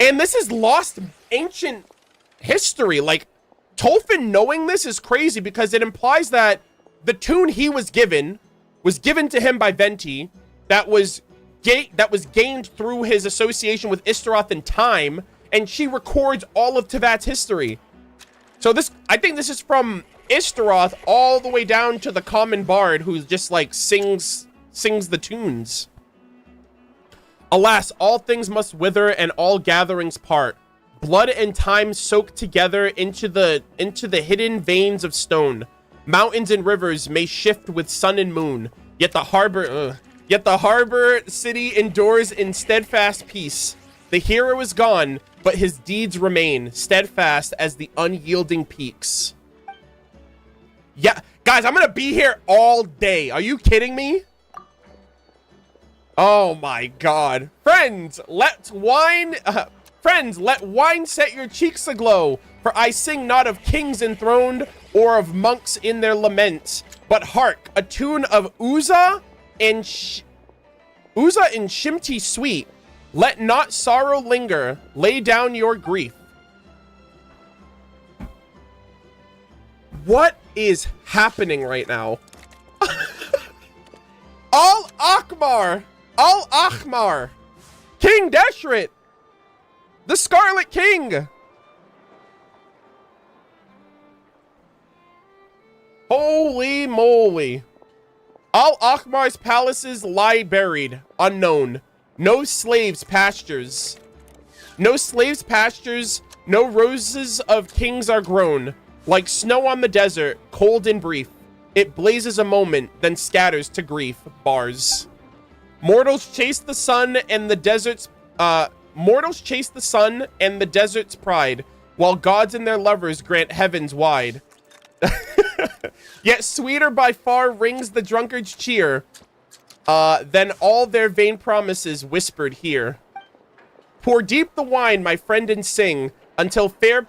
And this is lost ancient history. Like, Tolfin knowing this is crazy because it implies that the tune he was given to him by Venti, that was gained through his association with Istaroth in time, and she records all of Tevat's history. So I think this is from Istaroth all the way down to the common bard who just like sings the tunes. Alas, all things must wither and all gatherings part. Blood and time soak together into the hidden veins of stone. Mountains and rivers may shift with sun and moon, yet the harbor Yet the harbor city endures in steadfast peace. The hero is gone, but his deeds remain steadfast as the unyielding peaks. Yeah, guys, I'm gonna be here all day. Are you kidding me? Oh my God. Friends, let wine set your cheeks aglow. For I sing not of kings enthroned or of monks in their laments, but hark, a tune of Uza and Shimti sweet. Let not sorrow linger. Lay down your grief. What is happening right now? Al-Ahmar, King Deshret, the Scarlet King. Holy moly. Al-Ahmar's palaces lie buried, unknown. No slaves' pastures. No slaves' pastures, no roses of kings are grown. Like snow on the desert, cold and brief. It blazes a moment, then scatters to grief. Bars. Mortals chase the sun and the desert's pride, while gods and their lovers grant heavens wide. Yet sweeter by far rings the drunkard's cheer than all their vain promises whispered here. Pour deep the wine, my friend, and sing until fair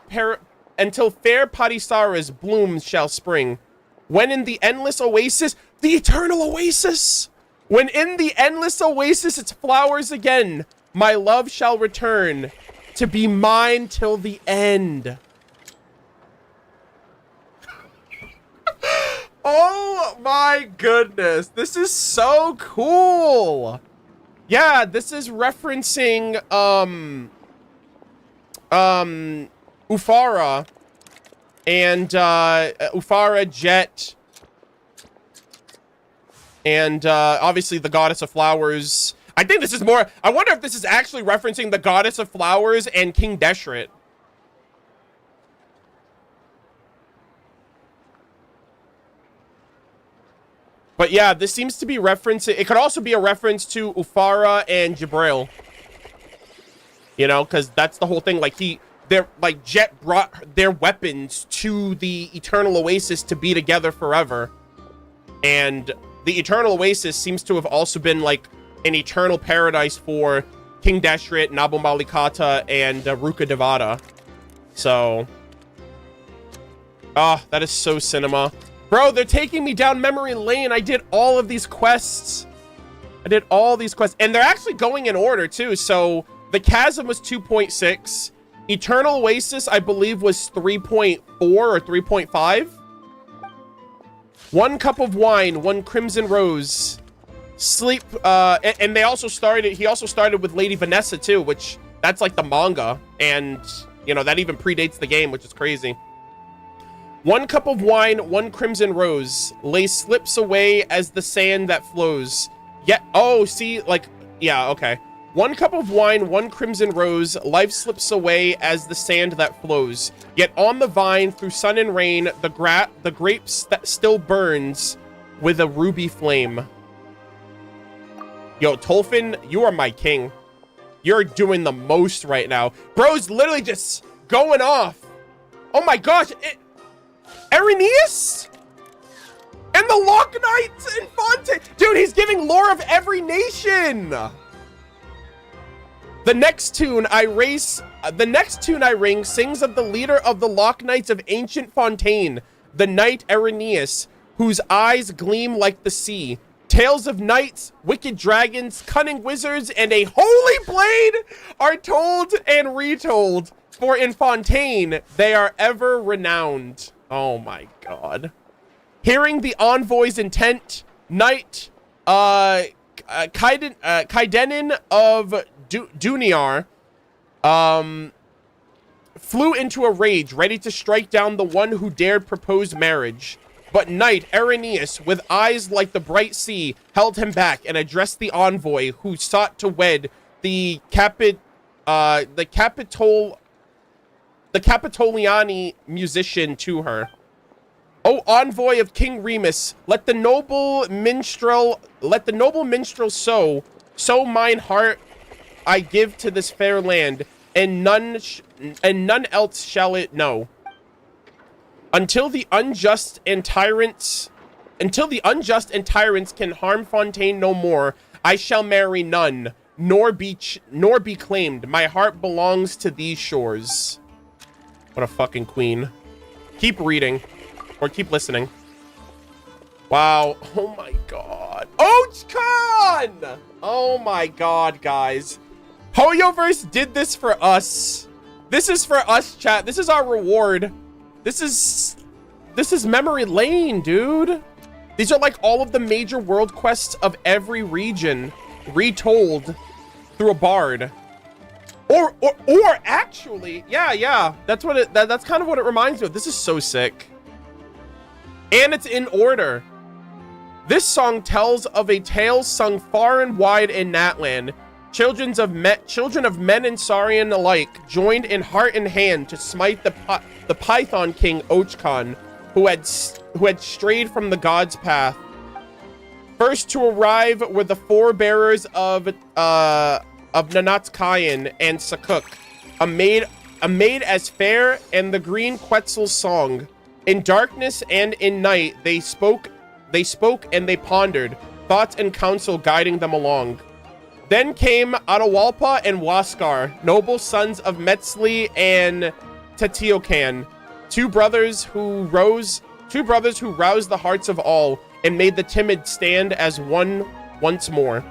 Padisara's blooms shall spring. When in the endless oasis, the eternal oasis, when in the endless oasis its flowers again, my love shall return to be mine till the end. Oh my goodness, this is so cool. Yeah, this is referencing Ufara and Ufara, Jet, and obviously the Goddess of Flowers. I think this is more, I wonder if this is actually referencing the Goddess of Flowers and King Deshret. But yeah, this seems to be referencing, it could also be a reference to Ufara and Jibril. You know, because that's the whole thing, like Jet brought their weapons to the Eternal Oasis to be together forever. And the Eternal Oasis seems to have also been like an eternal paradise for King Deshret, Nabu Malikata, and Ruka Devada. So, that is so cinema. Bro, they're taking me down memory lane. I did all of these quests. And they're actually going in order too. So the Chasm was 2.6. Eternal Oasis, I believe, was 3.4 or 3.5. One Cup of Wine, One Crimson Rose. Sleep, and they also started, he also started with Lady Vanessa too, which that's like the manga. And, you know, that even predates the game, which is crazy. One cup of wine, one crimson rose. Lay slips away as the sand that flows. Yeah, oh, see, like, yeah, okay. One cup of wine, one crimson rose. Life slips away as the sand that flows. Yet on the vine, through sun and rain, the grapes that still burns with a ruby flame. Yo, Tolfin, you are my king. You're doing the most right now. Bro's literally just going off. Oh my gosh, Irenaeus? And the Lock Knights and Fontaine. Dude, he's giving lore of every nation. The next tune I ring sings of the leader of the Lock Knights of ancient Fontaine, the knight Irenaeus, whose eyes gleam like the sea. Tales of knights, wicked dragons, cunning wizards, and a holy blade are told and retold, for in Fontaine they are ever renowned. Oh my god. Hearing the envoy's intent, knight Kaidenin of Duniar flew into a rage, ready to strike down the one who dared propose marriage. But knight Irenaeus, with eyes like the bright sea, held him back and addressed the envoy who sought to wed the Capitoliani musician to her. O envoy of King Remus, let the noble minstrel sow mine heart I give to this fair land, and none else shall it know. Until the unjust and tyrants can harm Fontaine no more, I shall marry none, nor be claimed. My heart belongs to these shores. What a fucking queen. Keep reading. Or keep listening. Wow. Oh my god. Ochcon! Oh my god, guys. Hoyoverse did this for us. This is for us, chat. This is our reward. This is memory lane, dude. These are like all of the major world quests of every region retold through a bard. Or actually, yeah. That's what that's kind of what it reminds me of. This is so sick. And it's in order. This song tells of a tale sung far and wide in Natland. Children of men and Saurian alike joined in heart and hand to smite the Python King Ochcon, who had strayed from the god's path. First to arrive were the forebearers of Nanatskayan and Sakuk, a maid as fair, and the green Quetzal's song. In darkness and in night they spoke and they pondered, thoughts and counsel guiding them along. Then came Atahualpa and Huascar, noble sons of Metzli and Teotihuacan, two brothers who roused the hearts of all and made the timid stand as one once more.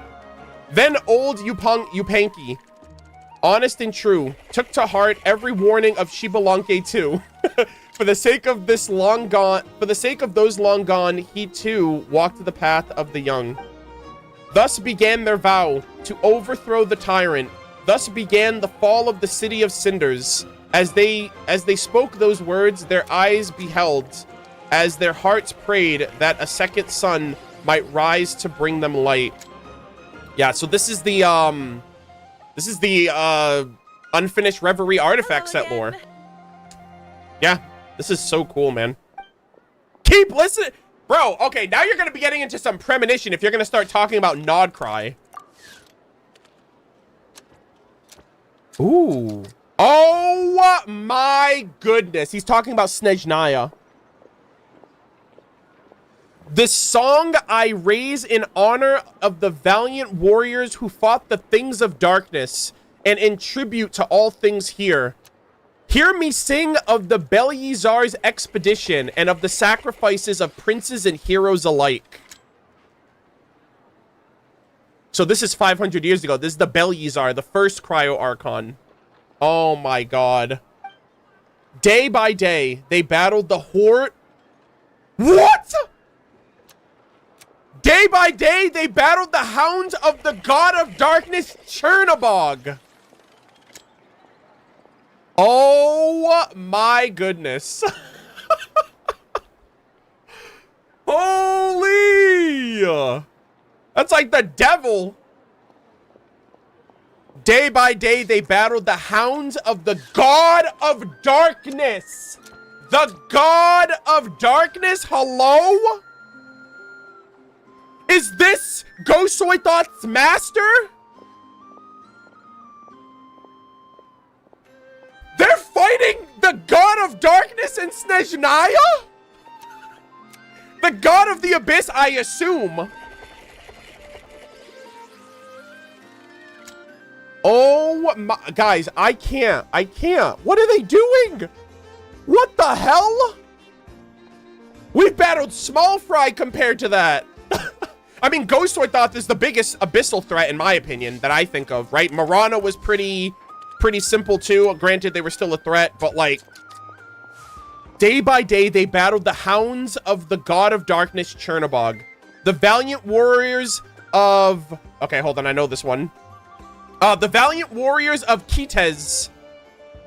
Then old Yupanqui, honest and true, took to heart every warning of Xibalanque too. For the sake of those long gone, he too walked the path of the young. Thus began their vow to overthrow the tyrant. Thus began the fall of the city of cinders. As they spoke those words, their eyes beheld, as their hearts prayed that a second sun might rise to bring them light. Yeah, so this is the unfinished Reverie artifact set lore. Yeah, this is so cool, man. Keep listening. Bro, okay, now you're going to be getting into some premonition if you're going to start talking about Nodcry. Ooh. Oh my goodness. He's talking about Snezhnaya. This song I raise in honor of the valiant warriors who fought the things of darkness, and in tribute to all things here. Hear me sing of the Belyazar's expedition and of the sacrifices of princes and heroes alike. So this is 500 years ago. This is the Belyazar, the first Cryo Archon. Oh my god. Day by day, they battled the horde. What? Day by day, they battled the hounds of the god of darkness, Chernobog. Oh my goodness. Holy! That's like the devil. Day by day, they battled the hounds of the god of darkness. The god of darkness? Hello? Is this Gosoithoth's master? They're fighting the god of darkness in Snezhnaya? The god of the abyss, I assume. Oh my, guys, I can't. What are they doing? What the hell? We've battled small fry compared to that. I mean, Gosoithoth is the biggest abyssal threat in my opinion that I think of, right? Marana was pretty simple too. Granted, they were still a threat, but like, day by day, they battled the hounds of the god of darkness, Chernobog. The valiant warriors of... Okay, hold on, I know this one. The valiant warriors of Kitezh.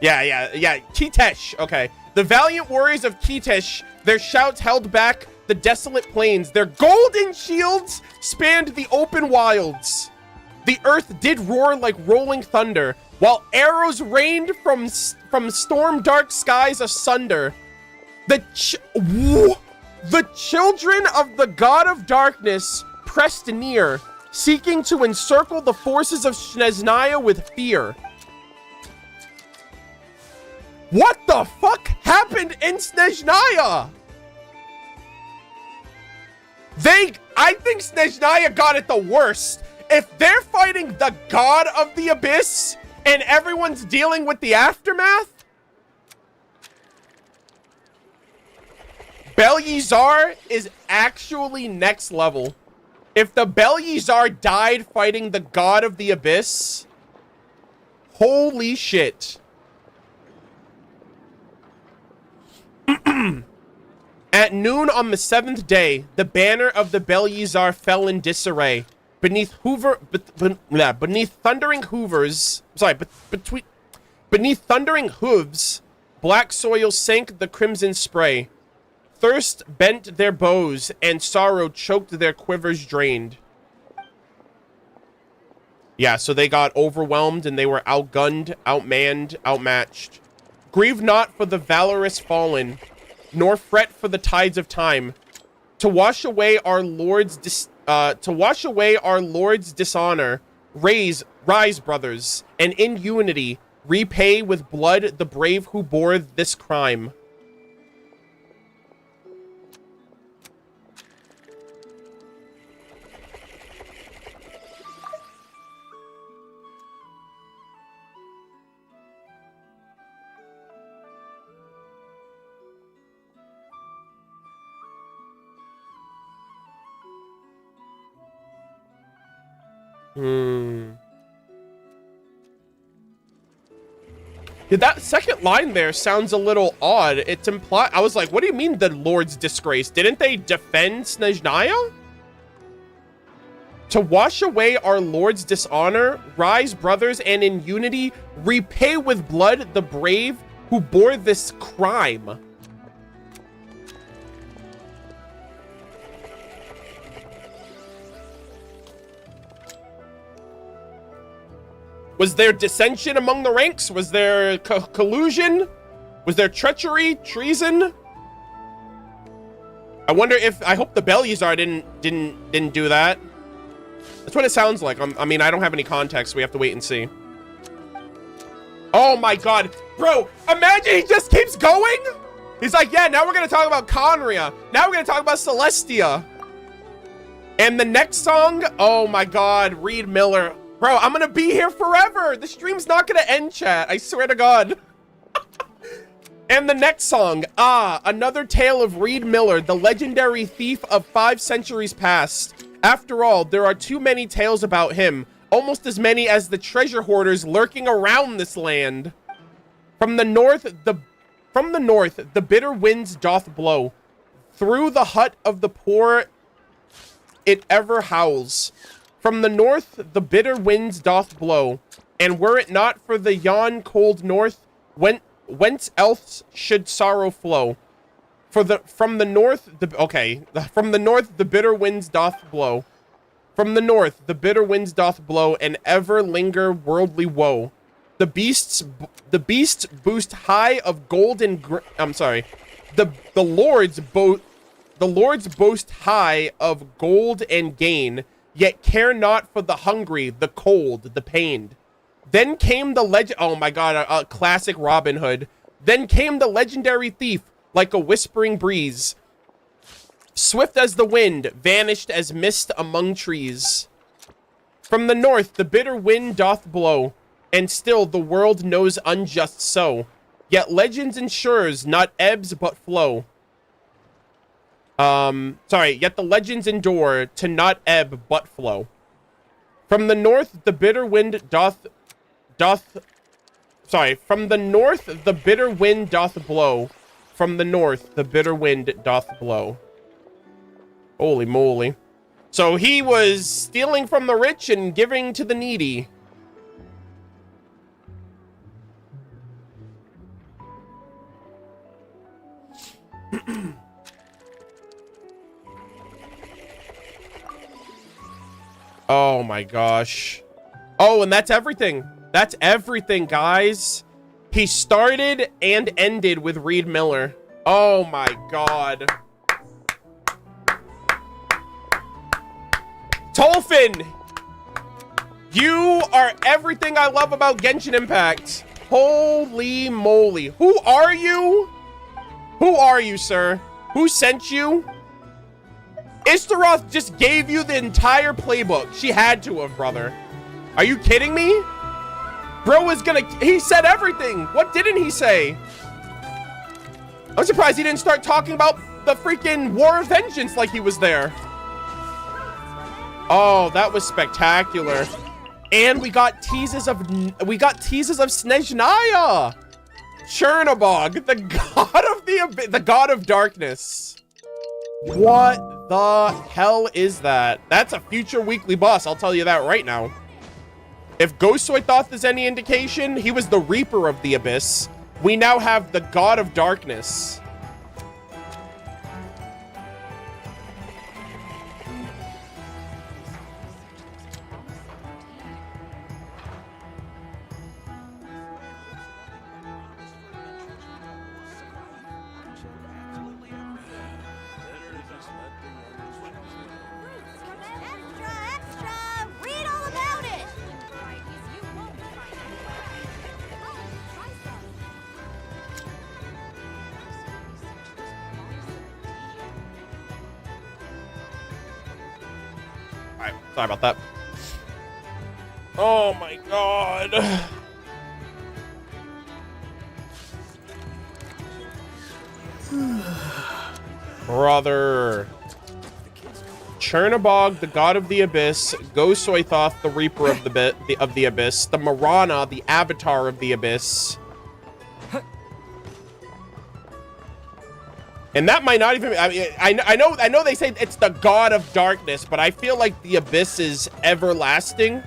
Yeah, Kitesh, okay. The valiant warriors of Kitesh, their shouts held back the desolate plains. Their golden shields spanned the open wilds. The earth did roar like rolling thunder, while arrows rained from storm-dark skies asunder. The children of the god of darkness pressed near, seeking to encircle the forces of Snezhnaya with fear. What the fuck happened in Snezhnaya? I think Snezhnaya got it the worst. If they're fighting the god of the abyss and everyone's dealing with the aftermath, Belyazar is actually next level. If the Belyazar died fighting the god of the abyss, holy shit. At noon on the 7th day, the banner of the Belyazar fell in disarray. Beneath thundering hooves, black soil sank the crimson spray. Thirst bent their bows, and sorrow choked their quivers drained. Yeah, so they got overwhelmed, and they were outgunned, outmanned, outmatched. Grieve not for the valorous fallen, nor fret for the tides of time. To wash away our Lord's dishonor, rise, brothers, and in unity repay with blood the brave who bore this crime. Yeah, that second line there sounds a little odd. It's implied. I was like, what do you mean the Lord's disgrace? Didn't they defend Snezhnaya? To wash away our Lord's dishonor, rise, brothers, and in unity repay with blood the brave who bore this crime. Was there dissension among the ranks? Was there collusion? Was there treachery, treason? I wonder if, I hope the Belyazar didn't do that. That's what it sounds like. I mean, I don't have any context. We have to wait and see. Oh my god. Bro, imagine he just keeps going. He's like, yeah, now we're going to talk about Conria. Now we're going to talk about Celestia. And the next song, oh my god, Reed Miller. Bro, I'm gonna be here forever. The stream's not gonna end, chat. I swear to God. And the next song, another tale of Reed Miller, the legendary thief of 5 centuries past. After all, there are too many tales about him, almost as many as the treasure hoarders lurking around this land. From the north, the bitter winds doth blow. Through the hut of the poor, it ever howls. From the north, the bitter winds doth blow, and were it not for the yon cold north, whence else should sorrow flow? From the north, the bitter winds doth blow. From the north, the bitter winds doth blow, and ever linger worldly woe. The beasts boost high of gold and the lords boast high of gold and gain. Yet care not for the hungry, the cold, the pained. Then came the oh my god, a classic Robin Hood. Then came the legendary thief, like a whispering breeze. Swift as the wind, vanished as mist among trees. From the north, the bitter wind doth blow, and still the world knows unjust so. Yet legends ensures not ebbs but flow. Yet the legends endure to not ebb but flow. From the north, the bitter wind from the north, the bitter wind doth blow. From the north, the bitter wind doth blow. Holy moly. So he was stealing from the rich and giving to the needy. Oh my gosh. Oh, and that's everything. That's everything, guys. He started and ended with Reed Miller. Oh my god. Dolphin! You are everything I love about Genshin Impact. Holy moly. Who are you? Who are you, sir? Who sent you? Istaroth just gave you the entire playbook. She had to have, brother. Are you kidding me? Bro is gonna... He said everything. What didn't he say? I'm surprised he didn't start talking about the freaking War of Vengeance like he was there. Oh, that was spectacular. And we got teases of Snezhnaya. Chernobog, the god of darkness. What the hell is that? That's a future weekly boss, I'll tell you that right now. If Ghostoithoth is any indication, he was the Reaper of the Abyss. We now have the God of Darkness. Extra! Read all about it! Alright, sorry about that. Oh my god. Brother. Chernobog, the god of the abyss, Ghostoithoth, the reaper of the abyss, the Marana, the avatar of the abyss. And that might not even, I mean, I know they say it's the god of darkness, but I feel like the abyss is everlasting.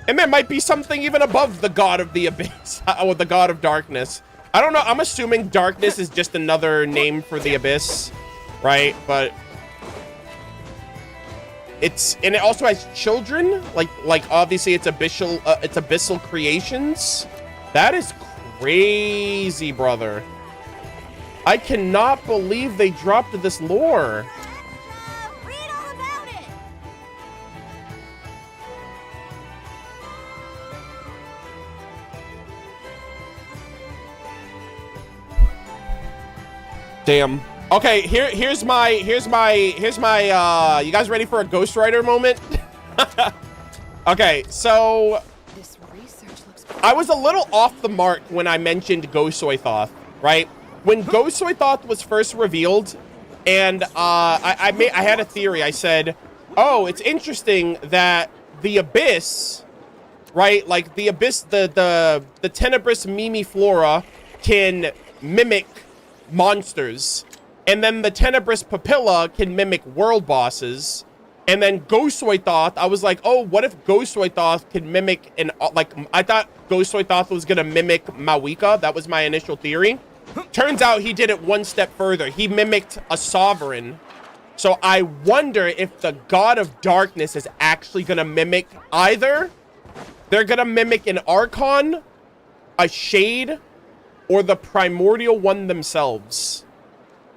And there might be something even above the god of the abyss, or the god of darkness. I don't know, I'm assuming darkness is just another name for the abyss, right? But it's, and it also has children, like obviously it's abyssal creations. That is crazy, brother. I cannot believe they dropped this lore. Read all about it. Damn. Okay, here's my you guys ready for a Ghost Rider moment? Okay, so This research looks I was a little off the mark when I mentioned Ghostoithoth, right? When Ghostoithoth was first revealed, and I had a theory. I said, oh, it's interesting that the Abyss, right? Like the Abyss, the Tenebrous Mimi Flora can mimic monsters, and then the Tenebrous Papilla can mimic world bosses. And then Ghostoithoth, I was like, oh, what if Ghostoithoth can mimic I thought Ghostoithoth was gonna mimic Mawika. That was my initial theory. Turns out he did it one step further. He mimicked a sovereign. So I wonder if the god of darkness is actually gonna mimic either. They're gonna mimic an Archon, a Shade, or the primordial one themselves.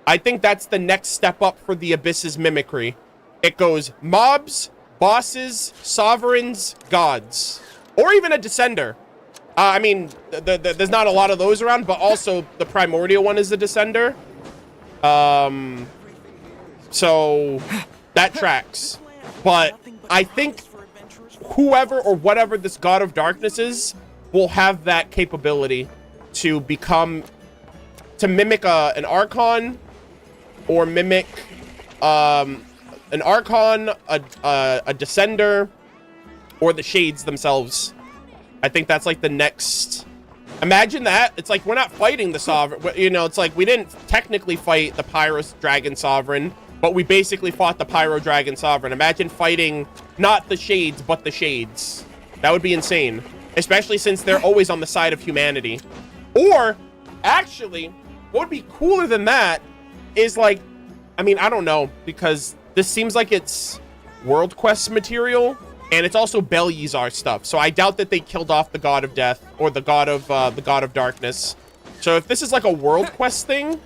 I think that's the next step up for the Abyss's mimicry. It goes mobs, bosses, sovereigns, gods, or even a descender. I mean, there's not a lot of those around, but also the primordial one is the descender. So that tracks. But I think whoever or whatever this god of darkness is will have that capability to mimic an Archon, or mimic an Archon, a Descender, or the Shades themselves. I think that's like the next. Imagine that. It's like we're not fighting the Sovereign. You know, it's like we didn't technically fight the Pyro Dragon Sovereign, but we basically fought the Pyro Dragon Sovereign. Imagine fighting not the Shades, but the Shades. That would be insane. Especially since they're always on the side of humanity. Or, actually, what would be cooler than that is like, I mean, I don't know, because this seems like it's World Quest material, and it's also Belyazar stuff. So I doubt that they killed off the God of Death or the God of Darkness. So if this is like a World Quest thing,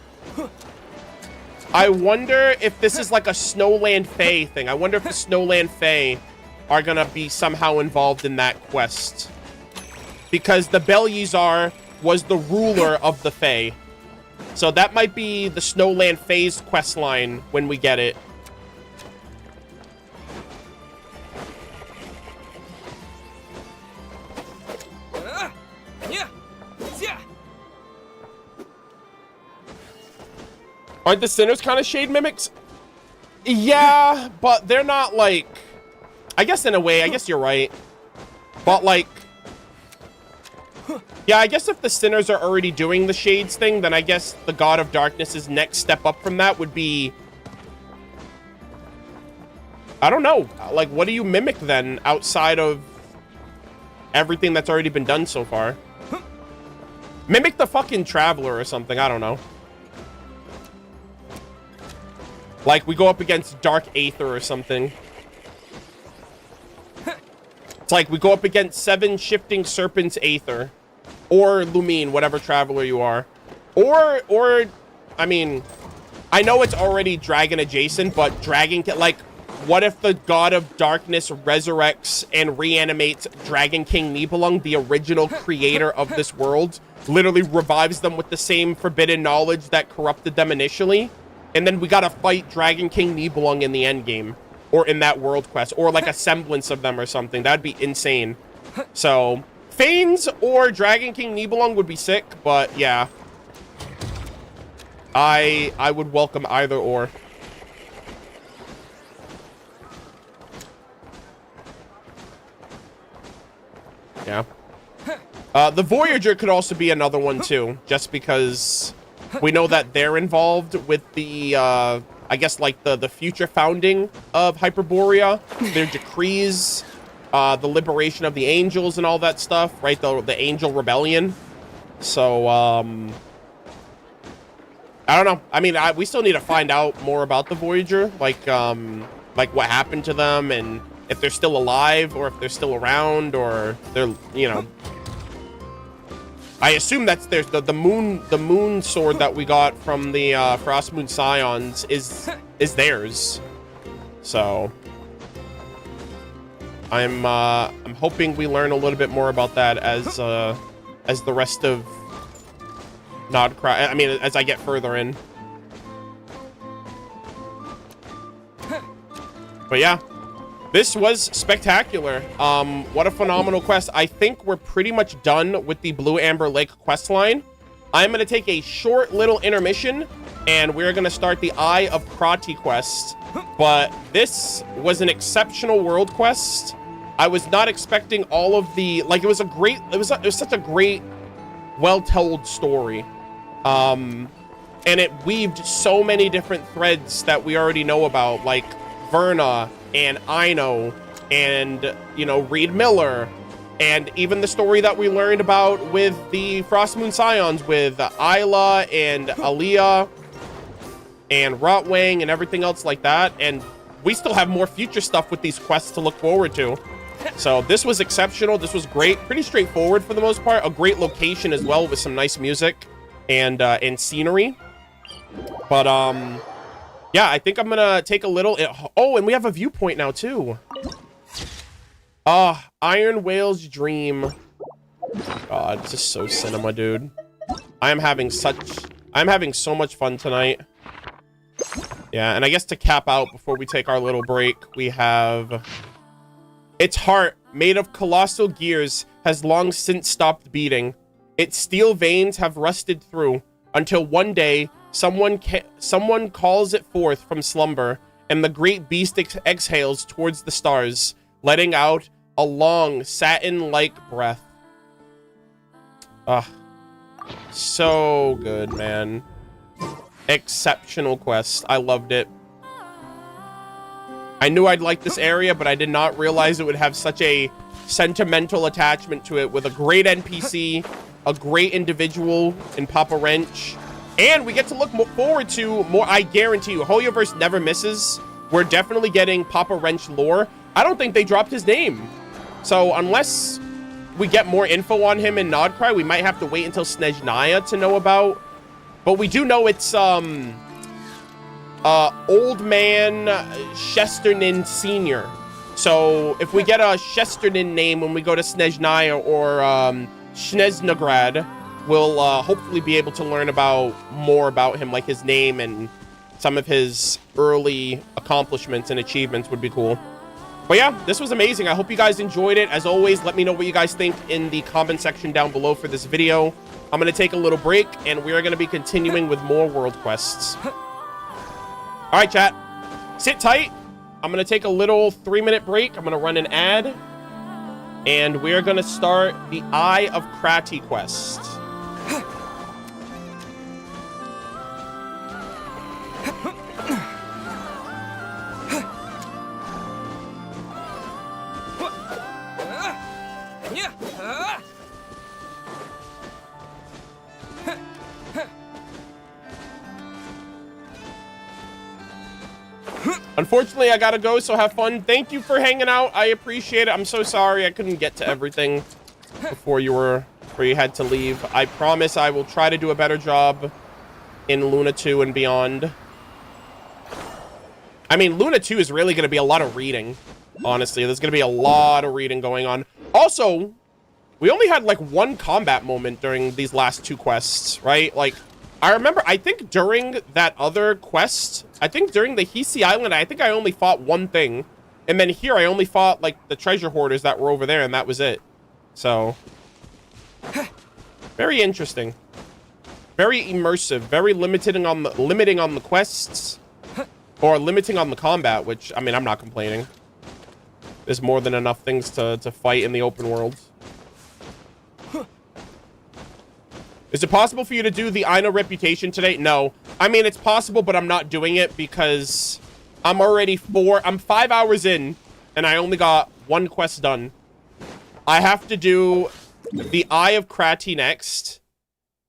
I wonder if this is like a Snowland Fae thing. I wonder if the Snowland Fae are gonna be somehow involved in that quest. Because the Belyazar was the ruler of the Fae. So that might be the Snowland Phase quest line when we get it. Aren't the sinners kind of shade mimics? Yeah, but they're not like... I guess in a way, I guess you're right. But like... Yeah, I guess if the sinners are already doing the shades thing, then I guess the God of Darkness's next step up from that would be... I don't know. Like, what do you mimic then outside of everything that's already been done so far? Mimic the fucking Traveler or something. I don't know. Like, we go up against Dark Aether or something. It's like we go up against 7 Shifting Serpents Aether. Or Lumine, whatever Traveler you are. Or, I mean, I know it's already Dragon adjacent, but Dragon, like, what if the God of Darkness resurrects and reanimates Dragon King Nibelung, the original creator of this world, literally revives them with the same forbidden knowledge that corrupted them initially? And then we gotta fight Dragon King Nibelung in the endgame. Or in that world quest. Or like a semblance of them or something. That'd be insane. So, Fanes or Dragon King Nibelung would be sick. But, yeah. I would welcome either or. Yeah. The Voyager could also be another one, too. Just because... we know that they're involved with the, I guess, like, the future founding of Hyperborea, their decrees, the liberation of the angels and all that stuff, right? The Angel Rebellion. So, I don't know. I mean, we still need to find out more about the Voyager, like what happened to them and if they're still alive or if they're still around or they're, you know... I assume that's the moon sword that we got from the Frost Moon Scions is theirs. So I'm hoping we learn a little bit more about that as the rest of Nodcry. I mean, as I get further in. But yeah. This was spectacular. What a phenomenal quest. I think we're pretty much done with the Blue Amber Lake quest line. I'm going to take a short little intermission, and we're going to start the Eye of Krati quest. But this was an exceptional world quest. I was not expecting all of the... Like, it was such a great, well-told story. And it weaved so many different threads that we already know about, like Verna and Ino and, you know, Reed Miller, and even the story that we learned about with the Frost Moon Scions with Isla and Aaliyah and Rotwang and everything else like that. And we still have more future stuff with these quests to look forward to. So this was exceptional. This was great. Pretty straightforward for the most part. A great location as well with some nice music and scenery. But, yeah, I think I'm gonna take a little... Oh, and we have a viewpoint now, too. Iron Whale's Dream. God, this is so cinema, dude. I'm having so much fun tonight. Yeah, and I guess to cap out before we take our little break, we have... Its heart, made of colossal gears, has long since stopped beating. Its steel veins have rusted through, until one day... Someone calls it forth from slumber, and the great beast exhales towards the stars, letting out a long, satin-like breath. So good, man. Exceptional quest. I loved it. I knew I'd like this area, but I did not realize it would have such a sentimental attachment to it, with a great NPC, a great individual in Papa Wrench. And we get to look forward to more. I guarantee you, Hoyoverse never misses. We're definitely getting Papa Wrench lore. I don't think they dropped his name. So unless we get more info on him in Nodcry, we might have to wait until Snezhnaya to know about. But we do know it's Old Man Shesternin Sr. So if we get a Shesternin name when we go to Snezhnaya or Snezhnograd, we'll hopefully be able to learn more about him, like his name and some of his early accomplishments and achievements would be cool. But yeah, this was amazing. I hope you guys enjoyed it. As always, let me know what you guys think in the comment section down below for this video. I'm going to take a little break, and we're going to be continuing with more world quests. All right, chat. Sit tight. I'm going to take a little 3-minute break. I'm going to run an ad. And we're going to start the Eye of Krati quest. Unfortunately, I gotta go, so have fun. Thank you for hanging out. I appreciate it. I'm so sorry I couldn't get to everything before you had to leave. I promise I will try to do a better job in Luna 2 and beyond. I mean, Luna 2 is really gonna be a lot of reading. Honestly, there's gonna be a lot of reading going on. Also, we only had like one combat moment during these last 2 quests, right? Like, I remember, I think during that other quest, I think during the Hisi Island, I think I only fought one thing. And then here I only fought like the treasure hoarders that were over there, and that was it. So, very interesting. Very immersive, very limiting on the quests, or limiting on the combat, which, I mean, I'm not complaining. There's more than enough things to fight in the open world. Is it possible for you to do the Aino reputation today? No. I mean, it's possible, but I'm not doing it because I'm 5 hours in, and I only got 1 quest done. I have to do the Eye of Krati next,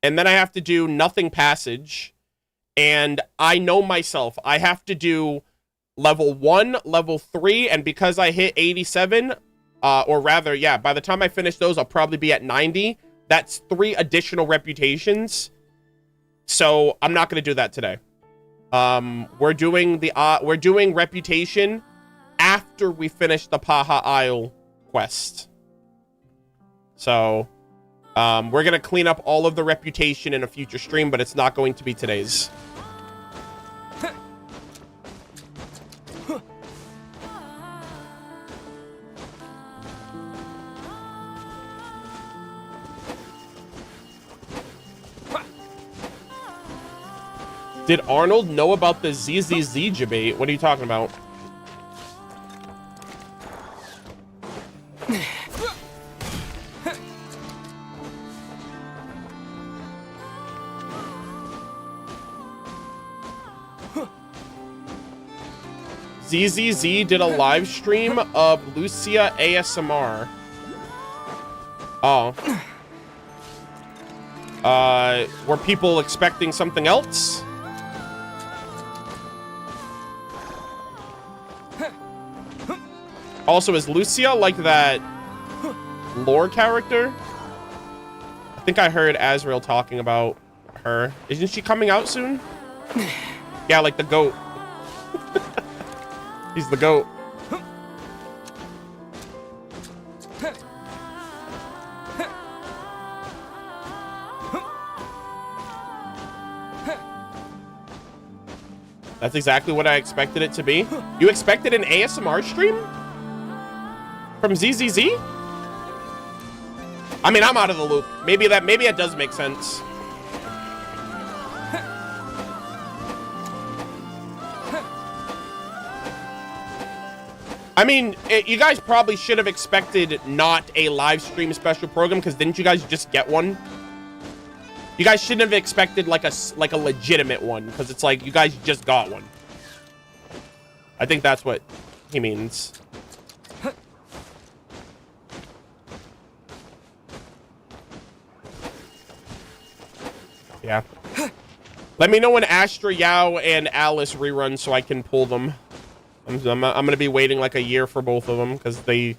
and then I have to do Nothing Passage, and I know myself. I have to do level 1, level 3, and because I hit 87, or rather, yeah, by the time I finish those, I'll probably be at 90. That's 3 additional reputations. So I'm not going to do that today. We're doing reputation after we finish the Paha Isle quest. So we're going to clean up all of the reputation in a future stream, but it's not going to be today's. Did Arnold know about the ZZZ debate? What are you talking about? ZZZ did a live stream of Lucia ASMR. Oh. Were people expecting something else? Also, is Lucia like that lore character? I think I heard Azrael talking about her. Isn't she coming out soon? Yeah, like the goat. He's the goat. That's exactly what I expected it to be. You expected an ASMR stream? From ZZZ? I mean, I'm out of the loop. Maybe that does make sense. I mean, you guys probably should have expected not a live stream special program, because didn't you guys just get one? You guys shouldn't have expected like a legitimate one, because it's like you guys just got one. I think that's what he means. Yeah. Let me know when Astra, Yao, and Alice rerun so I can pull them. I'm gonna be waiting like a year for both of them because they...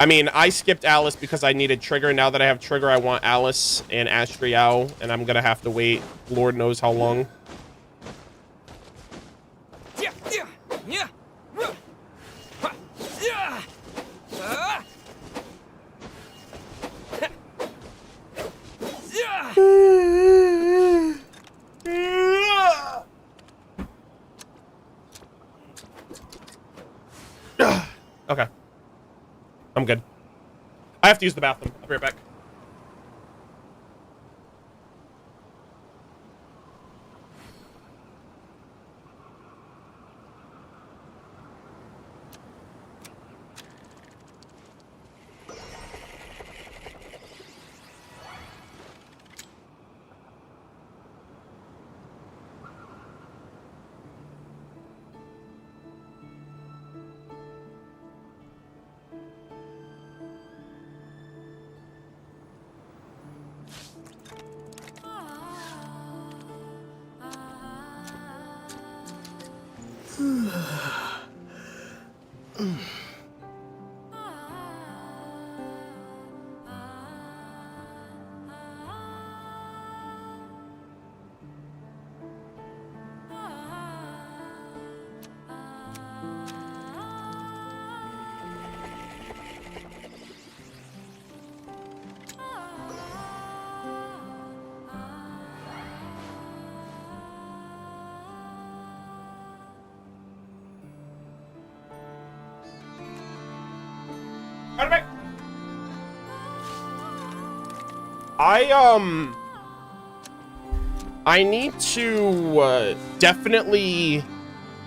I mean, I skipped Alice because I needed Trigger. Now that I have Trigger, I want Alice and Astra, Yao, and I'm gonna have to wait Lord knows how long. I'm good. I have to use the bathroom. I'll be right back. I need to definitely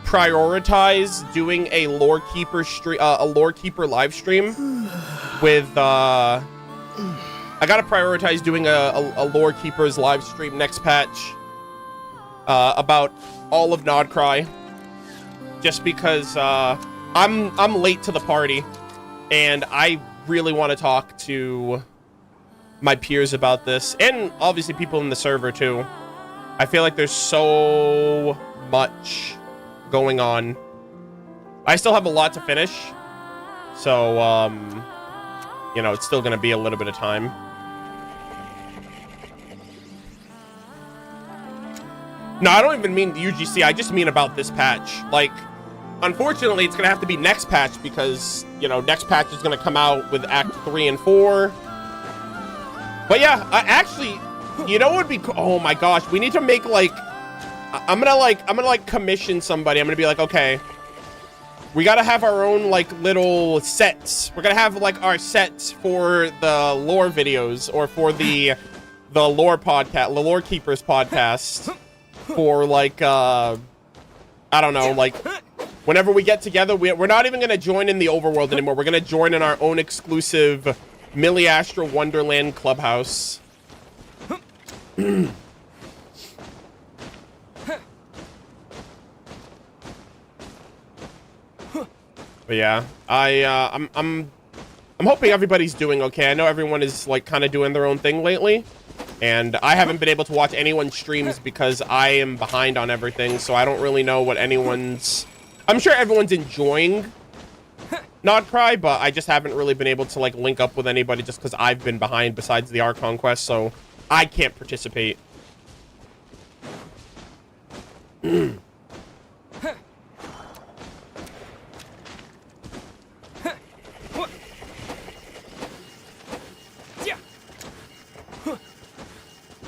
prioritize doing a lore keeper live stream with I gotta prioritize doing a lore keeper's live stream next patch about all of Nodcry, just because I'm late to the party and I really want to talk to my peers about this, and obviously people in the server too. I feel like there's so much going on. I still have a lot to finish, so you know, it's still gonna be a little bit of time. No, I don't even mean the UGC, I just mean about this patch. Like, unfortunately, it's gonna have to be next patch because, you know, next patch is gonna come out with Act 3 and 4. But yeah, actually, you know what would be cool? Oh my gosh, we need to make like, I'm gonna commission somebody. I'm gonna be like, okay, we gotta have our own like little sets. We're gonna have like our sets for the lore videos or for the lore podcast, the Lore Keepers podcast, for like I don't know, like whenever we get together, we're not even gonna join in the overworld anymore. We're gonna join in our own exclusive Millie Astro Wonderland Clubhouse. But yeah, I'm hoping everybody's doing okay. I know everyone is like kind of doing their own thing lately, and I haven't been able to watch anyone's streams because I am behind on everything, so I don't really know what anyone's... I'm sure everyone's enjoying Nodcry, but I just haven't really been able to like link up with anybody just because I've been behind besides the Archon quest, so I can't participate.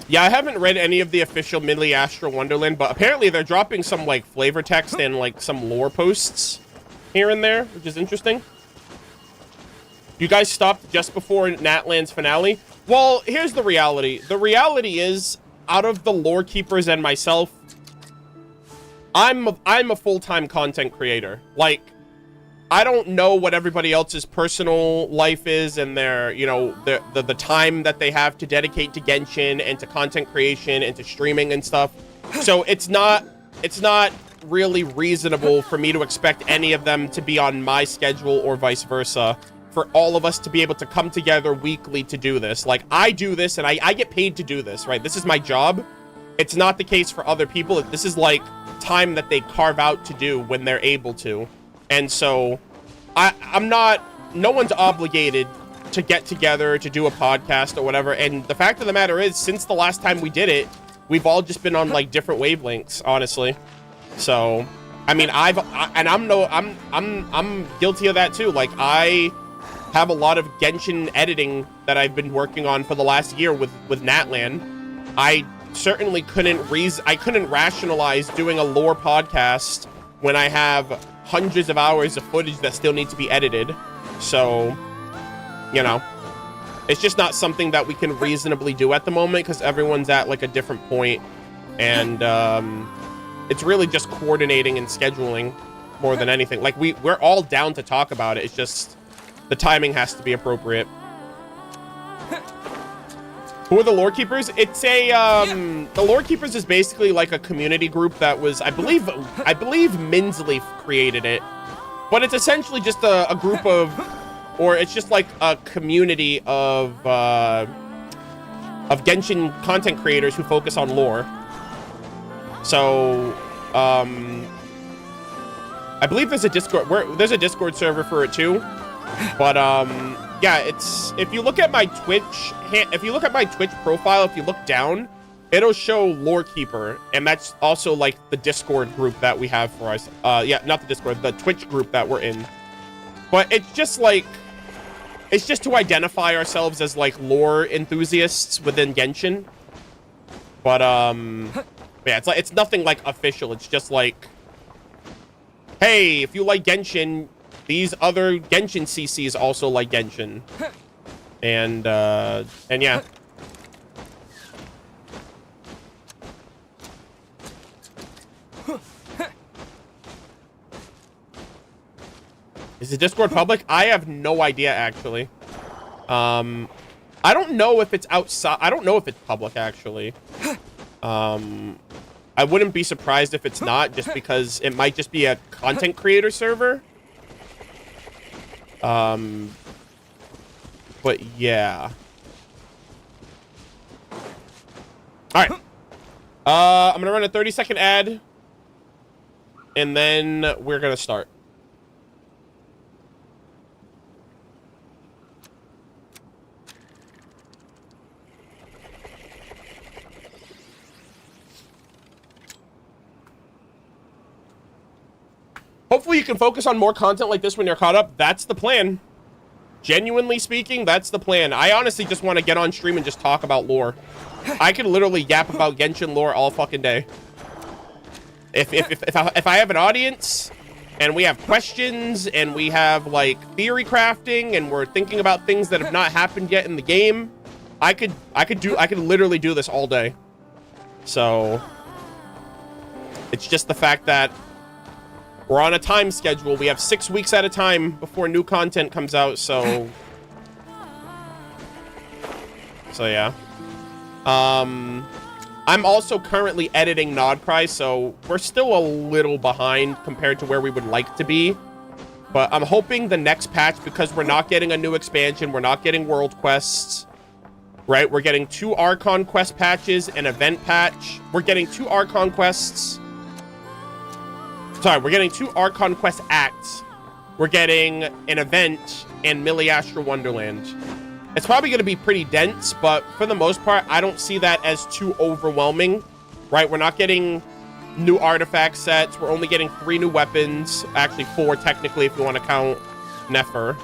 Yeah, I haven't read any of the official Millie Astro Wonderland, but apparently they're dropping some like flavor text and like some lore posts here and there, which is interesting. You guys stopped just before Natlan's finale. Well, here's the reality. The reality is, out of the lore keepers and myself, I'm a full-time content creator. Like, I don't know what everybody else's personal life is and their, you know, the time that they have to dedicate to Genshin and to content creation and to streaming and stuff. So it's not really reasonable for me to expect any of them to be on my schedule or vice versa, for all of us to be able to come together weekly to do this. Like, I do this and I get paid to do this, right? This is my job. It's not the case for other people. This is like time that they carve out to do when they're able to. And so I'm not, no one's obligated to get together to do a podcast or whatever. And the fact of the matter is, since the last time we did it, we've all just been on like different wavelengths, honestly. So, I mean, I'm guilty of that too. Like, I have a lot of Genshin editing that I've been working on for the last year with Natlan. I certainly couldn't rationalize doing a lore podcast when I have hundreds of hours of footage that still need to be edited. So you know, it's just not something that we can reasonably do at the moment because everyone's at like a different point, and it's really just coordinating and scheduling more than anything. Like we're all down to talk about it. It's just the timing has to be appropriate. Who are the Lore Keepers? It's a the Lore Keepers is basically like a community group that was, I believe Minsley created it, but it's essentially just a group of, or it's just like a community of Genshin content creators who focus on lore. So I believe there's a Discord server for it too, but yeah, it's, if you look at my Twitch profile, if you look down, it'll show Lore Keeper, and that's also like the Discord group that we have for us. Yeah, not the Discord, the Twitch group that we're in. But it's just like, it's just to identify ourselves as like lore enthusiasts within Genshin. But yeah, it's like, it's nothing like official. It's just like, hey, if you like Genshin, these other Genshin CCs also like Genshin. And yeah. Is the Discord public? I have no idea, actually. I don't know if it's outside. I don't know if it's public, actually. I wouldn't be surprised if it's not, just because it might just be a content creator server. But yeah. All right. I'm gonna run a 30-second ad, and then we're gonna start. Hopefully you can focus on more content like this when you're caught up. That's the plan. Genuinely speaking, that's the plan. I honestly just want to get on stream and just talk about lore. I could literally yap about Genshin lore all fucking day. If I have an audience and we have questions and we have like theory crafting and we're thinking about things that have not happened yet in the game, I could literally do this all day. So it's just the fact that we're on a time schedule. We have 6 weeks at a time before new content comes out, so yeah. I'm also currently editing Nodcry, so we're still a little behind compared to where we would like to be. But I'm hoping the next patch, because we're not getting a new expansion, we're not getting world quests, right? We're getting 2 Archon quest patches, an event patch. We're getting 2 Archon quests. Sorry, we're getting 2 Archon quest acts. We're getting an event in Miliastra Wonderland. It's probably going to be pretty dense, but for the most part, I don't see that as too overwhelming, right? We're not getting new artifact sets. We're only getting 3 new weapons. Actually, 4 technically, if you want to count Nefer.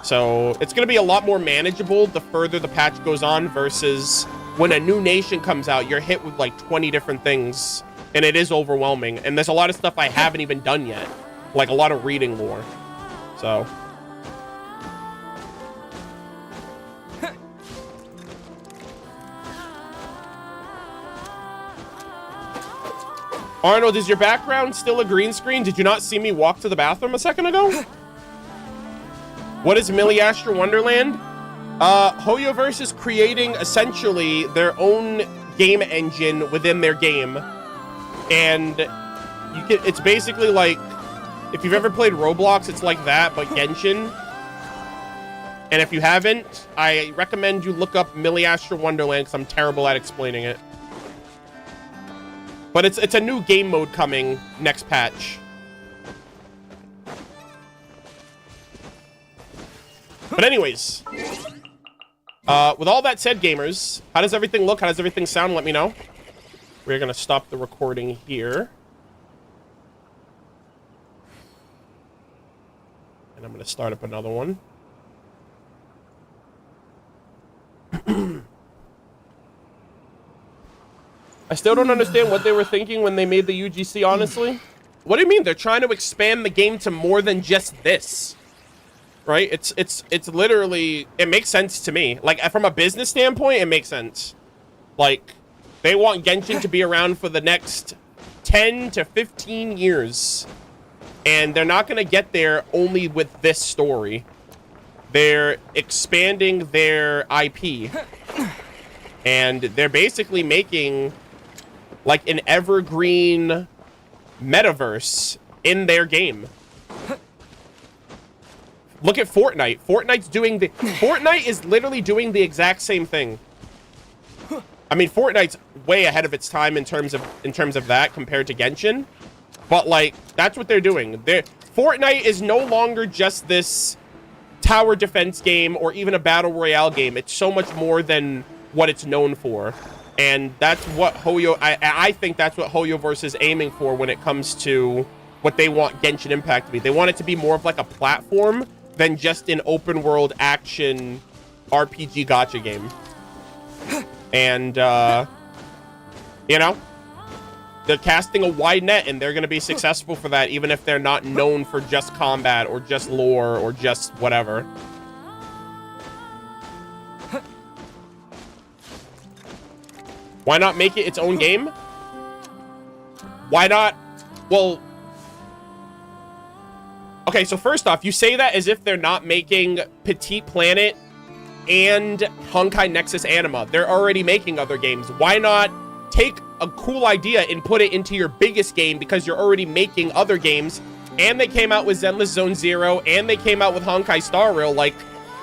So it's going to be a lot more manageable the further the patch goes on versus when a new nation comes out, you're hit with like 20 different things. And it is overwhelming. And there's a lot of stuff I haven't even done yet. Like a lot of reading lore. So. Arnold, is your background still a green screen? Did you not see me walk to the bathroom a second ago? What is Miliastra Wonderland? Hoyoverse is creating essentially their own game engine within their game. And it's basically like, if you've ever played Roblox, it's like that, but Genshin. And if you haven't, I recommend you look up Miliastra Wonderland, because I'm terrible at explaining it. But it's a new game mode coming next patch. But anyways, with all that said, gamers, how does everything look? How does everything sound? Let me know. We're going to stop the recording here. And I'm going to start up another one. I still don't understand what they were thinking when they made the UGC, honestly. What do you mean? They're trying to expand the game to more than just this. right? It's literally, it makes sense to me. Like, from a business standpoint, it makes sense. Like, they want Genshin to be around for the next 10 to 15 years. And they're not going to get there only with this story. They're expanding their IP. And they're basically making, like, an evergreen metaverse in their game. Look at Fortnite. Fortnite is literally doing the exact same thing. I mean, Fortnite's way ahead of its time in terms of that compared to Genshin. But, like, that's what they're doing. Fortnite is no longer just this tower defense game or even a battle royale game. It's so much more than what it's known for. And that's what Hoyo... I think that's what Hoyoverse is aiming for when it comes to what they want Genshin Impact to be. They want it to be more of like a platform than just an open world action RPG gacha game. And, you know, they're casting a wide net, and they're going to be successful for that, even if they're not known for just combat or just lore or just whatever. Why not make it its own game? Why not? Well, okay, so first off, you say that as if they're not making Petite Planet and Honkai Nexus Anima. They're already making other games. Why not take a cool idea and put it into your biggest game, because you're already making other games, and they came out with Zenless Zone Zero, and they came out with Honkai Star Rail. Like,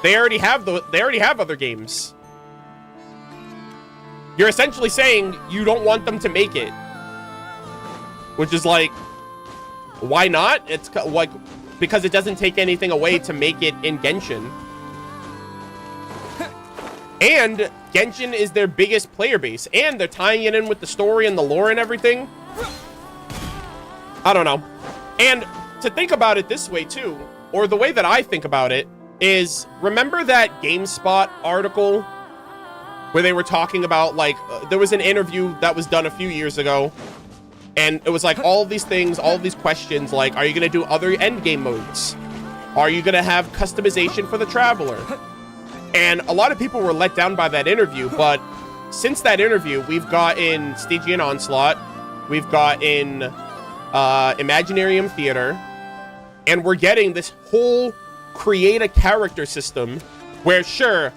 they already have other games. You're essentially saying you don't want them to make it, which is like, why not? It's like, because it doesn't take anything away to make it in Genshin. And Genshin is their biggest player base, and they're tying it in with the story and the lore and everything. I don't know. And to think about it this way too, or the way that I think about it, is remember that GameSpot article where they were talking about, like, there was an interview that was done a few years ago, and it was like all of these things, all of these questions, like, are you going to do other endgame modes? Are you going to have customization for the Traveler? And a lot of people were let down by that interview, but since that interview, we've gotten Stygian Onslaught, we've gotten Imaginarium Theater, and we're getting this whole create a character system where, sure,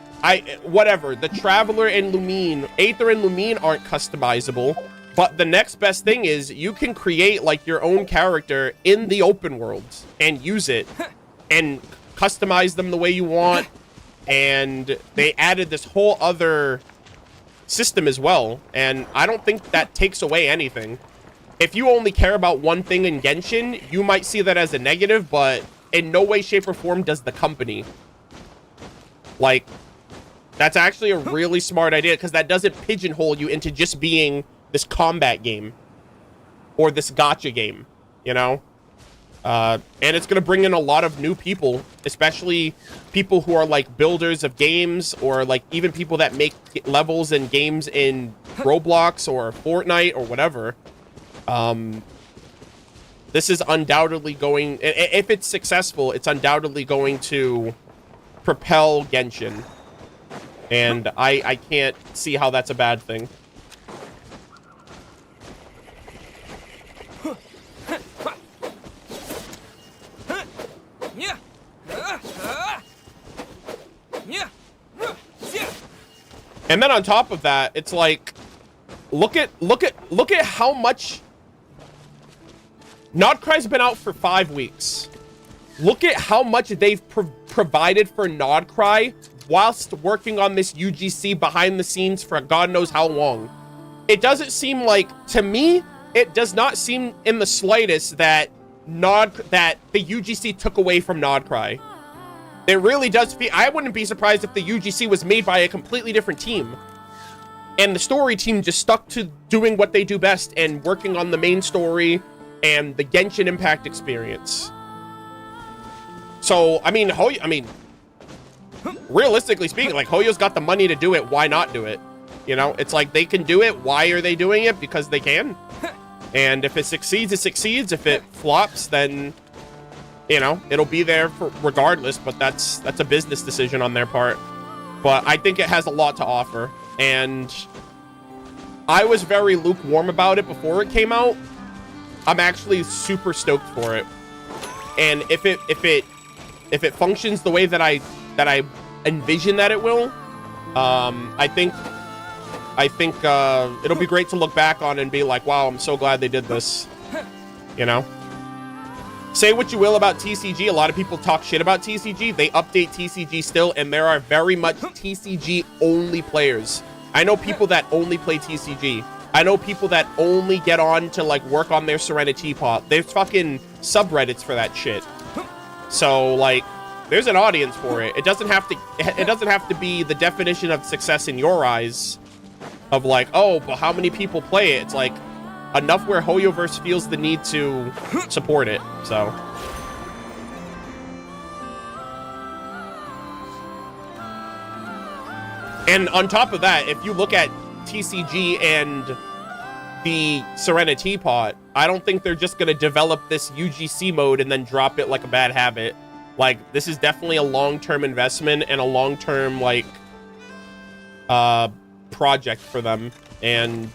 whatever, the Traveler and Lumine, Aether and Lumine aren't customizable, but the next best thing is you can create, like, your own character in the open world and use it and customize them the way you want. And they added this whole other system as well, and I don't think that takes away anything. If you only care about one thing in Genshin, you might see that as a negative, but in no way, shape, or form does the company. Like, that's actually a really smart idea, because that doesn't pigeonhole you into just being this combat game or this gacha game, you know? And it's going to bring in a lot of new people, especially people who are, like, builders of games, or, like, even people that make levels and games in Roblox or Fortnite or whatever. This is undoubtedly going... If it's successful, it's undoubtedly going to propel Genshin. And I can't see how that's a bad thing. And then on top of that, it's like, look at how much Nodcry's been out for 5 weeks. Look at how much they've provided for Nodcry whilst working on this UGC behind the scenes for God knows how long. It doesn't seem like, to me, it does not seem in the slightest that the UGC took away from Nodcry. It really does feel... I wouldn't be surprised if the UGC was made by a completely different team, and the story team just stuck to doing what they do best and working on the main story and the Genshin Impact experience. So, I mean, realistically speaking, like, Hoyo's got the money to do it. Why not do it? You know, it's like, they can do it. Why are they doing it? Because they can. And if it succeeds, it succeeds. If it flops, then you know, it'll be there for regardless, but that's a business decision on their part. But I think it has a lot to offer, and I was very lukewarm about it before it came out. I'm actually super stoked for it, and if it functions the way that I envision that it will, I think it'll be great to look back on and be like, wow, I'm so glad they did this. You know? Say what you will about TCG. A lot of people talk shit about TCG. They update TCG still, and there are very much TCG only players. I know people that only play TCG. I know people that only get on to like work on their Serenity Pot. There's fucking subreddits for that shit. So like, there's an audience for it. It doesn't have to be the definition of success in your eyes of like, oh, but how many people play it? It's like enough where Hoyoverse feels the need to support it. So and on top of that, if you look at TCG and the Serenity Pot, I don't think they're just going to develop this UGC mode and then drop it like a bad habit. Like, this is definitely a long-term investment and a long-term, like, project for them. And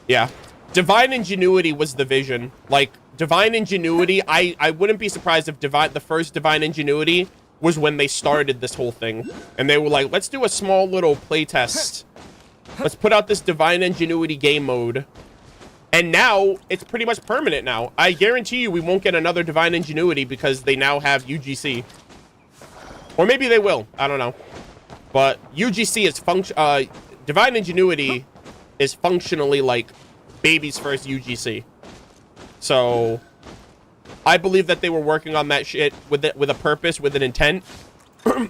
yeah, Divine Ingenuity was the vision. Like, Divine Ingenuity, I wouldn't be surprised if the first Divine Ingenuity was when they started this whole thing. And they were like, let's do a small little playtest. Let's put out this Divine Ingenuity game mode. And now, it's pretty much permanent now. I guarantee you we won't get another Divine Ingenuity because they now have UGC. Or maybe they will. I don't know. But UGC is Divine Ingenuity is functionally like baby's first UGC. So I believe that they were working on that shit with a purpose, with an intent.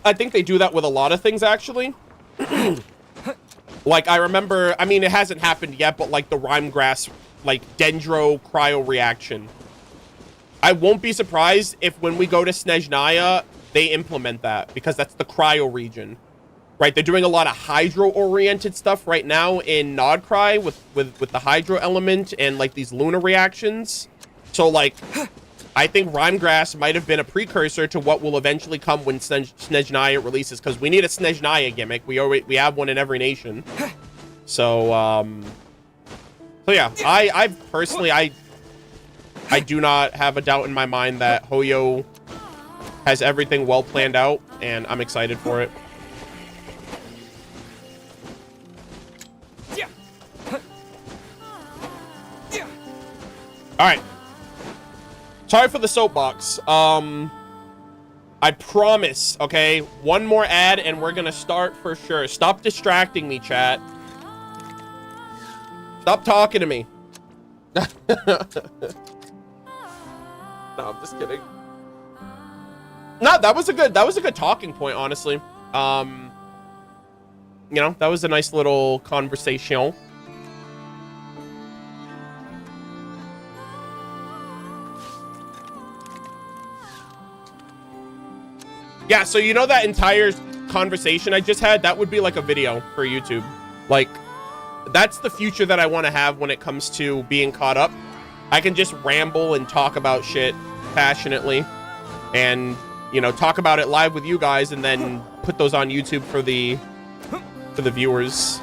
I think they do that with a lot of things, actually. Like, I remember, I mean, it hasn't happened yet, but like the Rhymegrass, like Dendro cryo reaction. I won't be surprised if when we go to Snezhnaya, they implement that, because that's the cryo region. Right, they're doing a lot of hydro-oriented stuff right now in Nodcry with the hydro element and like these lunar reactions. So like, I think Rhymegrass might have been a precursor to what will eventually come when Snezhnaya releases, because we need a Snezhnaya gimmick. We have one in every nation. So so yeah, I personally I do not have a doubt in my mind that Hoyo has everything well planned out, and I'm excited for it. All right. Sorry for the soapbox. I promise, okay? One more ad and we're gonna start for sure. Stop distracting me, chat. Stop talking to me. No, I'm just kidding. No, that was a good talking point, honestly. You know, that was a nice little conversation. Yeah, so you know that entire conversation I just had, that would be like a video for YouTube. Like, that's the future that I want to have when it comes to being caught up. I can just ramble and talk about shit passionately and, you know, talk about it live with you guys and then put those on YouTube for the viewers.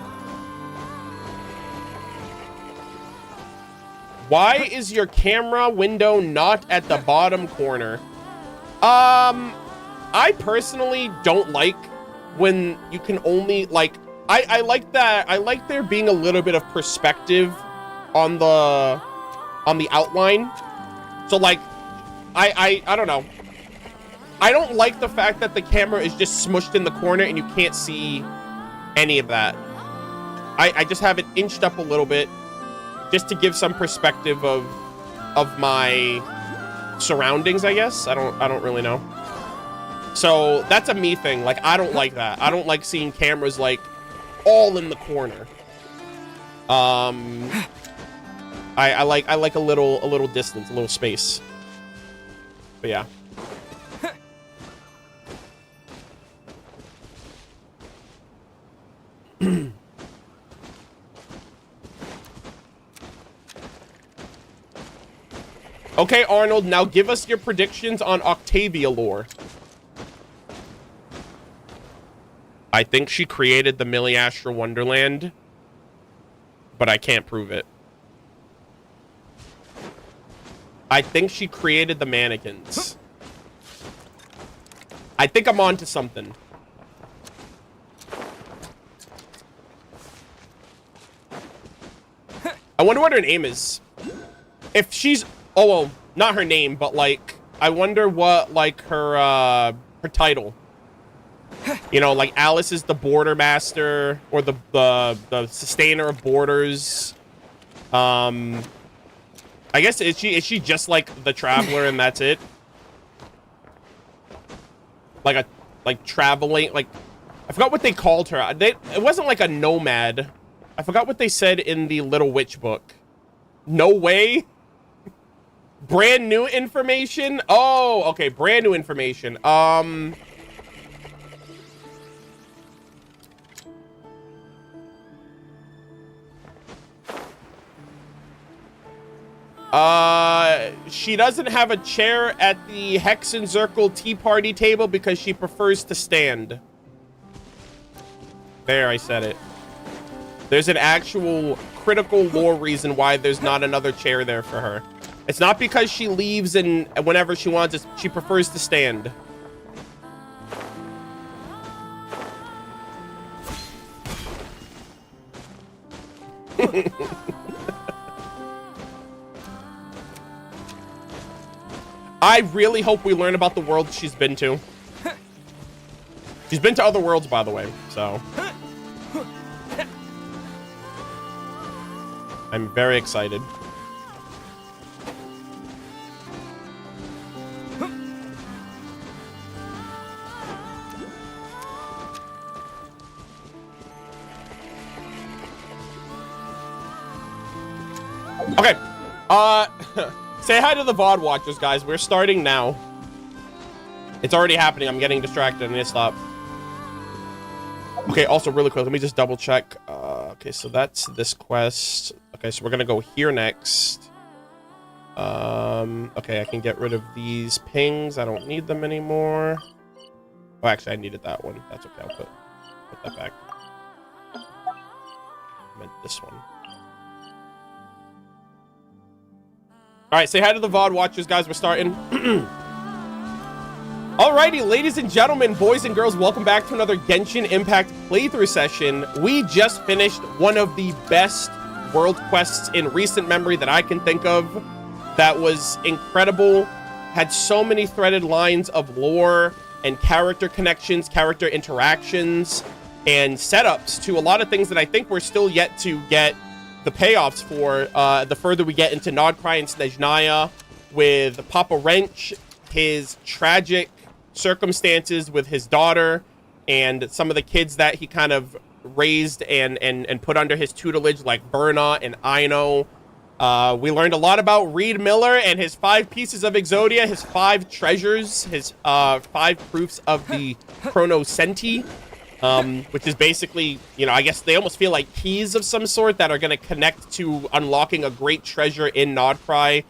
Why is your camera window not at the bottom corner? I personally don't like when you can only, like, I like that. I like there being a little bit of perspective on the outline. So like, I don't know. I don't like the fact that the camera is just smushed in the corner and you can't see any of that. I just have it inched up a little bit just to give some perspective of my surroundings, I guess. I don't really know. So that's a me thing. Like, I don't like that. I don't like seeing cameras like all in the corner. I like a little distance, a little space. But yeah. Okay, Arnold, now give us your predictions on Octavia lore. I think she created the Millie Asher Wonderland, but I can't prove it. I think she created the mannequins. I think I'm onto something. I wonder what her name is. If she's... Oh, well, not her name, but, like, I wonder what, like, her title. You know, like, Alice is the border master, or the sustainer of borders. I guess, is she just, like, the traveler and that's it? Like traveling, like... I forgot what they called her. It wasn't, like, a nomad. I forgot what they said in the Little Witch book. No way? Brand new information? Oh, okay, brand new information. She doesn't have a chair at the Hexen Circle tea party table because she prefers to stand. There, I said it. There's an actual critical lore reason why there's not another chair there for her. It's not because she leaves and whenever she wants, she prefers to stand. I really hope we learn about the world she's been to. She's been to other worlds, by the way, so... I'm very excited. Okay, say hi to the VOD watchers, guys. We're starting now. It's already happening. I'm getting distracted. I need to stop. Okay, also really quick, let me just double check. Okay, so that's this quest. Okay, so we're gonna go here next. Okay, I can get rid of these pings. I don't need them anymore. Oh, actually, I needed that one. That's okay. I'll put that back. I meant this one. All right, say hi to the VOD watchers, guys. We're starting. Alrighty, ladies and gentlemen, boys and girls, welcome back to another Genshin Impact playthrough session. We just finished one of the best world quests in recent memory that I can think of. That was incredible. Had so many threaded lines of lore and character connections, character interactions, and setups to a lot of things that I think we're still yet to get the payoffs for the further we get into Nodcry and Snezhnaya, with Papa Wrench, his tragic circumstances with his daughter, and some of the kids that he kind of raised and put under his tutelage, like Berna and Aino. We learned a lot about Reed Miller and his 5 pieces of Exodia, his 5 treasures, his 5 proofs of the Chronosenti, which is basically, you know, I guess they almost feel like keys of some sort that are going to connect to unlocking a great treasure in Nodcry.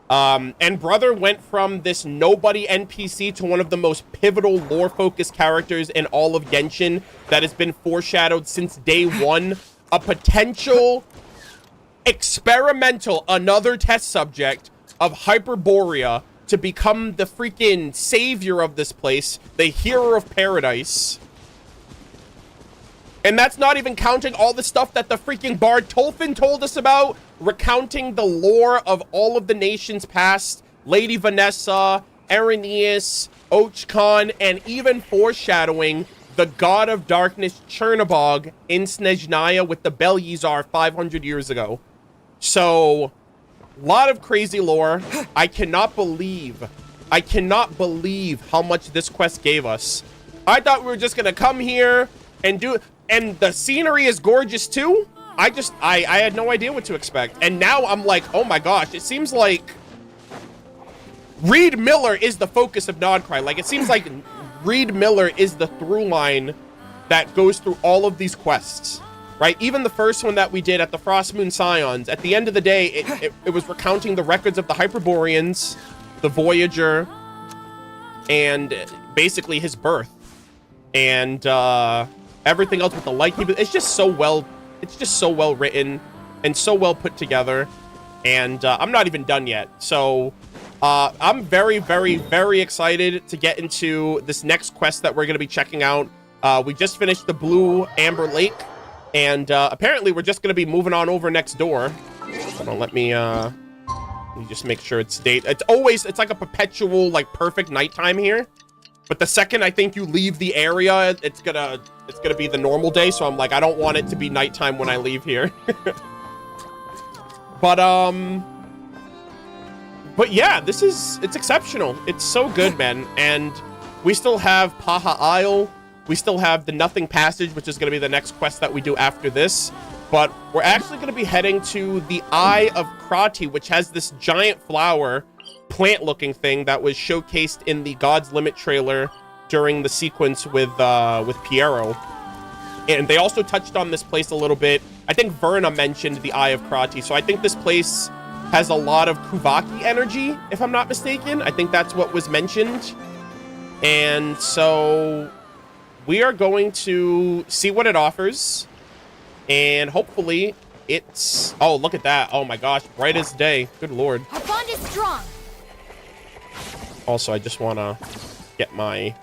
And Brother went from this nobody NPC to one of the most pivotal lore-focused characters in all of Genshin that has been foreshadowed since day one. A potential experimental, another test subject of Hyperborea to become the freaking savior of this place, the hero of paradise. And that's not even counting all the stuff that the freaking Bard Tolfin told us about, recounting the lore of all of the nations past, Lady Vanessa, Arrhenius, Ochkon, and even foreshadowing the God of Darkness Chernobog in Snezhnaya with the Belyazar 500 years ago. So, a lot of crazy lore. I cannot believe how much this quest gave us. I thought we were just gonna come here and do... And the scenery is gorgeous too. I had no idea what to expect. And now I'm like, oh my gosh, it seems like Reed Miller is the focus of Nodcry. Like, it seems like Reed Miller is the through line that goes through all of these quests. right? Even the first one that we did at the Frost Moon Scions, at the end of the day, it was recounting the records of the Hyperboreans, the Voyager, and basically his birth. And everything else with the light keeping. It's just so well written and so well put together. And I'm not even done yet. So I'm very, very, very excited to get into this next quest that we're going to be checking out. We just finished the Blue Amber Lake, and apparently we're just going to be moving on over next door. Hold on, let me just make sure it's date. It's like a perpetual, like, perfect nighttime here. But the second I think you leave the area, it's gonna be the normal day. So I'm like, I don't want it to be nighttime when I leave here. But yeah, it's exceptional. It's so good, man. And we still have Paha Isle. We still have the Nothing Passage, which is going to be the next quest that we do after this. But we're actually going to be heading to the Eye of Krati, which has this giant flower, plant-looking thing that was showcased in the God's Limit trailer during the sequence with Piero. And they also touched on this place a little bit. I think Verna mentioned the Eye of Krati, so I think this place has a lot of Kuvaki energy, if I'm not mistaken. I think that's what was mentioned. And so we are going to see what it offers. And hopefully it's... Oh, look at that. Oh my gosh, bright as day. Good lord. Our bond is strong. Also, I just want to get my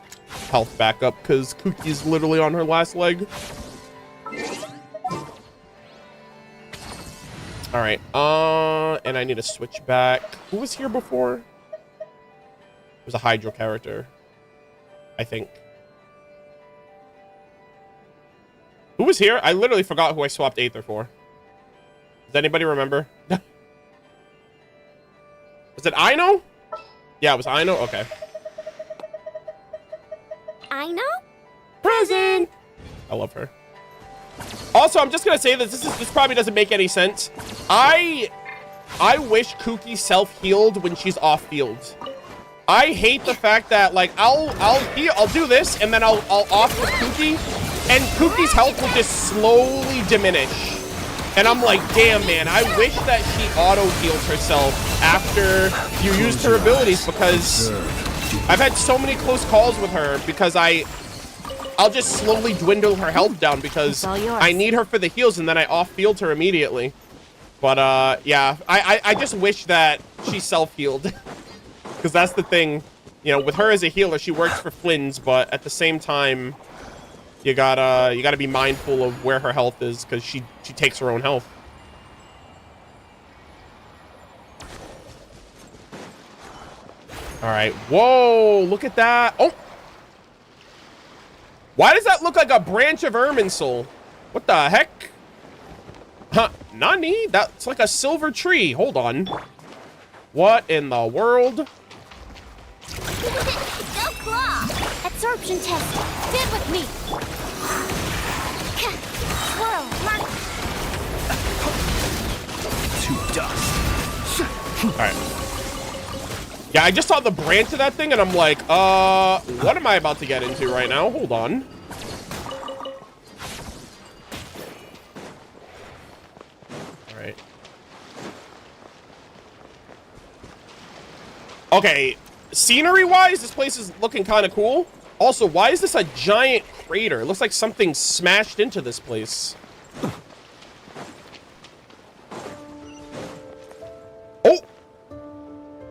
health back up because Kuki's literally on her last leg. All right. And I need to switch back. Who was here before? It was a Hydro character, I think. Who was here? I literally forgot who I swapped Aether for. Does anybody remember? Was it Aino? Yeah, it was Aino? Okay. Aino? Present! I love her. Also, I'm just gonna say this. This probably doesn't make any sense. I wish Kuki self-healed when she's off-field. I hate the fact that, like, I'll do this and then I'll off the Kuki, and Kuki's health will just slowly diminish. And I'm like, damn, man, I wish that she auto-healed herself after you used her abilities, because I've had so many close calls with her because I'll just slowly dwindle her health down because I need her for the heals, and then I off-field her immediately. But, yeah, I just wish that she self-healed. Because that's the thing. You know, with her as a healer, she works for Flynn's, but at the same time, you gotta be mindful of where her health is, because she takes her own health. All right. Whoa, look at that. Oh! Why does that look like a branch of Irminsul? What the heck? Huh, Nani? That's like a silver tree. Hold on. What in the world? Go claw! Absorption test. Stand with me. Swirl, mark. To dust. All right. Yeah, I just saw the branch of that thing, and I'm like, what am I about to get into right now? Hold on. All right. Okay, scenery-wise, this place is looking kind of cool. Also, why is this a giant crater? It looks like something smashed into this place. Oh!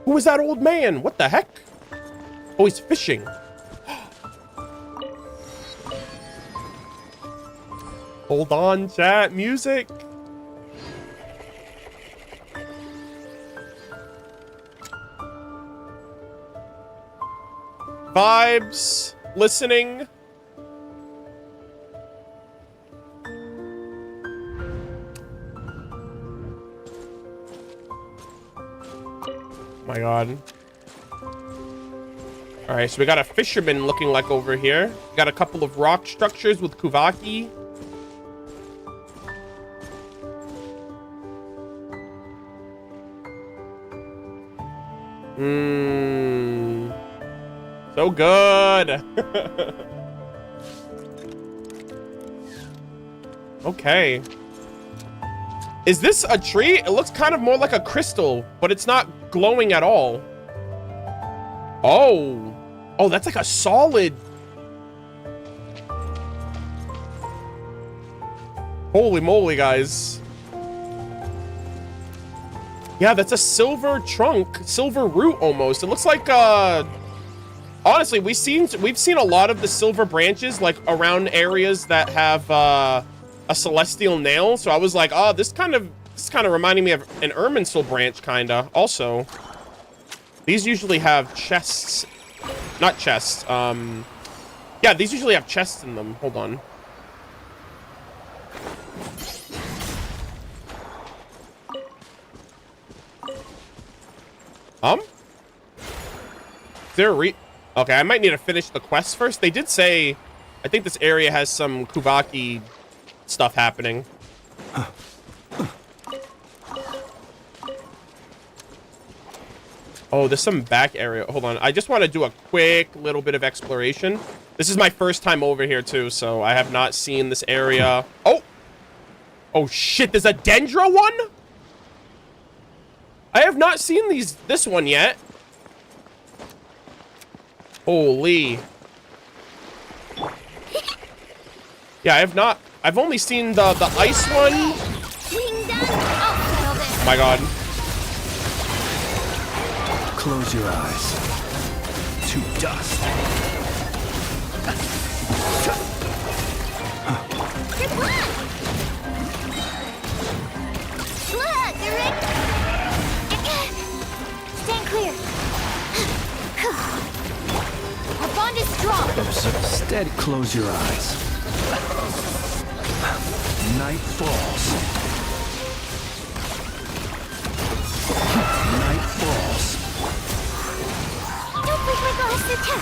Who is that old man? What the heck? Oh, he's fishing. Hold on, chat. Music. Vibes. Listening. My god. All right, so we got a fisherman looking like over here. We got a couple of rock structures with Kuvaki. So good. Okay. Is this a tree? It looks kind of more like a crystal, but it's not glowing at all. Oh. Oh, that's like a solid. Holy moly, guys. Yeah, that's a silver trunk, silver root almost. It looks like, honestly, we've seen a lot of the silver branches like around areas that have a celestial nail. So I was like, oh, this kind of reminding me of an Irminsul branch, kinda. Also, these usually have chests, not chests. Yeah, these usually have chests in them. Hold on. Is there a okay, I might need to finish the quest first. They did say, I think this area has some Kuvaki stuff happening. Oh, there's some back area. Hold on. I just want to do a quick little bit of exploration. This is my first time over here too, so I have not seen this area. Oh! Oh shit, there's a Dendra one? I have not seen this one yet. Holy. Yeah, I have not. I've only seen the ice one. Oh my god. Close your eyes. To dust. Look, you're ready. Stand clear. Our bond is strong. Observe. Steady. Close your eyes. Night falls. Night falls. Don't break my glass attack.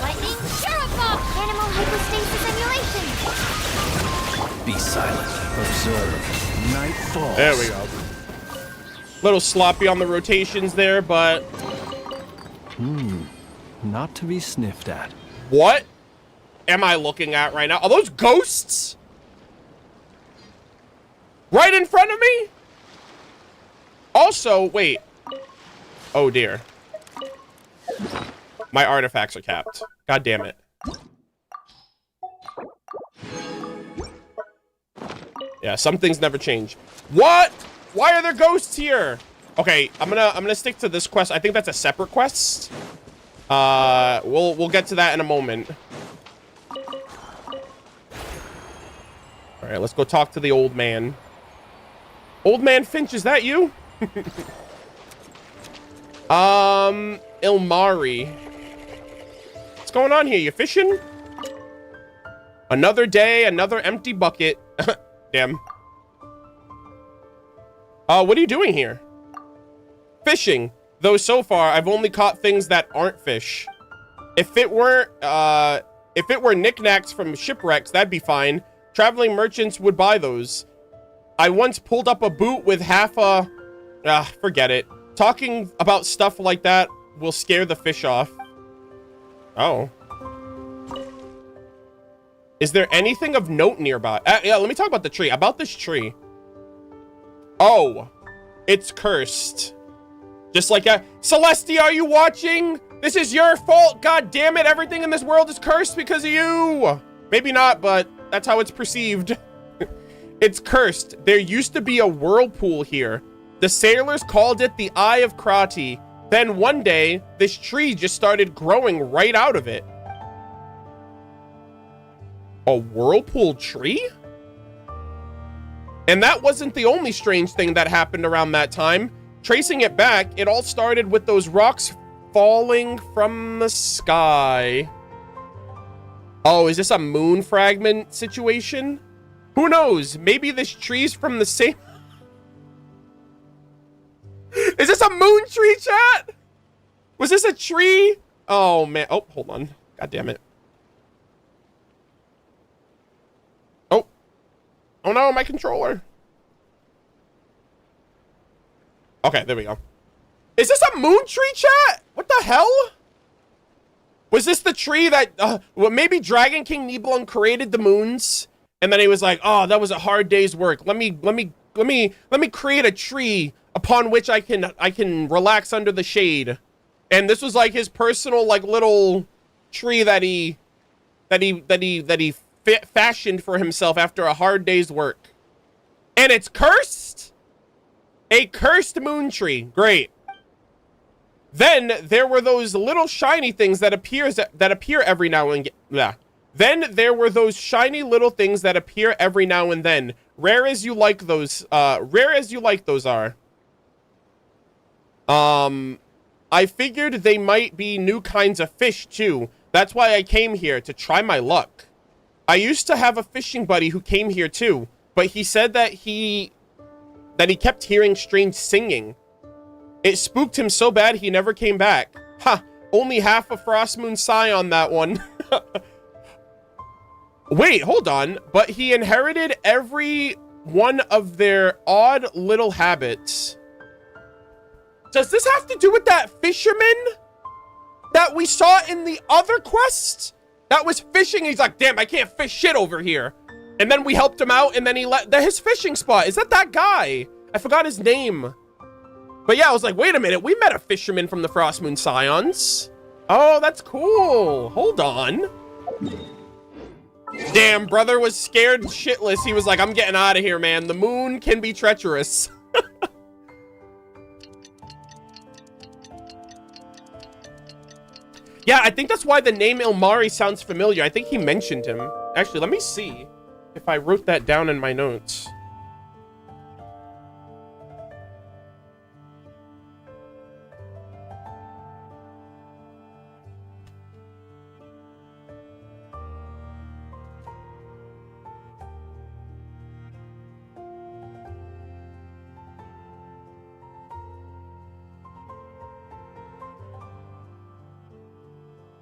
Lightning, Sheriff! Animal hypostasis emulation. Be silent. Observe. Night falls. There we go. Little sloppy on the rotations there, but Not to be sniffed at. what am I looking at right now? Are those ghosts? Right in front of me? Also, wait. Oh dear. My artifacts are capped. God damn it. Yeah, some things never change. What? Why are there ghosts here? Okay, I'm gonna stick to this quest. I think that's a separate quest. We'll get to that in a moment. All right, let's go talk to the old man. Old man Finch, is that you? Ilmari. What's going on here? You fishing? Another day, another empty bucket. Damn. What are you doing here? Fishing. Though so far, I've only caught things that aren't fish. If it were knickknacks from shipwrecks, that'd be fine. Traveling merchants would buy those. I once pulled up a boot with half a... forget it. Talking about stuff like that will scare the fish off. Oh. Is there anything of note nearby? Yeah, let me talk about the tree. About this tree. Oh. It's cursed. Just like Celestia, are you watching? This is your fault. God damn it. Everything in this world is cursed because of you. Maybe not, but that's how it's perceived. It's cursed. There used to be a whirlpool here. The sailors called it the Eye of Krati. Then one day, this tree just started growing right out of it. A whirlpool tree? And that wasn't the only strange thing that happened around that time. Tracing it back, it all started with those rocks falling from the sky. Oh, is this a moon fragment situation? Who knows? Maybe this tree's from the same... Is this a moon tree, chat? Was this a tree? Oh, man. Oh, hold on. God damn it. Oh. Oh, no, my controller. Okay, there we go. Is this a moon tree, chat? What the hell? Was this the tree that... well, maybe Dragon King Nibelung created the moons, And then he was like, "Oh, that was a hard day's work. Let me create a tree upon which I can relax under the shade." And this was like his personal like little tree that he fashioned for himself after a hard day's work. And it's cursed? A cursed moon tree. Great. Then there were those little shiny things that appear every now and again. Then there were those shiny little things that appear every now and then. Rare as you like those are. I figured they might be new kinds of fish too. That's why I came here, to try my luck. I used to have a fishing buddy who came here too, but he said that he kept hearing strange singing. It spooked him so bad he never came back. Ha! Only half a Frost Moon sigh on that one. Wait, hold on. But he inherited every one of their odd little habits. Does this have to do with that fisherman that we saw in the other quest? That was fishing. He's like, damn, I can't fish shit over here. And then we helped him out, and then he let his fishing spot. Is that guy? I forgot his name. But yeah, I was like, wait a minute. We met a fisherman from the Frost Moon Scions. Oh, that's cool. Hold on. Damn, brother was scared shitless. He was like, I'm getting out of here, man. The moon can be treacherous. Yeah, I think that's why the name Ilmari sounds familiar. I think he mentioned him. Actually, let me see if I wrote that down in my notes.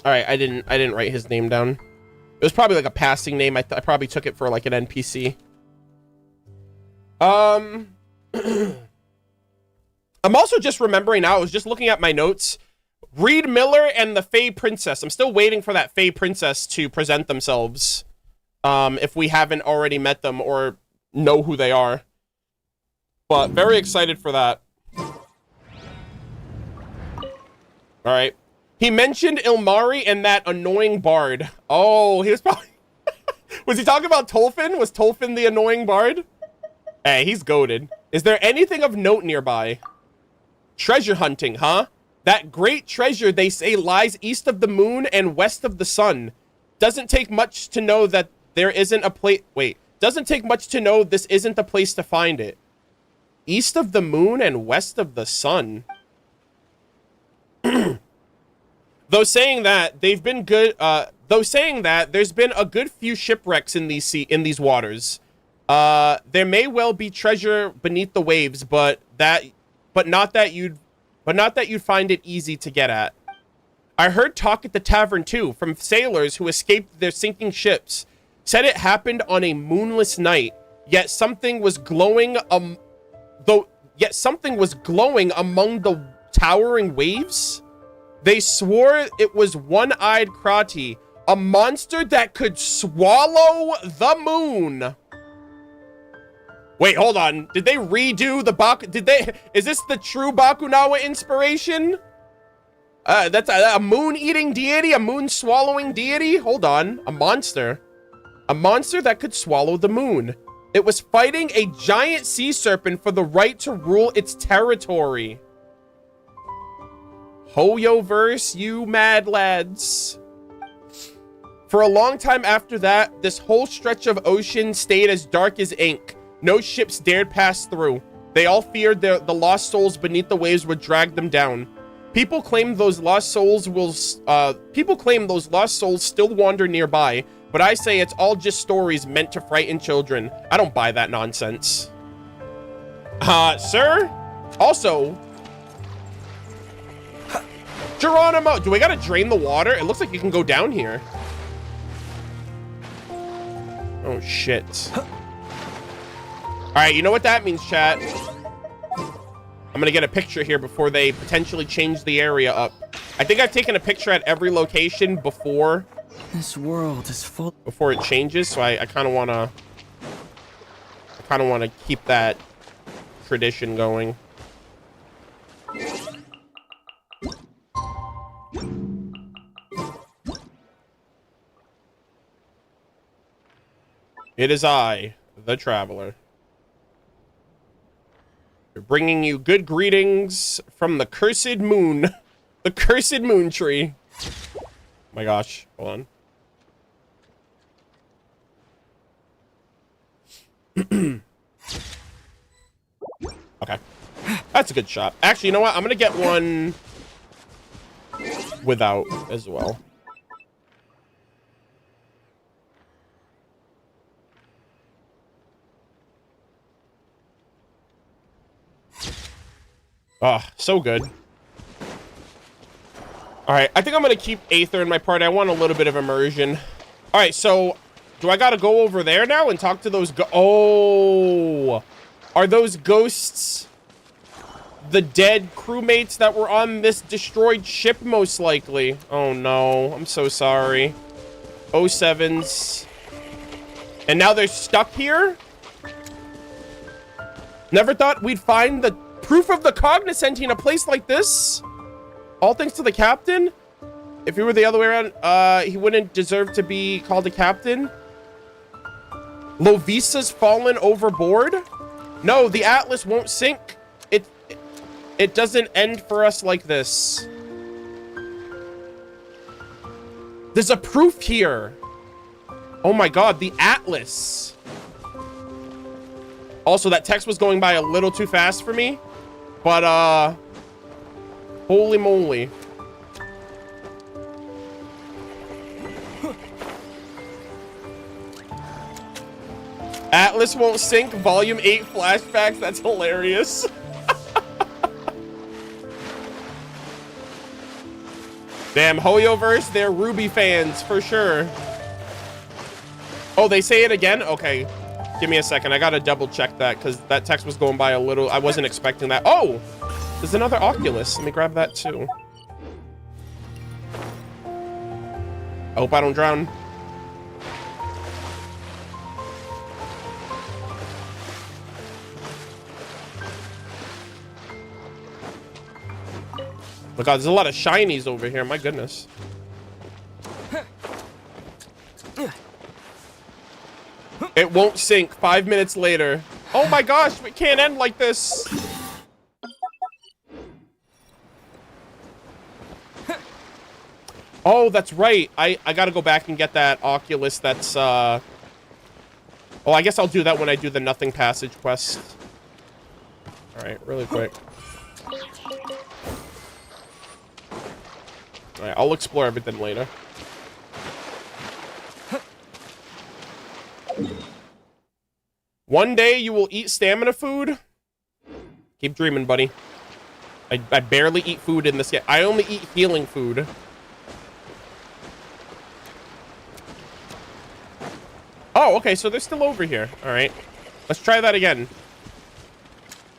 All right, I didn't write his name down. It was probably like a passing name. I probably took it for like an NPC. I'm also just remembering now. I was just looking at my notes. Reed Miller and the Fey Princess. I'm still waiting for that Fey Princess to present themselves. If we haven't already met them or know who they are. But very excited for that. All right. He mentioned Ilmari and that annoying bard. Oh, he was probably... Was he talking about Tolfin? Was Tolfin the annoying bard? Hey, he's goated. Is there anything of note nearby? Treasure hunting, huh? That great treasure, they say, lies east of the moon and west of the sun. Doesn't take much to know that there isn't a place... Wait. Doesn't take much to know this isn't the place to find it. East of the moon and west of the sun. Though saying that, they've been good. Though saying that, there's been a good few shipwrecks in these waters. There may well be treasure beneath the waves, but not that you'd find it easy to get at. I heard talk at the tavern too from sailors who escaped their sinking ships. Said it happened on a moonless night. Yet something was glowing. Yet something was glowing among the towering waves. They swore it was one-eyed Krati, a monster that could swallow the moon. Wait, hold on. Did they redo the is this the true Bakunawa inspiration? That's a moon-eating deity, a moon-swallowing deity? Hold on. A monster. A monster that could swallow the moon. It was fighting a giant sea serpent for the right to rule its territory. Hoyo-verse, you mad lads. For a long time after that, this whole stretch of ocean stayed as dark as ink. No ships dared pass through. They all feared the lost souls beneath the waves would drag them down. People claim those lost souls still wander nearby, but I say it's all just stories meant to frighten children. I don't buy that nonsense. Sir? Also, Geronimo, do we gotta drain the water? It looks like you can go down here. Oh, shit. All right, you know what that means, chat. I'm gonna get a picture here before they potentially change the area up. I think I've taken a picture at every location before This world is full. before it changes, so I kind of want to keep that tradition going. It is I, the Traveler. We're bringing you good greetings from the cursed moon. The cursed moon tree. Oh my gosh, hold on. Okay. That's a good shot. Actually, you know what? I'm gonna get one without as well. Oh, so good. All right, I think I'm gonna keep Aether in my party. I want a little bit of immersion. All right, so do I gotta go over there now and talk to those oh, are those ghosts the dead crewmates that were on this destroyed ship? Most likely. Oh no, I'm so sorry. 07s. And now they're stuck here? Never thought we'd find the proof of the cognizant in a place like this. All thanks to the captain. If he were the other way around, he wouldn't deserve to be called a captain. Lovisa's fallen overboard. No, the Atlas won't sink. It doesn't end for us like this. There's a proof here. Oh my god, the Atlas. Also, that text was going by a little too fast for me. But, holy moly. Atlas won't sink, volume 8 flashbacks. That's hilarious. Damn, Hoyoverse, they're Ruby fans for sure. Oh, they say it again? Okay. Give me a second. I gotta double check that because that text was going by a little. I wasn't expecting that. Oh, there's another Oculus. Let me grab that too. I hope I don't drown. Look, there's a lot of shinies over here. My goodness. It won't sink. 5 minutes later. Oh my gosh, we can't end like this. Oh, that's right. I gotta go back and get that Oculus that's, Oh, I guess I'll do that when I do the Nothing Passage quest. Alright, really quick. Alright, I'll explore everything later. One day you will eat stamina food. Keep dreaming, buddy. I barely eat food in this game. I only eat healing food. Oh, okay, so they're still over here. All right. Let's try that again.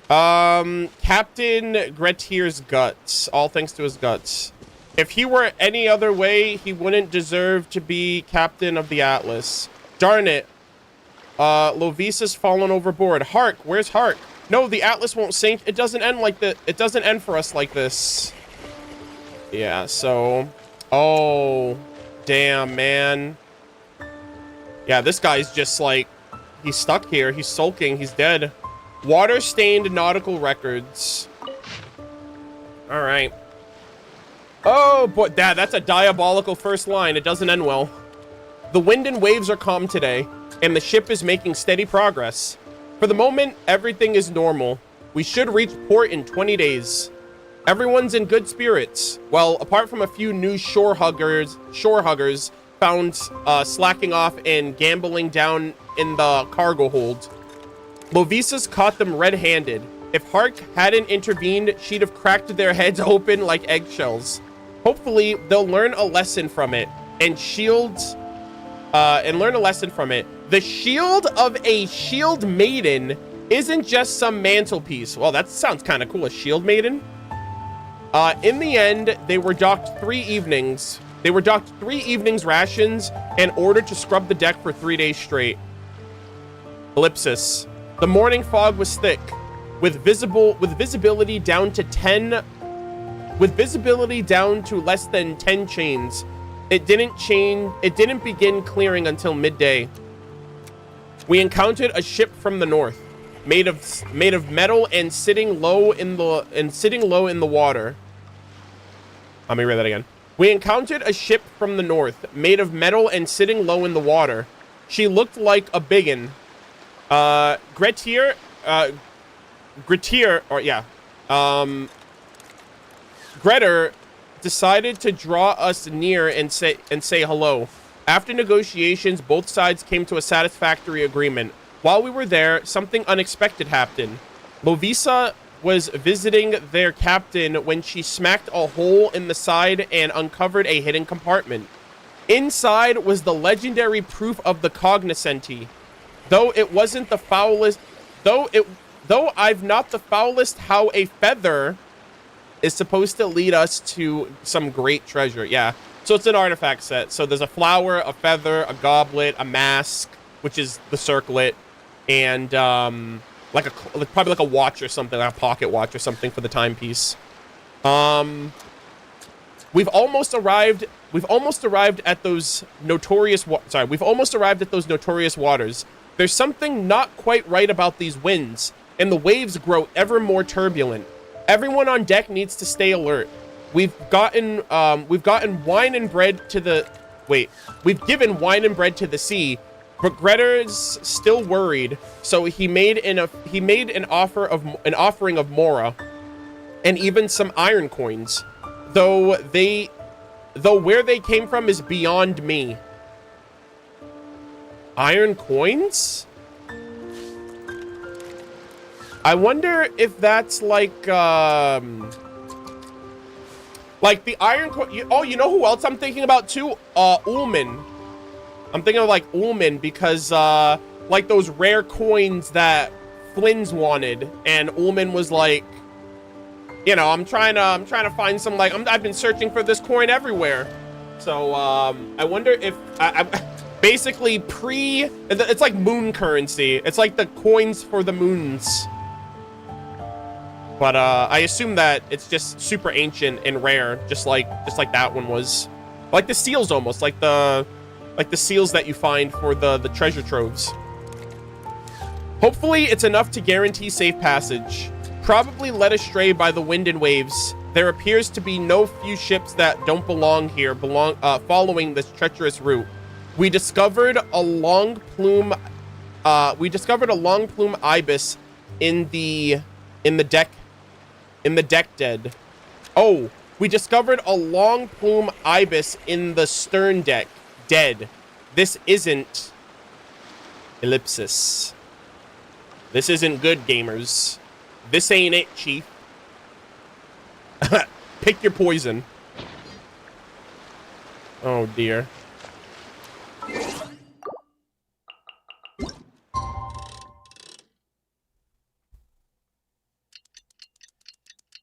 Captain Gretier's guts. All thanks to his guts. If he were any other way, he wouldn't deserve to be captain of the Atlas. Darn it. Lovisa's fallen overboard. Hark, where's Hark? No, the Atlas won't sink. It doesn't end like that. It doesn't end for us like this. Yeah, so... Oh, damn, man. Yeah, this guy's just like... He's stuck here. He's sulking. He's dead. Water-stained nautical records. All right. Oh, boy, that's a diabolical first line. It doesn't end well. The wind and waves are calm today, and the ship is making steady progress. For the moment, everything is normal. We should reach port in 20 days. Everyone's in good spirits. Well, apart from a few new shore huggers found slacking off and gambling down in the cargo hold. Lovisa's caught them red-handed. If Hark hadn't intervened, she'd have cracked their heads open like eggshells. Hopefully, they'll learn a lesson from it and learn a lesson from it. The shield of a shield maiden isn't just some mantelpiece. Well, that sounds kind of cool. A shield maiden? In the end, they were docked 3 evenings. They were docked 3 evenings rations and ordered to scrub the deck for 3 days straight. Ellipsis. The morning fog was thick, with visibility down to less than 10 chains. It didn't begin clearing until midday. We encountered a ship from the north, made of metal and sitting low in the water. Let me read that again. We encountered a ship from the north, made of metal and sitting low in the water. She looked like a biggin. Gretier, Greter decided to draw us near and say hello. After negotiations, both sides came to a satisfactory agreement. While we were there, something unexpected happened. Lovisa was visiting their captain when she smacked a hole in the side and uncovered a hidden compartment. Inside was the legendary proof of the cognoscenti. Though it wasn't the foulest, though I've not the foulest how a feather is supposed to lead us to some great treasure. Yeah. So it's an artifact set. So there's a flower, a feather, a goblet, a mask, which is the circlet, and probably like a watch or something, like a pocket watch or something for the timepiece. We've almost arrived at those notorious waters. There's something not quite right about these winds, and the waves grow ever more turbulent. Everyone on deck needs to stay alert. We've given wine and bread to the sea, but Greter's still worried, so he made an offering of Mora and even some iron coins, though where they came from is beyond me. Iron coins? I wonder if that's like the iron coin. Oh, you know who else I'm thinking about too? Ullman. I'm thinking of like Ullman because like those rare coins that Flynn's wanted, and Ullman was like, you know, I'm trying to find some, like, I've been searching for this coin everywhere. So I wonder if basically it's like moon currency. It's like the coins for the moons. But I assume that it's just super ancient and rare, just like that one was. Like the seals almost, like the seals that you find for the treasure troves. Hopefully it's enough to guarantee safe passage. Probably led astray by the wind and waves, there appears to be no few ships that don't belong here following this treacherous route. We discovered a long plume ibis in the deck dead. Oh, we discovered a long plume ibis in the stern deck dead. This isn't ellipsis. This isn't good, gamers. This ain't it, chief. Pick your poison. Oh dear.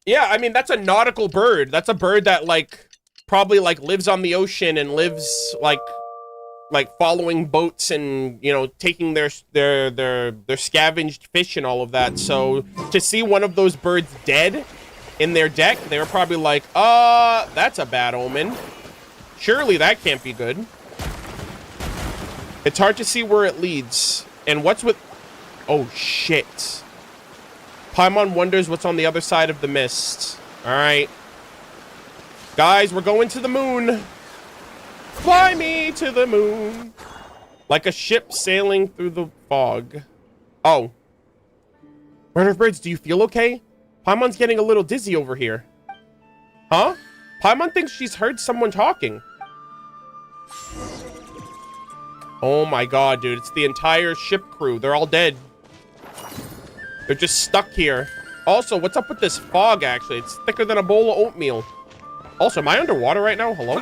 Yeah, I methean, that's a nautical bird. That's a bird that, like, probably, like, lives on the ocean and lives, like following boats and, you know, taking their scavenged fish and all of that. So to see one of those birds dead in their deck, they were probably like, that's a bad omen. Surely that can't be good. It's hard to see where it leads. And what's with... Oh, shit. Paimon wonders what's on the other side of the mist. All right. Guys, we're going to the moon. Fly me to the moon. Like a ship sailing through the fog. Oh. MurderofBirds, do you feel okay? Paimon's getting a little dizzy over here. Huh? Paimon thinks she's heard someone talking. Oh my god, dude. It's the entire ship crew. They're all dead. They're just stuck here. Also, what's up with this fog, actually? It's thicker than a bowl of oatmeal. Also, am I underwater right now? Hello?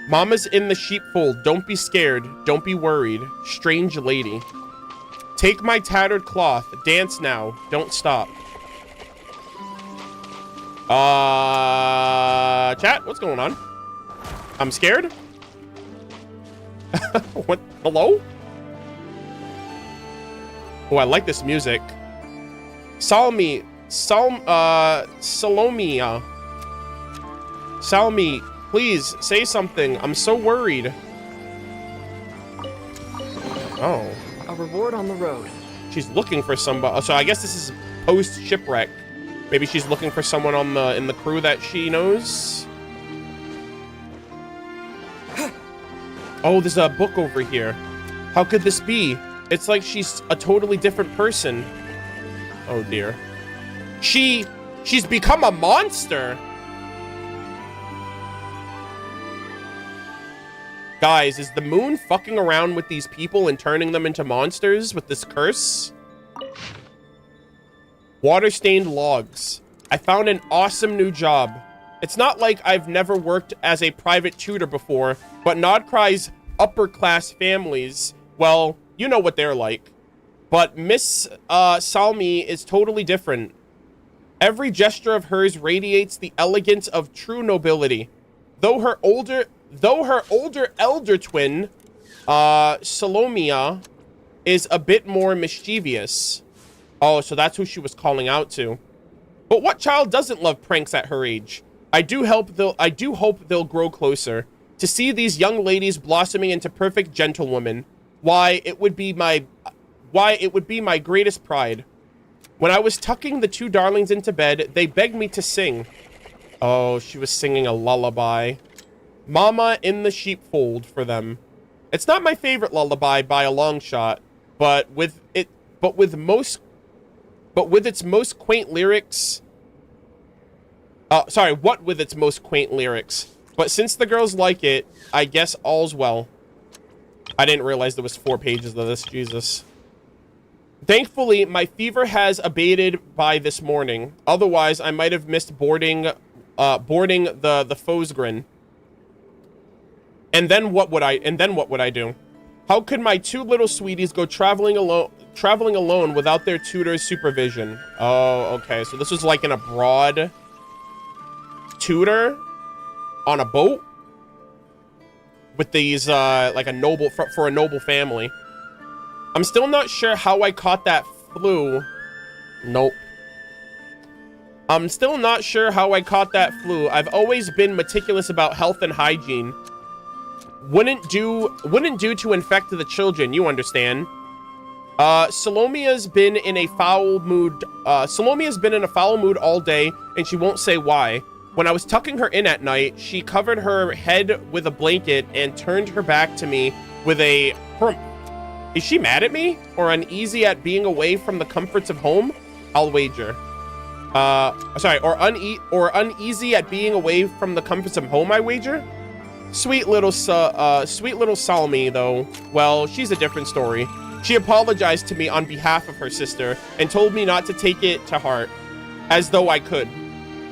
Mama's in the sheepfold. Don't be scared. Don't be worried. Strange lady. Take my tattered cloth. Dance now. Don't stop. Chat, what's going on? I'm scared. What? Hello? Oh, I like this music. Salomia. Salmi, please say something. I'm so worried. Oh. A reward on the road. She's looking for somebody. So I guess this is post shipwreck. Maybe she's looking for someone on in the crew that she knows. Oh, there's a book over here. How could this be? It's like she's a totally different person. Oh dear. She's become a monster. Guys, is the moon fucking around with these people and turning them into monsters with this curse? Water-stained logs. I found an awesome new job. It's not like I've never worked as a private tutor before, but Nodcry's upper-class families, well, you know what they're like. But Miss Salmi is totally different. Every gesture of hers radiates the elegance of true nobility. Though her older elder twin, Salomia, is a bit more mischievous. Oh, so that's who she was calling out to. But what child doesn't love pranks at her age? I do hope they'll grow closer. To see these young ladies blossoming into perfect gentlewomen, why it would be my greatest pride. When I was tucking the two darlings into bed, they begged me to sing. Oh, she was singing a lullaby. Mama in the sheepfold for them. It's not my favorite lullaby by a long shot, but with its most quaint lyrics. What with its most quaint lyrics. But since the girls like it, I guess all's well. I didn't realize there was 4 pages of this, Jesus. Thankfully, my fever has abated by this morning. Otherwise, I might have missed boarding the Fosgrin. And then what would I do? How could my 2 little sweeties go traveling alone without their tutor's supervision? Oh, okay. So this was like an abroad tutor on a boat with these like a noble for a noble family. I'm still not sure how I caught that flu. Nope. I'm still not sure how I caught that flu. I've always been meticulous about health and hygiene. Wouldn't do to infect the children, you understand. Salomia's been in a foul mood. Salomia's been in a foul mood all day, and she won't say why. When I was tucking her in at night, she covered her head with a blanket and turned her back to me with a humph. Is she mad at me? Or uneasy at being away from the comforts of home? I'll wager. Or uneasy at being away from the comforts of home, I wager? Sweet little Salmi, though. Well, she's a different story. She apologized to me on behalf of her sister and told me not to take it to heart, as though I could.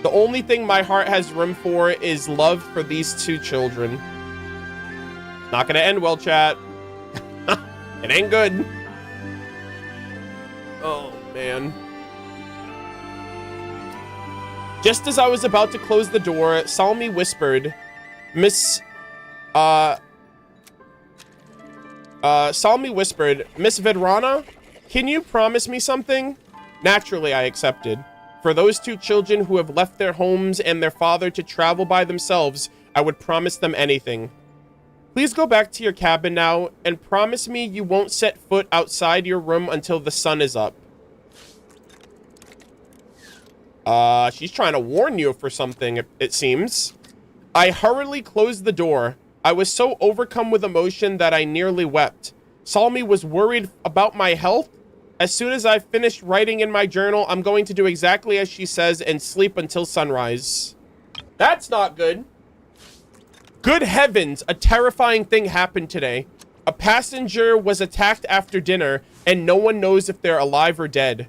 The only thing my heart has room for is love for these 2 children. Not gonna end well, chat. It ain't good. Oh, man. Just as I was about to close the door, Salmi whispered, Salmi whispered, Miss Vedrana, can you promise me something? Naturally, I accepted. For those 2 children who have left their homes and their father to travel by themselves, I would promise them anything. Please go back to your cabin now and promise me you won't set foot outside your room until the sun is up. She's trying to warn you for something, it seems. I hurriedly closed the door. I was so overcome with emotion that I nearly wept. Salmi was worried about my health. As soon as I finished writing in my journal, I'm going to do exactly as she says and sleep until sunrise. That's not good. Good heavens, a terrifying thing happened today. A passenger was attacked after dinner, and no one knows if they're alive or dead.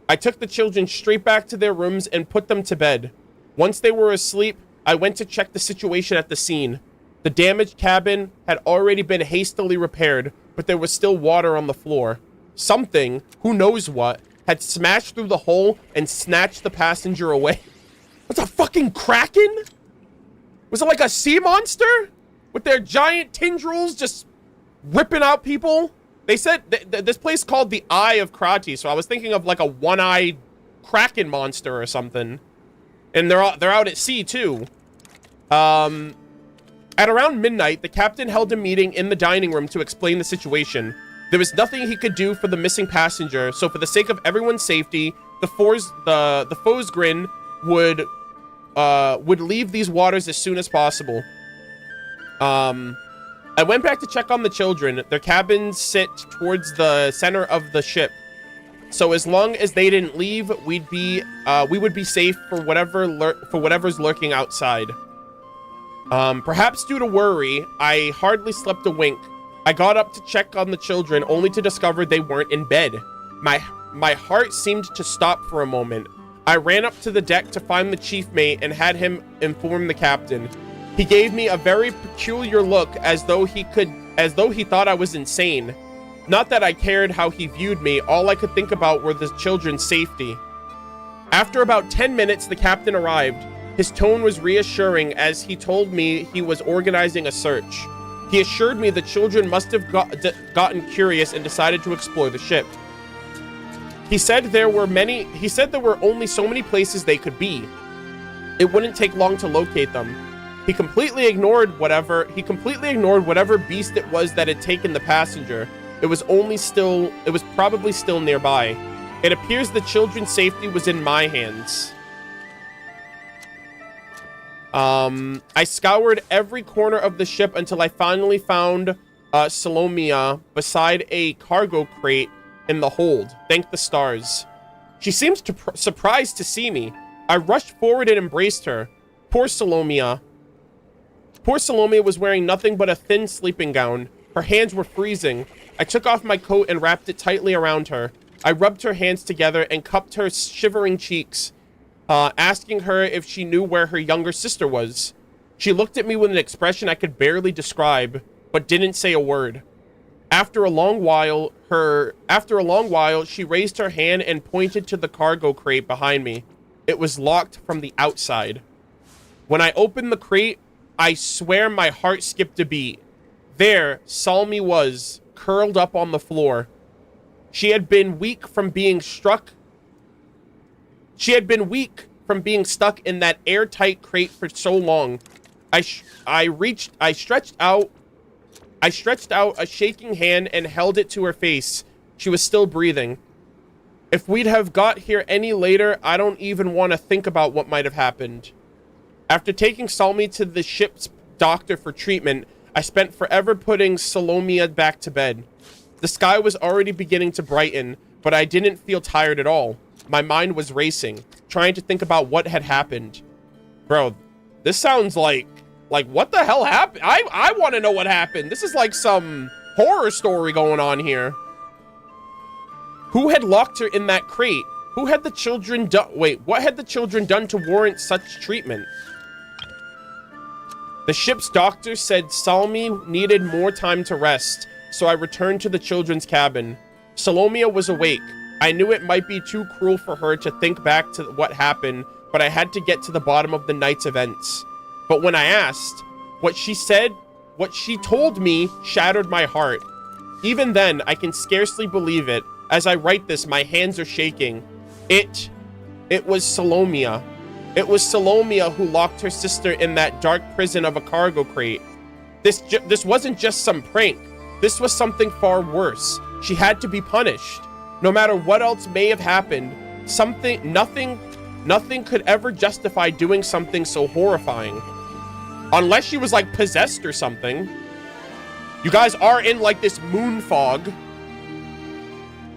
I took the children straight back to their rooms and put them to bed. Once they were asleep, I went to check the situation at the scene. The damaged cabin had already been hastily repaired, but there was still water on the floor. Something, who knows what, had smashed through the hole and snatched the passenger away. What's a fucking kraken? Was it like a sea monster? With their giant tendrils just ripping out people? They said this place called the Eye of Krati, so I was thinking of like a one-eyed kraken monster or something. And they're out at sea too. At around midnight, the captain held a meeting in the dining room to explain the situation. There was nothing he could do for the missing passenger, so for the sake of everyone's safety, the Fosgrin would leave these waters as soon as possible. I went back to check on the children. Their cabins sit towards the center of the ship. So as long as they didn't leave, we would be safe for whatever's lurking outside. Perhaps due to worry, I hardly slept a wink. I got up to check on the children, only to discover they weren't in bed. My heart seemed to stop for a moment. I ran up to the deck to find the chief mate and had him inform the captain. He gave me a very peculiar look, as though he thought I was insane. Not that I cared how he viewed me, all I could think about were the children's safety. After about 10 minutes, the captain arrived. His tone was reassuring as he told me he was organizing a search. He assured me the children must have gotten curious and decided to explore the ship. He said there were only so many places they could be. It wouldn't take long to locate them. He completely ignored whatever beast it was that had taken the passenger. It was probably still nearby. It appears the children's safety was in my hands. I scoured every corner of the ship until I finally found Salomia beside a cargo crate in the hold. Thank the stars. She seemed surprised to see me. I rushed forward and embraced her. Poor Salomia was wearing nothing but a thin sleeping gown. Her hands were freezing. I took off my coat and wrapped it tightly around her. I rubbed her hands together and cupped her shivering cheeks, asking her if she knew where her younger sister was. She looked at me with an expression I could barely describe, but didn't say a word. After a long while, she raised her hand and pointed to the cargo crate behind me. It was locked from the outside. When I opened the crate, I swear my heart skipped a beat. There, Salmi was, curled up on the floor. She had been weak from being stuck in that airtight crate for so long. I stretched out a shaking hand and held it to her face. She was still breathing. If we'd have got here any later, I don't even want to think about what might have happened. After taking Salmi to the ship's doctor for treatment, I spent forever putting Salomia back to bed. The sky was already beginning to brighten, but I didn't feel tired at all. My mind was racing, trying to think about what had happened. Bro, this sounds like what the hell happened? I want to know what happened. This is like some horror story going on here. Who had locked her in that crate? Who had the children done? Wait, what had the children done to warrant such treatment? The ship's doctor said Salmi needed more time to rest, so I returned to the children's cabin. Salomia was awake. I knew it might be too cruel for her to think back to what happened, but I had to get to the bottom of the night's events. But when I asked, what she told me shattered my heart. Even then, I can scarcely believe it. As I write this, my hands are shaking. It was Salomia. It was Salomia who locked her sister in that dark prison of a cargo crate. This wasn't just some prank. This was something far worse. She had to be punished. No matter what else may have happened, nothing could ever justify doing something so horrifying. Unless she was like possessed or something. You guys are in like this moon fog.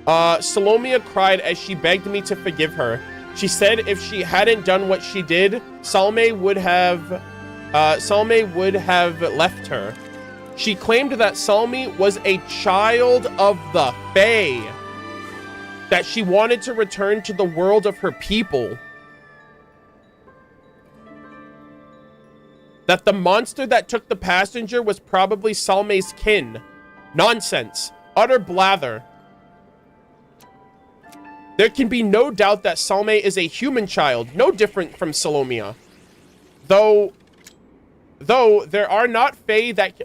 Salomia cried as she begged me to forgive her. She said if she hadn't done what she did, Salme would have left her. She claimed that Salmi was a child of the Fae, that she wanted to return to the world of her people, that the monster that took the passenger was probably Salme's kin. Nonsense. Utter blather. There can be no doubt that Salme is a human child, no different from Salomia. Though there are not fae that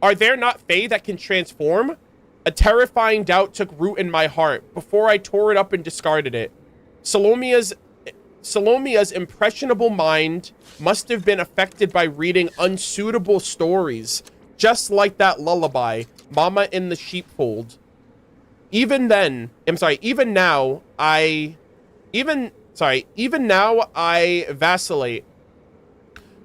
are there not fae that can transform? A terrifying doubt took root in my heart before I tore it up and discarded it. Salomia's impressionable mind must have been affected by reading unsuitable stories, just like that lullaby, Mama in the Sheepfold. Even now I vacillate.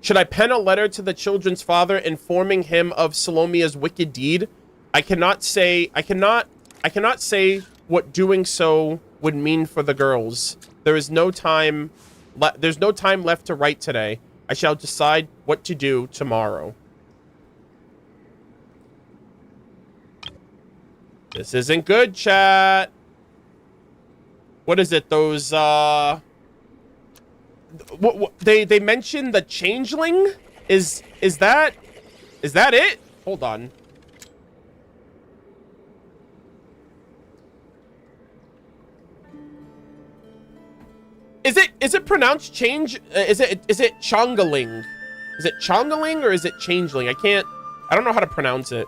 Should I pen a letter to the children's father informing him of Salomia's wicked deed? I cannot say what doing so would mean for the girls. There's no time left to write today. I shall decide what to do tomorrow. This isn't good, chat. What is it? Those they mentioned the changeling? Is that it? Hold on. Is it pronounced change? Is it Chongaling? Is it Chongaling or is it changeling? I don't know how to pronounce it.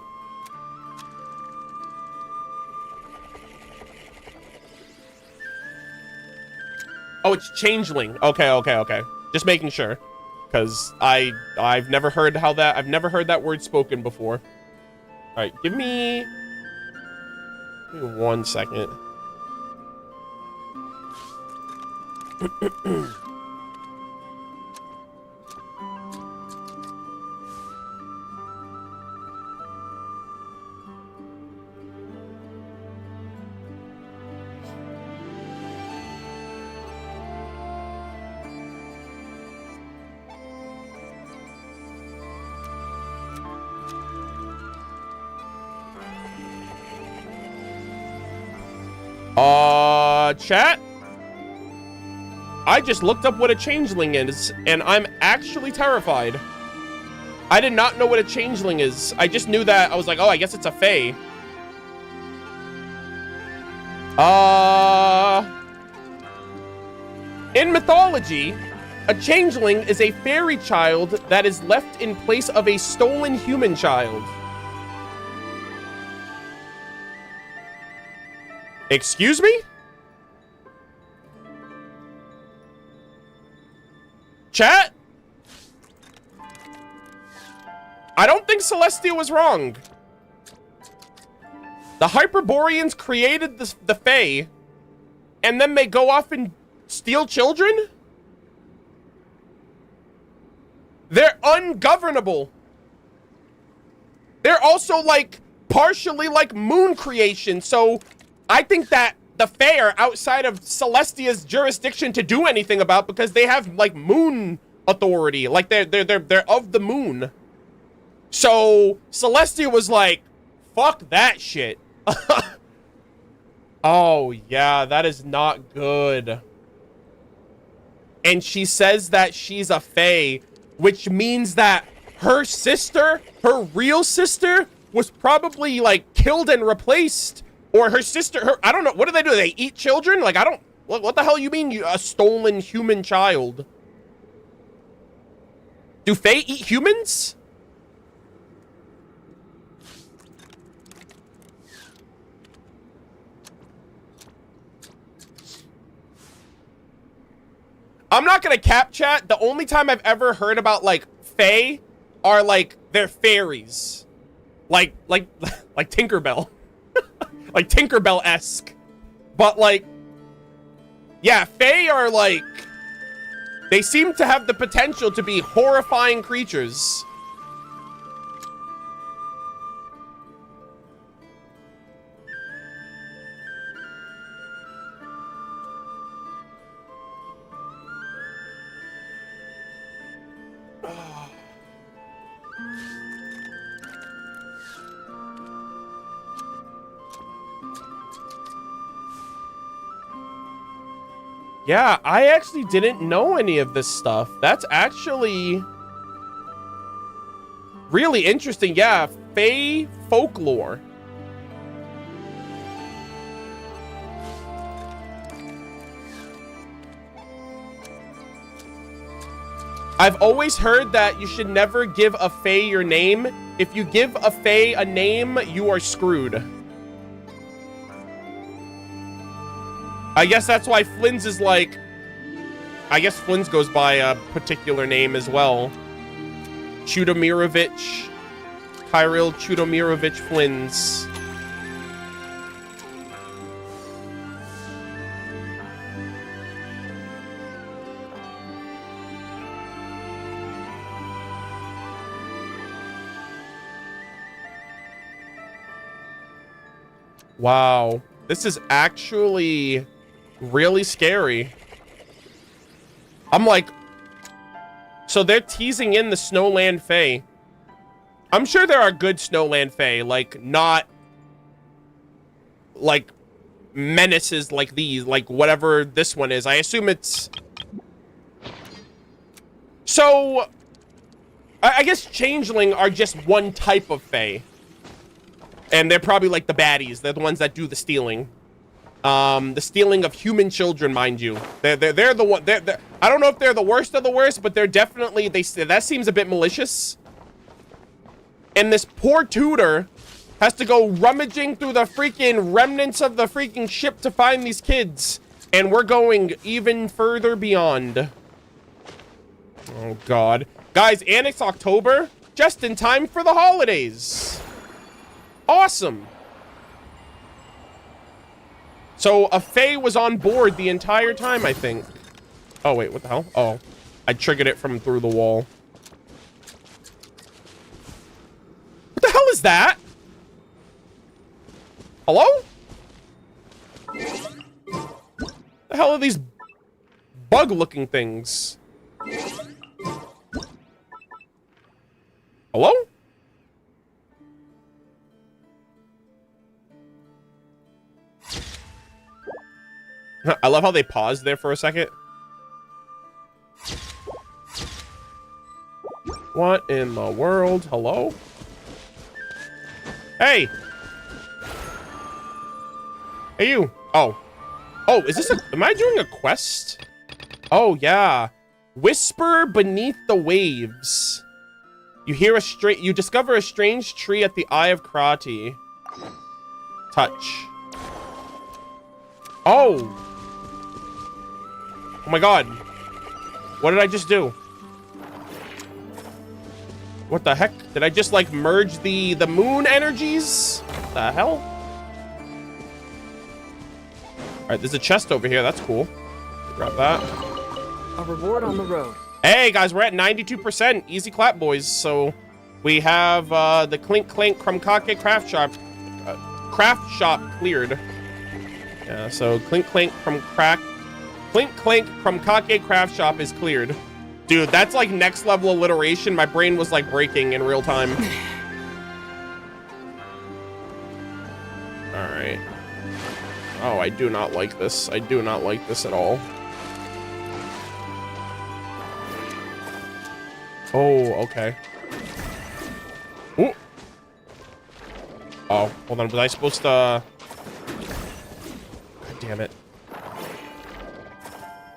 Oh, it's changeling. Okay. Just making sure, because I've never heard that word spoken before. All right, give me 1 second. Chat? I just looked up what a changeling is, and I'm actually terrified. I did not know what a changeling is. I just knew that. I was like, oh, I guess it's a fae. In mythology, a changeling is a fairy child that is left in place of a stolen human child. Excuse me? Chat? I don't think Celestia was wrong. The Hyperboreans created the Fae, and then they go off and steal children? They're ungovernable. They're also, like, partially, like, moon creation, so I think that the Fae are outside of Celestia's jurisdiction to do anything about, because they have, like, moon authority. Like, they're of the moon. So Celestia was like, fuck that shit. Oh, yeah, that is not good. And she says that she's a Fae, which means that her sister, her real sister, was probably, like, killed and replaced. Or her sister, I don't know. What do? They eat children? Like, I don't, what the hell you mean a stolen human child? Do Fae eat humans? I'm not gonna cap chat. The only time I've ever heard about, like, Fae are, like, they're fairies. Like Tinkerbell. Like Tinkerbell-esque. But, like, yeah, Fae are, like, they seem to have the potential to be horrifying creatures. Yeah, I actually didn't know any of this stuff. That's actually really interesting. Yeah, Fae folklore. I've always heard that you should never give a fae your name. If you give a fae a name, you are screwed. I guess that's why Flynn's is like... I guess Flynn's goes by a particular name as well. Chudomirovich. Kyril Chudomirovich Flynn's. Wow. This is actually really scary. I'm like... So they're teasing in the Snowland Fae. I'm sure there are good Snowland Fae, like, not... like, menaces like these, like whatever this one is. I assume it's... So... I guess Changeling are just one type of Fae. And they're probably like the baddies. They're the ones that do the stealing. The stealing of human children, mind you. They're the one. I don't know if they're the worst of the worst, but they're definitely. That seems a bit malicious. And this poor tutor has to go rummaging through the freaking remnants of the freaking ship to find these kids, and we're going even further beyond. Oh God, guys! And it's October, just in time for the holidays. Awesome. So a Fae was on board the entire time, I think. Oh, wait, what the hell? Oh, I triggered it from through the wall. What the hell is that? Hello? The hell are these bug-looking things? Hello? I love how they paused there for a second. What in the world? Hello? Hey! Hey, you! Oh. Oh, is this a... Am I doing a quest? Oh, yeah. Whisper beneath the waves. You hear a You discover a strange tree at the Eye of Krati. Touch. Oh! Oh my God. What did I just do? What the heck? Did I just like merge the moon energies? What the hell? All right, there's a chest over here. That's cool. Grab that. A reward on the road. Hey guys, we're at 92%. Easy clap, boys. So we have the Clink Clink Krumkake craft shop cleared. Yeah, so Clink Clink Krumkake craft shop is cleared. Dude, that's like next level alliteration. My brain was like breaking in real time. All right. Oh, I do not like this. I do not like this at all. Oh, okay. Ooh. Oh, hold on. Was I supposed to... God damn it.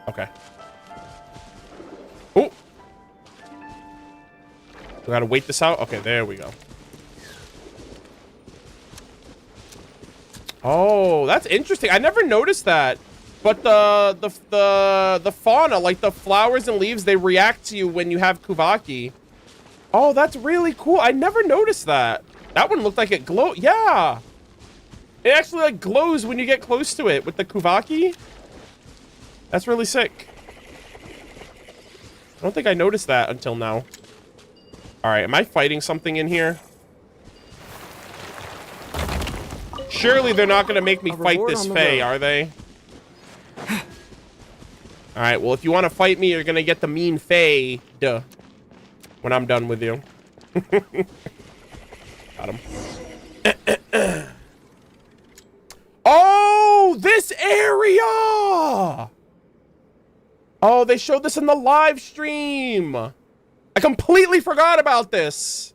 Okay. Oh. We gotta wait this out. Okay, there we go. Oh, that's interesting. I never noticed that. But the fauna, like the flowers and leaves, they react to you when you have Kuvaki. Oh, that's really cool. I never noticed that. That one looked like it glowed. Yeah. It actually like glows when you get close to it with the Kuvaki. That's really sick. I don't think I noticed that until now. All right, am I fighting something in here? Surely they're not gonna make me fight this Fae, are they? All right, well, if you want to fight me, you're gonna get the mean Fae, duh, when I'm done with you. Got him. Oh, this area! Oh, they showed this in the live stream. I completely forgot about this.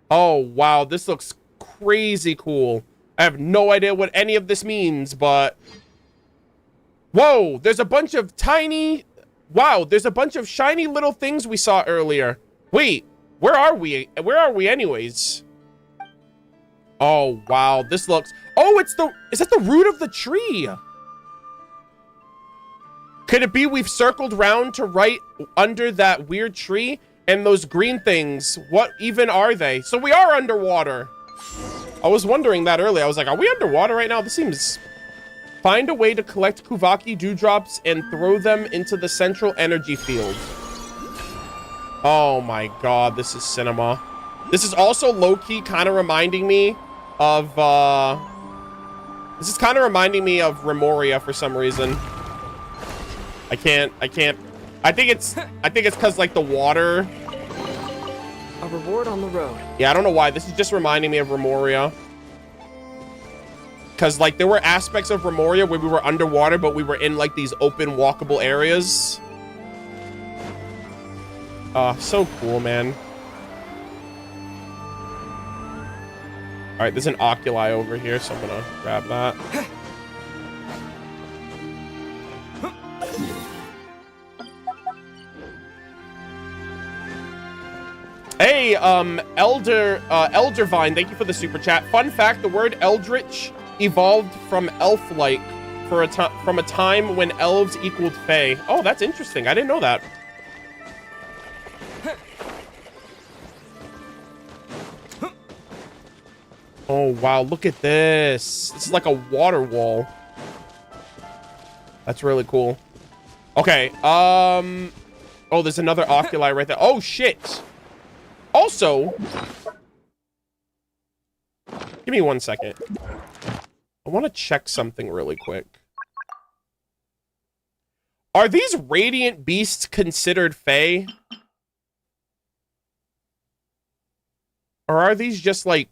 Oh, wow, this looks crazy cool. I have no idea what any of this means, but... Whoa, there's a bunch of tiny Wow, there's a bunch of shiny little things we saw earlier. Wait, where are we? Where are we anyways? Oh, wow, this looks... Oh, is that the root of the tree? Could it be we've circled round to right under that weird tree? And those green things, what even are they? So we are underwater. I was wondering that earlier. I was like, are we underwater right now? This seems... Find a way to collect Kuvaki dewdrops and throw them into the central energy field. Oh my god, this is cinema. This is also low-key kind of reminding me of, This is kind of reminding me of Remoria for some reason. I can't... I think it's because, like, the water... A reward on the road. Yeah, I don't know why. This is just reminding me of Remoria. Because, like, there were aspects of Remoria where we were underwater, but we were in, like, these open, walkable areas. So cool, man. All right, there's an oculi over here, so I'm gonna grab that. Hey, Eldervine, thank you for the super chat. Fun fact, the word eldritch evolved from elf-like from a time when elves equaled fae. Oh, that's interesting. I didn't know that. Oh, wow, look at this. This is like a water wall. That's really cool. Okay, oh, there's another oculi right there. Oh, shit. Also, give me 1 second. I want to check something really quick. Are these radiant beasts considered fae? Or are these just, like,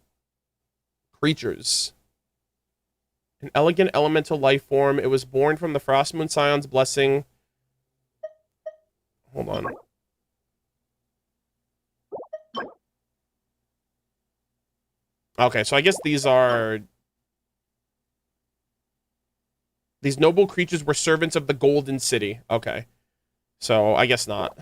creatures? An elegant elemental life form. It was born from the Frost Moon Scion's blessing. Hold on. Okay, so I guess these are... These noble creatures were servants of the Golden City. Okay. So, I guess not.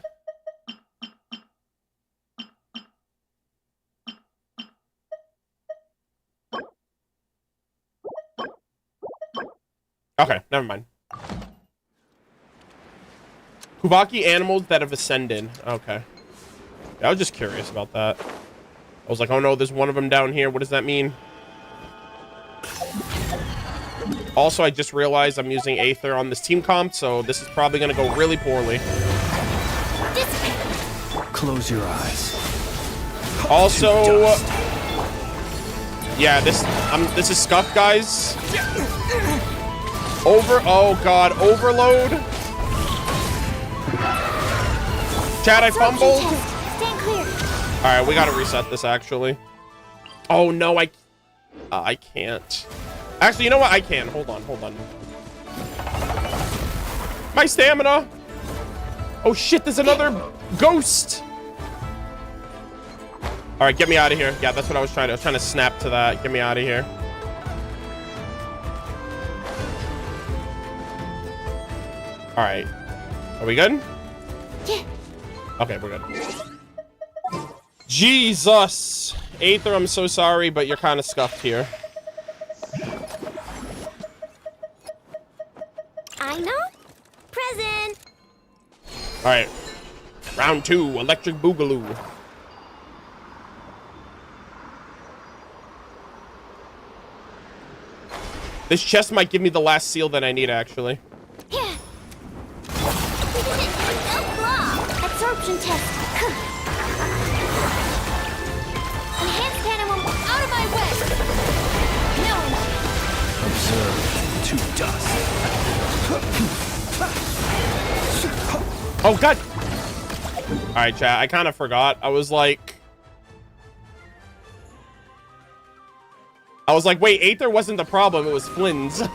Okay, never mind. Kuvaki animals that have ascended. Okay. Yeah, I was just curious about that. I was like, oh no, there's one of them down here. What does that mean? Also, I just realized I'm using Aether on this team comp, so this is probably going to go really poorly. Close your eyes. Also, yeah, this is Scuff, guys. Oh god, overload. Chad, I fumbled. Stand clear. All right, we gotta reset this actually. Oh no, I can't. Actually, you know what? I can. Hold on. My stamina. Oh shit, there's another ghost. All right, get me out of here. Yeah, that's what I was trying to snap to that. Get me out of here. All right. Are we good? Yeah. Okay, we're good. Jesus. Aether, I'm so sorry, but you're kind of scuffed here. I know. Present. All right. Round 2, Electric Boogaloo. This chest might give me the last seal that I need, actually. Yeah. We did it. Elf Law. Absorption test. Enhanced animal out of my way. No. Observe to dust. Oh, God. All right, chat. I kind of forgot. I was like, wait, Aether wasn't the problem. It was Flynn's. All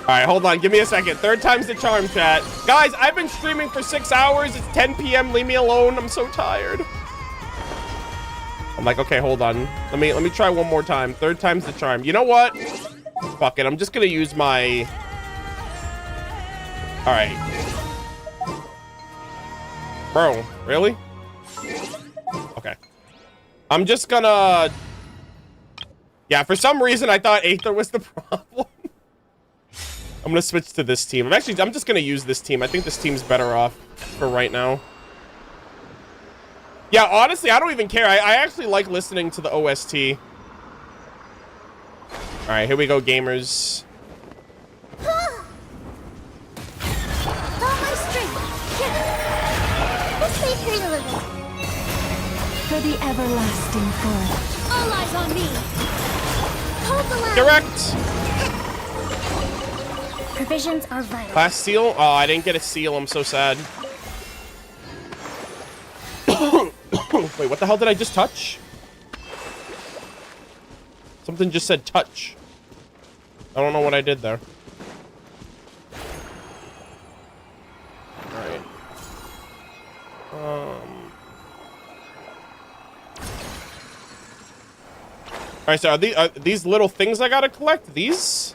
right, hold on. Give me a second. Third time's the charm, chat. Guys, I've been streaming for 6 hours. It's 10 p.m. Leave me alone. I'm so tired. I'm like, okay, hold on. Let me try one more time. Third time's the charm. You know what? Fuck it. I'm just gonna use my... All right. Bro, really? Okay. I'm just gonna... Yeah, for some reason, I thought Aether was the problem. I'm gonna switch to this team. I'm just gonna use this team. I think this team's better off for right now. Yeah, honestly, I don't even care. I actually like listening to the OST. All right, here we go, gamers. All my strength. Here. Let's save her a little. For the everlasting forest. All eyes on me. Hold the line. Direct. Provisions are vital. Class seal? Oh, I didn't get a seal. I'm so sad. Wait, what the hell did I just touch? Something just said touch. I don't know what I did there. Alright. Alright, so are these little things I gotta collect? These?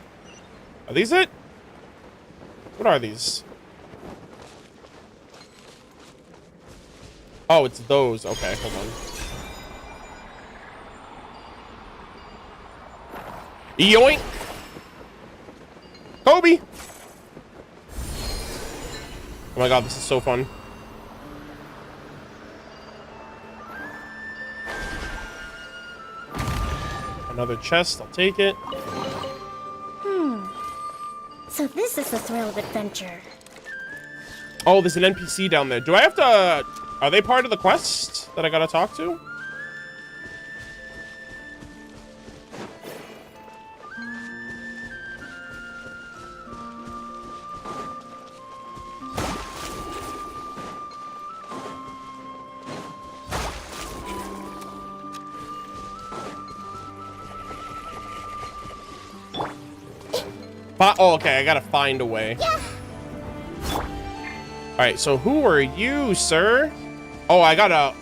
Are these it? What are these? Oh, it's those. Okay, hold on. Yoink! Kobe! Oh my god, this is so fun. Another chest, I'll take it. So this is the thrill of adventure. Oh, there's an NPC down there. Do I have to... Are they part of the quest that I gotta talk to? Oh, okay, I gotta find a way. Yeah. Alright, so who are you, sir? Oh, I gotta...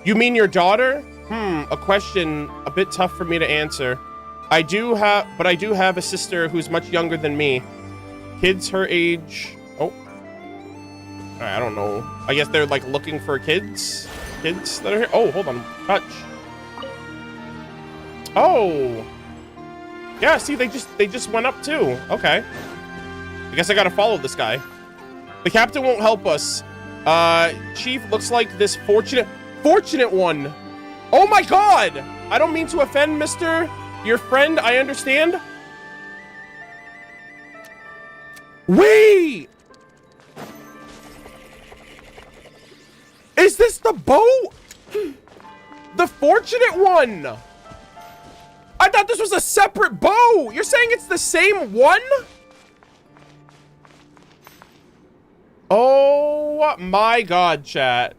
You mean your daughter? A question a bit tough for me to answer. I do have a sister who's much younger than me. Kids her age... Oh. Alright, I don't know. I guess they're, like, looking for kids? Kids that are here? Oh, hold on. Touch. Oh! Yeah, see, they just went up too. Okay. I guess I gotta follow this guy. The captain won't help us. Chief looks like this fortunate one. Oh my god! I don't mean to offend, mister. Your friend, I understand. Wait! Is this the boat? The fortunate one! I thought this was a separate boat. You're saying it's the same one? Oh my god, chat.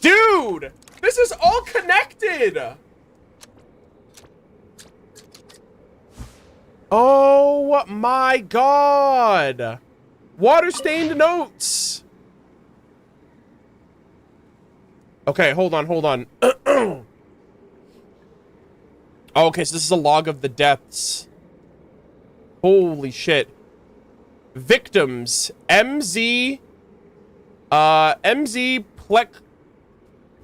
Dude, this is all connected. Oh my god. Water-stained notes. Okay, hold on. Oh, okay, so this is a log of the deaths. Holy shit. Victims. MZ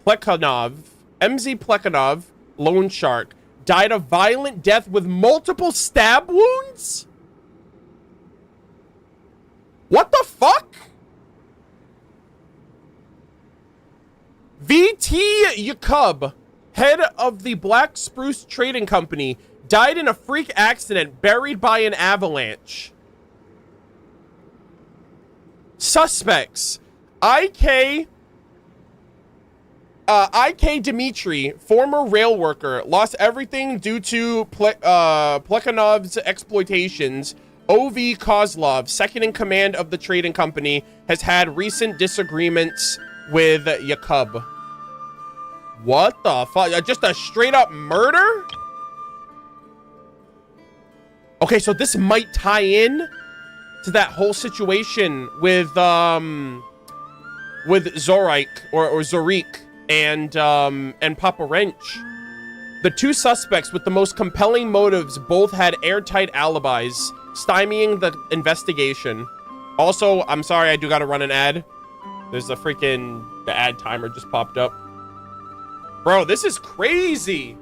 Plekhanov, loan shark, died a violent death with multiple stab wounds? What the fuck? VT Yakub, head of the Black Spruce Trading Company, died in a freak accident buried by an avalanche. Suspects. IK Dmitry, former rail worker, lost everything due to Plekhanov's exploitations. OV Kozlov, second in command of the trading company, has had recent disagreements with Yakub. What the fuck? Just a straight up murder? Okay, so this might tie in to that whole situation with Zorik or Zorik and Papa Wrench. The two suspects with the most compelling motives both had airtight alibis, stymieing the investigation. Also, I'm sorry, I do gotta run an ad. There's a freaking... The ad timer just popped up. Bro, this is crazy.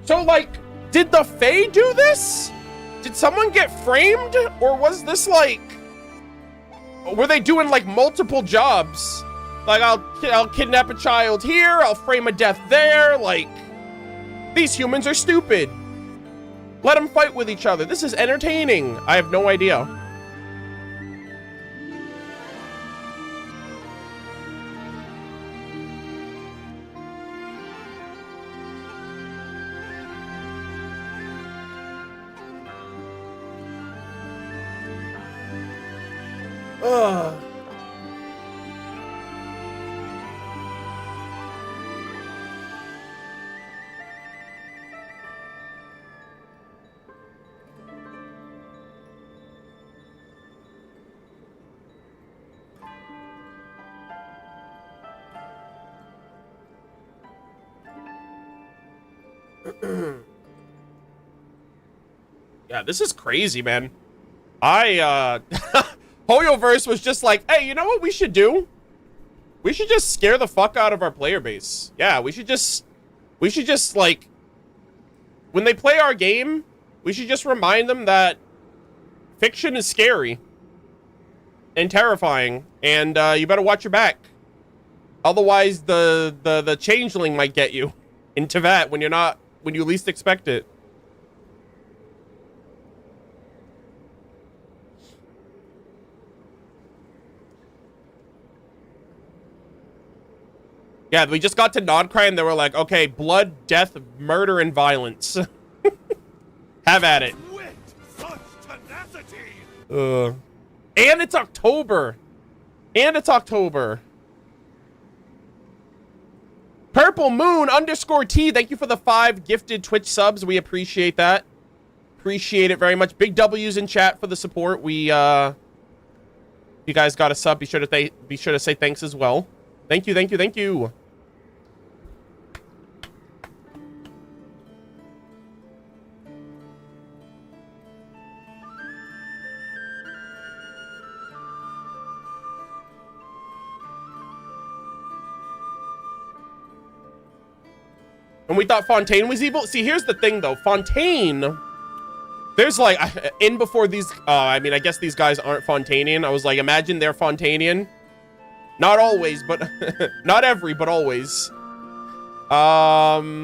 So, like, did the Fae do this? Did someone get framed? Or was this, like... Were they doing, like, multiple jobs? Like, I'll kidnap a child here, I'll frame a death there, like... These humans are stupid. Let them fight with each other. This is entertaining. I have no idea. Ugh. Yeah, this is crazy, man. Hoyoverse was just like, hey, you know what we should do? We should just scare the fuck out of our player base. Yeah, we should just like, when they play our game, we should just remind them that fiction is scary and terrifying, and you better watch your back. Otherwise, the changeling might get you in Teyvat when you least expect it. Yeah, we just got to Nodcry and they were like, okay, blood, death, murder, and violence. Have at it. And it's October. Purple Moon _T, thank you for the 5 gifted Twitch subs. We appreciate that. Appreciate it very much. Big W's in chat for the support. We, if you guys got a sub, be sure to say thanks as well. Thank you, thank you, thank you. And we thought Fontaine was evil. See, here's the thing, though. Fontaine, there's like, in before these, I mean, I guess these guys aren't Fontainian. I was like, imagine they're Fontainian. Not always, but, not every, but always. But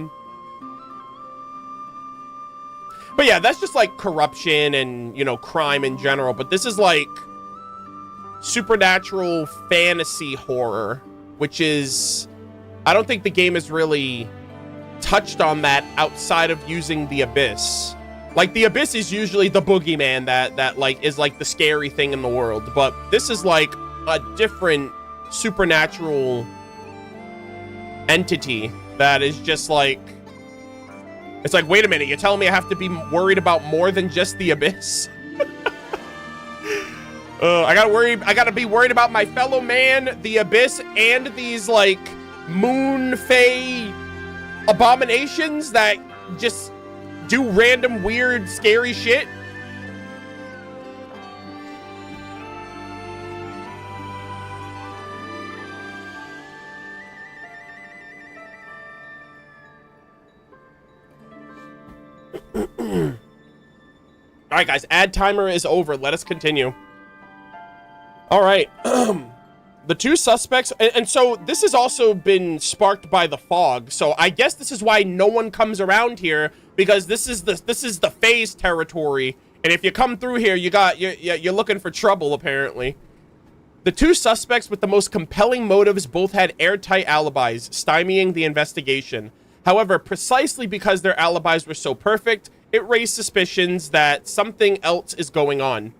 yeah, that's just like corruption and, you know, crime in general. But this is like supernatural fantasy horror, which is, I don't think the game is really touched on that outside of using the Abyss. Like, the Abyss is usually the boogeyman that like is like the scary thing in the world, but this is like a different supernatural entity that is just like, it's like, wait a minute, you're telling me I have to be worried about more than just the Abyss? I gotta be worried about my fellow man, the Abyss, and these like moon fae abominations that just do random weird scary shit. All right, guys, ad timer is over. Let us continue. All right. The 2 suspects, and so this has also been sparked by the fog. So I guess this is why no one comes around here, because this is the phase territory, and if you come through here, you're looking for trouble apparently. The 2 suspects with the most compelling motives both had airtight alibis, stymieing the investigation. However, precisely because their alibis were so perfect, it raised suspicions that something else is going on.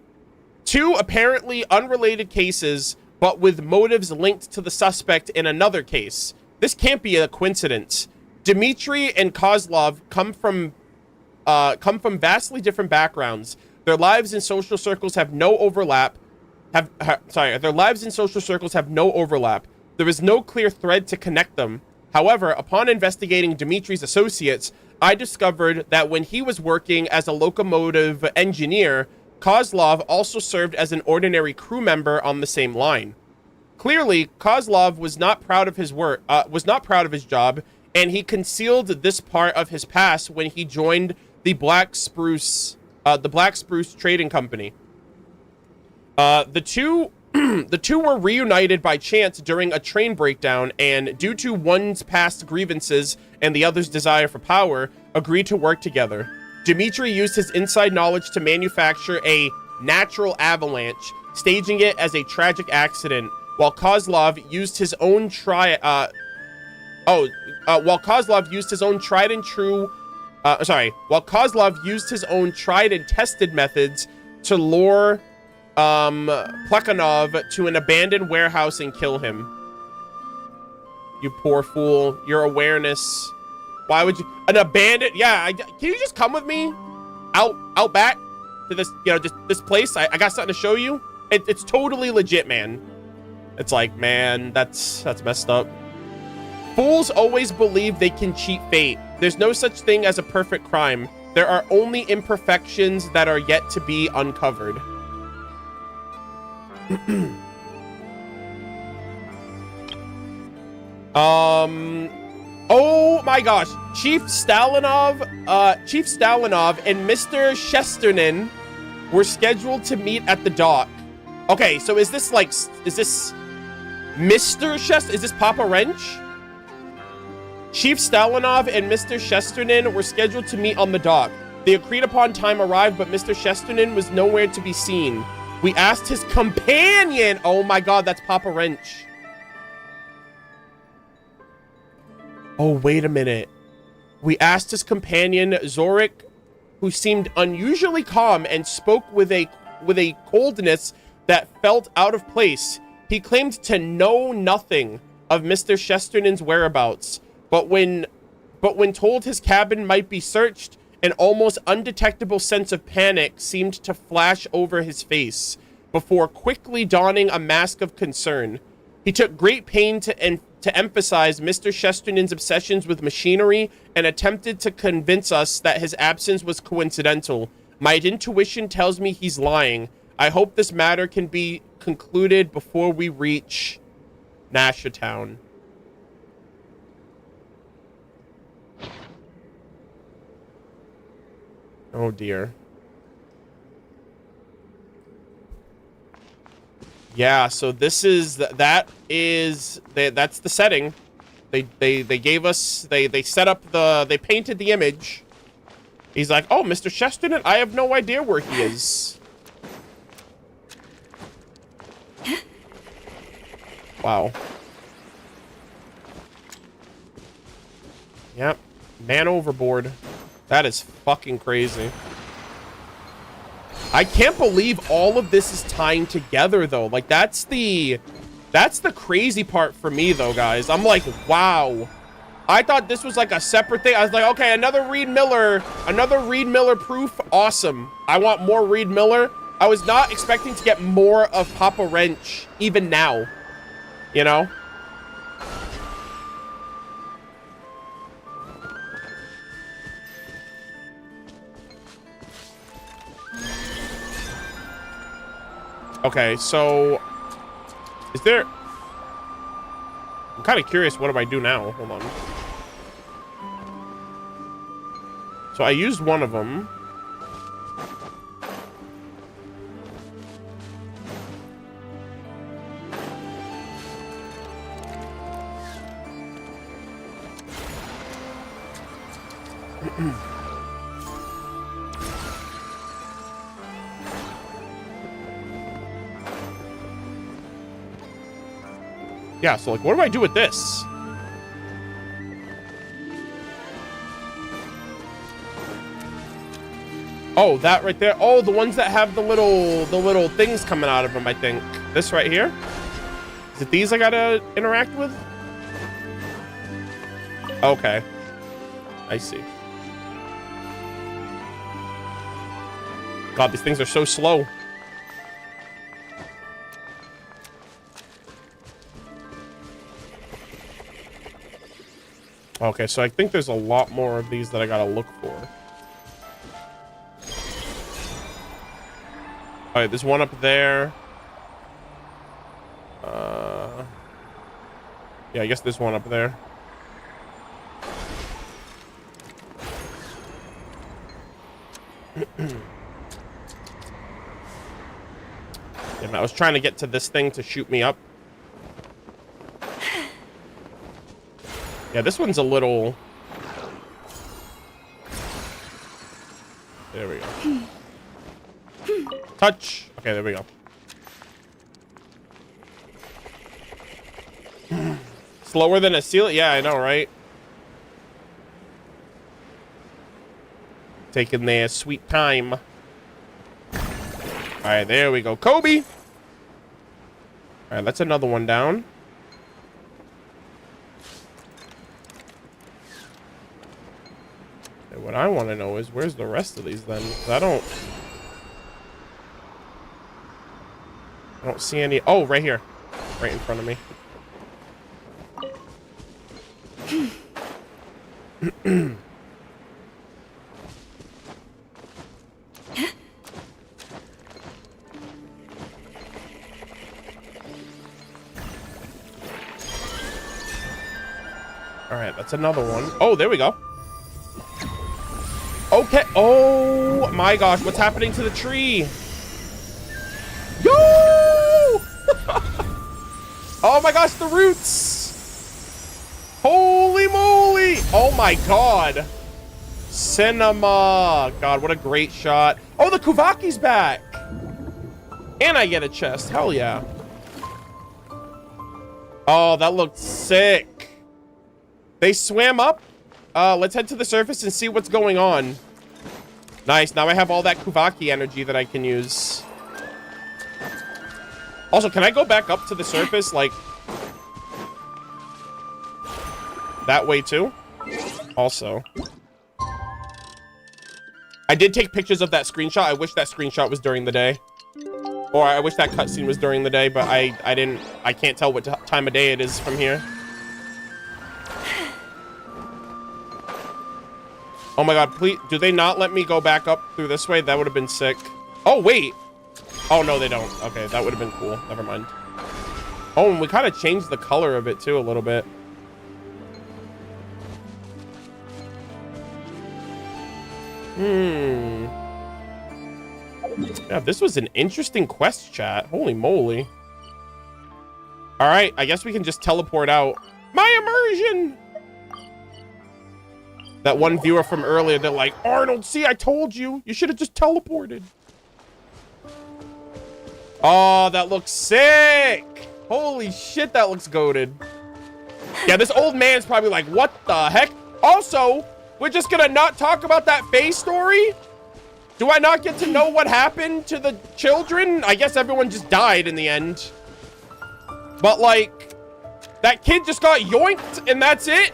2 apparently unrelated cases, but with motives linked to the suspect in another case. This can't be a coincidence. Dmitri and Kozlov come from vastly different backgrounds. Their lives in social circles have no overlap. Their lives in social circles have no overlap. There is no clear thread to connect them. However, upon investigating Dmitri's associates, I discovered that when he was working as a locomotive engineer, Kozlov also served as an ordinary crew member on the same line. Clearly, Kozlov was not proud of his work, was not proud of his job, and he concealed this part of his past when he joined the Black Spruce Trading Company. The two were reunited by chance during a train breakdown, and due to one's past grievances and the other's desire for power, agreed to work together. Dmitri used his inside knowledge to manufacture a natural avalanche, staging it as a tragic accident, while Kozlov used his own tried and tested methods to lure Plekhanov to an abandoned warehouse and kill him. You poor fool. Your awareness. Why would you... An abandoned... Yeah, can you just come with me? Out back? To this, just this place? I got something to show you? It's totally legit, man. It's like, man, that's messed up. Fools always believe they can cheat fate. There's no such thing as a perfect crime. There are only imperfections that are yet to be uncovered. Oh my gosh. Chief Stalinov and Mr. Shesternin were scheduled to meet at the dock. Okay, so is this Mr. Shest? Is this Papa Wrench? Chief Stalinov and Mr. Shesternin were scheduled to meet on the dock. The agreed upon time arrived, but Mr. Shesternin was nowhere to be seen. We asked his companion. Oh my god, that's Papa Wrench. Oh, wait a minute. We asked his companion, Zorik, who seemed unusually calm and spoke with a coldness that felt out of place. He claimed to know nothing of Mr. Shesternin's whereabouts, but when told his cabin might be searched, an almost undetectable sense of panic seemed to flash over his face before quickly donning a mask of concern. He took great pain to emphasize Mr. Shesternin's obsessions with machinery and attempted to convince us that his absence was coincidental. My intuition tells me he's lying. I hope this matter can be concluded before we reach Nashatown. Oh dear. Yeah, so this is that's the setting. They gave us they set up they painted the image. He's like, "Oh, Mr. Shesternin, I have no idea where he is." Wow. Yep. Man overboard. That is fucking crazy. I can't believe all of this is tying together, though. Like, that's the crazy part for me, though, guys. I'm like, wow. I thought this was like a separate thing. I was like, okay, another Reed Miller proof. Awesome. I want more Reed Miller. I was not expecting to get more of Papa Wrench, even now. You know? Okay, so is there... I'm kind of curious, what do I do now? Hold on. So I used one of them. Yeah, so like, what do I do with this? Oh, that right there. Oh, the ones that have the little things coming out of them, I think. This right here? Is it these I gotta interact with? Okay. I see. God, these things are so slow. Okay, so I think there's a lot more of these that I gotta look for. All right, there's one up there. Yeah, I guess there's one up there. Damn, I was trying to get to this thing to shoot me up. Yeah, this one's a little... There we go. Touch. Okay, there we go. Slower than a seal? Yeah, I know, right? Taking their sweet time. All right, there we go. Kobe! All right, that's another one down. And what I want to know is, where's the rest of these then? 'Cause I don't see any. Oh, right here. Right in front of me. All right, that's another one. Oh, there we go. Okay. Oh my gosh, what's happening to the tree? Yo! Oh my gosh, the roots! Holy moly! Oh my god. Cinema. God, what a great shot. Oh, the Kuvaki's back! And I get a chest. Hell yeah. Oh, that looked sick. They swam up. Let's head to the surface and see what's going on. Nice. Now I have all that Kuvaki energy that I can use. Also, can I go back up to the surface, like, that way too? Also. I did take pictures of that screenshot. I wish that screenshot was during the day. Or I wish that cutscene was during the day, but I can't tell what time of day it is from here. Oh my god, please, do they not let me go back up through this way? That would have been sick. Oh, wait. Oh, no, they don't. Okay, that would have been cool. Never mind. Oh, and we kind of changed the color of it, too, a little bit. Yeah, this was an interesting quest, chat. Holy moly. All right, I guess we can just teleport out. My immersion! That one viewer from earlier, they're like, Arnold, see, I told you. You should have just teleported. Oh, that looks sick. Holy shit, that looks goated. Yeah, this old man's probably like, what the heck? Also, we're just gonna not talk about that Faye story? Do I not get to know what happened to the children? I guess everyone just died in the end. But like, that kid just got yoinked and that's it?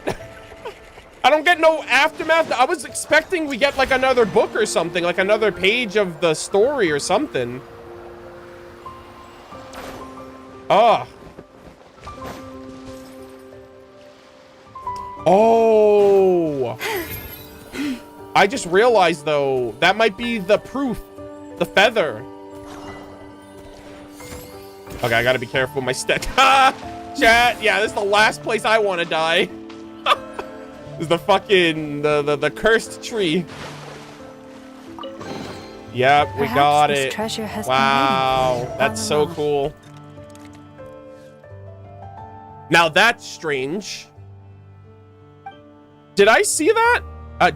I don't get no aftermath. I was expecting we get like another book or something, like another page of the story or something. Ah. Oh. I just realized though, that might be the proof. The feather. Okay, I gotta be careful with my stick. Chat, yeah, this is the last place I want to die. This is the fucking, the cursed tree. Yep, we got it. Treasure has wow, that's so cool. Now that's strange. Did I see that?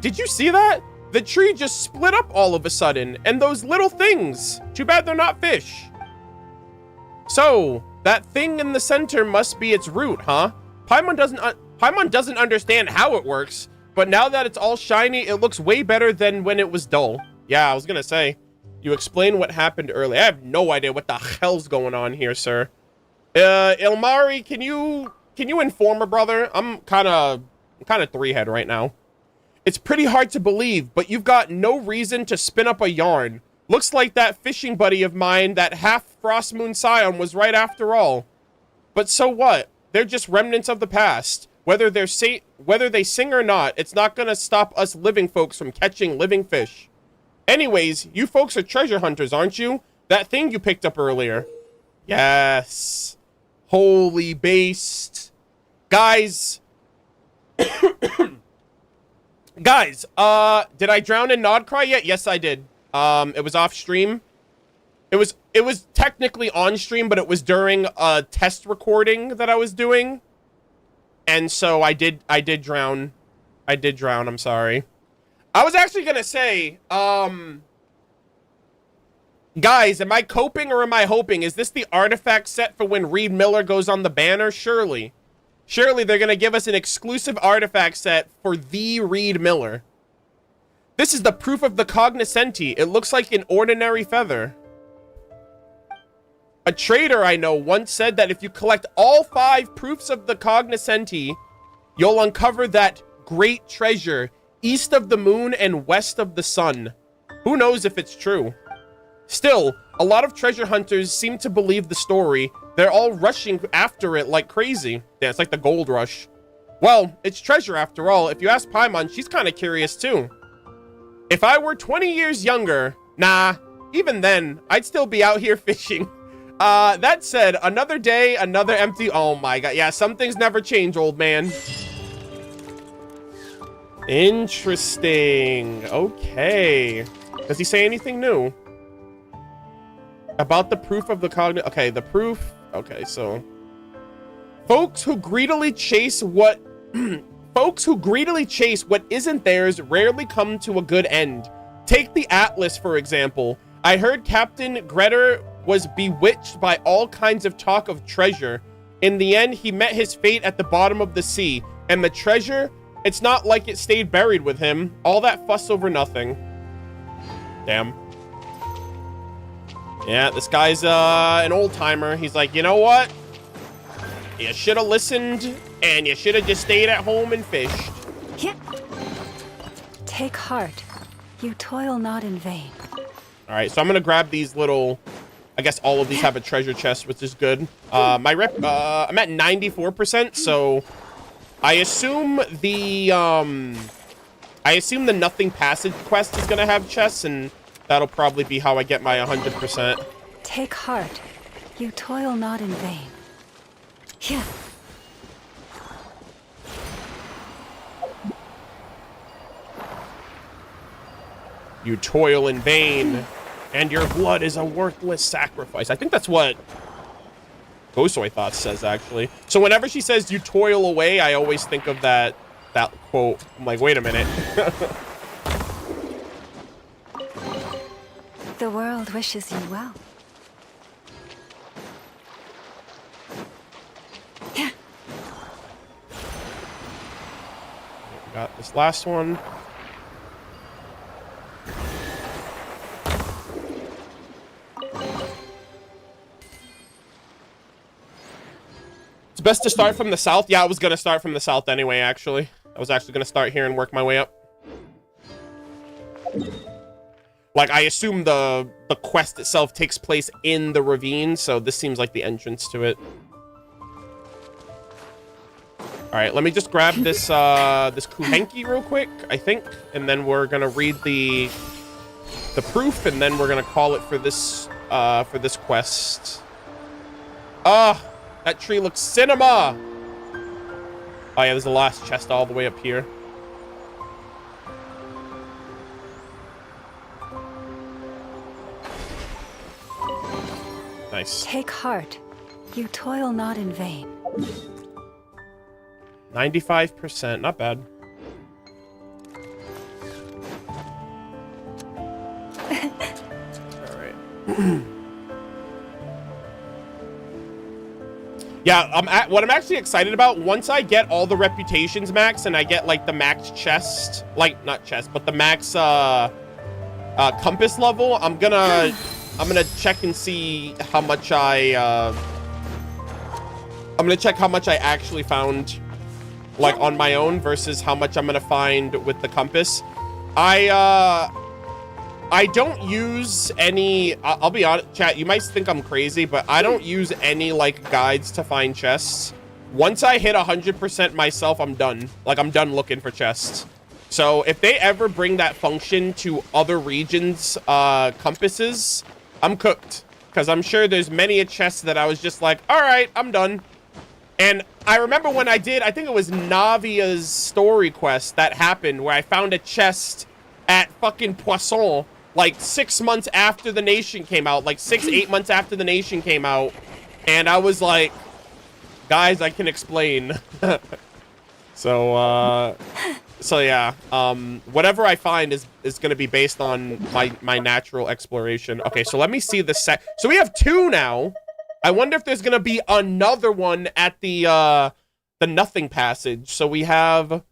Did you see that? The tree just split up all of a sudden, and those little things. Too bad they're not fish. So, that thing in the center must be its root, huh? Paimon doesn't understand how it works, but now that it's all shiny, it looks way better than when it was dull. Yeah, I was gonna say, you explain what happened earlier. I have no idea what the hell's going on here, sir. Ilmari, can you inform her, brother? I'm kind of three-head right now. It's pretty hard to believe, but you've got no reason to spin up a yarn. Looks like that fishing buddy of mine, that half-Frost Moon Scion, was right after all. But so what? They're just remnants of the past. Whether they sing or not, it's not gonna stop us living folks from catching living fish. Anyways, you folks are treasure hunters, aren't you? That thing you picked up earlier. Yes. Holy based. Guys. Guys, did I drown in Nodcry yet? Yes, I did. It was off stream. It was technically on stream, but it was during a test recording that I was doing. And so I did drown. I'm sorry. I was actually gonna say, guys, am I coping or am I hoping? Is this the artifact set for when Reed Miller goes on the banner? Surely. Surely they're gonna give us an exclusive artifact set for the Reed Miller. This is the proof of the cognoscenti. It looks like an ordinary feather. A trader I know once said that if you collect all 5 proofs of the cognoscenti, you'll uncover that great treasure east of the moon and west of the sun. Who knows if it's true? Still, a lot of treasure hunters seem to believe the story. They're all rushing after it like crazy. Yeah, it's like the gold rush. Well, it's treasure after all. If you ask Paimon, she's kind of curious too. If I were 20 years younger, nah, even then, I'd still be out here fishing. That said, another day, another empty... Oh my god, yeah, some things never change, old man. Interesting. Okay. Does he say anything new? About the proof of the cognitive... Okay, the proof... Okay, so... Folks who greedily chase what... Folks who greedily chase what isn't theirs rarely come to a good end. Take the Atlas, for example. I heard Captain Gretter was bewitched by all kinds of talk of treasure. In the end, he met his fate at the bottom of the sea. And the treasure, it's not like it stayed buried with him. All that fuss over nothing. Damn. Yeah, this guy's an old-timer. He's like, you know what? You should have listened, and you should have just stayed at home and fished. Yeah. Take heart. You toil not in vain. All right, so I'm gonna grab these little... I guess all of these have a treasure chest, which is good. I'm at 94%, so I assume the Nothing Passage quest is gonna have chests, and that'll probably be how I get my 100%. Take heart. You toil not in vain. Yeah. You toil in vain, and your blood is a worthless sacrifice. I think that's what Gosoy Thoughts says, actually. So whenever she says you toil away, I always think of that quote. I'm like, wait a minute. The world wishes you well. Yeah. We got this last one. It's best to start from the south. Yeah, I was gonna start from the south anyway, actually. I was actually gonna start here and work my way up. Like, I assume the quest itself takes place in the ravine, so this seems like the entrance to it. All right, let me just grab this this Kuhenki real quick, I think, and then we're gonna read the proof, and then we're gonna call it for this quest. That tree looks cinema. Oh yeah, there's the last chest all the way up here. Nice. Take heart. You toil not in vain. 95%, not bad. All right. Yeah, what I'm actually excited about, once I get all the reputations max and I get like the max chest, like not chest, but the max compass level, I'm gonna check and see how much I'm gonna check how much I actually found like on my own versus how much I'm gonna find with the compass. I don't use any, I'll be honest, chat, you might think I'm crazy, but I don't use any like guides to find chests. Once I hit 100% myself, I'm done. Like, I'm done looking for chests. So if they ever bring that function to other regions, compasses, I'm cooked. Because I'm sure there's many a chest that I was just like, all right, I'm done. And I remember when I did, I think it was Navia's story quest that happened, where I found a chest at fucking Poisson, like 6 months after the Nation came out, like 8 months after the Nation came out. And I was like, guys, I can explain. So yeah, whatever I find is going to be based on my natural exploration. Okay, so let me see the set. So we have 2 now. I wonder if there's going to be another one at the Nothing Passage. So we have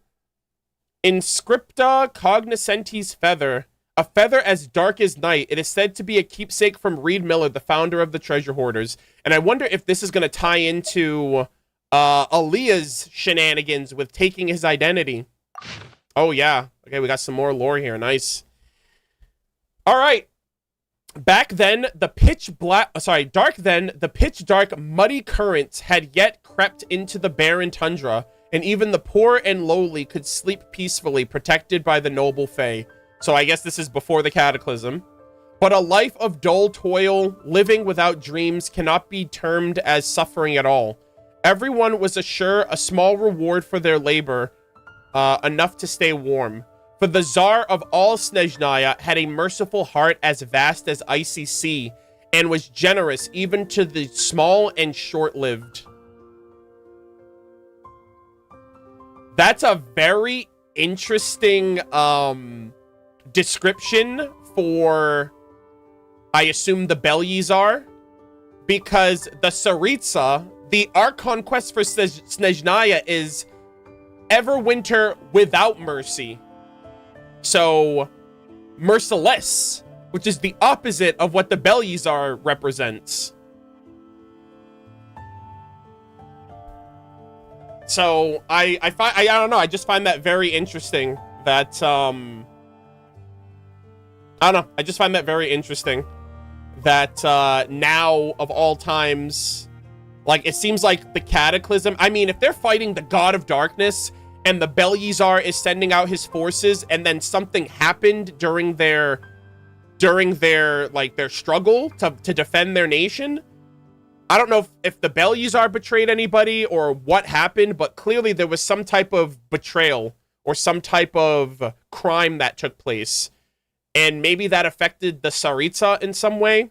Inscripta Cognoscentis Feather. A feather as dark as night. It is said to be a keepsake from Reed Miller, the founder of the Treasure Hoarders. And I wonder if this is going to tie into Aaliyah's shenanigans with taking his identity. Oh, yeah. Okay, we got some more lore here. Nice. All right. Dark then, the pitch dark, muddy currents had yet crept into the barren tundra, and even the poor and lowly could sleep peacefully, protected by the noble fae. So I guess this is before the cataclysm. But a life of dull toil, living without dreams, cannot be termed as suffering at all. Everyone was assured a small reward for their labor, enough to stay warm. For the Tsar of all Snezhnaya had a merciful heart as vast as icy sea, and was generous even to the small and short-lived. That's a very interesting description for, I assume, the Belyazar, because the Tsaritsa, the Archon quest for Snezhnaya is Everwinter without mercy. So, merciless, which is the opposite of what the Belyazar represents. So, I don't know, I just find that very interesting that, I don't know, I just find that very interesting that, now, of all times, like, it seems like the Cataclysm, I mean, if they're fighting the God of Darkness, and the Belyazar is sending out his forces, and then something happened during their struggle to defend their nation. I don't know if the Belyazar betrayed anybody or what happened, but clearly there was some type of betrayal or some type of crime that took place. And maybe that affected the Tsaritsa in some way.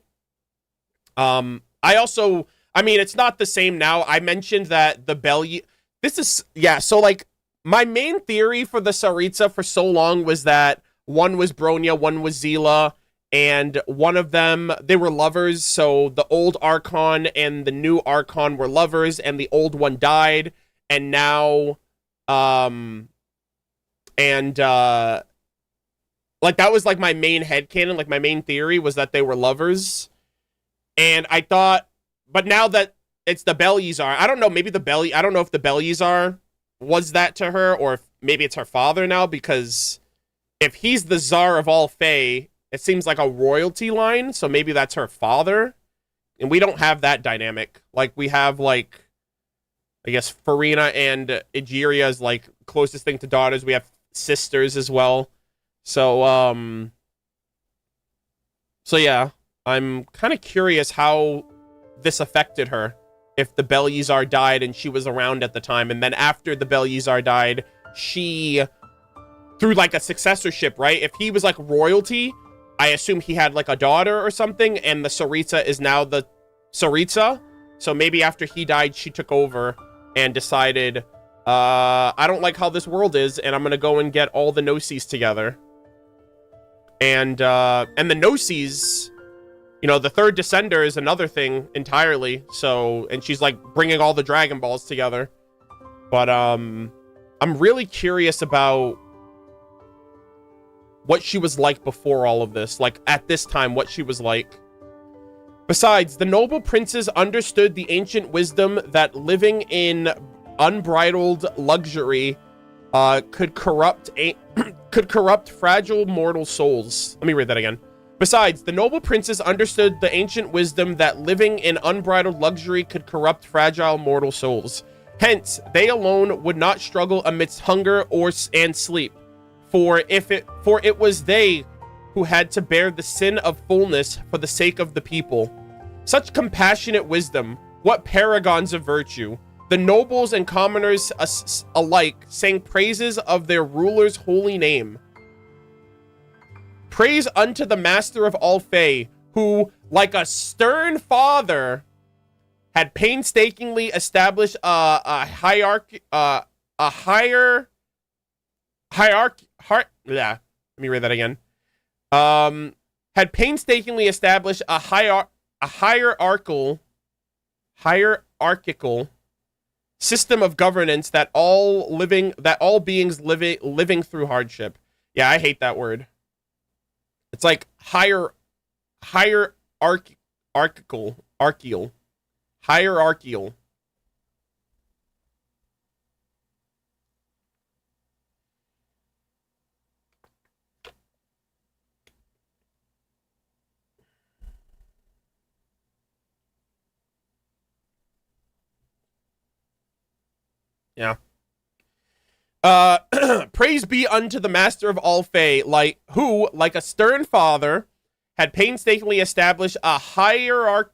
I mean, it's not the same now. I mentioned that the so like, my main theory for the Tsaritsa for so long was that one was Bronya, one was Zila, and one of them, they were lovers, so the old Archon and the new Archon were lovers, and the old one died, and now, like, that was, like, my main headcanon, like, my main theory was that they were lovers, and I thought, but now that it's the Belyazar, I don't know, I don't know if the Belyazar was that to her, or if maybe it's her father now, because if he's the Tsar of all Fae, it seems like a royalty line, so maybe that's her father, and we don't have that dynamic. Like, we have, like, I guess Farina and Egeria is, like, closest thing to daughters. We have sisters as well. So yeah, I'm kind of curious how this affected her. If the Belyazar died and she was around at the time, and then after the Belyazar died, she, through like a successorship, right? If he was like royalty, I assume he had like a daughter or something, and the Tsaritsa is now the Tsaritsa. So maybe after he died, she took over and decided, I don't like how this world is, and I'm gonna go and get all the Gnosis together. And the Gnosis, you know, the third Descender is another thing entirely. So, and she's like bringing all the Dragon Balls together. But I'm really curious about what she was like before all of this. Like, at this time, what she was like. Besides, the noble princes understood the ancient wisdom that living in unbridled luxury could corrupt fragile mortal souls. Let me read that again. Besides, the noble princes understood the ancient wisdom that living in unbridled luxury could corrupt fragile mortal souls. Hence, they alone would not struggle amidst hunger and sleep. For it was they who had to bear the sin of fullness for the sake of the people. Such compassionate wisdom, what paragons of virtue! The nobles and commoners alike sang praises of their ruler's holy name. Praise unto the master of all Fae, who, like a stern father, had painstakingly established a hierarchy. Let me read that again. Had painstakingly established a hierarchical system of governance that all beings living through hardship. Yeah, I hate that word. It's like hierarchical. Yeah. Praise be unto the master of all Fae, who, like a stern father, had painstakingly established a hierarchical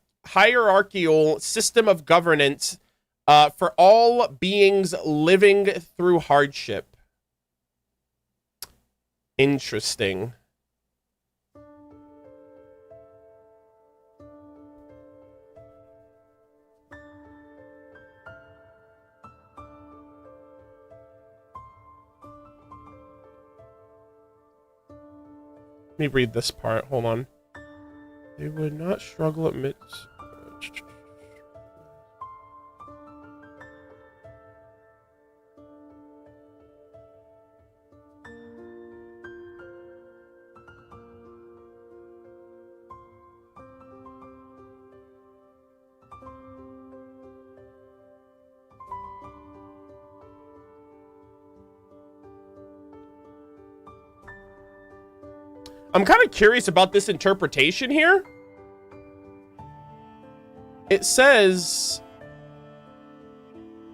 system of governance for all beings living through hardship. Interesting. Let me read this part. Hold on. They would not struggle amidst... I'm kind of curious about this interpretation here. It says,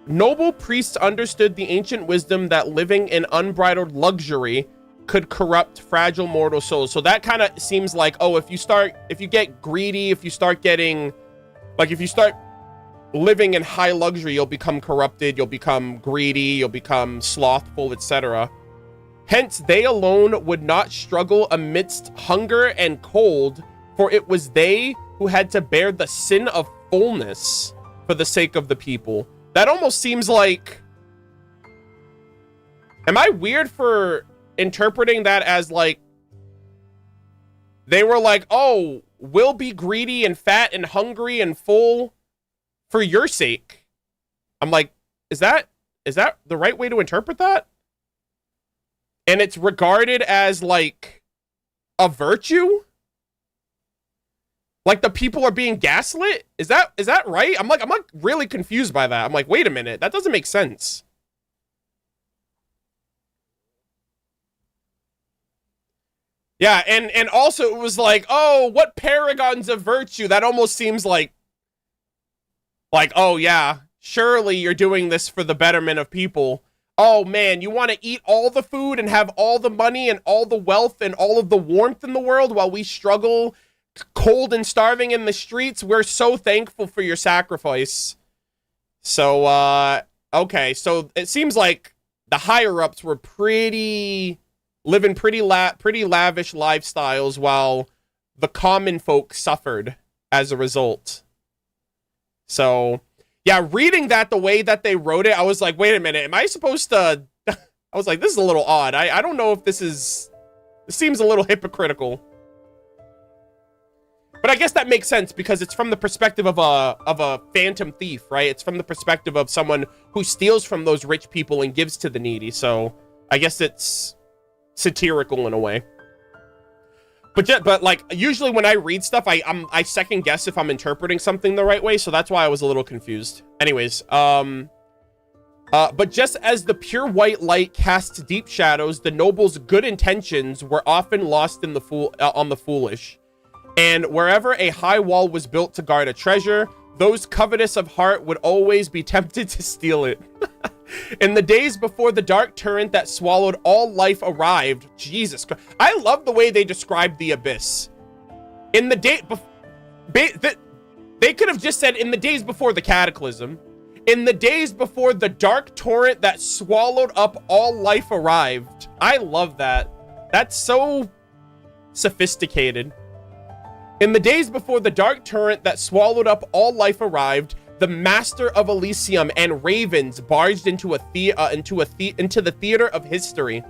noble priests understood the ancient wisdom that living in unbridled luxury could corrupt fragile mortal souls. So that kind of seems like, oh, if you get greedy, if you start living in high luxury, you'll become corrupted, you'll become greedy, you'll become slothful, etc. Hence, they alone would not struggle amidst hunger and cold, for it was they who had to bear the sin of fullness for the sake of the people. That almost seems like... Am I weird for interpreting that as, like... They were like, oh, we'll be greedy and fat and hungry and full for your sake. I'm like, is that the right way to interpret that? And it's regarded as, like, a virtue? Like, the people are being gaslit? Is that right? I'm like really confused by that. I'm like, wait a minute, that doesn't make sense. Yeah, and also it was like, oh, what paragons of virtue? That almost seems like, oh yeah, surely you're doing this for the betterment of people. Oh man, you want to eat all the food and have all the money and all the wealth and all of the warmth in the world while we struggle cold and starving in the streets? We're so thankful for your sacrifice. So, okay, so it seems like the higher-ups were living pretty lavish lifestyles while the common folk suffered as a result. So... yeah, reading that the way that they wrote it, I was like, wait a minute, am I supposed to... I was like, this is a little odd. I don't know if this seems a little hypocritical. But I guess that makes sense because it's from the perspective of a phantom thief, right? It's from the perspective of someone who steals from those rich people and gives to the needy. So I guess it's satirical in a way. But like, usually when I read stuff, I second guess if I'm interpreting something the right way, so that's why I was a little confused. Anyways, but just as the pure white light casts deep shadows, the noble's good intentions were often lost in on the foolish. And wherever a high wall was built to guard a treasure, those covetous of heart would always be tempted to steal it. In the days before the dark torrent that swallowed all life arrived. Jesus Christ. I love the way they described the abyss. In the day... They could have just said, in the days before the cataclysm. In the days before the dark torrent that swallowed up all life arrived. I love that. That's so sophisticated. In the days before the dark torrent that swallowed up all life arrived, the master of Elysium and ravens barged into the theater of history.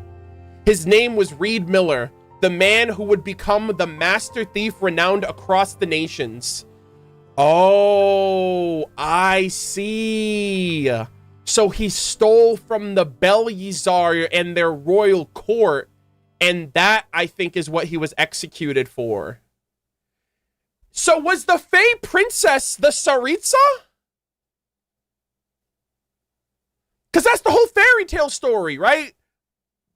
His name was Reed Miller, the man who would become the master thief renowned across the nations. Oh, I see. So he stole from the Belshazzar and their royal court, and that, I think, is what he was executed for. So was the Fey princess the Tsaritsa? Because that's the whole fairy tale story, right?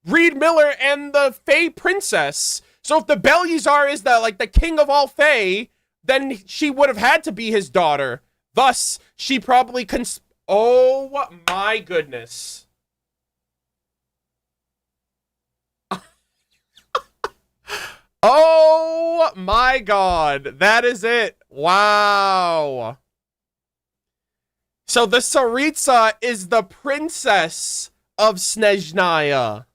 Reed Miller and the Fey princess. So if the Belshazzar is the king of all Fey, then she would have had to be his daughter. Thus, she probably oh my goodness. Oh my god. That is it. Wow. So the Tsaritsa is the princess of Snezhnaya.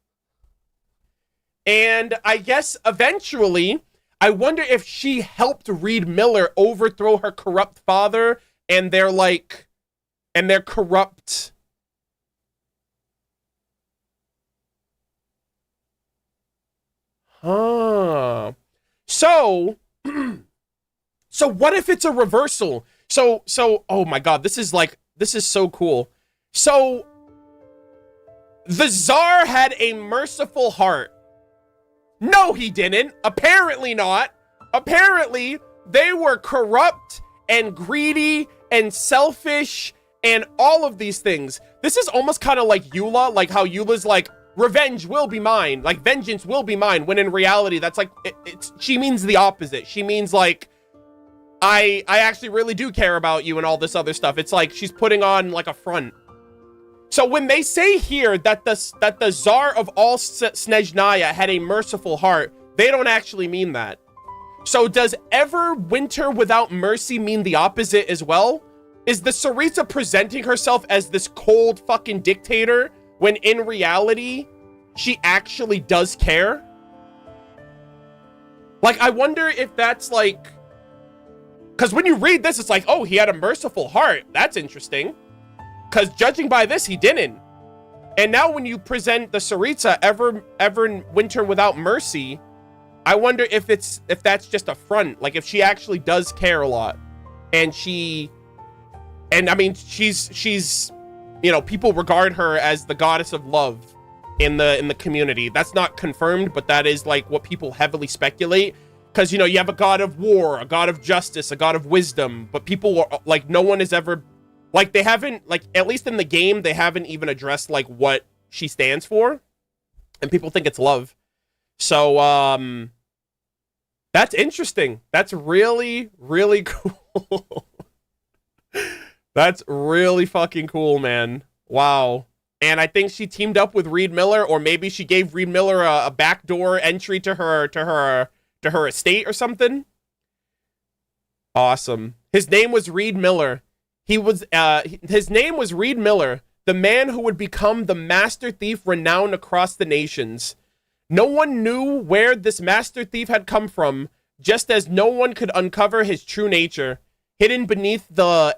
And I guess eventually, I wonder if she helped Reed Miller overthrow her corrupt father and their corrupt... Huh. So what if it's a reversal? So, oh my god, this is so cool. So, the Tsar had a merciful heart. No, he didn't. Apparently not. Apparently, they were corrupt and greedy and selfish and all of these things. This is almost kind of like Eula, like how Eula's like, revenge will be mine, like vengeance will be mine, when in reality, that's like, she means the opposite. She means like, I actually really do care about you and all this other stuff. It's like she's putting on like a front. So when they say here that the Tsar of all Snezhnaya had a merciful heart, they don't actually mean that. So does ever winter without mercy mean the opposite as well? Is the Tsaritsa presenting herself as this cold fucking dictator when in reality, she actually does care? Like, I wonder if that's like... Because when you read this, it's like, oh, he had a merciful heart. That's interesting. Because judging by this, he didn't. And now when you present the Tsaritsa ever winter without mercy, I wonder if that's just a front. Like, if she actually does care a lot. And I mean, she's... You know, people regard her as the goddess of love in the community. That's not confirmed, but that is like what people heavily speculate. Because, you know, you have a god of war, a god of justice, a god of wisdom, but people are like, no one has ever, like, they haven't, like, at least in the game, they haven't even addressed like what she stands for, and people think it's love. So that's interesting. That's really, really cool. That's really fucking cool, man. Wow. And I think she teamed up with Reed Miller, or maybe she gave Reed Miller a backdoor entry to her estate or something. Awesome. His name was Reed Miller. His name was Reed Miller, the man who would become the master thief renowned across the nations. No one knew where this master thief had come from, just as no one could uncover his true nature. Hidden beneath the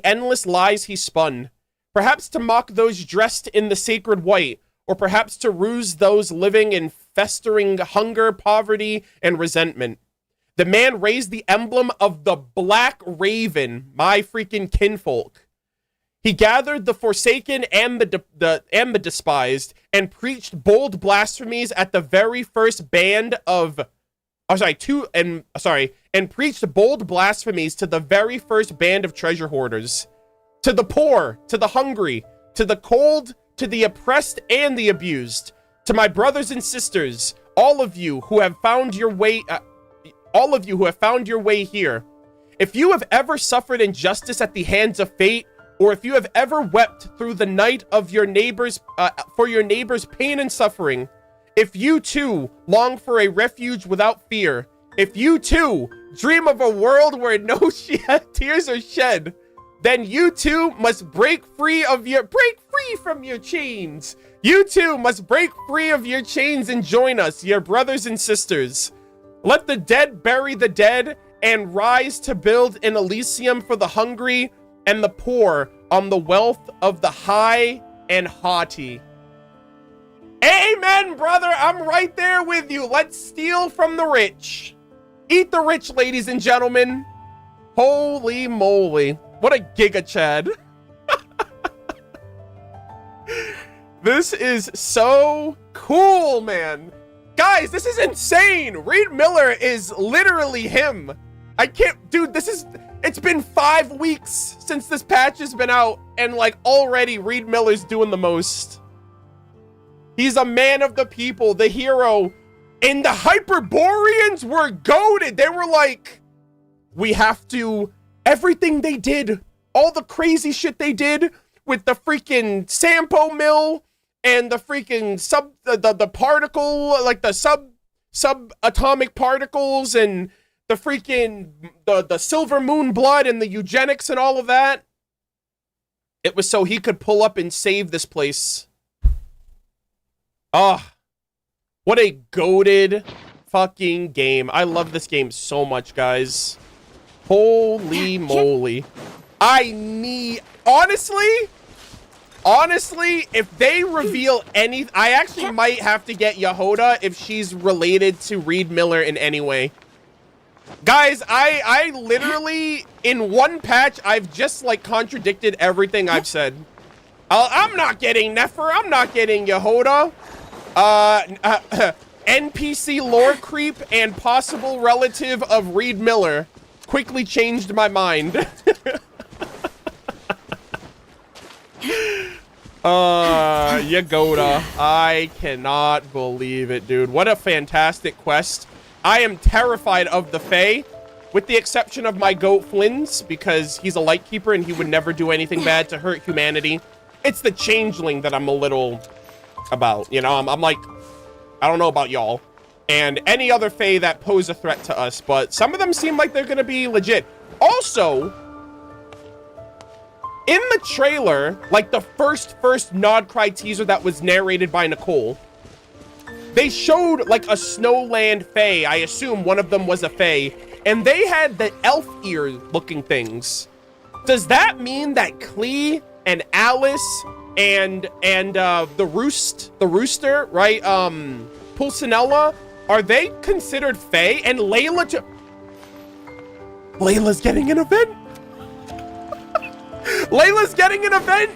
endless lies he spun, perhaps to mock those dressed in the sacred white, or perhaps to ruse those living in festering hunger, poverty, and resentment. The man raised the emblem of the Black Raven, my freaking kinfolk. He gathered the forsaken and the despised, and preached bold blasphemies at the very first band of... and preached bold blasphemies to the very first band of treasure hoarders. To the poor, to the hungry, to the cold, to the oppressed and the abused. To my brothers and sisters, all of you who have found your way here. If you have ever suffered injustice at the hands of fate, or if you have ever wept through the night of your neighbor's, for your neighbor's pain and suffering, if you too long for a refuge without fear, if you too dream of a world where no tears are shed, then you too must break free from your chains. You too must break free of your chains and join us, your brothers and sisters. Let the dead bury the dead and rise to build an Elysium for the hungry and the poor on the wealth of the high and haughty. Amen, brother. I'm right there with you. Let's steal from the rich. Eat the rich, ladies and gentlemen. Holy moly. What a giga Chad. This is so cool, man. Guys, this is insane. Reed Miller is literally him. I can't, dude, it's been 5 weeks since this patch has been out, and like already Reed Miller's doing the most. He's a man of the people, the hero, and the Hyperboreans were goated. They were like, we have to, everything they did, all the crazy shit they did with the freaking Sampo mill and the freaking the particle, like the subatomic particles and the freaking the silver moon blood and the eugenics and all of that. It was so he could pull up and save this place. Ah, what a goated fucking game. I love this game so much, guys. Holy moly. I need, honestly, if they reveal any, I actually might have to get Yehoda if she's related to Reed Miller in any way. Guys, I literally, in one patch, I've just like contradicted everything I've said. I'm not getting Nefer, I'm not getting Yehoda. NPC lore creep and possible relative of Reed Miller quickly changed my mind. Yagoda. I cannot believe it, dude. What a fantastic quest. I am terrified of the Fae, with the exception of my goat Flynn's, because he's a light keeper and he would never do anything bad to hurt humanity. It's the changeling that I'm a little about, you know. I'm like, I don't know about y'all and any other Fae that pose a threat to us, but some of them seem like they're gonna be legit. Also, in the trailer, like the first Nod Cry teaser that was narrated by Nicole, they showed like a Snowland Fae. I assume one of them was a Fae, and they had the elf ear looking things. Does that mean that Klee and Alice and the rooster, right? Pulcinella, are they considered Fae? And Layla Layla's getting an event? Layla's getting an event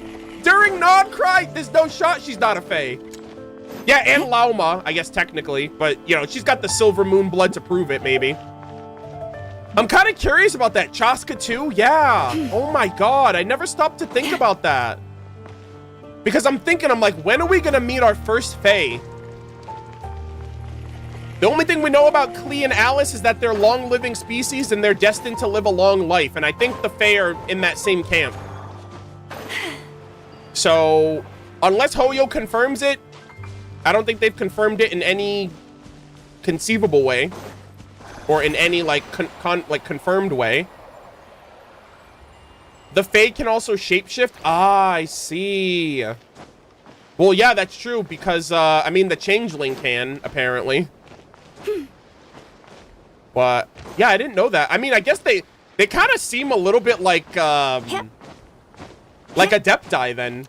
during Nod Cry? There's no shot she's not a Fae. Yeah, and Lauma, I guess technically, but you know, she's got the silver moon blood to prove it, maybe. I'm kind of curious about that. Chaska too? Yeah. Oh my god, I never stopped to think about that. Because I'm like, when are we gonna meet our first Fae? The only thing we know about Klee and Alice is that they're long-living species and they're destined to live a long life. And I think the Fae are in that same camp. So, unless Hoyo confirms it, I don't think they've confirmed it in any conceivable way. Or in any, like, confirmed way. The Fae can also shapeshift? Ah, I see. Well, yeah, that's true, because, I mean, the Changeling can, apparently. But, yeah, I didn't know that. I mean, I guess they kind of seem a little bit like Adepti, then.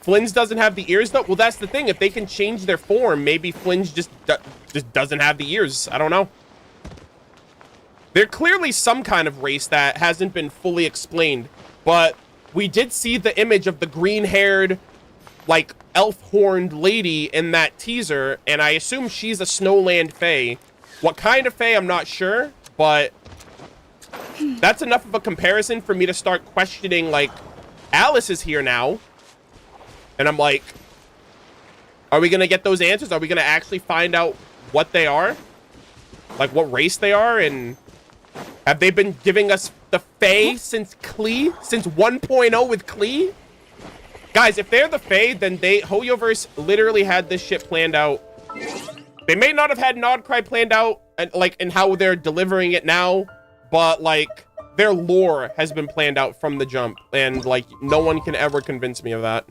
Flynn's doesn't have the ears, though? Well, that's the thing. If they can change their form, maybe Flynn's just doesn't have the ears. I don't know. They're clearly some kind of race that hasn't been fully explained. But we did see the image of the green-haired, like, elf-horned lady in that teaser, and I assume she's a Snowland Fae. What kind of Fae, I'm not sure, but that's enough of a comparison for me to start questioning, like, Alice is here now. And I'm like, are we going to get those answers? Are we going to actually find out what they are? Like, what race they are? And have they been giving us the Fae since Klee, since 1.0 with Klee. Guys, if they're the Fae, then Hoyoverse literally had this shit planned out. They may not have had Nodcry planned out, like, in how they're delivering it now, but, like, their lore has been planned out from the jump, and, like, no one can ever convince me of that.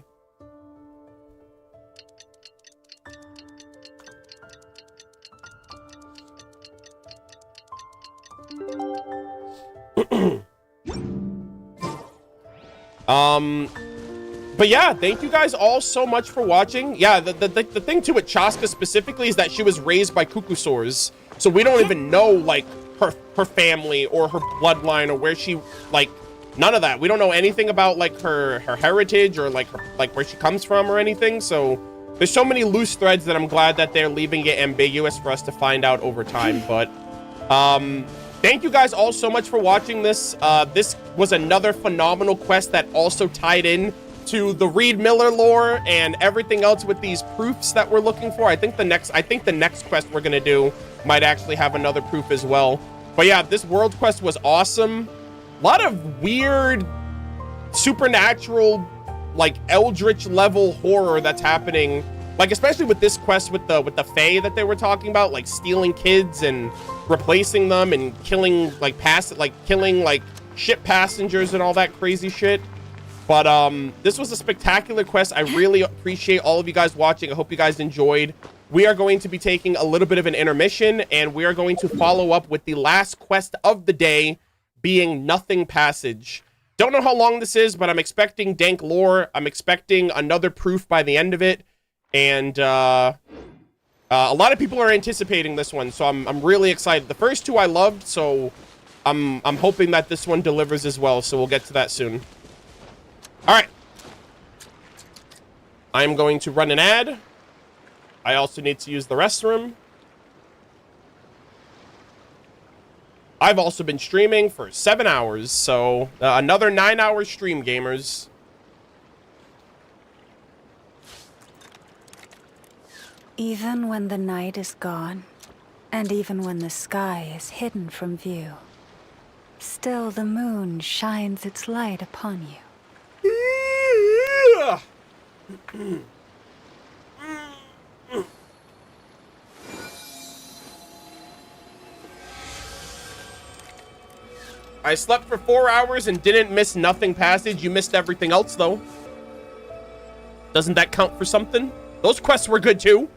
But yeah, thank you guys all so much for watching. Yeah, the thing too with Chaska specifically is that she was raised by Kukusaurs, so we don't even know like her family or her bloodline or where she, like, none of that. We don't know anything about like her heritage or like where she comes from or anything. So there's so many loose threads that I'm glad that they're leaving it ambiguous for us to find out over time. But thank you guys all so much for watching this. This was another phenomenal quest that also tied in to the Reed Miller lore and everything else with these proofs that we're looking for. I think the next quest we're gonna do might actually have another proof as well. But yeah, this world quest was awesome. A lot of weird supernatural, like eldritch level horror that's happening, like especially with this quest with the Fae that they were talking about, like stealing kids and replacing them and killing like ship passengers and all that crazy shit. But this was a spectacular quest. I really appreciate all of you guys watching. I hope you guys enjoyed. We are going to be taking a little bit of an intermission, and we are going to follow up with the last quest of the day, being Nothing Passage. Don't know how long this is, but I'm expecting dank lore. I'm expecting another proof by the end of it, and a lot of people are anticipating this one, so I'm really excited. The first two I loved, so I'm hoping that this one delivers as well. So we'll get to that soon. All right. I'm going to run an ad. I also need to use the restroom. I've also been streaming for 7 hours, so another 9-hour stream, gamers. Even when the night is gone, and even when the sky is hidden from view, still the moon shines its light upon you. I slept for 4 hours and didn't miss Nothing Passage. You missed everything else, though. Doesn't that count for something? Those quests were good, too.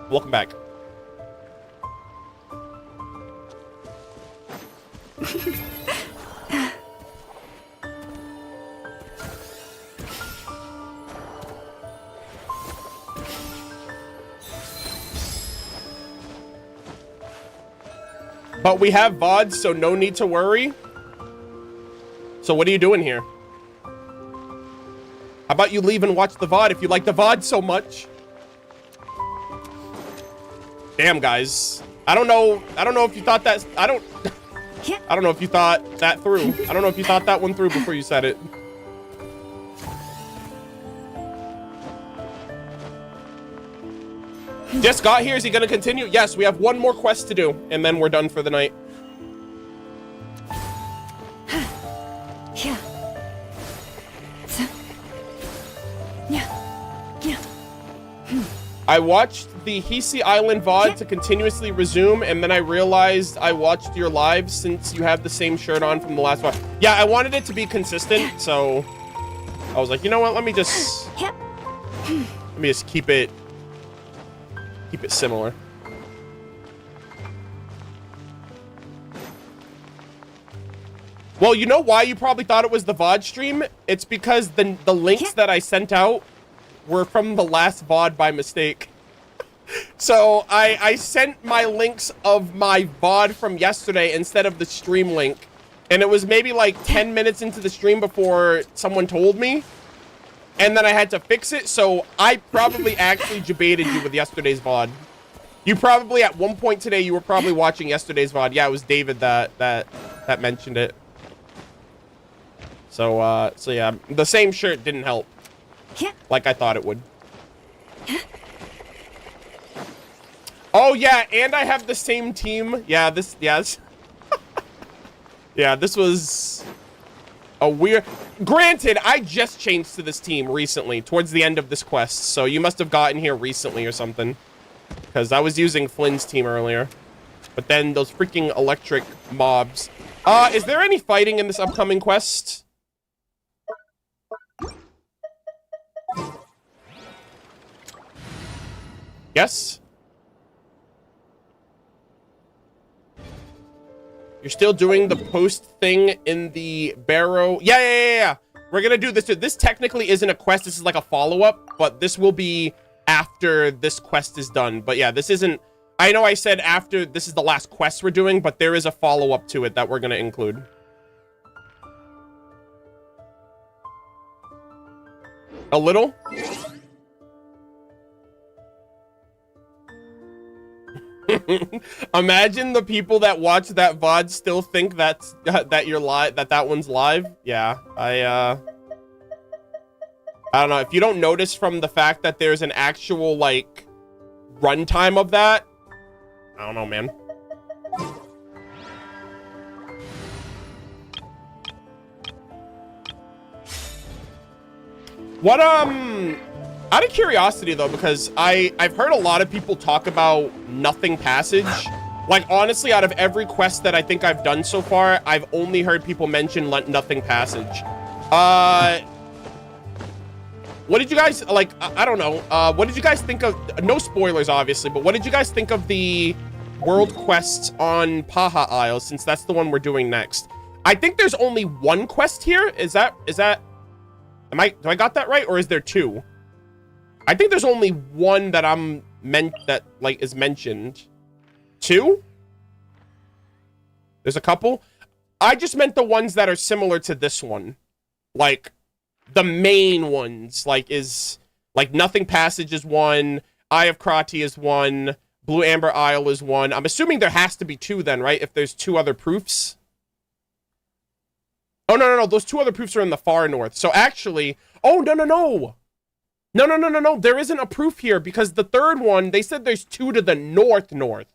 Welcome back. But we have VODs, so no need to worry. So what are you doing here? How about you leave and watch the VOD if you like the VOD so much? Damn, guys. I don't know if you thought that. I don't know if you thought that through. I don't know if you thought that one through before you said it. Just got here. Is he gonna continue? Yes, we have one more quest to do, and then we're done for the night. I watched the Hisi Island VOD to continuously resume, and then I realized I watched your live since you have the same shirt on from the last VOD. Yeah, I wanted it to be consistent, so I was like, you know what? Let me just keep it similar. Well, you know why you probably thought it was the VOD stream? It's because the links that I sent out were from the last VOD by mistake. So I sent my links of my VOD from yesterday instead of the stream link. And it was maybe like 10 minutes into the stream before someone told me. And then I had to fix it. So I probably actually debated you with yesterday's VOD. You probably, at one point today, you were probably watching yesterday's VOD. Yeah, it was David that mentioned it. So yeah, the same shirt didn't help. Like I thought it would. Oh yeah, and I have the same team. Yeah, yes. Yeah, this was a weird... Granted, I just changed to this team recently, towards the end of this quest, so you must have gotten here recently or something. Because I was using Flynn's team earlier. But then those freaking electric mobs. Is there any fighting in this upcoming quest? Yes? You're still doing the post thing in the barrow? Yeah. We're gonna do this too. This technically isn't a quest. This is like a follow-up, but this will be after this quest is done. But yeah, this isn't... I know I said after this is the last quest we're doing, but there is a follow-up to it that we're gonna include. A little? Imagine the people that watch that VOD still think that you're live, that one's live. Yeah, I don't know. If you don't notice from the fact that there's an actual like runtime of that, I don't know, man. What out of curiosity though, because I've heard a lot of people talk about Nothing Passage. Like honestly, out of every quest that I think I've done so far, I've only heard people mention Nothing Passage. What did you guys like? I don't know. What did you guys think of? No spoilers, obviously, but what did you guys think of the world quests on Paha Isle? Since that's the one we're doing next. I think there's only one quest here. Is that? Do I got that right, or is there two? I think there's only one that is mentioned. Two? There's a couple? I just meant the ones that are similar to this one. Like, the main ones. Like, Nothing Passage is one. Eye of Krati is one. Blue Amber Isle is one. I'm assuming there has to be two then, right? If there's two other proofs. Oh, no. Those two other proofs are in the far north. So actually... Oh, no. No. There isn't a proof here because the third one, they said there's two to the north.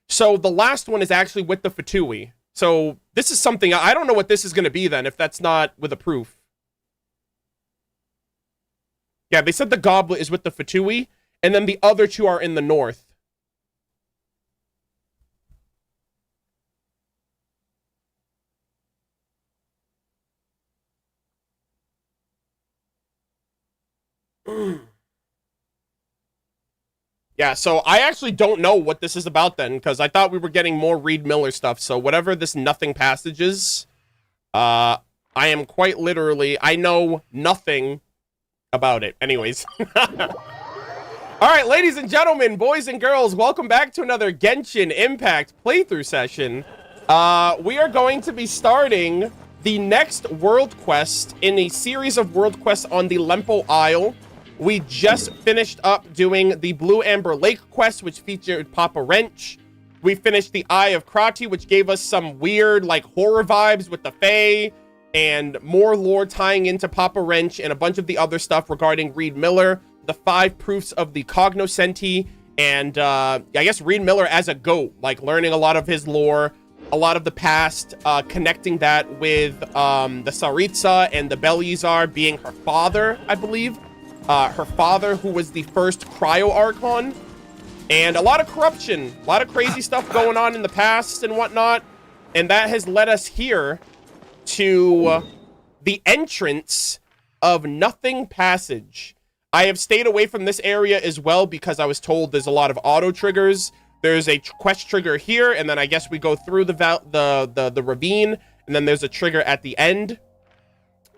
So the last one is actually with the Fatui. So this is something, I don't know what this is going to be then if that's not with a proof. Yeah, they said the goblet is with the Fatui and then the other two are in the north. Yeah, so I actually don't know what this is about then, because I thought we were getting more Reed Miller stuff. So whatever this Nothing Passage is, I am quite literally, I know nothing about it. Anyways. All right, ladies and gentlemen, boys and girls, welcome back to another Genshin Impact playthrough session. We are going to be starting the next world quest in a series of world quests on the Lempo Isle. We just finished up doing the Blue Amber Lake quest, which featured Papa Wrench. We finished the Eye of Krati, which gave us some weird, like, horror vibes with the Fae, and more lore tying into Papa Wrench and a bunch of the other stuff regarding Reed Miller, the 5 proofs of the Cognoscenti, and I guess Reed Miller as a goat, like learning a lot of his lore, a lot of the past, connecting that with the Saritsa and the Belyazar being her father, I believe. Her father, who was the first Cryo Archon, and a lot of corruption, a lot of crazy stuff going on in the past and whatnot, and that has led us here to the entrance of Nothing Passage. I have stayed away from this area as well because I was told there's a lot of auto triggers. There's a quest trigger here, and then I guess we go through the ravine, and then there's a trigger at the end.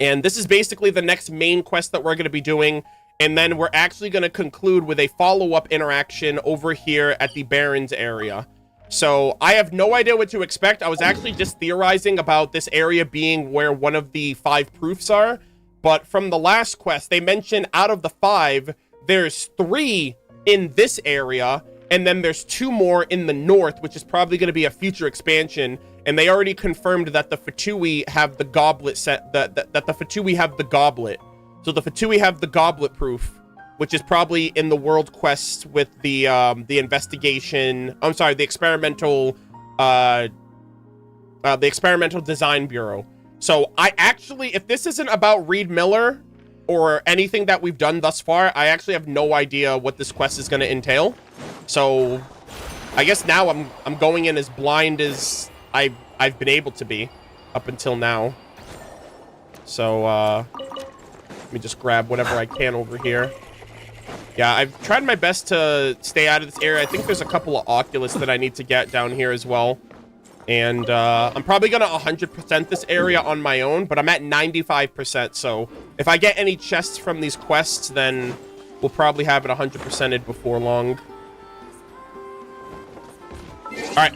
And this is basically the next main quest that we're going to be doing. And then we're actually going to conclude with a follow-up interaction over here at the Barrens area. So I have no idea what to expect. I was actually just theorizing about this area being where one of the 5 proofs are. But from the last quest, they mentioned out of the 5, there's 3 in this area. And then there's 2 more in the north, which is probably going to be a future expansion. And they already confirmed that the Fatui have the goblet set, that the Fatui have the goblet. So the Fatui have the goblet proof, which is probably in the world quest with the investigation. I'm sorry, the experimental the Experimental Design Bureau. So I actually, if this isn't about Reed Miller or anything that we've done thus far, I actually have no idea what this quest is going to entail. So I guess now I'm going in as blind as I've been able to be up until now. So let me just grab whatever I can over here. Yeah, I've tried my best to stay out of this area. I think there's a couple of Oculus that I need to get down here as well. And I'm probably going to 100% this area on my own, but I'm at 95%. So if I get any chests from these quests, then we'll probably have it 100%ed before long. All right.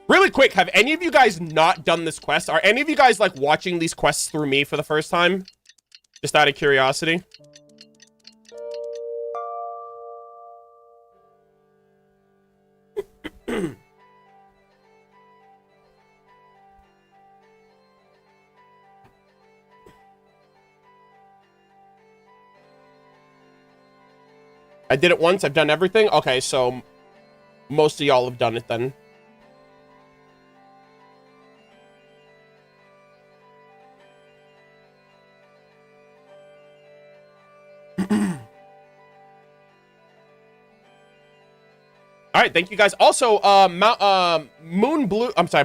Really quick, have any of you guys not done this quest? Are any of you guys like watching these quests through me for the first time? Just out of curiosity. I did it once. I've done everything. Okay, so most of y'all have done it then. All right, thank you guys. Also, Moon Blue, I'm sorry,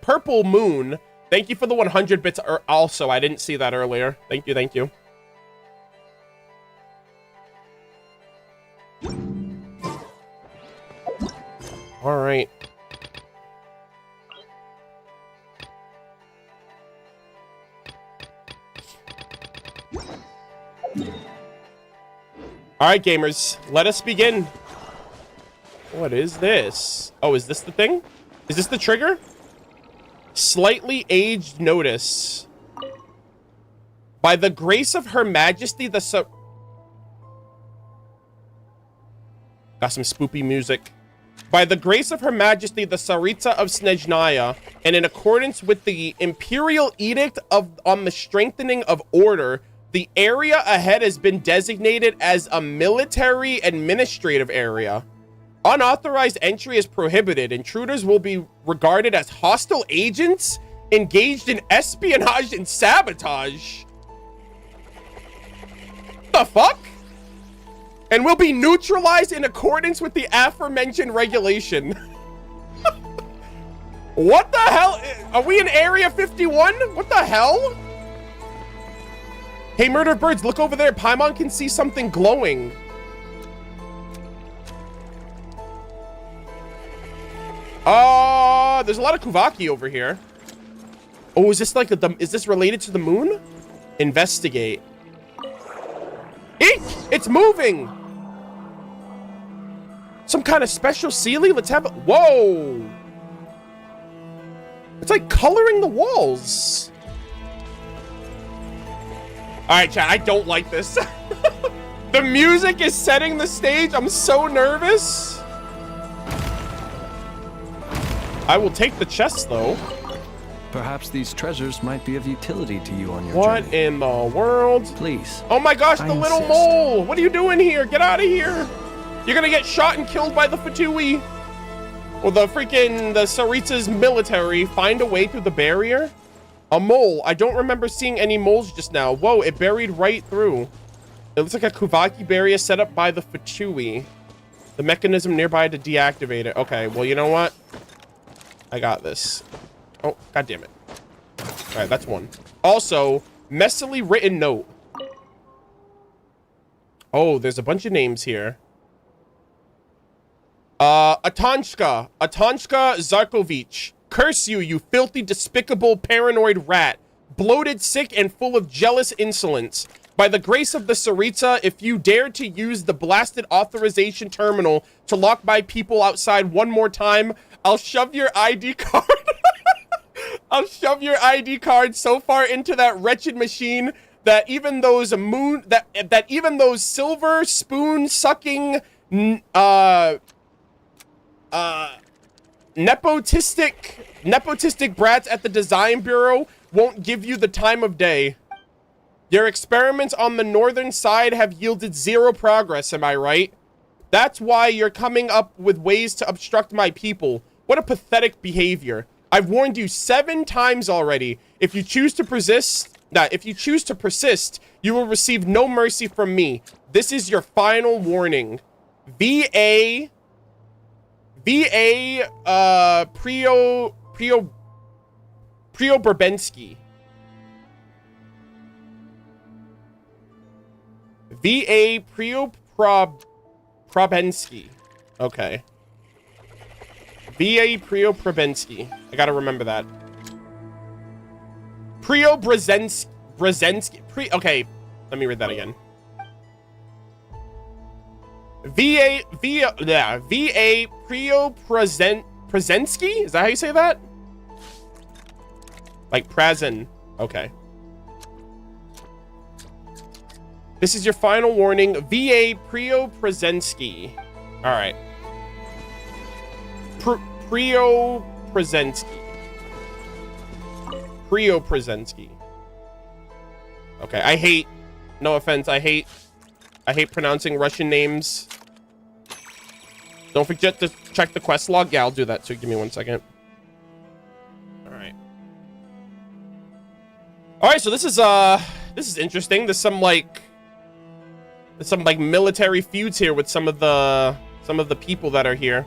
Purple Moon, thank you for the 100 bits also. I didn't see that earlier. Thank you, thank you. All right. All right, gamers, let us begin. What is this? Oh, is this the thing? Is this the trigger? Slightly aged notice. By the grace of Her Majesty, the got some spoopy music. By the grace of Her Majesty, the Tsaritsa of Snezhnaya, and in accordance with the Imperial Edict on the Strengthening of Order, the area ahead has been designated as a military administrative area. Unauthorized entry is prohibited. Intruders will be regarded as hostile agents engaged in espionage and sabotage. The fuck? And will be neutralized in accordance with the aforementioned regulation. What the hell? Are we in Area 51? What the hell? Hey, Murder of Birds, look over there. Paimon can see something glowing. There's a lot of Kuvaki over here. Oh, is this like is this related to the moon? Investigate. Eek! It's moving! Some kind of special Sealy? Let's have it. Whoa! It's like coloring the walls. Alright, chat, I don't like this. The music is setting the stage. I'm so nervous. I will take the chest, though. Perhaps these treasures might be of utility to you on your journey. What in the world? Please. Oh my gosh, the little mole! What are you doing here? Get out of here! You're gonna get shot and killed by the Fatui. Or the Tsaritsa's military. Find a way through the barrier? A mole. I don't remember seeing any moles just now. Whoa, it buried right through. It looks like a Kuvaki barrier set up by the Fatui. The mechanism nearby to deactivate it. Okay, well, you know what? I got this. Oh, god damn it. All right, that's one. Also, messily written note. Oh, there's a bunch of names here. Atonshka Zarkovich. Curse you, you filthy, despicable, paranoid rat. Bloated, sick, and full of jealous insolence. By the grace of the Tsaritsa, if you dare to use the blasted authorization terminal to lock my people outside one more time, I'll shove your ID card. I'll shove your ID card so far into that wretched machine that even those that even those silver spoon sucking nepotistic brats at the design bureau won't give you the time of day. Your experiments on the northern side have yielded zero progress, am I right? That's why you're coming up with ways to obstruct my people. What a pathetic behavior. I've warned you 7 times already. If you choose to persist, you will receive no mercy from me. This is your final warning. V.A. Preobrazensky. V.A. Preobrazensky. Okay. V.A. Preobrazensky. I gotta remember that. Preobrazensky. Okay, let me read that again. V.A. Preobrazensky? Is that how you say that? Like Prazen. Okay. This is your final warning. V.A. Preobrazensky. All right. Preobrazensky. Okay, no offense, I hate pronouncing Russian names. Don't forget to check the quest log. Yeah, I'll do that too. Give me 1 second. All right. So this is interesting. There's some like military feuds here with some of the people that are here.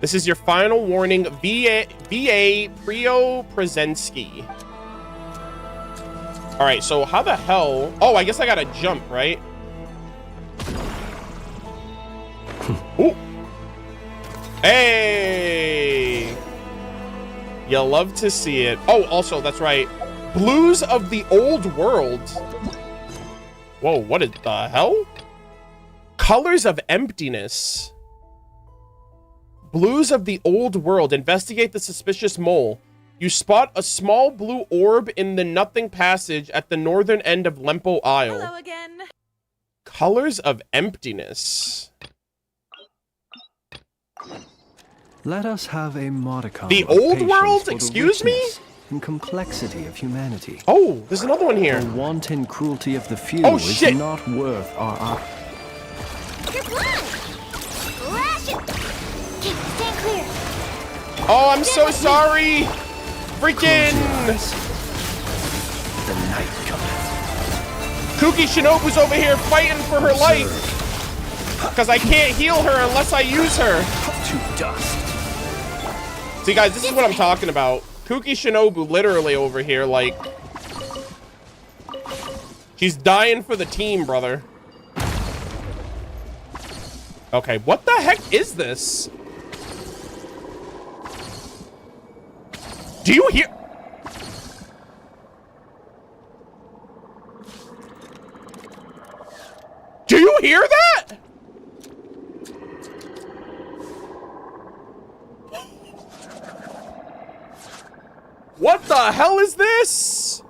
This is your final warning. V.A. Preobrazensky. All right, so how the hell? Oh, I guess I gotta jump, right? Ooh. Hey! You love to see it. Oh, also, that's right. Blues of the Old World. Whoa, what is the hell? Colors of Emptiness. Blues of the Old World. Investigate the suspicious mole. You spot a small blue orb in the Nothing Passage at the northern end of Lempo Isle. Hello again. Colors of Emptiness. Let us have a modicum The of Old patience World? for the Excuse me? richness and complexity of humanity. Oh, there's another one here. The wanton cruelty of the few Oh, is shit. not worth our... You're blind! Lash it! Okay, stand clear. Oh, I'm so sorry. Freaking The night cometh. Kuki Shinobu's over here fighting for her life. Because I can't heal her unless I use her. To dust. See, guys, this is what I'm talking about. Kuki Shinobu literally over here, like... She's dying for the team, brother. Okay, what the heck is this? Do you hear? Do you hear that? What the hell is this?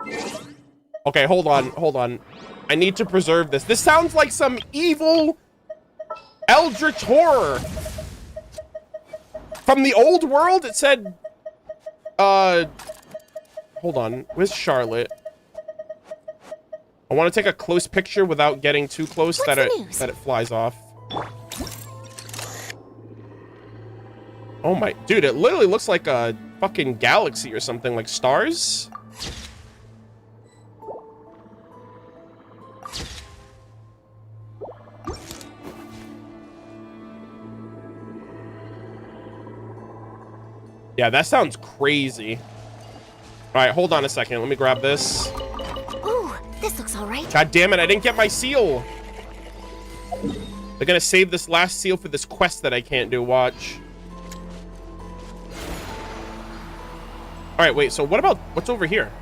Okay, hold on. I need to preserve this. This sounds like some evil eldritch horror. From the old world, it said... hold on. Where's Charlotte? I want to take a close picture without getting too close that it flies off. Oh my... Dude, it literally looks like a fucking galaxy or something, like stars. Yeah, that sounds crazy. All right, hold on a second. Let me grab this. Ooh, this looks all right. God damn it, I didn't get my seal. They're gonna save this last seal for this quest that I can't do. Watch. All right, wait, so what's over here?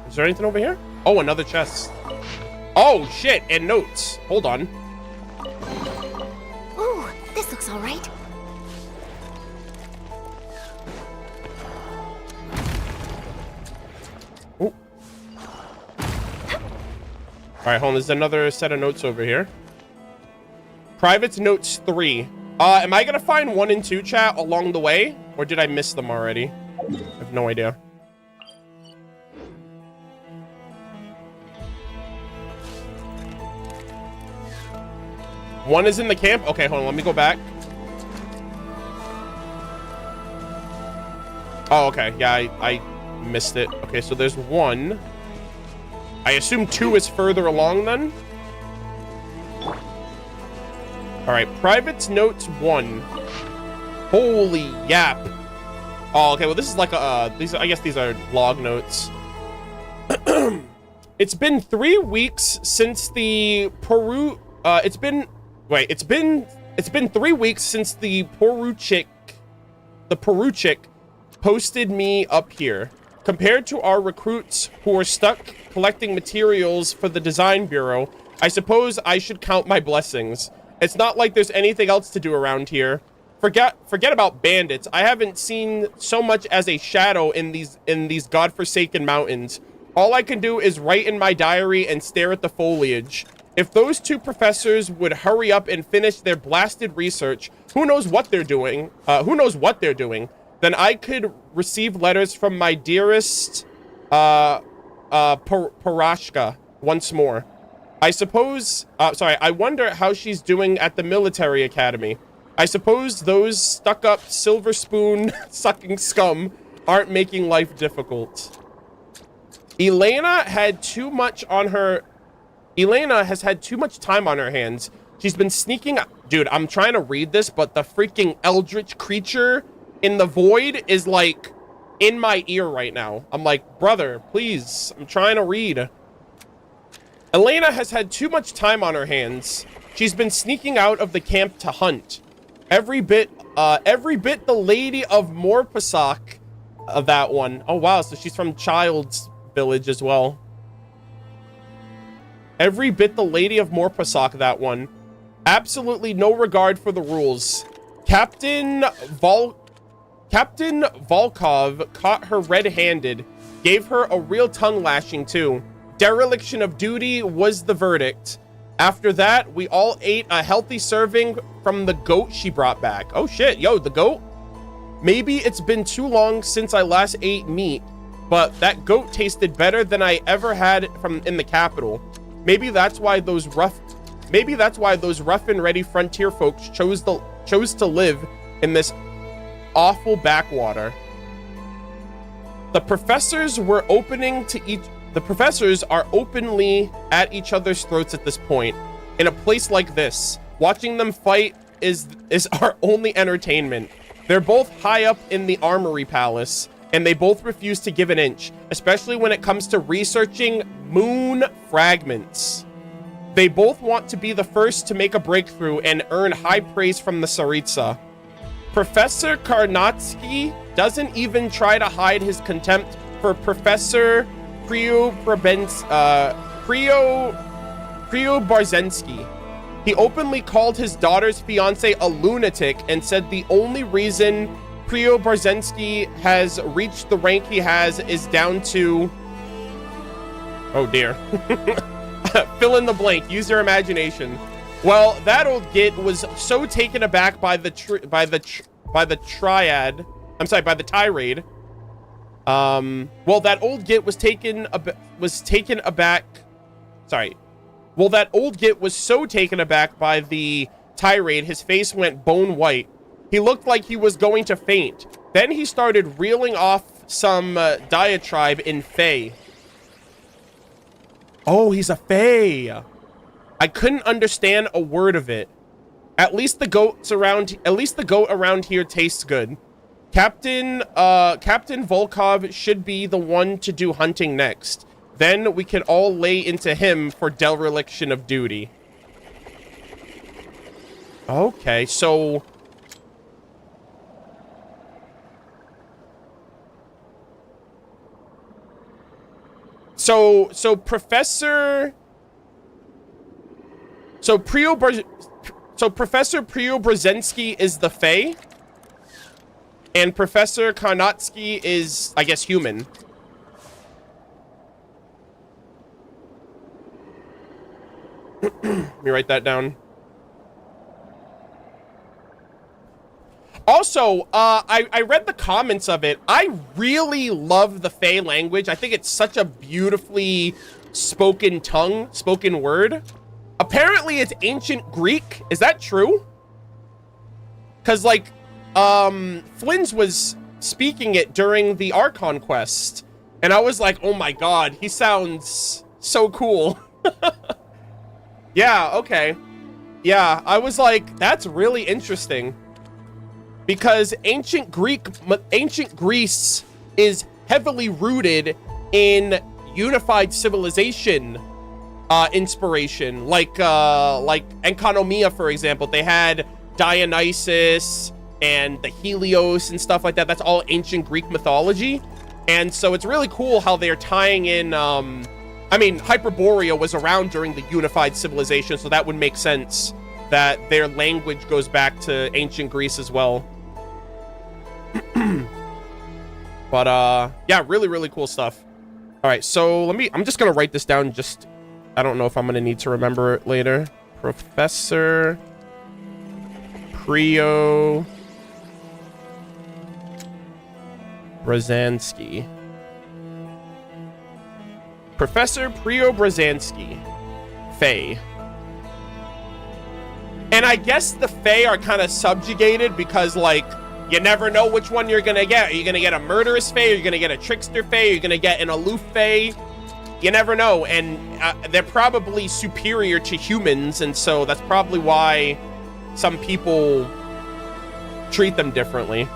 Is there anything over here? Oh, another chest. Oh, shit, and notes. Hold on. Ooh, this looks all right. Ooh. All right, hold on. There's another set of notes over here. Private's notes 3. Am I gonna find 1 and 2, chat, along the way? Or did I miss them already? I have no idea. One is in the camp. Okay, hold on. Let me go back. Oh, okay. Yeah, I missed it. Okay, so there's 1. I assume 2 is further along then. All right, Private's Notes 1. Holy yap. Oh, okay. Well, this is like a I guess these are log notes. It's been 3 weeks since the it's been 3 weeks since the Poruchik posted me up here. Compared to our recruits who are stuck collecting materials for the design bureau, I suppose I should count my blessings. It's not like there's anything else to do around here. Forget about bandits. I haven't seen so much as a shadow in these godforsaken mountains. All I can do is write in my diary and stare at the foliage. If those 2 professors would hurry up and finish their blasted research, who knows what they're doing? Then I could receive letters from my dearest Parashka once more. I suppose, I wonder how she's doing at the military academy. I suppose those stuck-up silver spoon sucking scum aren't making life difficult. Elena has had too much time on her hands. She's been sneaking. Dude, I'm trying to read this, but the freaking eldritch creature in the void is like in my ear right now. I'm like, brother, please, I'm trying to read. Elena has had too much time on her hands. She's been sneaking out of the camp to hunt. Every bit the lady of Morpasak of that one. Oh wow, so she's from Child's Village as well. Every bit the lady of Morpasak, that one. Absolutely no regard for the rules. Captain Volkov caught her red-handed, gave her a real tongue lashing too. Dereliction of duty was the verdict. After that, we all ate a healthy serving from the goat she brought back. Oh shit, yo, the goat? Maybe it's been too long since I last ate meat, but that goat tasted better than I ever had in the capital. Maybe that's why those rough and ready frontier folks chose to live in this awful backwater. The professors are openly at each other's throats at this point. In a place like this, watching them fight is our only entertainment. They're both high up in the armory palace, and they both refuse to give an inch, especially when it comes to researching moon fragments. They both want to be the first to make a breakthrough and earn high praise from the Tsaritsa. Professor Karnatsky doesn't even try to hide his contempt for Professor Priobarzensky. He openly called his daughter's fiance a lunatic and said the only reason Priobarzensky has reached the rank he has is down to... Oh dear. Fill in the blank. Use your imagination. Well, that old git was so taken aback by the tirade. Well, that old git was taken aback. Sorry. Well, that old git was so taken aback by the tirade, his face went bone white. He looked like he was going to faint. Then he started reeling off some diatribe in Fey. Oh, he's a Fey. I couldn't understand a word of it. At least the goat around here tastes good. Captain Volkov should be the one to do hunting next. Then we can all lay into him for dereliction of duty. Okay, so... So Professor Priobrzezinski is the Fae, and Professor Karnatsky is, I guess, human. Let me write that down. Also, I read the comments of it. I really love the Fae language. I think it's such a beautifully spoken word. Apparently, it's ancient Greek. Is that true? Because, like, Flynn's was speaking it during the Archon quest. And I was like, oh my god, he sounds so cool. Yeah, okay. Yeah, I was like, that's really interesting. Because ancient Greece is heavily rooted in unified civilization inspiration. Like Enconomia, for example. They had Dionysus and the Helios and stuff like that. That's all ancient Greek mythology. And so it's really cool how they're tying in, I mean, Hyperborea was around during the unified civilization, so that would make sense that their language goes back to ancient Greece as well. But, yeah, really, really cool stuff. All right, so I'm just gonna write this down. I don't know if I'm gonna need to remember it later. Professor Prio Brzezinski. Professor Prio Brzezinski. Fae. And I guess the Fae are kind of subjugated because, like, you never know which one you're gonna get. Are you gonna get a murderous Fae? Are you gonna get a trickster Fae? Are you gonna get an aloof Fae? You never know. And they're probably superior to humans, and so that's probably why some people treat them differently.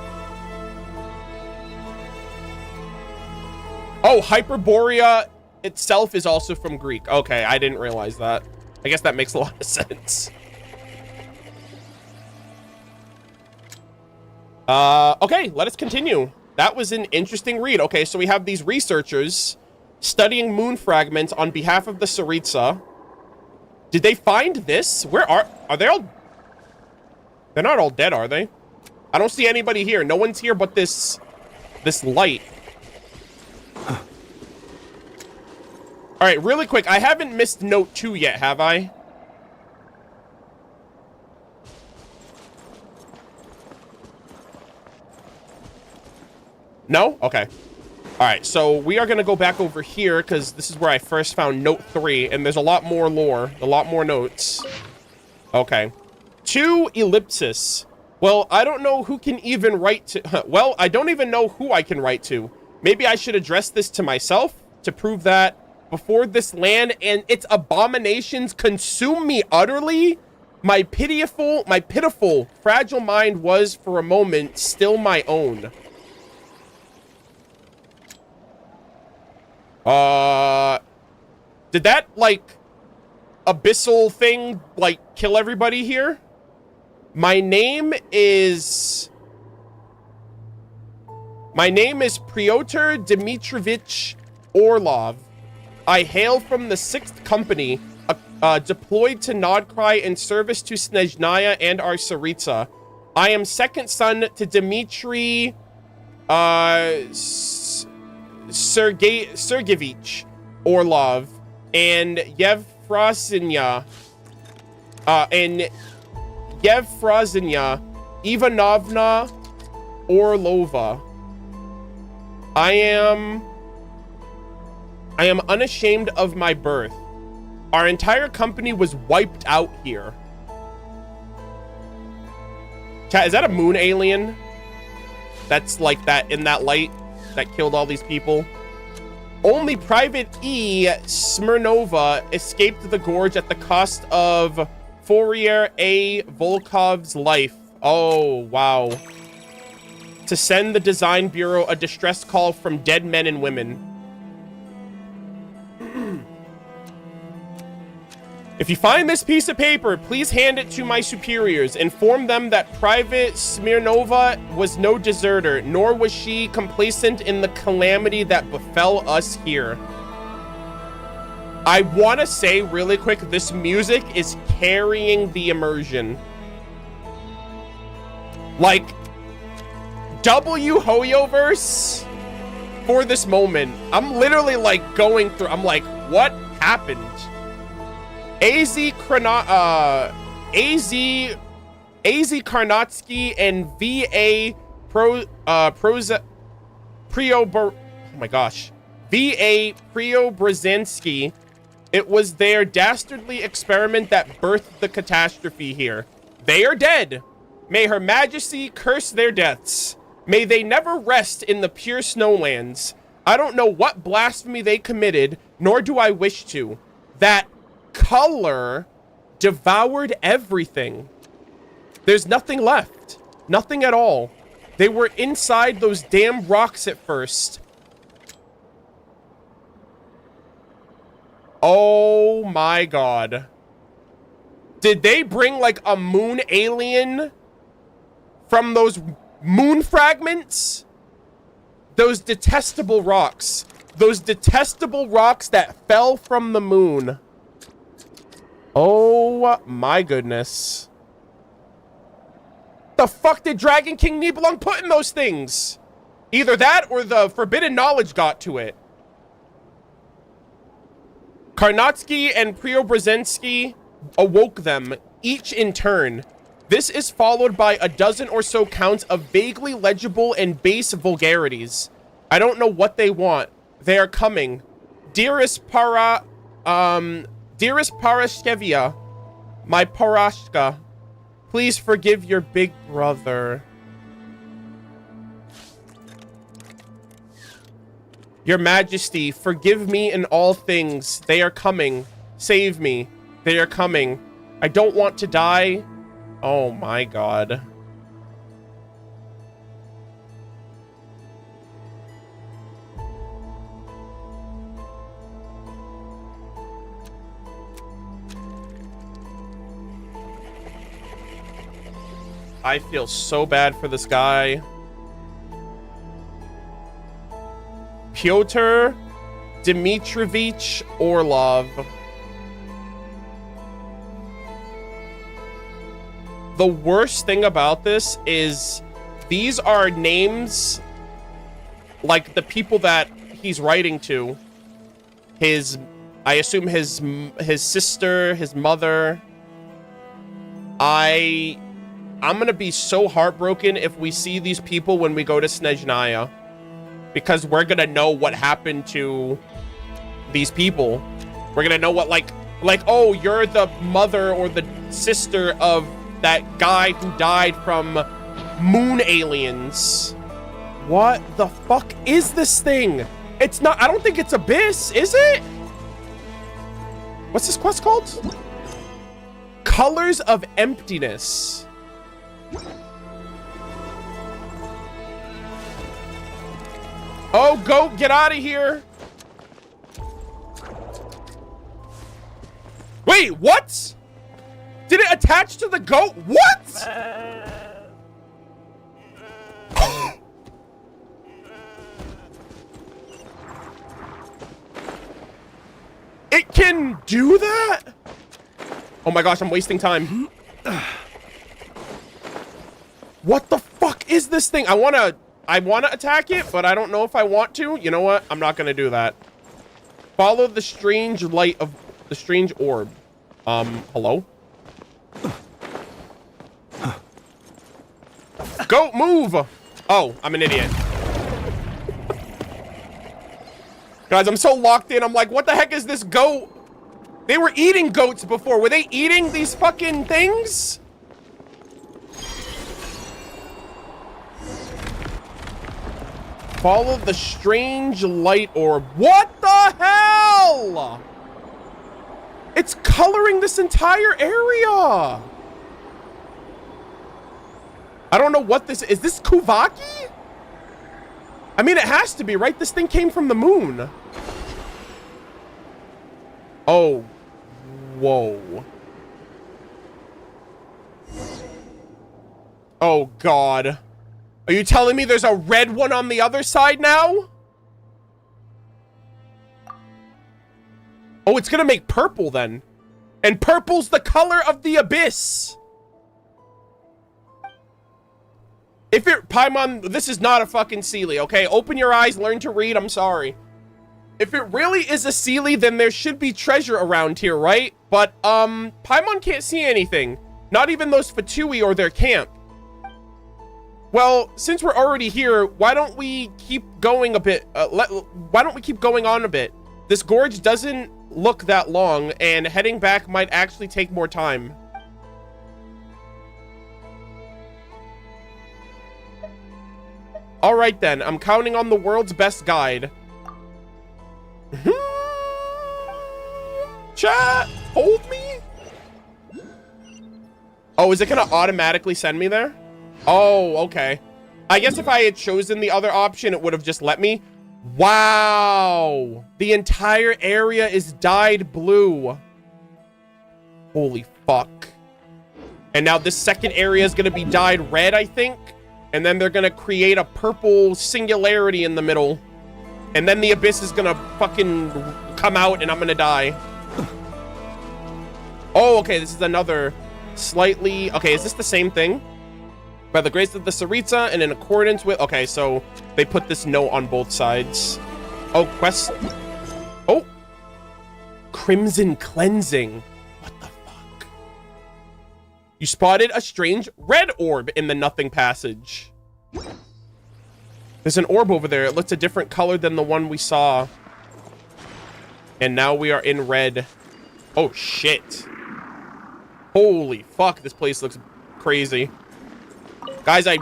Oh, Hyperborea itself is also from Greek. Okay, I didn't realize that. I guess that makes a lot of sense. Okay, let us continue. That was an interesting read. Okay, so we have these researchers studying moon fragments on behalf of the Tsaritsa. Did they find this? Where are they all? They're not all dead, are they? I don't see anybody here. No one's here but this light. All right, really quick. I haven't missed note 2 yet, have I? No? Okay. All right, so we are going to go back over here because this is where I first found note 3, and there's a lot more lore, a lot more notes. Okay. 2 ellipsis. Well, I don't know who can even write to... Well, I don't even know who I can write to. Maybe I should address this to myself to prove that before this land and its abominations consume me utterly, my pitiful, fragile mind was for a moment still my own. Did that, like, abyssal thing, like, kill everybody here? My name is Pyotr Dmitrovich Orlov. I hail from the 6th Company, deployed to Nodcry in service to Snezhnaya and our Tsaritsa. I am second son to Dmitry, Sergeyevich Orlov and Yevfrozinya Ivanovna Orlova. I am unashamed of my birth. Our entire company was wiped out here. Chat, is that a moon alien? That's like that in that light that killed all these people? Only Private E. Smirnova escaped the gorge at the cost of Fourier A. Volkov's life. Oh, wow. To send the Design Bureau a distress call from dead men and women. If you find this piece of paper, please hand it to my superiors. Inform them that Private Smirnova was no deserter, nor was she complacent in the calamity that befell us here. I want to say really quick, this music is carrying the immersion. Like, W Hoyoverse for this moment. I'm literally like going through, I'm like, what happened? AZ Karnatsky and VA VA Preobrazensky. It was their dastardly experiment that birthed the catastrophe here. They are dead. May Her Majesty curse their deaths. May they never rest in the pure snowlands. I don't know what blasphemy they committed, nor do I wish to. That color devoured everything. There's nothing left. Nothing at all. They were inside those damn rocks at first. Oh my god. Did they bring like a moon alien from those moon fragments? Those detestable rocks. Those detestable rocks that fell from the moon. Oh my goodness. The fuck did Dragon King Nibelung put in those things? Either that or the forbidden knowledge got to it. Karnatsky and Preobrazhensky awoke them, each in turn. This is followed by a dozen or so counts of vaguely legible and base vulgarities. I don't know what they want. They are coming. Dearest Parashkevia, my Parashka, please forgive your big brother. Your Majesty, forgive me in all things. They are coming. Save me. They are coming. I don't want to die. Oh my god. I feel so bad for this guy. Pyotr Dmitrovich Orlov. The worst thing about this is these are names like the people that he's writing to. I assume his sister, his mother. I'm gonna be so heartbroken if we see these people when we go to Snezhnaya, because we're gonna know what happened to these people. We're gonna know what, like, oh, you're the mother or the sister of that guy who died from moon aliens. What the fuck is this thing? It's not, I don't think it's Abyss, is it? What's this quest called? Colors of Emptiness. Oh, goat, get out of here. Wait, what? Did it attach to the goat? What? It can do that? Oh my gosh, I'm wasting time. What the fuck is this thing? I wanna attack it, but I don't know if I want to. You know what? I'm not gonna do that. Follow the strange light of the strange orb. Hello? Goat, move! Oh, I'm an idiot. Guys, I'm so locked in. I'm like, what the heck is this goat? They were eating goats before. Were they eating these fucking things? Follow the strange light orb. What the hell? It's coloring this entire area. I don't know what this is. This Kuvaki? I mean, it has to be, right? This thing came from the moon. Oh. Whoa. Oh, God. Are you telling me there's a red one on the other side now? Oh, it's gonna make purple then. And purple's the color of the abyss. If it, Paimon, this is not a fucking Seelie, okay? Open your eyes, learn to read, I'm sorry. If it really is a Seelie, then there should be treasure around here, right? But, Paimon can't see anything. Not even those Fatui or their camp. Well, since we're already here, why don't we keep going a bit? Why don't we keep going on a bit? This gorge doesn't look that long, and heading back might actually take more time. All right, then. I'm counting on the world's best guide. Chat, hold me. Oh, is it going to automatically send me there? Oh, okay. I guess if I had chosen the other option, it would have just let me. Wow. The entire area is dyed blue. Holy fuck. And now this second area is going to be dyed red, I think. And then they're going to create a purple singularity in the middle. And then the abyss is going to fucking come out and I'm going to die. Oh, okay. This is another slightly... Okay, is this the same thing? By the grace of the Tsaritsa and in accordance with... Okay, so they put this note on both sides. Oh, quest... Oh! Crimson Cleansing. What the fuck? You spotted a strange red orb in the Nothing Passage. There's an orb over there. It looks a different color than the one we saw. And now we are in red. Oh, shit. Holy fuck, this place looks crazy. Guys, I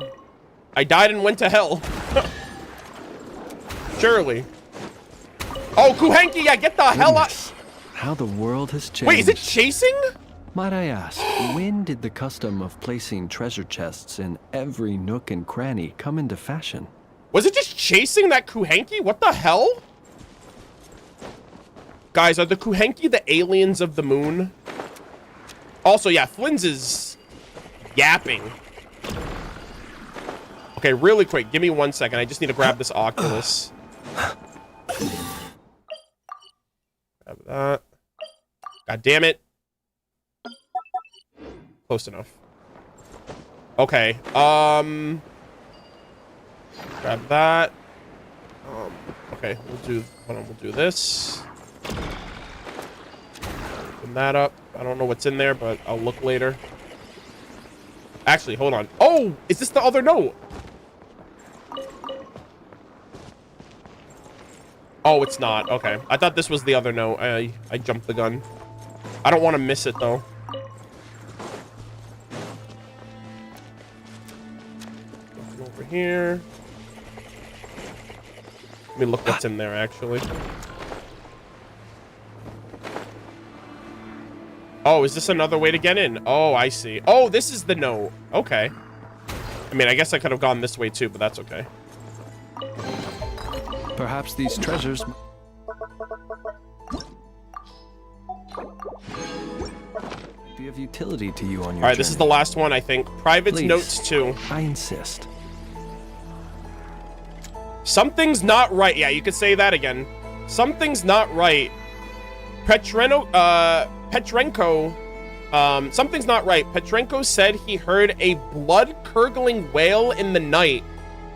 died and went to hell. Surely. Oh, Kuhenki, yeah, get the hell out. How the world has changed. Wait, is it chasing? Might I ask, when did the custom of placing treasure chests in every nook and cranny come into fashion? Was it just chasing that Kuhenki? What the hell? Guys, are the Kuhenki the aliens of the moon? Also, yeah, Flynn's is yapping. Okay, really quick. Give me 1 second. I just need to grab this Oculus. Grab that. God damn it. Close enough. Okay. Grab that. Okay, hold on, we'll do this. Open that up. I don't know what's in there, but I'll look later. Actually, hold on. Oh, is this the other note? Oh, it's not. Okay. I thought this was the other note. I jumped the gun. I don't want to miss it, though. Nothing over here. Let me look what's in there, actually. Oh, is this another way to get in? Oh, I see. Oh, this is the note. Okay. I mean, I guess I could have gone this way, too, but that's okay. Perhaps these treasures... be of utility to you on your All right, this is the last one, I think. Private's Please, notes, too. I insist. Something's not right. Yeah, you could say that again. Something's not right. Petrenko, something's not right. Petrenko said he heard a blood-curdling wail in the night.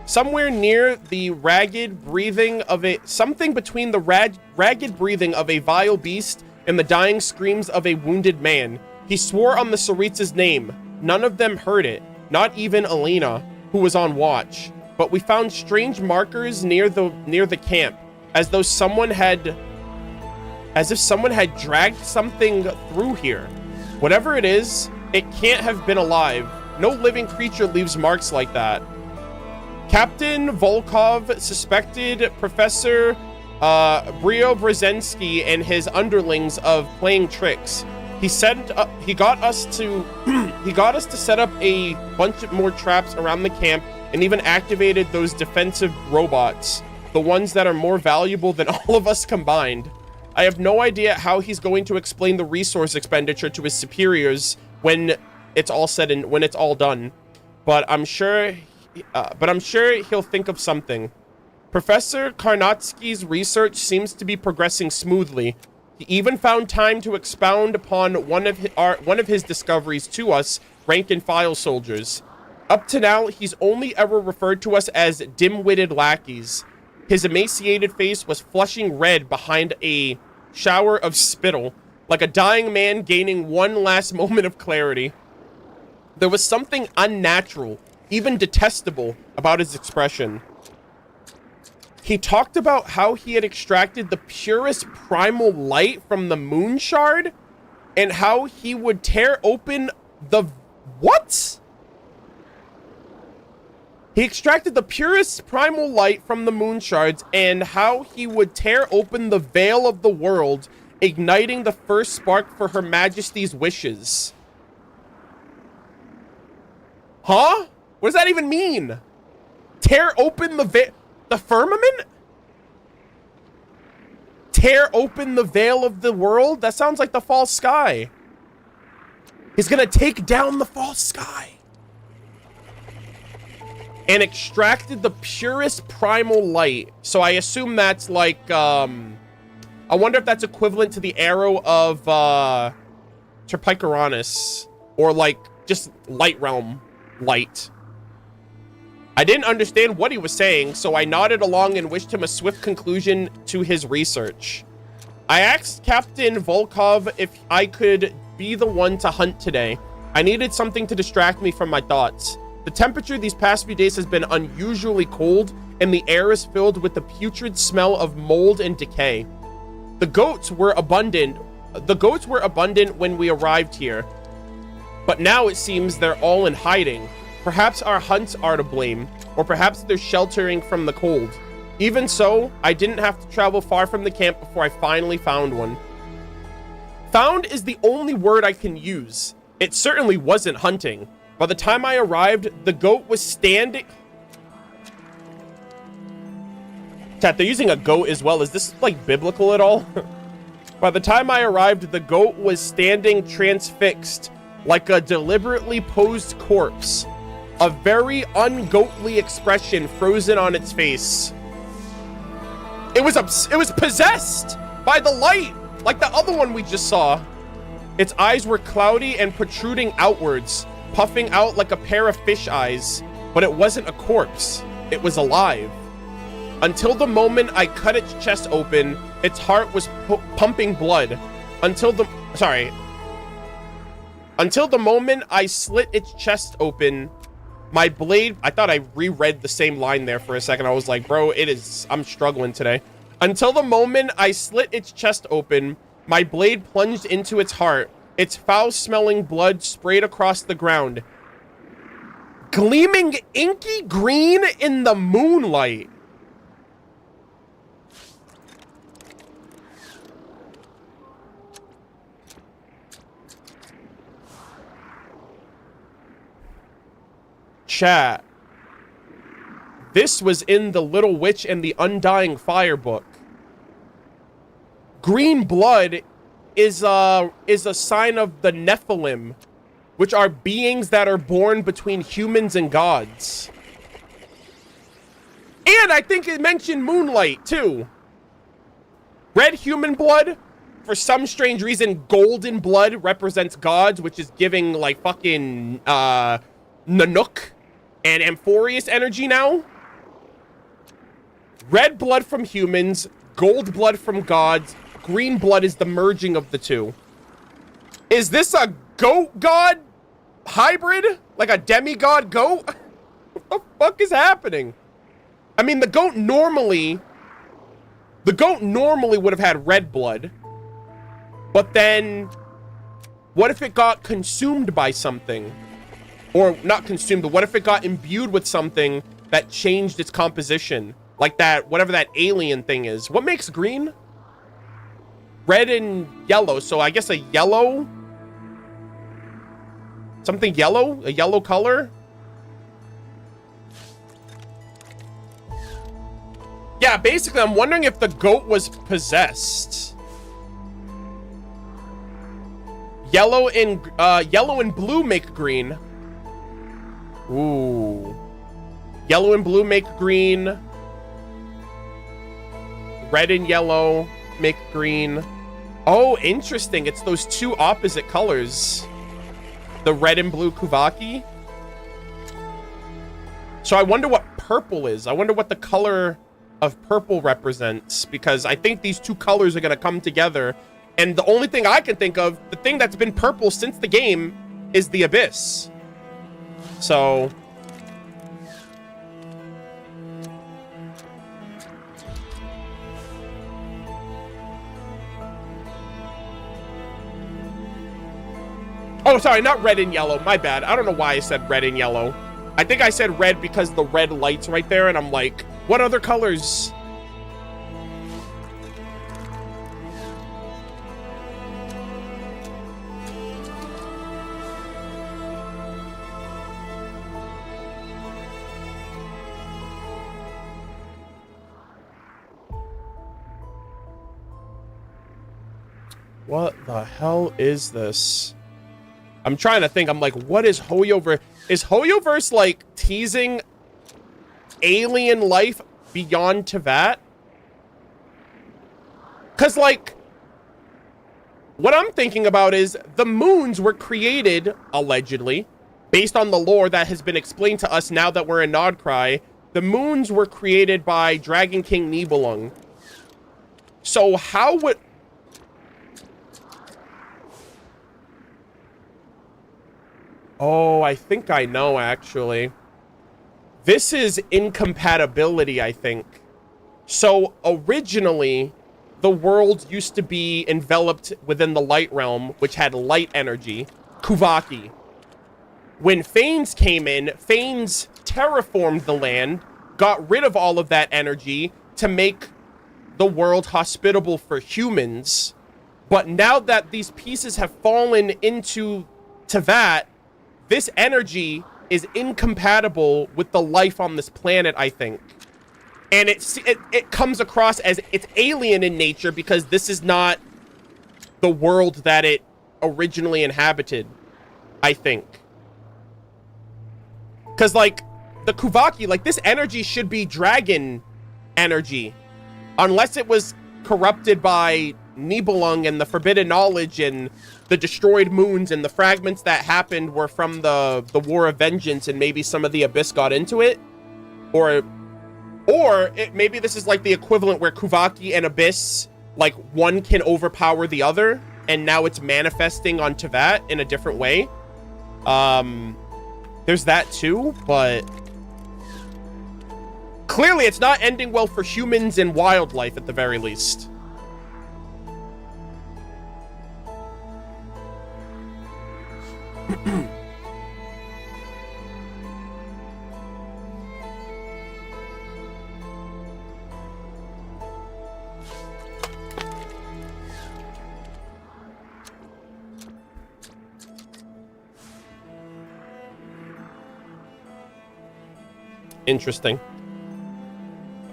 Somewhere near the ragged breathing of a... Something between the ragged breathing of a vile beast and the dying screams of a wounded man. He swore on the Tsaritsa's name. None of them heard it. Not even Alina, who was on watch. But we found strange markers near the camp, as if someone had dragged something through here. Whatever it is, it can't have been alive. No living creature leaves marks like that. Captain Volkov suspected Professor Brzezinski and his underlings of playing tricks. He got us to set up a bunch more traps around the camp and even activated those defensive robots, the ones that are more valuable than all of us combined. I have no idea how he's going to explain the resource expenditure to his superiors when it's all said and when it's all done. But I'm sure he'll think of something. Professor Karnatsky's research seems to be progressing smoothly. He even found time to expound upon one of his discoveries to us rank-and-file soldiers. Up to now, he's only ever referred to us as dim-witted lackeys. His emaciated face was flushing red behind a shower of spittle, like a dying man gaining one last moment of clarity. There was something unnatural, even detestable, about his expression. He talked about how he had extracted the purest primal light from the moon shard, and how he would tear open the... What? He extracted the purest primal light from the moon shards and how he would tear open the veil of the world, igniting the first spark for Her Majesty's wishes. Huh? What does that even mean? Tear open the firmament? Tear open the veil of the world? That sounds like the false sky. He's gonna take down the false sky. And extracted the purest primal light. So I assume that's like, I wonder if that's equivalent to the arrow of, Terpychoronus. Or like, just light realm light. I didn't understand what he was saying, so I nodded along and wished him a swift conclusion to his research. I asked Captain Volkov if I could be the one to hunt today. I needed something to distract me from my thoughts. The temperature these past few days has been unusually cold, and the air is filled with the putrid smell of mold and decay. The goats were abundant when we arrived here, but now it seems they're all in hiding. Perhaps our hunts are to blame, or perhaps they're sheltering from the cold. Even so, I didn't have to travel far from the camp before I finally found one. Found is the only word I can use. It certainly wasn't hunting. By the time I arrived, the goat was standing... Chat, they're using a goat as well. Is this, like, biblical at all? By the time I arrived, the goat was standing transfixed, like a deliberately posed corpse. A very ungoatly expression frozen on its face. It was possessed by the light, like the other one we just saw. Its eyes were cloudy and protruding outwards, puffing out like a pair of fish eyes, but it wasn't a corpse. It was alive. Until the moment I cut its chest open, its heart was pumping blood. Until the moment I slit its chest open, my blade... I thought I reread the same line there for a second. I was like, bro, I'm struggling today. Until the moment I slit its chest open, my blade plunged into its heart. Its foul-smelling blood sprayed across the ground, gleaming inky green in the moonlight. Chat. This was in the Little Witch and the Undying Fire book. Green blood is a sign of the Nephilim, which are beings that are born between humans and gods. And I think it mentioned moonlight too. Red human blood, for some strange reason, golden blood represents gods, which is giving like fucking Nanook and Amphorius energy now. Red blood from humans, gold blood from gods, green blood is the merging of the two. Is this a goat god hybrid? Like a demigod goat? What the fuck is happening? I mean, the goat normally would have had red blood. But then, what if it got consumed by something? Or not consumed, but what if it got imbued with something that changed its composition? Like that, whatever that alien thing is. What makes green? Red and yellow, so I guess a yellow? Something yellow? A yellow color? Yeah, basically, I'm wondering if the goat was possessed. Yellow and blue make green. Ooh. Yellow and blue make green. Red and yellow make green. Oh, interesting. It's those two opposite colors. The red and blue Kuvaki. So I wonder what purple is. I wonder what the color of purple represents, because I think these two colors are going to come together. And the only thing I can think of, the thing that's been purple since the game, is the Abyss. So... oh, sorry, not red and yellow. My bad. I don't know why I said red and yellow. I think I said red because the red light's right there, and I'm like, what other colors? What the hell is this? I'm trying to think. I'm like, what is Hoyoverse? Is Hoyoverse like teasing alien life beyond Teyvat? Because like, what I'm thinking about is the moons were created, allegedly, based on the lore that has been explained to us now that we're in Nodcry. The moons were created by Dragon King Nibelung. So how would... Oh, I think I know, actually. This is incompatibility, I think. So, originally, the world used to be enveloped within the light realm, which had light energy, Kuvaki. When Phanes came in, Phanes terraformed the land, got rid of all of that energy to make the world hospitable for humans. But now that these pieces have fallen into Teyvat, this energy is incompatible with the life on this planet, I think. And it comes across as it's alien in nature because this is not the world that it originally inhabited, I think. Because, like, the Kuvaki, like, this energy should be dragon energy. Unless it was corrupted by Nibelung and the Forbidden Knowledge and the destroyed moons, and the fragments that happened were from the War of Vengeance, and maybe some of the Abyss got into it. Or maybe this is like the equivalent where Kuvaki and Abyss, like, one can overpower the other, and now it's manifesting on Teyvat in a different way. There's that too, but clearly it's not ending well for humans and wildlife at the very least. Interesting.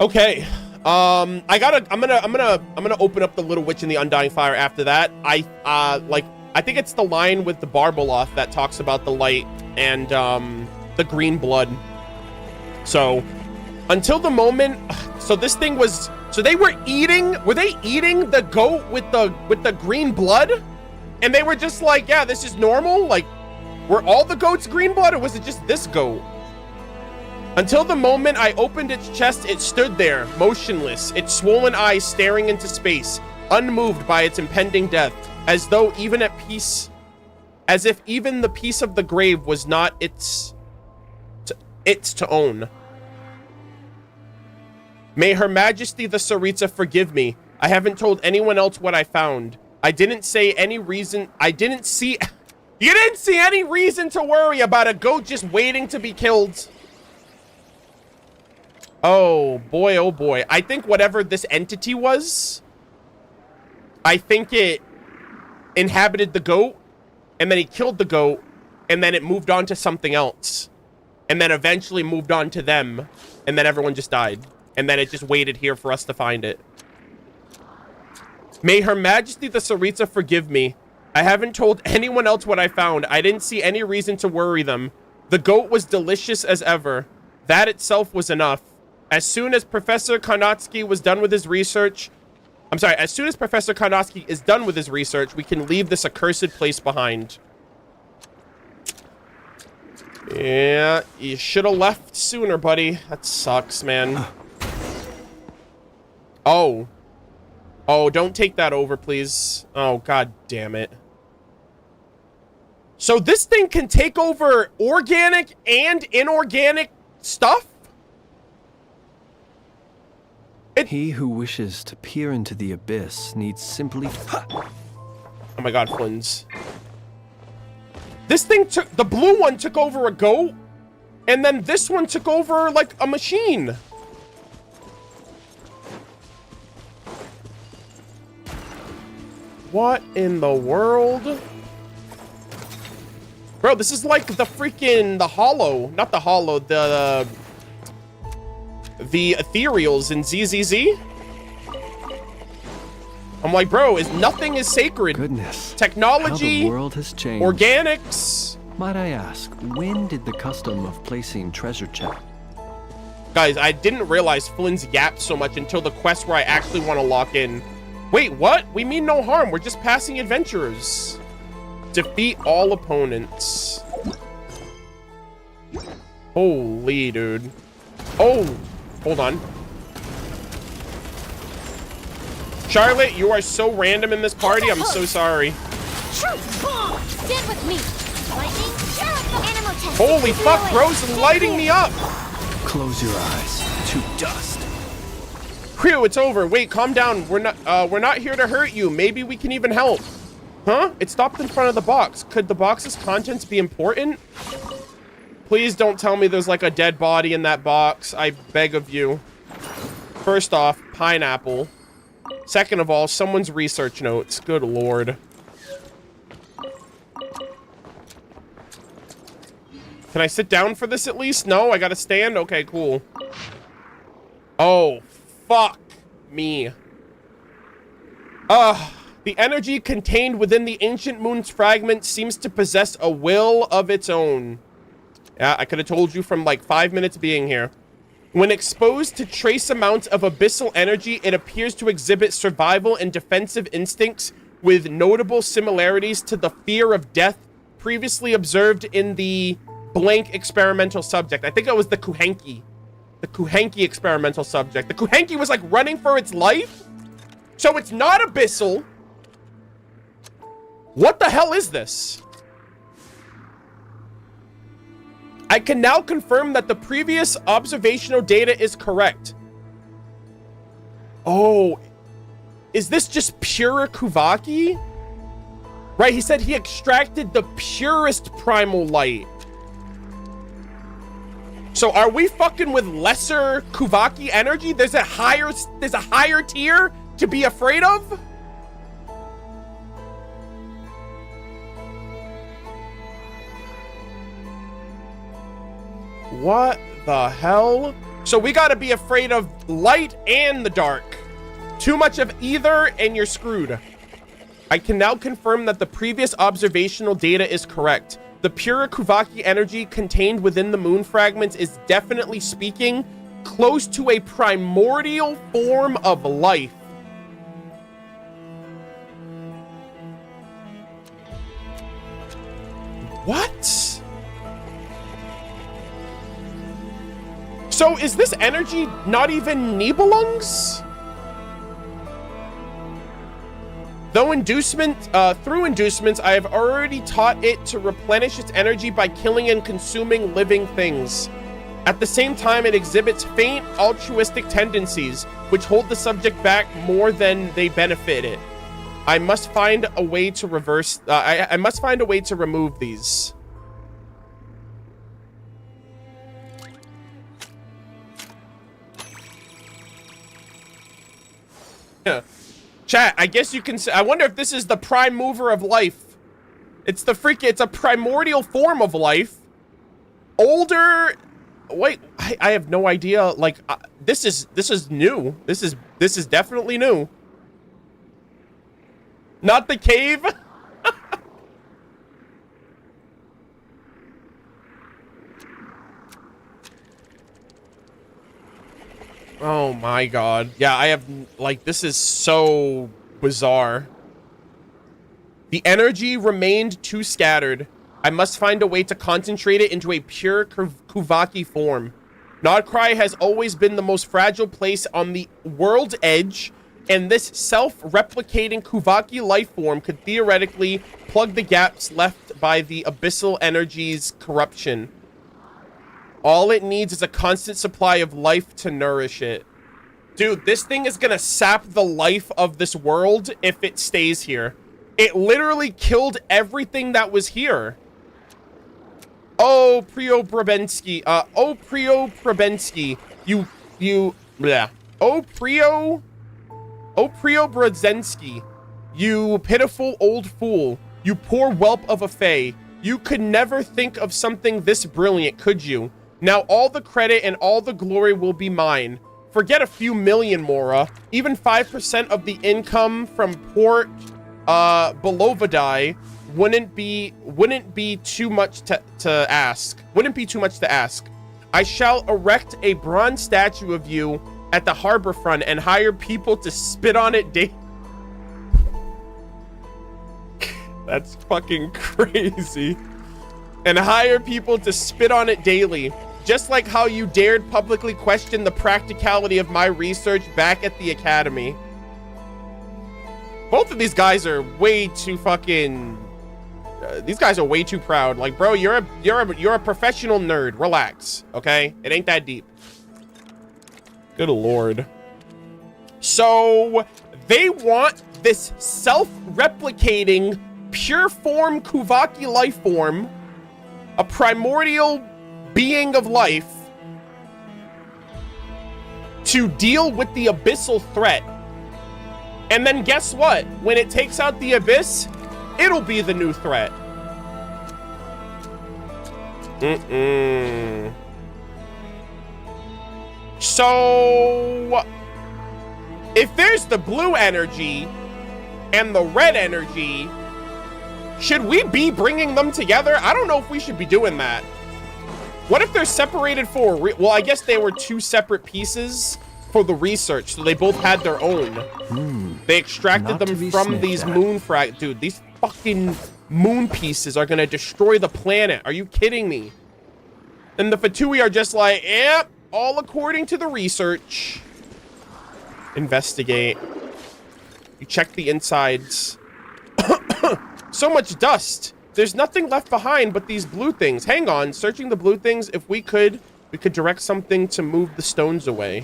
Okay. I'm gonna open up the Little Witch in the Undying Fire after that. I think it's the line with the Barbaloth that talks about the light and the green blood. So until the moment, so this thing was, so they were they eating the goat with the green blood? And they were just like, yeah, this is normal? Like, were all the goats green blood, or was it just this goat? Until the moment I opened its chest, it stood there, motionless, its swollen eyes staring into space, unmoved by its impending death, as though even at peace, as if even the peace of the grave was not its to own. May Her Majesty the Tsaritsa forgive me. I haven't told anyone else what I found. You didn't see any reason to worry about a goat just waiting to be killed. Oh boy. I think whatever this entity was, I think it inhabited the goat, and then he killed the goat, and then it moved on to something else, and then eventually moved on to them, and then everyone just died, and then it just waited here for us to find it. May Her Majesty the Tsaritsa forgive me. I haven't told anyone else what I found. I didn't see any reason to worry them. The goat was delicious as ever. That itself was enough. As soon as Professor Karnatsky is done with his research, we can leave this accursed place behind. Yeah, you should have left sooner, buddy. That sucks, man. Oh, don't take that over, please. Oh, god damn it. So this thing can take over organic and inorganic stuff? He who wishes to peer into the abyss needs simply... Oh my god, Flynn's. This thing the blue one took over a goat? And then this one took over like a machine. What in the world? Bro, this is like the freaking, the Hollow, not the Hollow, the Ethereals in ZZZ. I'm like, bro, nothing is sacred. Goodness. Technology, how the world has changed. Organics. Might I ask, when did the custom of placing treasure chests? Guys, I didn't realize Flynn's yapped so much until the quest where I actually want to lock in. Wait, what? We mean no harm. We're just passing adventurers. Defeat all opponents. Holy dude. Oh, hold on. Charlotte, you are so random in this party. I'm so sorry. Stand with me. Lightning, animal test. Holy fuck, bro's lighting me up. Close your eyes to dust. Phew, it's over. Wait, calm down. We're not here to hurt you. Maybe we can even help. Huh? It stopped in front of the box. Could the box's contents be important? Please don't tell me there's like a dead body in that box. I beg of you. First off, pineapple. Second of all, someone's research notes. Good lord. Can I sit down for this at least? No, I gotta stand? Okay, cool. Oh, fuck me. The energy contained within the ancient moon's fragment seems to possess a will of its own. Yeah, I could have told you from like 5 minutes being here. When exposed to trace amounts of abyssal energy, it appears to exhibit survival and defensive instincts with notable similarities to the fear of death previously observed in the blank experimental subject. I think it was the Kuhenki. The Kuhenki experimental subject. The Kuhenki was like running for its life? So it's not abyssal. What the hell is this? I can now confirm that the previous observational data is correct. Oh, is this just pure Kuvaki? Right, he said he extracted the purest primal light. So are we fucking with lesser Kuvaki energy? There's a higher tier to be afraid of? What the hell? So we gotta be afraid of light and the dark. Too much of either and you're screwed. I can now confirm that the previous observational data is correct. The pure Kuvaki energy contained within the moon fragments is definitely speaking close to a primordial form of life. What? So is this energy not even Nibelung's? Through inducements, I have already taught it to replenish its energy by killing and consuming living things. At the same time, it exhibits faint altruistic tendencies, which hold the subject back more than they benefit it. I must find a way to reverse. I must find a way to remove these. Yeah. Chat, I guess you can say, I wonder if this is the prime mover of life. It's a primordial form of life. Older, wait, I have no idea. Like, this is new. This is definitely new. Not the cave. Oh my god. Yeah, I have, like, this is so bizarre. The energy remained too scattered. I must find a way to concentrate it into a pure Kuvaki form. Nodcry has always been the most fragile place on the world's edge, and this self-replicating Kuvaki life form could theoretically plug the gaps left by the abyssal energy's corruption. All it needs is a constant supply of life to nourish it. Dude, this thing is gonna sap the life of this world if it stays here. It literally killed everything that was here. Oh, Preobrabensky. Oh, Preobrabensky. Blah. Oh, Preobradzensky. You pitiful old fool. You poor whelp of a fae. You could never think of something this brilliant, could you? Now all the credit and all the glory will be mine. Forget a few million, Mora. Even 5% of the income from Port Belovadi wouldn't be too much to ask. Wouldn't be too much to ask. I shall erect a bronze statue of you at the harbor front and hire people to spit on it daily. That's fucking crazy. And hire people to spit on it daily. Just like how you dared publicly question the practicality of my research back at the academy. Both of these guys are way too fucking... these guys are way too proud. Like, bro, you're a professional nerd. Relax, okay? It ain't that deep. Good lord. So, they want this self-replicating, pure form Kuvaki life form, a primordial being of life, to deal with the abyssal threat. And then guess what? When it takes out the abyss, it'll be the new threat. So, if there's the blue energy and the red energy, should we be bringing them together? I don't know if we should be doing that. What if they're separated for well, I guess they were two separate pieces for the research, so they both had their own. They extracted them from these moon dude, these fucking moon pieces are gonna destroy the planet. Are you kidding me? And the Fatui are just like, yep, all according to the research. Investigate. You check the insides. So much dust. There's nothing left behind but these blue things. Hang on, searching the blue things. If we could direct something to move the stones away.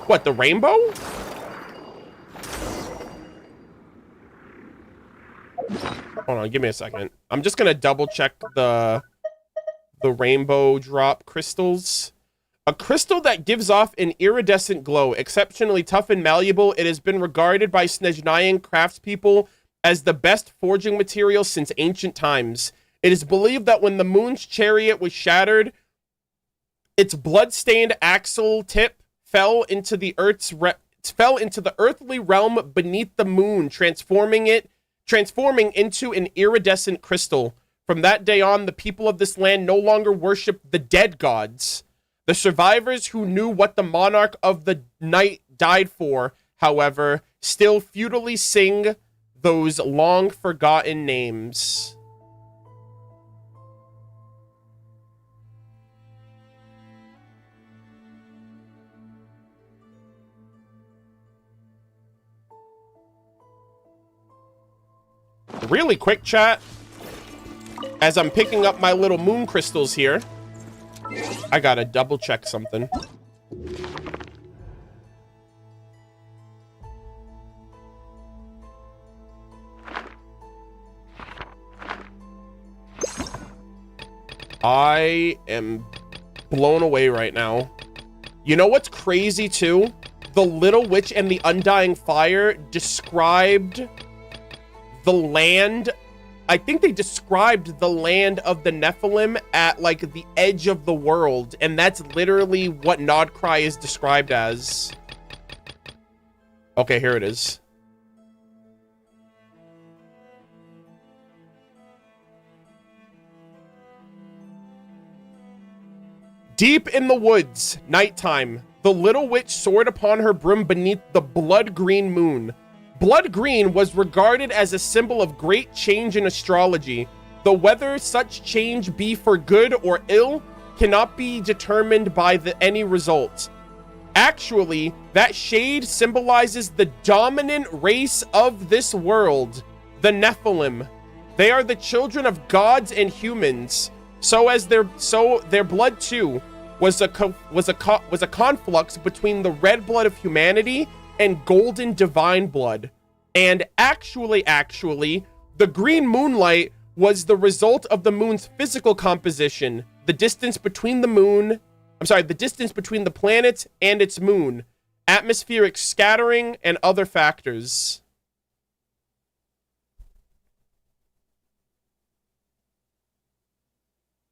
What, the rainbow? Hold on, give me a second. I'm just gonna double check the rainbow drop crystals. A crystal that gives off an iridescent glow, exceptionally tough and malleable. It has been regarded by Snezhnayan craftspeople as the best forging material since ancient times. It is believed that when the moon's chariot was shattered, its blood-stained axle tip fell into the earthly realm beneath the moon, transforming into an iridescent crystal. From that day on, the people of this land no longer worship the dead gods. The survivors who knew what the monarch of the night died for, however, still futilely sing those long forgotten names. Really quick, chat, as I'm picking up my little moon crystals here, I gotta double check something. I am blown away right now. You know what's crazy too? The Little Witch and the Undying Fire described the land. I think they described the land of the Nephilim at like the edge of the world, and that's literally what Nodcry is described as. Okay, here it is. Deep in the woods, nighttime, the Little Witch soared upon her broom beneath the blood-green moon. Blood green was regarded as a symbol of great change in astrology, though whether such change be for good or ill cannot be determined by any results. Actually, that shade symbolizes the dominant race of this world, the Nephilim. They are the children of gods and humans. So their blood too was a conflux between the red blood of humanity and golden divine blood. And actually, the green moonlight was the result of the moon's physical composition, the distance between the planet and its moon, atmospheric scattering, and other factors.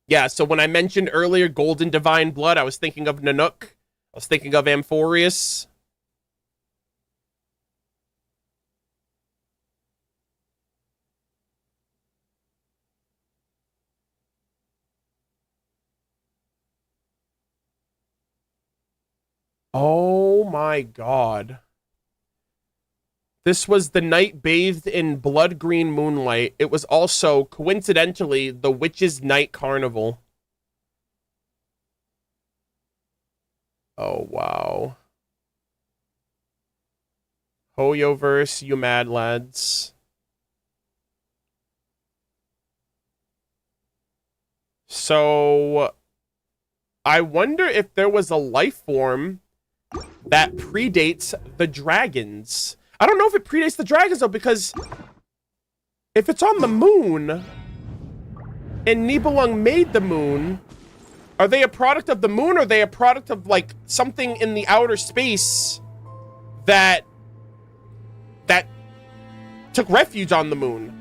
Yeah, so when I mentioned earlier golden divine blood, I was thinking of Nanook. I was thinking of Amphorius. Oh my god. This was the night bathed in blood green moonlight. It was also, coincidentally, the Witch's Night Carnival. Oh, wow. Hoyoverse, you mad lads. So, I wonder if there was a life form that predates the dragons. I don't know if it predates the dragons, though, because if it's on the moon and Nibelung made the moon, are they a product of the moon, or are they a product of, like, something in the outer space that took refuge on the moon?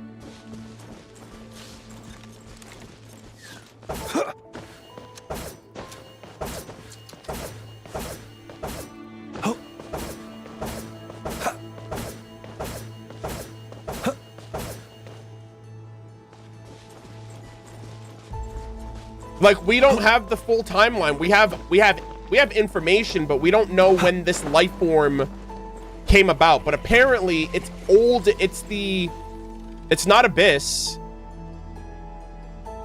Like, we don't have the full timeline. We have information, but we don't know when this life form came about. But apparently, it's old. It's not Abyss.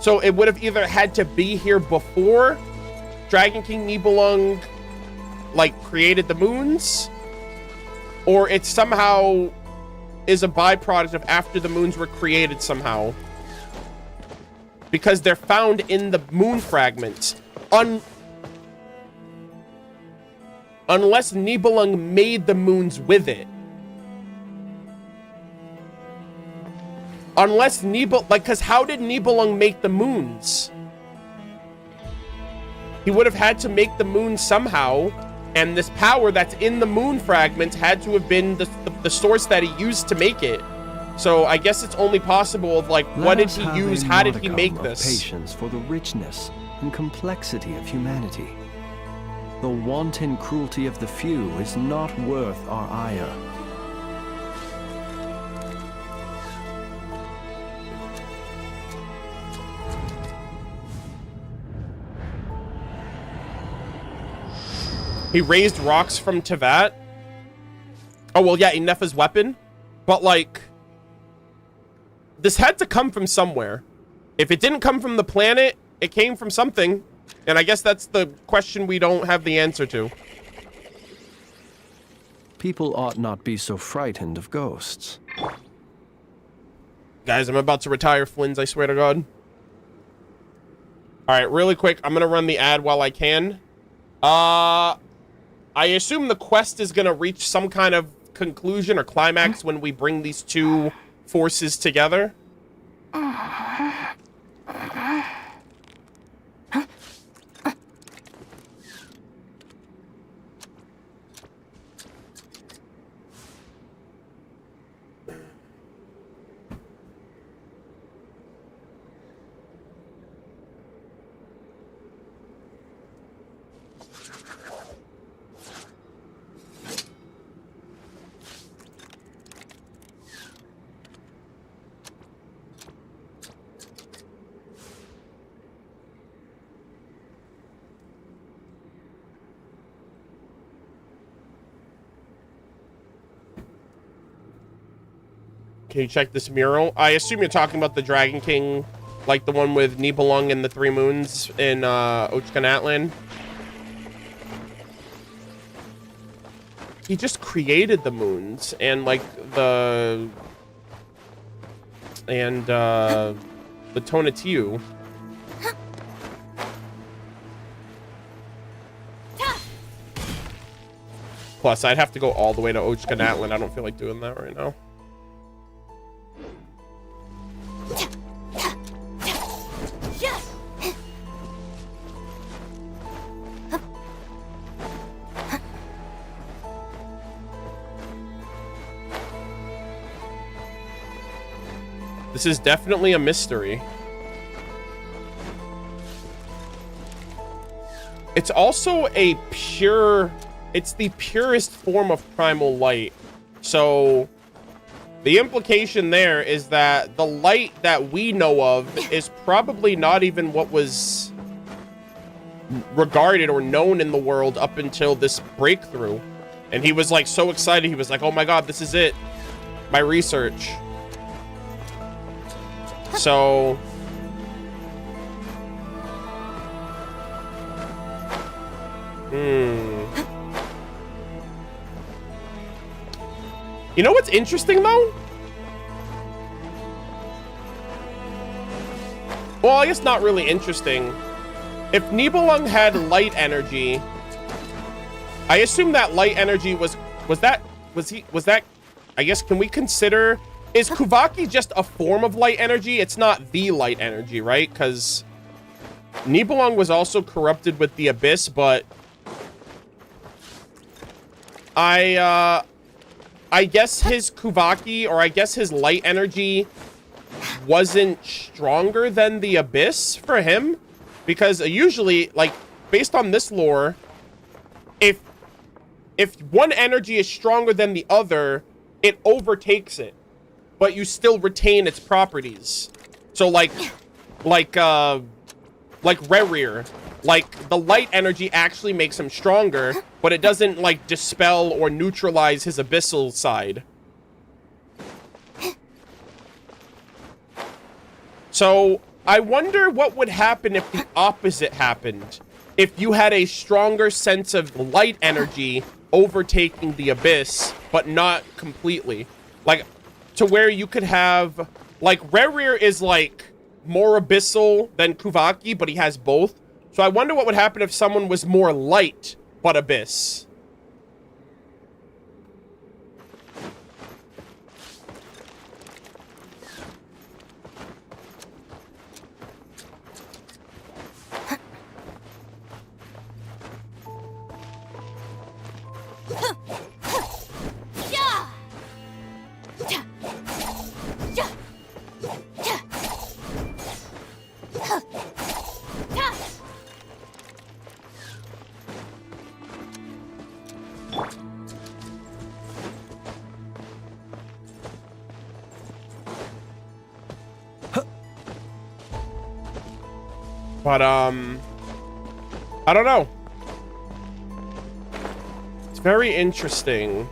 So it would have either had to be here before Dragon King Nibelung, like, created the moons, or it somehow is a byproduct of after the moons were created somehow. Because they're found in the moon fragments. Unless Nibelung made the moons with it. Unless because how did Nibelung make the moons? He would have had to make the moons somehow, and this power that's in the moon fragments had to have been the source that he used to make it. So I guess it's only possible of, like, what did he use? How did he make this? Patience for the richness and complexity of humanity. The wanton cruelty of the few is not worth our ire. He raised rocks from Tevat. Oh, well, yeah, Ineffa's weapon. But, like, this had to come from somewhere. If it didn't come from the planet, it came from something. And I guess that's the question we don't have the answer to. People ought not be so frightened of ghosts. Guys, I'm about to retire Flynn's, I swear to God. Alright, really quick, I'm gonna run the ad while I can. I assume the quest is gonna reach some kind of conclusion or climax when we bring these two forces together. Can you check this mural? I assume you're talking about the Dragon King, like the one with Nibelung and the Three Moons in Ochkanatlan. He just created the moons and, like, the Tonatiuh. Plus, I'd have to go all the way to Ochkanatlan. I don't feel like doing that right now. This is definitely a mystery. It's also a pure... It's the purest form of primal light. So the implication there is that the light that we know of is probably not even what was regarded or known in the world up until this breakthrough. And he was like so excited. He was like, oh my God, this is it. My research. So... You know what's interesting, though? Well, I guess not really interesting. If Nibelung had light energy, I assume that light energy was that, I guess, can we consider, is Kuvaki just a form of light energy? It's not the light energy, right? Because Nibelung was also corrupted with the Abyss, but I guess his Kuvaki, or I guess his light energy wasn't stronger than the Abyss for him, because usually, like, based on this lore, if one energy is stronger than the other, it overtakes it, but you still retain its properties. So like Rerir, like the light energy actually makes him stronger, but it doesn't like dispel or neutralize his abyssal side. So I wonder what would happen if the opposite happened. If you had a stronger sense of light energy overtaking the abyss, but not completely. Like, to where you could have, like, Rerir is like more abyssal than Kuvaki, but he has both. So I wonder what would happen if someone was more light, but abyss. But, I don't know. It's very interesting.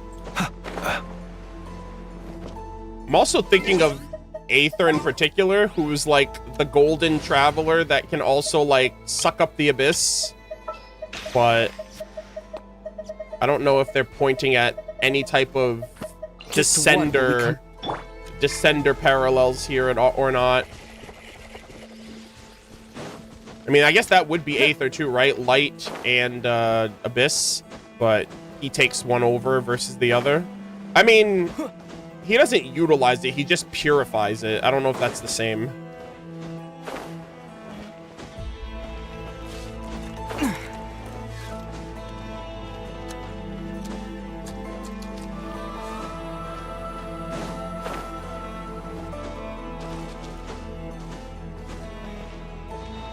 I'm also thinking of Aether in particular, who's like the golden traveler that can also like suck up the abyss. But I don't know if they're pointing at any type of descender parallels here or not. I mean, I guess that would be Aether too, right? Light and Abyss, but he takes one over versus the other. I mean, he doesn't utilize it, he just purifies it. I don't know if that's the same.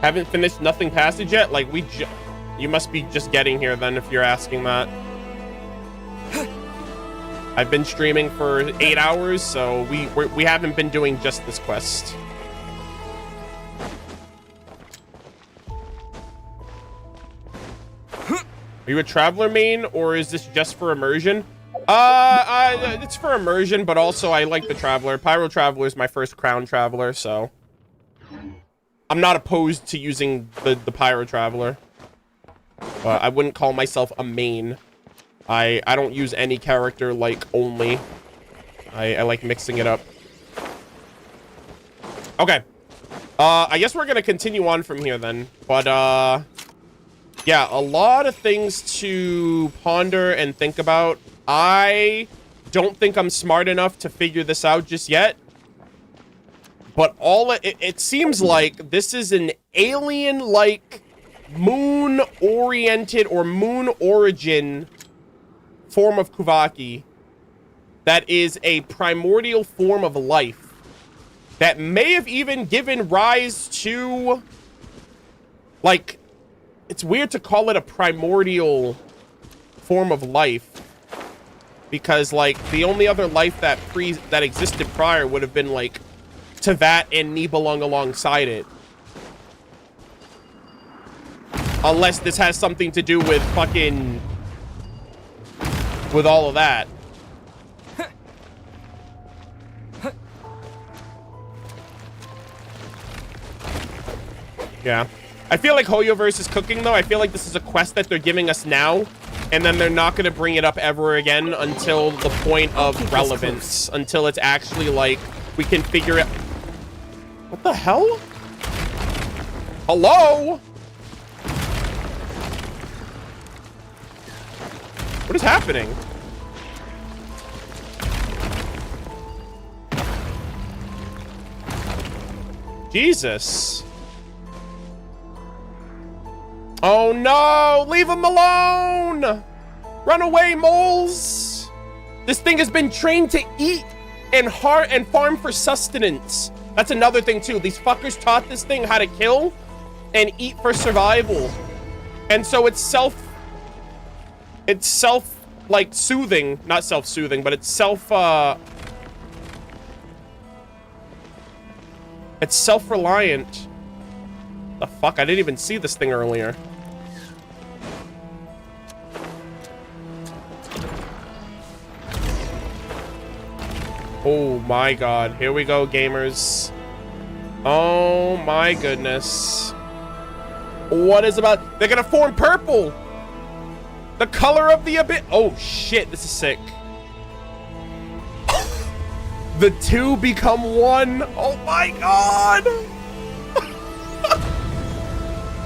Haven't finished Nothing Passage yet? Like, you must be just getting here then if you're asking that. I've been streaming for 8 hours, so we haven't been doing just this quest. Are you a Traveler main, or is this just for immersion? It's for immersion, but also I like the Traveler. Pyro Traveler is my first Crown Traveler, so I'm not opposed to using the Pyro Traveler. But I wouldn't call myself a main. I don't use any character like only. I like mixing it up. Okay. I guess we're gonna continue on from here then. But yeah, a lot of things to ponder and think about. I don't think I'm smart enough to figure this out just yet. But it seems like this is an alien-like, moon-oriented or moon-origin form of Kuvaki that is a primordial form of life. that may have even given rise to, like, it's weird to call it a primordial form of life, because like the only other life that existed prior would have been like Tevat and Nibelung alongside it, unless this has something to do with fucking with all of that. Yeah. I feel like Hoyoverse is cooking, though. I feel like this is a quest that they're giving us now, and then they're not going to bring it up ever again until the point of relevance, until it's actually, like, we can figure it... What the hell? Hello? What is happening? Jesus. Oh no! Leave him alone! Run away, moles! This thing has been trained to eat and farm for sustenance. That's another thing too. These fuckers taught this thing how to kill and eat for survival. And so it's like soothing, not self-soothing, but it's self-reliant. The fuck? I didn't even see this thing earlier. Oh my god. Here we go, gamers. Oh my goodness. What is about... They're gonna form purple! The color of the abyss. Oh shit, this is sick. The two become one. Oh my god.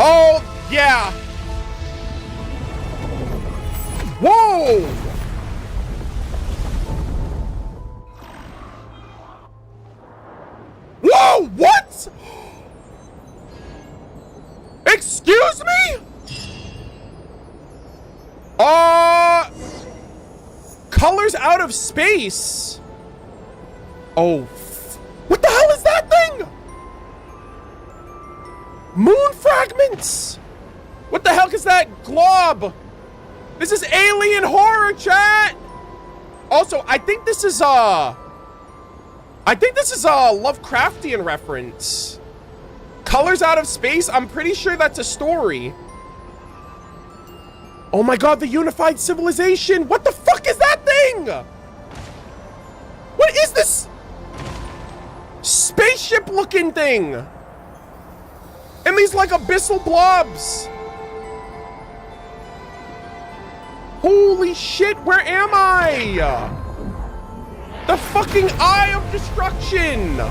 Oh yeah. Whoa. Whoa, what? Excuse me? Colors out of space. Oh, what the hell is that thing? Moon fragments. What the heck is that glob? This is alien horror, chat. Also, I think this is a Lovecraftian reference. Colors out of space. I'm pretty sure that's a story. Oh my god, the unified civilization. What the fuck is that thing? What is this spaceship looking thing? And these like abyssal blobs. Holy shit, where am I? The fucking Eye of Destruction.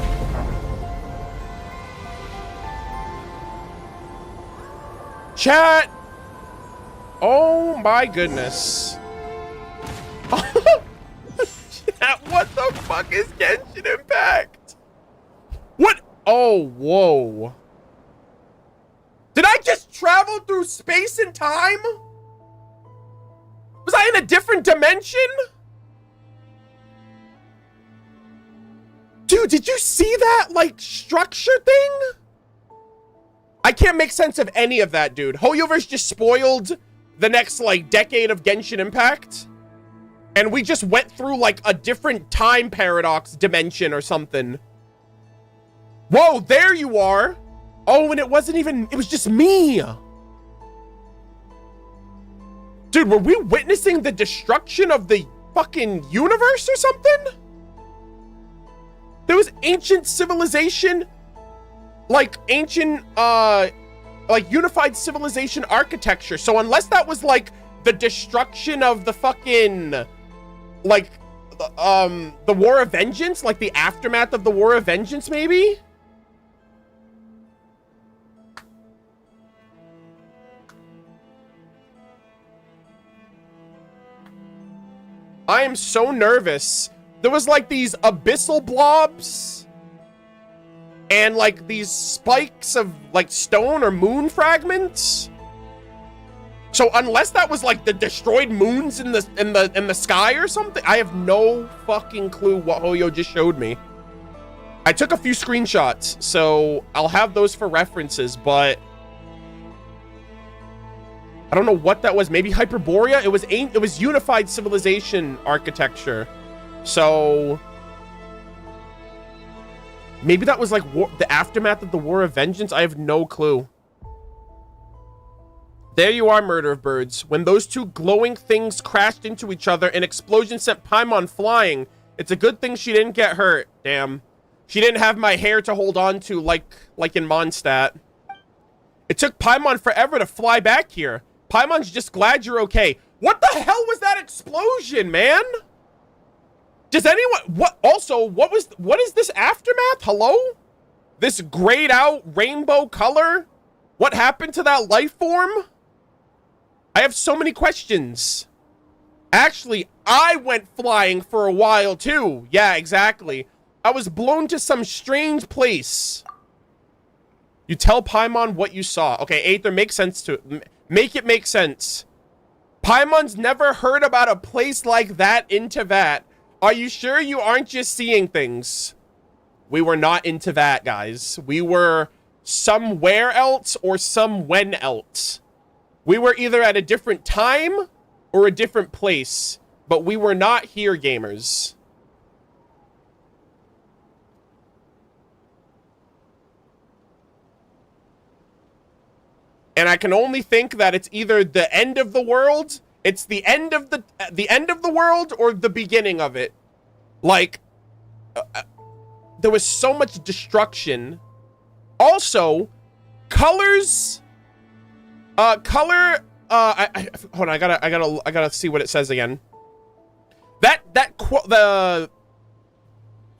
Chat. Oh my goodness. Chat, what the fuck is Genshin Impact? What? Oh, whoa. Did I just travel through space and time? Was I in a different dimension? Dude, did you see that, like, structure thing? I can't make sense of any of that, dude. Hoyoverse just spoiled the next, like, decade of Genshin Impact. And we just went through, like, a different time paradox dimension or something. Whoa, there you are. Oh, and it wasn't even, it was just me. Dude, were we witnessing the destruction of the fucking universe or something? There was ancient civilization, like ancient, like unified civilization architecture. So unless that was like the destruction of the fucking, like, the War of Vengeance, like the aftermath of the War of Vengeance, maybe? I am so nervous. There was like these abyssal blobs and like these spikes of like stone or moon fragments. So unless that was like the destroyed moons in the sky or something, I have no fucking clue what Hoyo just showed me. I took a few screenshots, so I'll have those for references, but I don't know what that was. Maybe Hyperborea? It was unified civilization architecture. So maybe that was like the aftermath of the War of Vengeance. I have no clue. There you are, Murder of Birds. When those two glowing things crashed into each other, an explosion sent Paimon flying. It's a good thing she didn't get hurt. Damn. She didn't have my hair to hold on to like in Mondstadt. It took Paimon forever to fly back here. Paimon's just glad you're okay. What the hell was that explosion, man? Does anyone... what is this aftermath? Hello? This grayed out rainbow color? What happened to that life form? I have so many questions. Actually, I went flying for a while too. Yeah, exactly. I was blown to some strange place. You tell Paimon what you saw. Okay, Aether, make sense to it. Make it make sense. Paimon's never heard about a place like that in Teyvat. Are you sure you aren't just seeing things? We were not in Teyvat, guys. We were somewhere else or somewhen else. We were either at a different time or a different place, but we were not here, gamers. And I can only think that it's either the end of the world, it's the end of the world, or the beginning of it. Like, there was so much destruction. Also, colors, hold on, I gotta see what it says again. The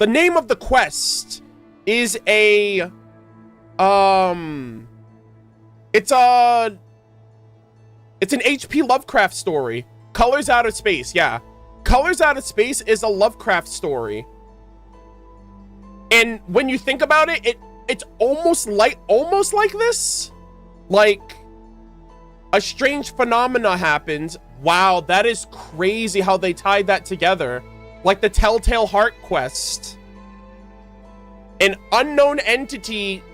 name of the quest is a, it's an H.P. Lovecraft story. Colors Out of Space, yeah. Colors Out of Space is a Lovecraft story. And when you think about it, it's almost like this. Like, a strange phenomena happens. Wow, that is crazy how they tied that together. Like the Telltale Heart quest. An unknown entity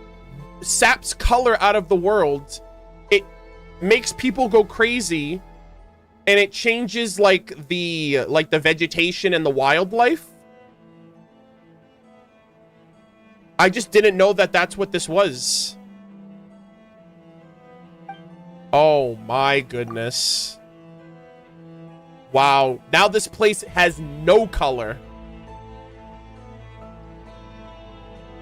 saps color out of the world. It makes people go crazy, and it changes like the vegetation and the wildlife. I just didn't know that that's what this was. Oh my goodness. Wow, now this place has no color.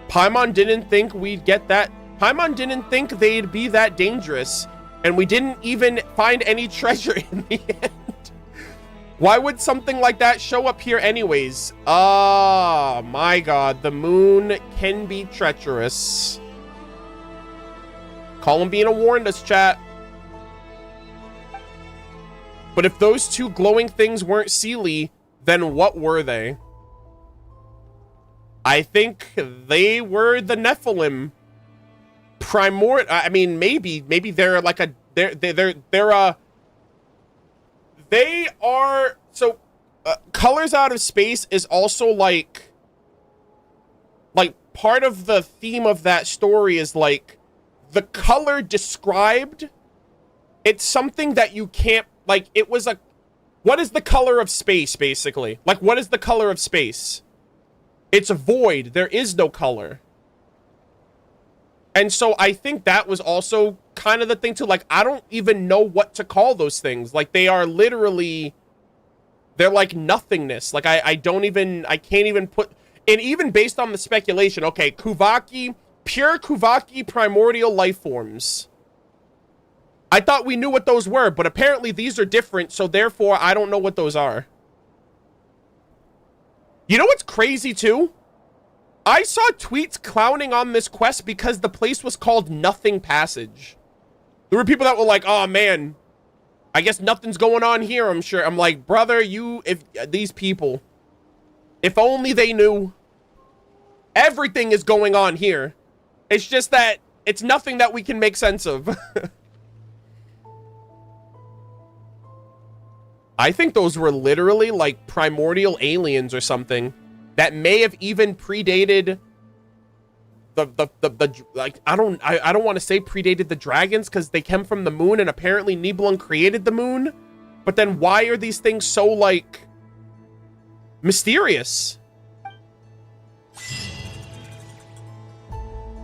Paimon didn't think we'd get that. Paimon didn't think they'd be that dangerous, and we didn't even find any treasure in the end. Why would something like that show up here anyways? Oh my god, the moon can be treacherous. Columbina warned us, chat. But if those two glowing things weren't Seelie, then what were they? I think they were the Nephilim. I mean, maybe they're like a they are so Colors Out of Space is also like part of the theme of that story is like the color described. It's something that you can't, like, it was a, what is the color of space, basically? Like, what is the color of space? It's a void. There is no color. And so I think that was also kind of the thing too. Like, I don't even know what to call those things. Like, they are literally, they're like nothingness. Like, I can't even put, and even based on the speculation, okay, Kuvaki, pure Kuvaki primordial life forms. I thought we knew what those were, but apparently these are different, so therefore I don't know what those are. You know what's crazy too? I saw tweets clowning on this quest because the place was called Nothing Passage. There were people that were like, oh man, I guess nothing's going on here, I'm sure. I'm like, brother, these people, if only they knew. Everything is going on here. It's just that it's nothing that we can make sense of. I think those were literally like primordial aliens or something that may have even predated like, I don't want to say predated the dragons because they came from the moon and apparently Nibelung created the moon. But then why are these things so, like, mysterious?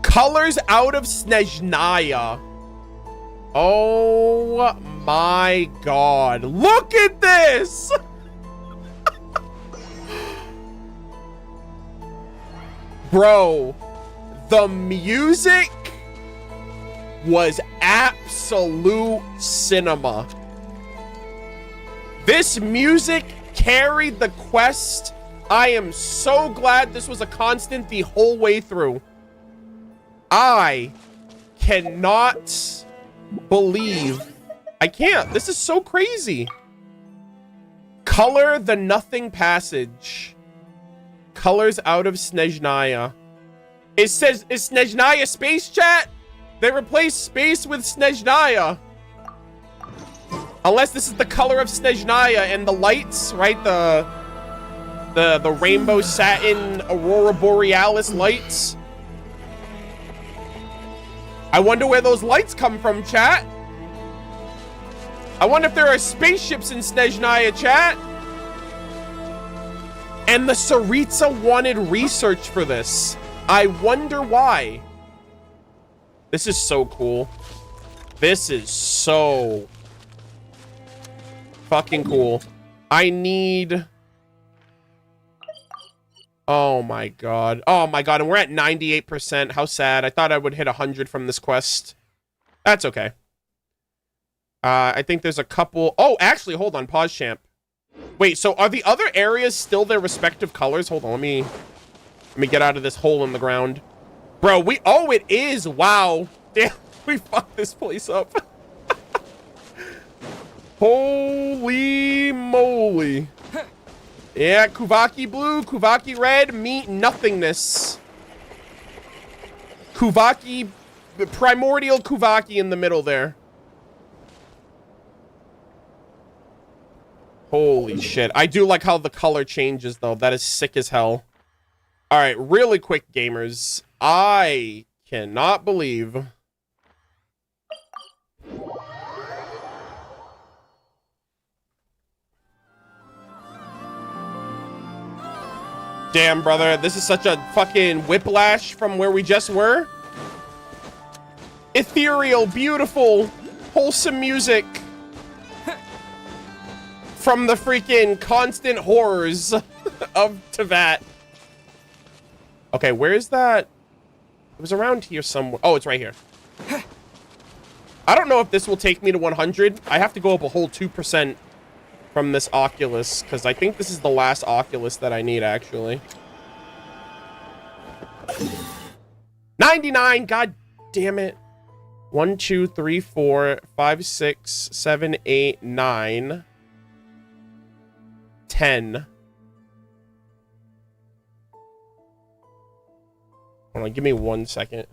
Colors out of Snezhnaya. Oh my god. Look at this! Bro, the music was absolute cinema. This music carried the quest. I am so glad this was a constant the whole way through. I cannot believe. I can't. This is so crazy. Color the Nothing Passage. Colors out of Snezhnaya. It says, is Snezhnaya space, chat? They replaced space with Snezhnaya. Unless this is the color of Snezhnaya and the lights, right? The rainbow satin aurora borealis lights. I wonder where those lights come from, chat. I wonder if there are spaceships in Snezhnaya, chat. And the Tsaritsa wanted research for this. I wonder why. This is so cool. This is so fucking cool. I need... Oh my god. Oh my god, and we're at 98%. How sad. I thought I would hit 100 from this quest. That's okay. I think there's a couple... Oh, actually, hold on. Pause, champ. Wait, so are the other areas still their respective colors? Hold on, let me get out of this hole in the ground. Bro, oh, it is. Wow. Damn, we fucked this place up. Holy moly. Yeah, Kuvaki blue, Kuvaki red, meet nothingness. Kuvaki, primordial Kuvaki in the middle there. Holy shit. I do like how the color changes, though. That is sick as hell. All right, really quick, gamers. I cannot believe... Damn, brother. This is such a fucking whiplash from where we just were. Ethereal, beautiful, wholesome music. From the freaking constant horrors of Teyvat. Okay, where is that? It was around here somewhere. Oh, it's right here. I don't know if this will take me to 100. I have to go up a whole 2% from this Oculus, because I think this is the last Oculus that I need, actually. 99! God damn it. 1, 2, 3, 4, 5, 6, 7, 8, 9... 10. Hold on, give me 1 second.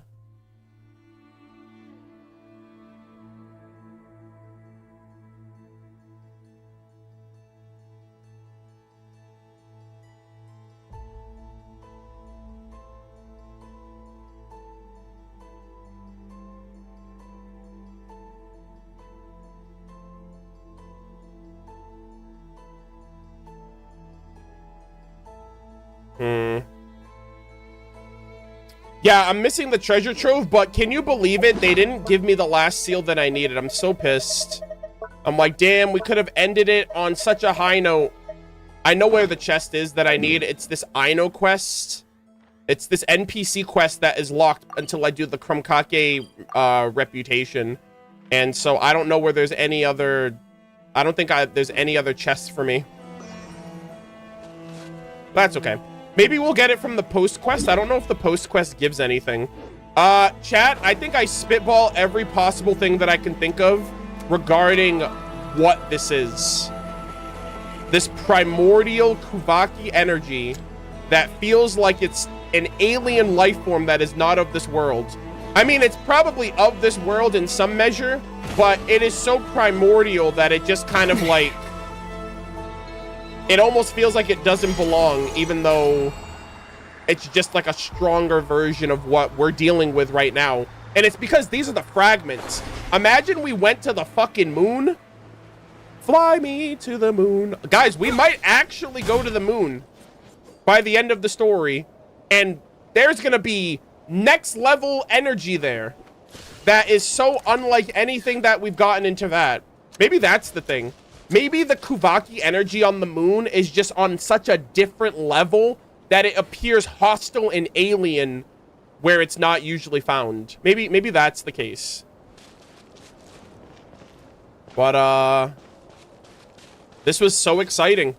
Yeah, I'm missing the treasure trove, but can you believe it? They didn't give me the last seal that I needed. I'm so pissed. I'm like, damn, we could have ended it on such a high note. I know where the chest is that I need. It's this Aino quest. It's this NPC quest that is locked until I do the Krumkake reputation. And so I don't know where there's any other... I don't think there's any other chests for me. That's okay. Maybe we'll get it from the post quest. I don't know if the post quest gives anything. Chat, I think I spitball every possible thing that I can think of regarding what this is. This primordial Kuvaki energy that feels like it's an alien life form that is not of this world. I mean, it's probably of this world in some measure, but it is so primordial that it just kind of like... It almost feels like it doesn't belong, even though It's just like a stronger version of what we're dealing with right now. And it's because these are the fragments. Imagine we went to the fucking moon. Fly me to the moon. Guys, we might actually go to the moon by the end of the story. And there's going to be next level energy there that is so unlike anything that we've gotten into that. Maybe that's the thing. Maybe the Kuvaki energy on the moon is just on such a different level that it appears hostile and alien where it's not usually found. Maybe that's the case. But, this was so exciting.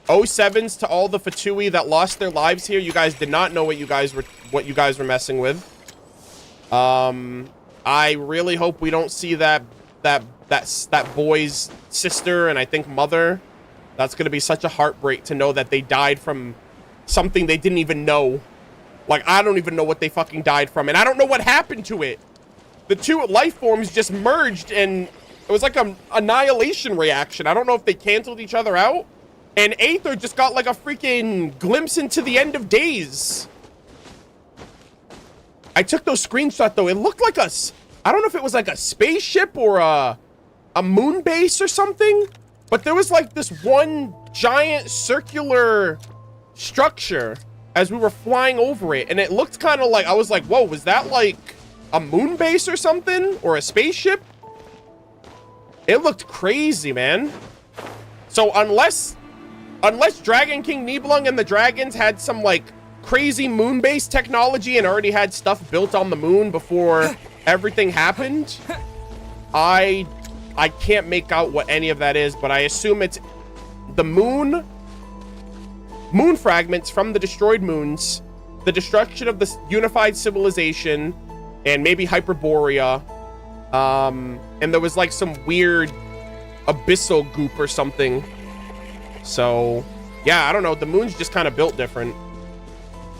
07s to all the Fatui that lost their lives here. You guys did not know what you guys were messing with. I really hope we don't see that boy's sister and I think mother. That's gonna be such a heartbreak to know that they died from something they didn't even know. Like, I don't even know what they fucking died from, and I don't know what happened to it. The two life forms just merged, and it was like an annihilation reaction. I don't know if they canceled each other out, and Aether just got like a freaking glimpse into the end of days. I took those screenshots, though. It looked like I don't know if it was like a spaceship or a moon base or something, but there was like this one giant circular structure as we were flying over it, and it looked kind of like, I was like, whoa, was that like a moon base or something, or a spaceship? It looked crazy, man. So unless Dragon King Nibelung and the dragons had some like crazy moon base technology and already had stuff built on the moon before everything happened, I can't make out what any of that is, but I assume it's the moon fragments from the destroyed moons, the destruction of the unified civilization, and maybe Hyperborea. And there was like some weird abyssal goop or something. So yeah, I don't know. The moon's just kind of built different.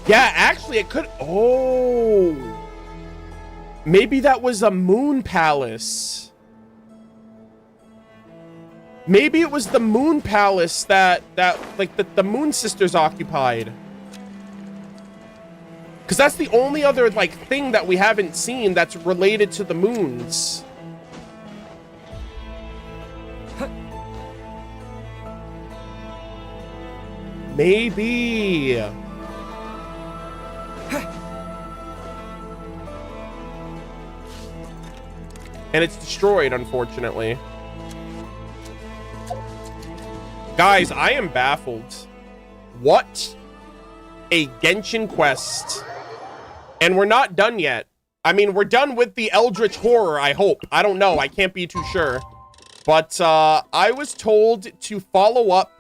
Yeah, actually it could, oh, maybe that was a moon palace. Maybe it was the moon palace that like the moon sisters occupied. Because that's the only other like thing that we haven't seen that's related to the moons. Maybe. And it's destroyed, unfortunately. Guys, I am baffled. What a Genshin quest. And we're not done yet. I mean, we're done with the Eldritch Horror, I hope. I don't know. I can't be too sure. But I was told to follow up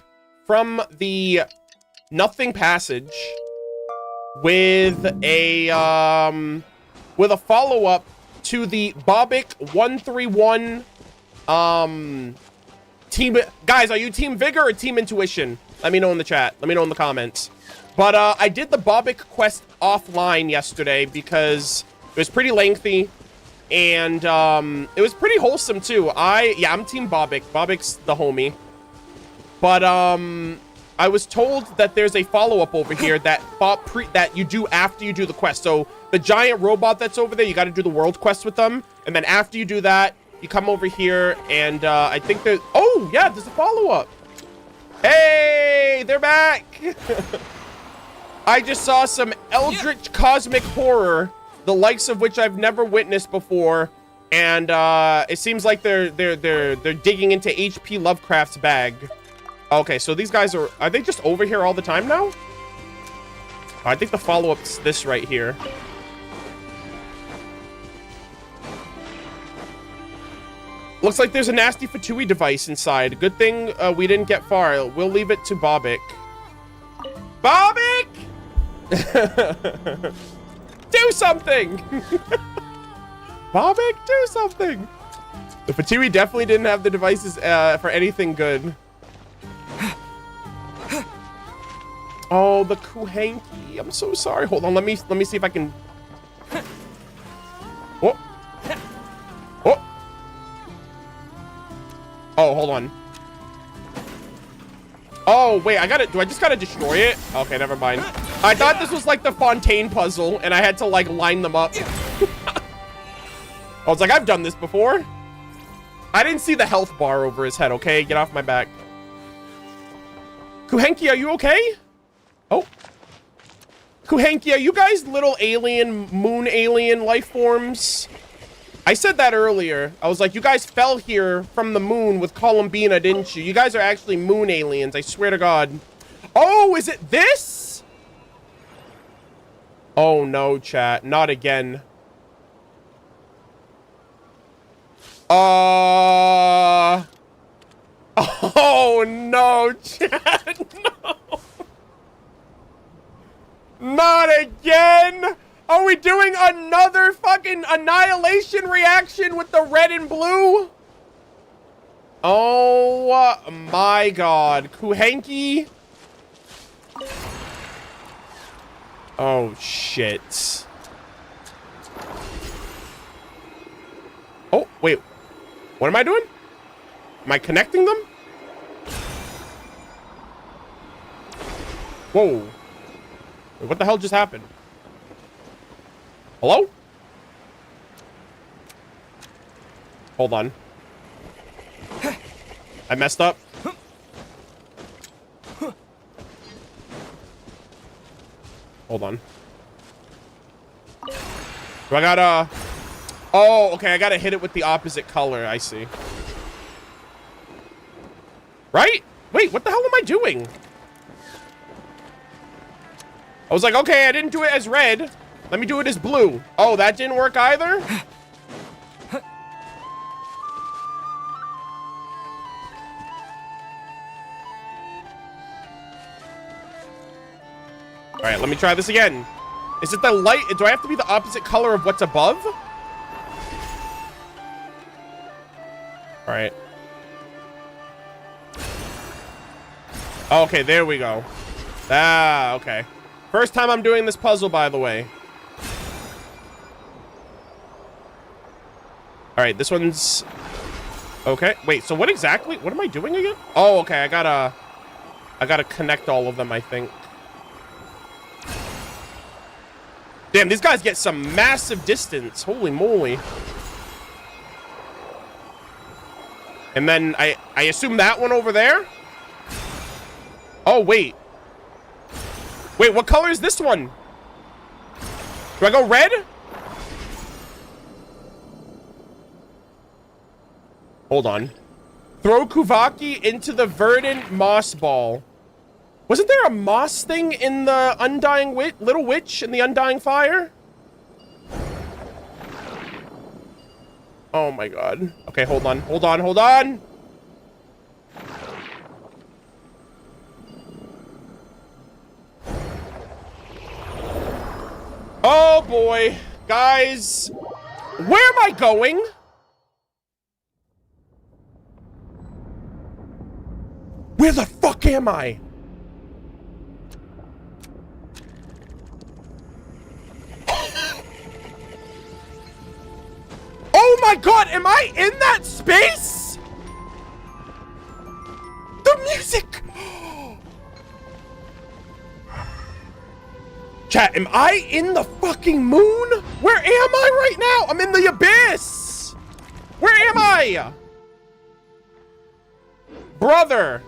from the Nothing Passage with a follow-up to the Bobic 131 team. Guys, are you Team Vigor or Team Intuition? Let me know in the chat. Let me know in the comments. But I did the Bobic quest offline yesterday because it was pretty lengthy, and it was pretty wholesome too. I'm Team Bobic. Bobic's the homie. But I was told that there's a follow-up over here that you do after you do the quest. So the giant robot that's over there, you got to do the world quest with them, and then after you do that, you come over here, and I think there's... Oh, yeah, there's a follow-up. Hey, they're back. I just saw some Eldritch Cosmic Horror, the likes of which I've never witnessed before, and it seems like they're digging into H.P. Lovecraft's bag. Okay, so these guys are they just over here all the time now? I think the follow-up's this right here. Looks like there's a nasty Fatui device inside. Good thing we didn't get far. We'll leave it to Bobic. Bobic! Do something! Bobic, do something! The Fatui definitely didn't have the devices for anything good. Oh, the Kuhanki. I'm so sorry. Hold on, let me see if I can... Oh! Oh! Oh, hold on. Oh, wait, do I just gotta destroy it? Okay, never mind. I thought this was like the Fontaine puzzle, and I had to like line them up. I was like, I've done this before. I didn't see the health bar over his head, okay? Get off my back. Kuhenki, are you okay? Oh. Kuhenki, are you guys little alien, moon alien life forms? I said that earlier. I was like, you guys fell here from the moon with Columbina, didn't you? You guys are actually moon aliens, I swear to God. Oh, is it this? Oh no, chat. Not again. Oh no, chat. No. Not again. Are we doing another fucking annihilation reaction with the red and blue? Oh my God. Kuhenki. Oh shit. Oh, wait. What am I doing? Am I connecting them? Whoa. Wait, what the hell just happened? Hello? Hold on. I messed up. Hold on. Do I gotta... Oh, okay, I gotta hit it with the opposite color. I see. Right? Wait, what the hell am I doing? I was like, okay, I didn't do it as red. Let me do it as blue. Oh, that didn't work either? All right, let me try this again. Is it the light? Do I have to be the opposite color of what's above? All right. Okay, there we go. Ah, okay. First time I'm doing this puzzle, by the way. All right, this one's... Okay, wait, so what exactly... What am I doing again? Oh, okay, I gotta connect all of them, I think. Damn, these guys get some massive distance. Holy moly. And then I assume that one over there? Oh, wait. Wait, what color is this one? Do I go red? Hold on. Throw Kuvaki into the verdant moss ball. Wasn't there a moss thing in the Undying Little Witch in the Undying Fire? Oh my God. Okay, hold on, hold on, hold on. Oh boy, guys, where am I going? Where the fuck am I? Oh my God, am I in that space? The music. Chat, am I in the fucking moon? Where am I right now? I'm in the abyss. Where am I? Brother.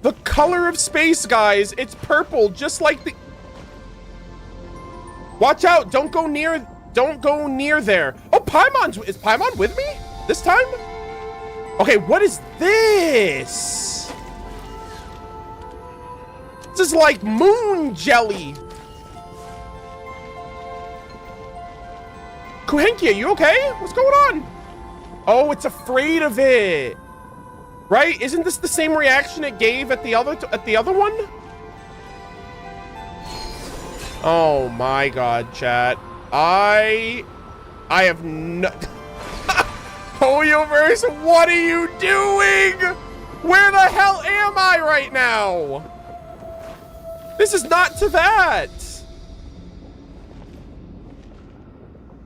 The color of space, guys. It's purple, just like the... Watch out. Don't go near there. Oh, is Paimon with me this time? Okay, what is this? This is like moon jelly. Kuhenki, are you okay? What's going on? Oh, it's afraid of it. Right? Isn't this the same reaction it gave at the other one? Oh my God, chat. I have no... Hoyoverse, what are you doing? Where the hell am I right now? This is not to that.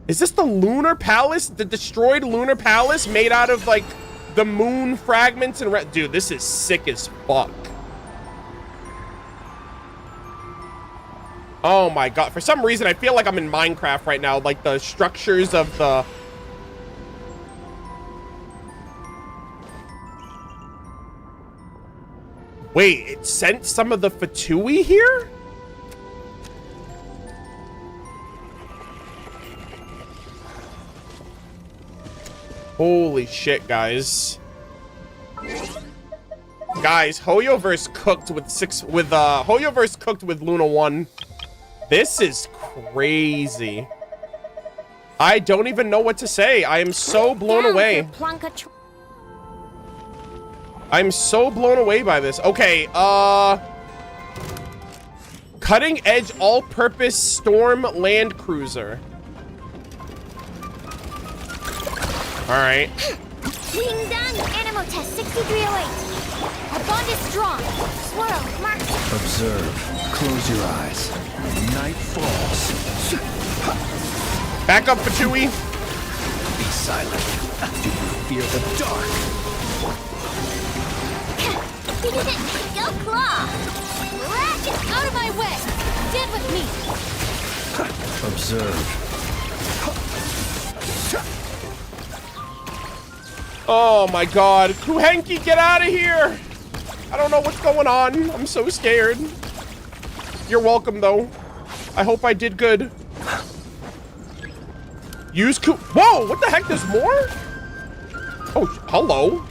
Is this the Lunar Palace? The destroyed Lunar Palace made out of like the moon fragments and dude, this is sick as fuck. Oh my god, for some reason I feel like I'm in Minecraft right now, like the structures of the wait, it sent some of the Fatui here? Holy shit, guys. Guys, Hoyoverse cooked with Hoyoverse cooked with Luna 1. This is crazy. I don't even know what to say. I am so blown away. I'm so blown away by this. Okay, cutting edge all-purpose storm land cruiser. All right. Being done. Animal test 6308. Our bond is strong. Swirl, mark. Observe. Close your eyes. Night falls. Back up, Fatui. Be silent. Do you fear the dark? Go claw. Get out of my way. Stand with me. Observe. Oh my god. Kuhenki, get out of here! I don't know what's going on. I'm so scared. You're welcome, though. I hope I did good. Use Whoa! What the heck? There's more? Oh, hello.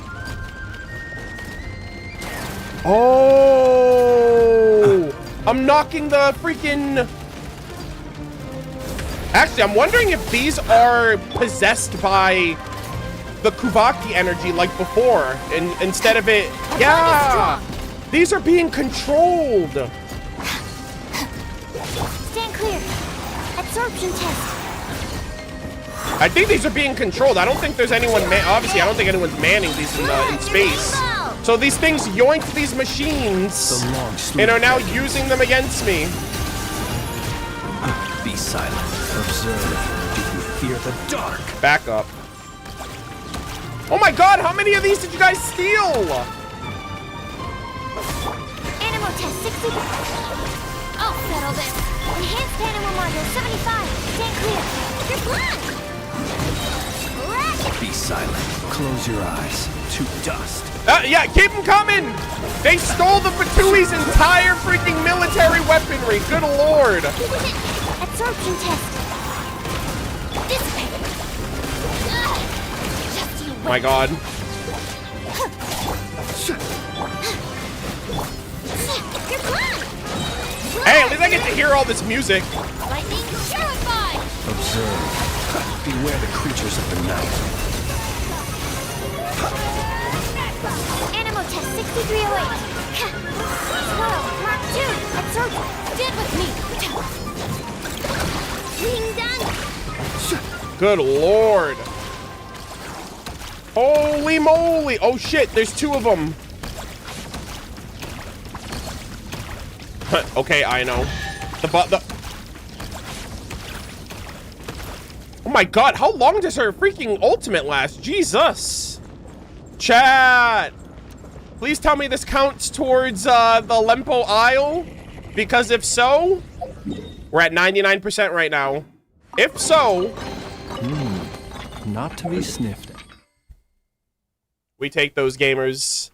Oh! I'm knocking the freaking... Actually, I'm wondering if these are possessed by the Kuvaki energy like before, and instead of it, yeah, these are being controlled. Stand clear. Absorption test. I think these are being controlled. I don't think there's anyone, obviously I don't think anyone's manning these in space. So these things yoinked these machines and are now using them against me. Be silent. Observe. Do you fear the dark? Back up. Oh my god, how many of these did you guys steal? Animal test 60. I'll settle this. Enhanced animal module 75. Stand clear. You're blind. Be silent. Close your eyes. To dust. Yeah, keep them coming. They stole the Fatui's entire freaking military weaponry. Good lord. Absorption test. Dissipate. My god. Hey, at least I get to hear all this music. Lightning terrified. Observe. Beware the creatures of the night. Animal test 6308. Swirl, mark 2. Absorb. Being done. Good lord. Holy moly. Oh shit, there's two of them. Okay, I know. Oh my god, how long does her freaking ultimate last? Jesus. Chat. Please tell me this counts towards the Lempo Isle. Because if so, we're at 99% right now. If so... Not to be sniffed at. We take those, gamers.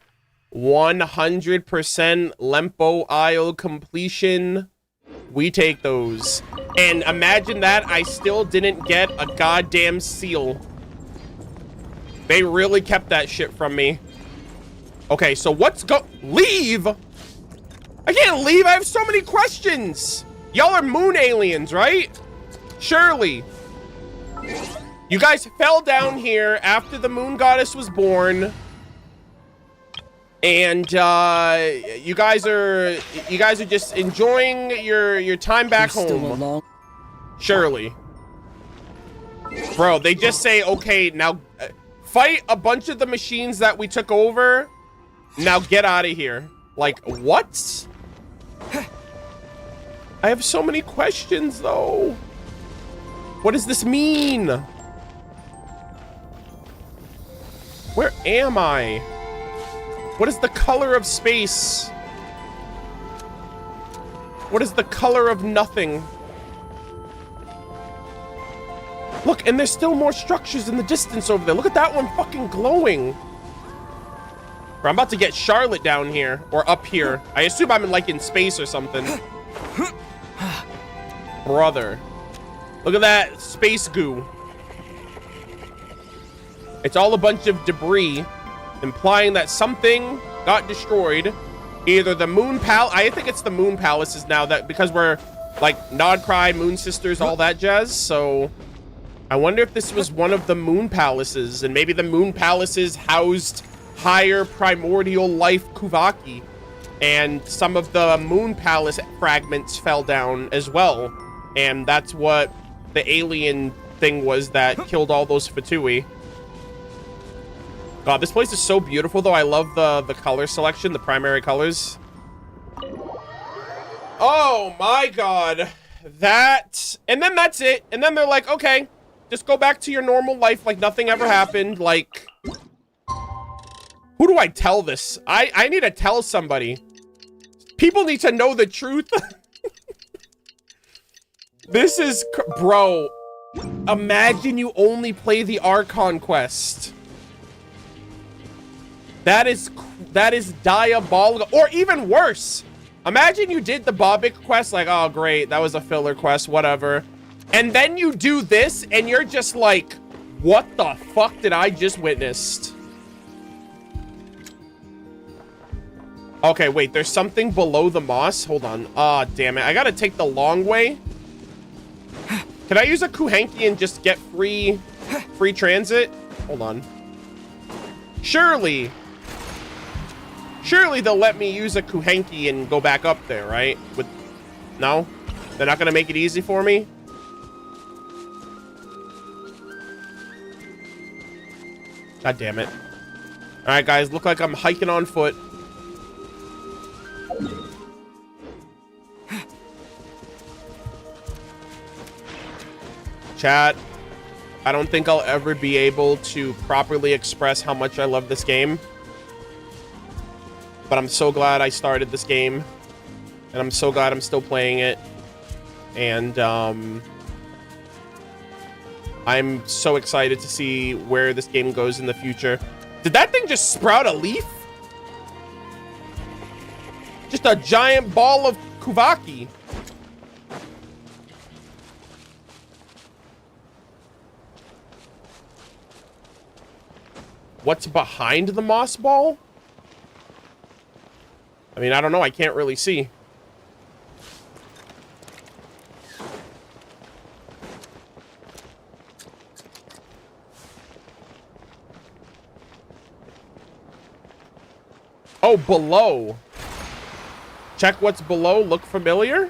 100% Lempo Isle completion. We take those. And imagine that I still didn't get a goddamn seal. They really kept that shit from me. Okay, so leave? I can't leave. I have so many questions. Y'all are moon aliens, right? Surely. You guys fell down here after the moon goddess was born. And you guys are just enjoying your time back home. Surely. Bro, they just say, okay, now fight a bunch of the machines that we took over. Now get out of here. Like, what? I have so many questions, though. What does this mean? Where am I? What is the color of space? What is the color of nothing? Look, and there's still more structures in the distance over there. Look at that one fucking glowing. Bro, I'm about to get Charlotte down here, or up here. I assume I'm in space or something. Brother. Look at that space goo. It's all a bunch of debris, implying that something got destroyed. Either the Moon Palace, I think it's the Moon Palaces now, that because we're like Nod Cry, Moon Sisters, all that jazz. So I wonder if this was one of the Moon Palaces, and maybe the Moon Palaces housed higher primordial life Kuvaki, and some of the Moon Palace fragments fell down as well, and that's what the alien thing was that killed all those Fatui. God, this place is so beautiful, though. I love the color selection, the primary colors. Oh my God. And then that's it. And then they're like, okay, just go back to your normal life like nothing ever happened. Like, who do I tell this? I need to tell somebody. People need to know the truth. This is, bro, imagine you only play the Archon quest. That is diabolical. Or even worse, imagine you did the Bobik quest, like, oh great, that was a filler quest, whatever. And then you do this and you're just like, what the fuck did I just witness? Okay, wait, there's something below the moss. Hold on. Ah, damn it. I gotta take the long way. Can I use a Kuhenki and just get free transit? Hold on. Surely they'll let me use a Kuhenki and go back up there, right? No? They're not gonna make it easy for me? God damn it. Alright, guys, look like I'm hiking on foot. Chat, I don't think I'll ever be able to properly express how much I love this game. But I'm so glad I started this game. And I'm so glad I'm still playing it. And I'm so excited to see where this game goes in the future. Did that thing just sprout a leaf? Just a giant ball of Kuvaki. What's behind the moss ball? I mean, I don't know. I can't really see. Oh, below. Check what's below. Look familiar?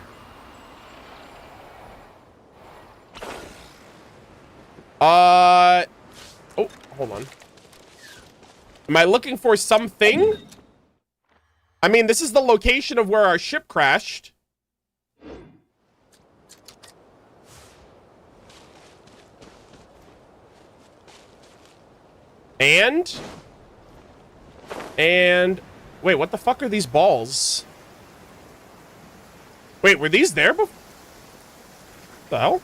Oh, hold on. Am I looking for something? I mean, this is the location of where our ship crashed. And wait, what the fuck are these balls? Wait, were these there before? What the hell?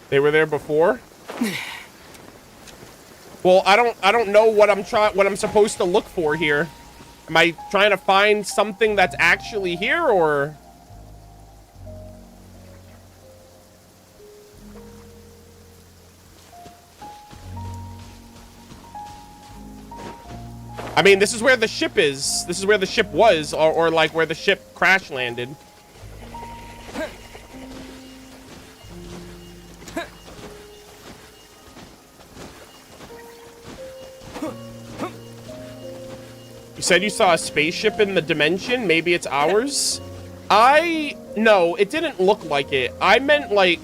They were there before? Well, I don't know what I'm supposed to look for here. Am I trying to find something that's actually here, or? I mean, this is where the ship is. This is where the ship was, or like where the ship crash landed. You said you saw a spaceship in the dimension. Maybe it's ours. No, it didn't look like it. I meant like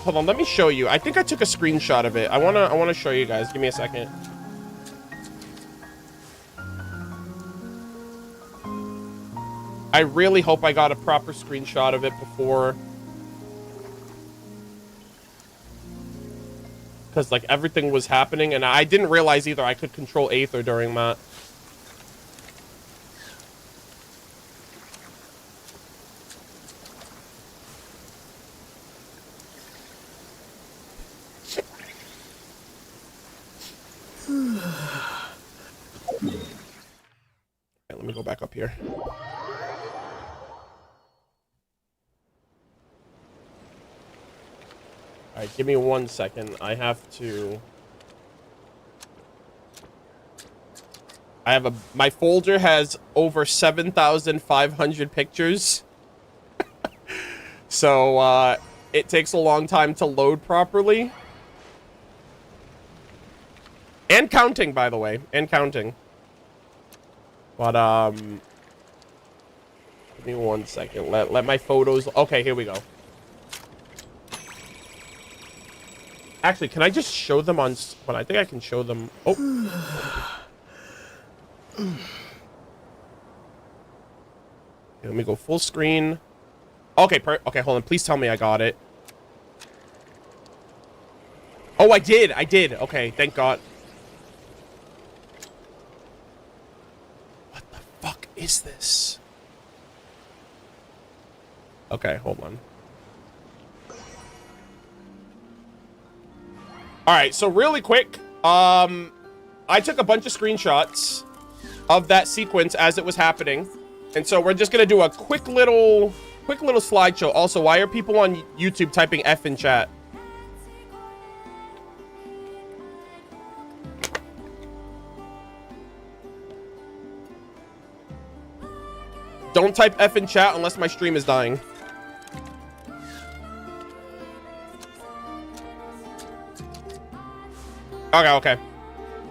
hold on, let me show you. I think I took a screenshot of it. I wanna show you guys. Give me a second. I really hope I got a proper screenshot of it before. Because, like, everything was happening, and I didn't realize either I could control Aether during that. Okay, let me go back up here. All right, give me 1 second. I have my folder has over 7,500 pictures. So, it takes a long time to load properly. And counting, by the way, and counting. But, give me 1 second. Let my photos, okay, here we go. Actually, can I just show them on... Well, I think I can show them... Oh. Okay, let me go full screen. Okay, okay, hold on. Please tell me I got it. Oh, I did. Okay, thank God. What the fuck is this? Okay, hold on. All right, so really quick, I took a bunch of screenshots of that sequence as it was happening, and so we're just gonna do a quick little slideshow. Also, why are people on YouTube typing F in chat? Don't type F in chat unless my stream is dying. Okay.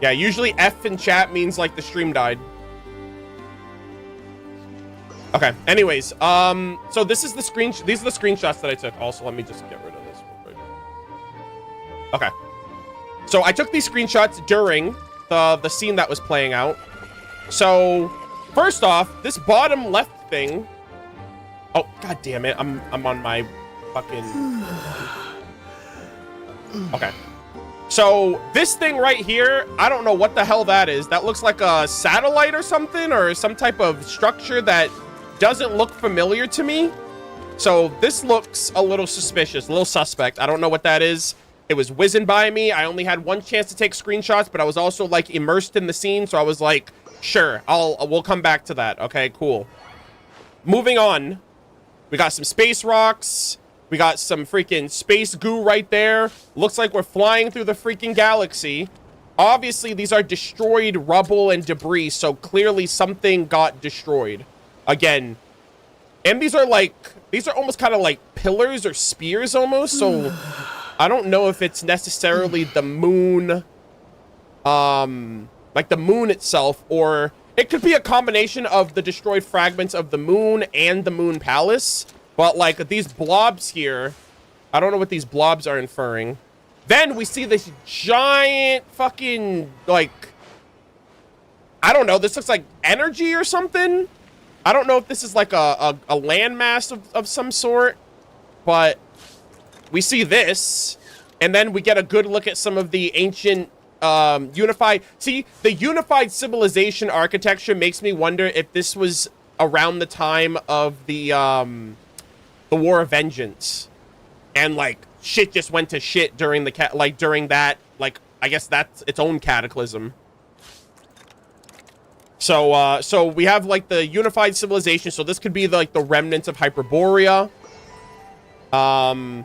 Yeah, usually F in chat means like the stream died. Okay, anyways, so this is the these are the screenshots that I took. Also, let me just get rid of this real quick. Okay. So I took these screenshots during the scene that was playing out. So, first off, this bottom left thing. Oh, god damn it. I'm on my fucking... Okay. So, this thing right here, I don't know what the hell that is. That looks like a satellite or something, or some type of structure that doesn't look familiar to me. So, this looks a little suspicious, a little suspect. I don't know what that is. It was whizzing by me. I only had one chance to take screenshots, but I was also, like, immersed in the scene, so I was like, sure, we'll come back to that. Okay, cool. Moving on. We got some space rocks. We got some freaking space goo right there. Looks like we're flying through the freaking galaxy. Obviously, these are destroyed rubble and debris, so clearly something got destroyed. Again. And these are almost kind of like pillars or spears almost, so I don't know if it's necessarily the moon, like the moon itself, or it could be a combination of the destroyed fragments of the moon and the moon palace. But, like, these blobs here, I don't know what these blobs are inferring. Then we see this giant fucking, like, I don't know, this looks like energy or something. I don't know if this is like a landmass of some sort, but we see this, and then we get a good look at some of the ancient unified... See, the unified civilization architecture makes me wonder if this was around the time of the War of Vengeance, and like shit just went to shit during the during that, like, I guess that's its own cataclysm. So so we have like the unified civilization, so this could be like the remnants of Hyperborea. I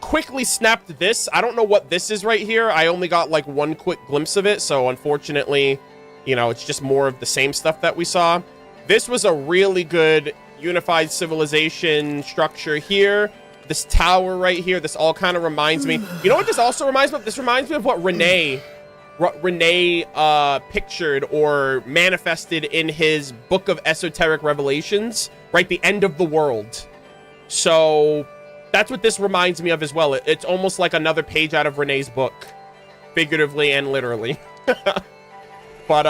quickly snapped this. I don't know what this is right here. I only got like one quick glimpse of it, so unfortunately, you know, it's just more of the same stuff that we saw. This was a really good unified civilization structure here. This tower right here, this all kind of reminds me... You know what this also reminds me of? This reminds me of what Renee pictured or manifested in his Book of Esoteric Revelations, right? The end of the world. So that's what this reminds me of as well. It's almost like another page out of Renee's book, figuratively and literally. But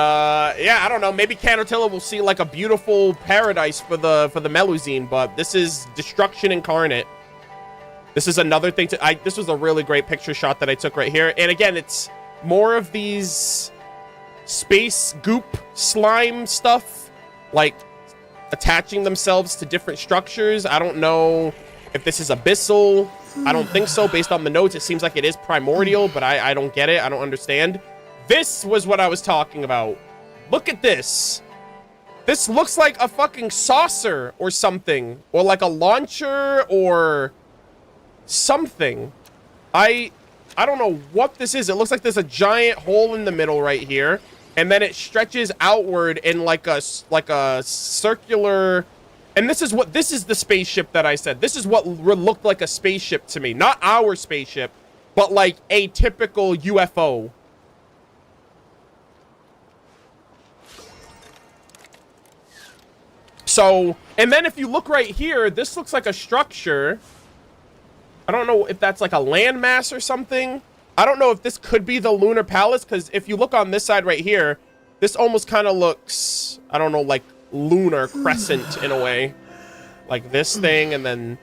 yeah, I don't know. Maybe Canotilla will see like a beautiful paradise for the Melusine, but this is destruction incarnate. This is another thing this was a really great picture shot that I took right here. And again, it's more of these space goop slime stuff, like attaching themselves to different structures. I don't know if this is abyssal. I don't think so. Based on the notes, it seems like it is primordial, but I don't get it. I don't understand. This was what I was talking about. Look at this. This looks like a fucking saucer or something, or like a launcher or something. I don't know what this is. It looks like there's a giant hole in the middle right here, and then it stretches outward in like a circular. And this is the spaceship that I said. This is what looked like a spaceship to me. Not our spaceship, but like a typical UFO. So, and then if you look right here, this looks like a structure. I don't know if that's like a landmass or something. I don't know if this could be the Lunar Palace, because if you look on this side right here, this almost kind of looks, I don't know, like lunar crescent in a way. Like this thing and then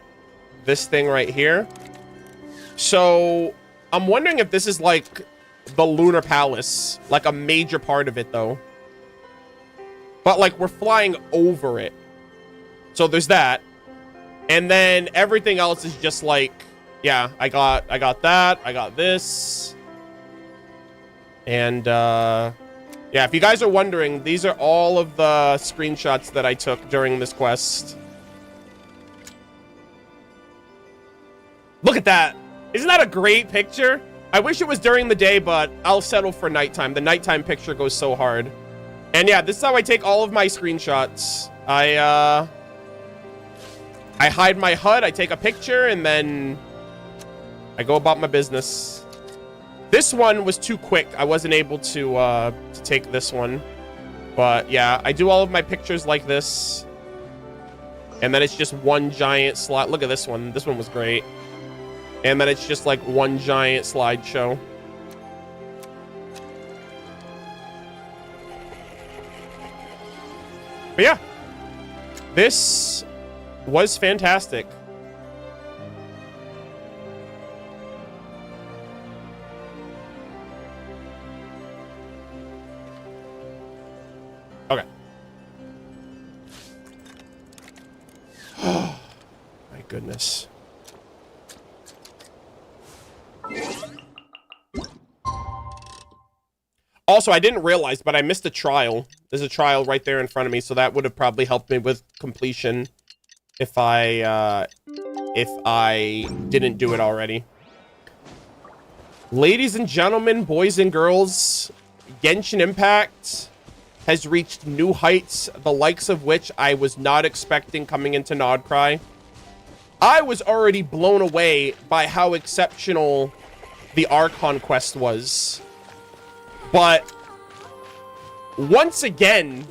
this thing right here. So, I'm wondering if this is like the Lunar Palace, like a major part of it though. But like we're flying over it. So there's that. And then everything else is just like, yeah, I got that. I got this. And yeah, if you guys are wondering, these are all of the screenshots that I took during this quest. Look at that. Isn't that a great picture? I wish it was during the day, but I'll settle for nighttime. The nighttime picture goes so hard. And yeah, this is how I take all of my screenshots. I hide my HUD, I take a picture, and then I go about my business. This one was too quick. I wasn't able to take this one. But yeah, I do all of my pictures like this. And then it's just one giant slide. Look at this one. This one was great. And then it's just like one giant slideshow. But yeah, this was fantastic. Okay. Oh, my goodness. Also, I didn't realize, but I missed a trial. There's a trial right there in front of me, so that would have probably helped me with completion if I didn't do it already. Ladies and gentlemen, boys and girls, Genshin Impact has reached new heights, the likes of which I was not expecting coming into Nodcry. I was already blown away by how exceptional the Archon quest was. But once again,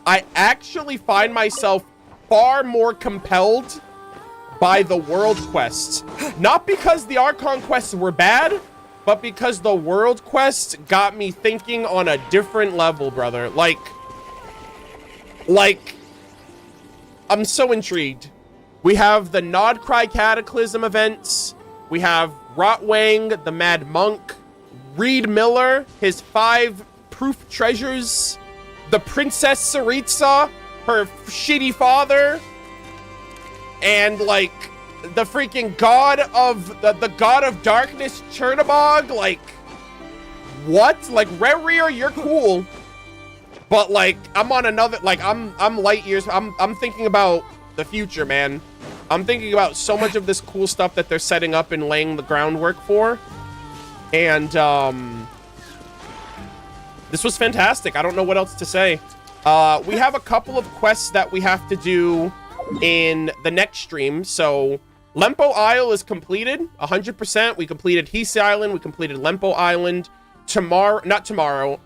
I actually find myself far more compelled by the world quests. Not because the Archon quests were bad, but because the world quests got me thinking on a different level, brother. Like, I'm so intrigued. We have the Nodcry Cataclysm events. We have Rotwang, the Mad Monk. Reed Miller, his 5 proof treasures, the Princess Saritsa, her shitty father, and like the freaking god of the god of darkness, Chernobog. Like, what? Like, Rerir, you're cool, but like I'm on another. Like I'm light years. I'm thinking about the future, man. I'm thinking about so much of this cool stuff that they're setting up and laying the groundwork for. And this was fantastic. I don't know what else to say. We have a couple of quests that we have to do in the next stream. So Lempo Isle is completed 100%. We completed Heath Island. We completed Lempo Island. Not tomorrow.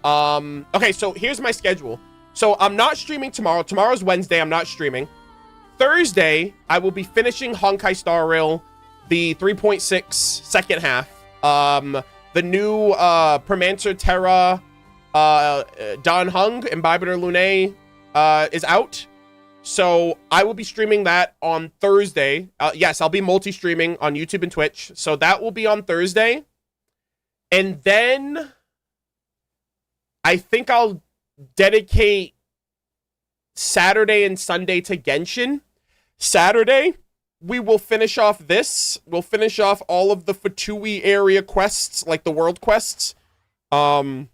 Okay, so here's my schedule. So I'm not streaming tomorrow. Tomorrow's Wednesday. I'm not streaming. Thursday, I will be finishing Honkai Star Rail, the 3.6 second half. The new Permancer Terra Dan Hung Imbibiter Lune is out. So I will be streaming that on Thursday. Yes, I'll be multi-streaming on YouTube and Twitch. So that will be on Thursday. And then I think I'll dedicate Saturday and Sunday to Genshin. Saturday, we will finish off this. We'll finish off all of the Fatui area quests, like the world quests. And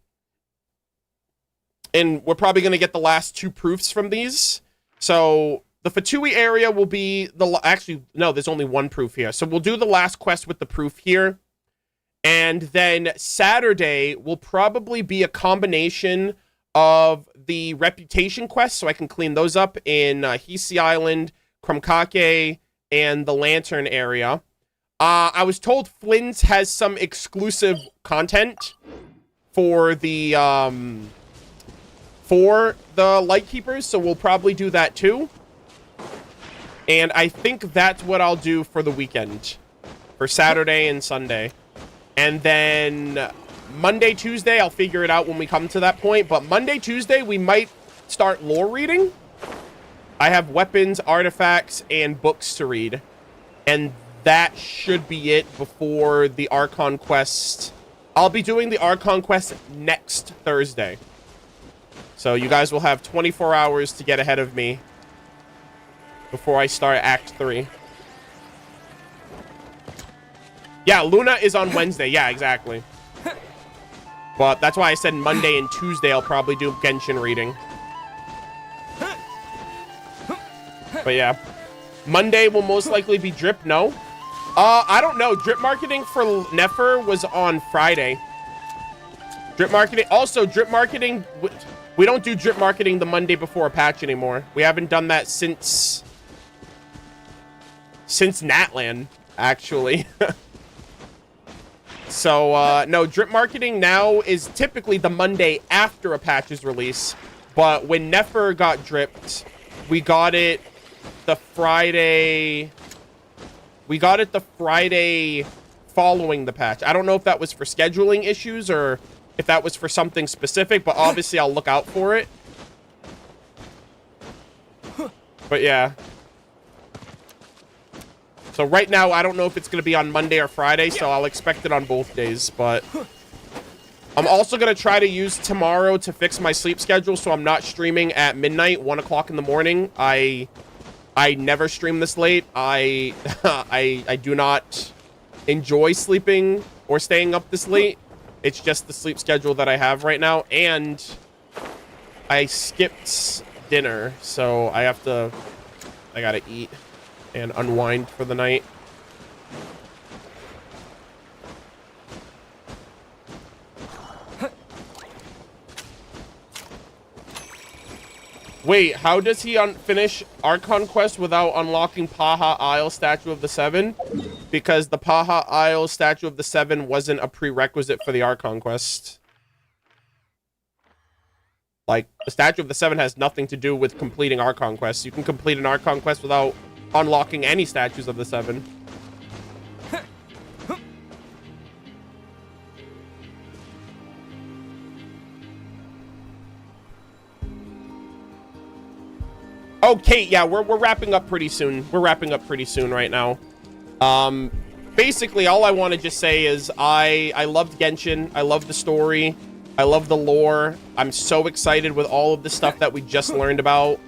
we're probably going to get the last 2 proofs from these. So the Fatui area will be the... Actually, no, there's only 1 proof here. So we'll do the last quest with the proof here. And then Saturday will probably be a combination of the reputation quests, so I can clean those up in Hisi Island, Krumkake, and the Lantern area. I was told Flynn's has some exclusive content for the Lightkeepers, so we'll probably do that too. And I think that's what I'll do for the weekend, for Saturday and Sunday. And then Monday, Tuesday, I'll figure it out when we come to that point. But Monday, Tuesday, we might start lore reading. I have weapons, artifacts, and books to read. And that should be it before the Archon quest. I'll be doing the Archon quest next Thursday. So you guys will have 24 hours to get ahead of me before I start Act 3. Yeah, Luna is on Wednesday. Yeah, exactly. But that's why I said Monday and Tuesday I'll probably do Genshin reading. But yeah. Monday will most likely be drip. No. I don't know. Drip marketing for Nefer was on Friday. Drip marketing. Also, drip marketing. We don't do drip marketing the Monday before a patch anymore. We haven't done that since Natlan, actually. So, no, drip marketing now is typically the Monday after a patch is released. But when Nefer got dripped, we got it the Friday... We got it the Friday following the patch. I don't know if that was for scheduling issues or if that was for something specific, but obviously I'll look out for it. But yeah. So right now, I don't know if it's going to be on Monday or Friday, so I'll expect it on both days, but I'm also going to try to use tomorrow to fix my sleep schedule so I'm not streaming at midnight, 1 o'clock in the morning. I never stream this late. I do not enjoy sleeping or staying up this late. It's just the sleep schedule that I have right now, and I skipped dinner, so I gotta eat and unwind for the night. Wait, how does he finish Archon quest without unlocking Paha Isle Statue of the Seven? Because the Paha Isle Statue of the Seven wasn't a prerequisite for the Archon quest. Like, the Statue of the Seven has nothing to do with completing Archon quests. You can complete an Archon quest without unlocking any Statues of the Seven. Oh, Kate, yeah, we're wrapping up pretty soon. We're wrapping up pretty soon right now. Basically, all I want to just say is I loved Genshin. I love the story. I love the lore. I'm so excited with all of the stuff that we just learned about.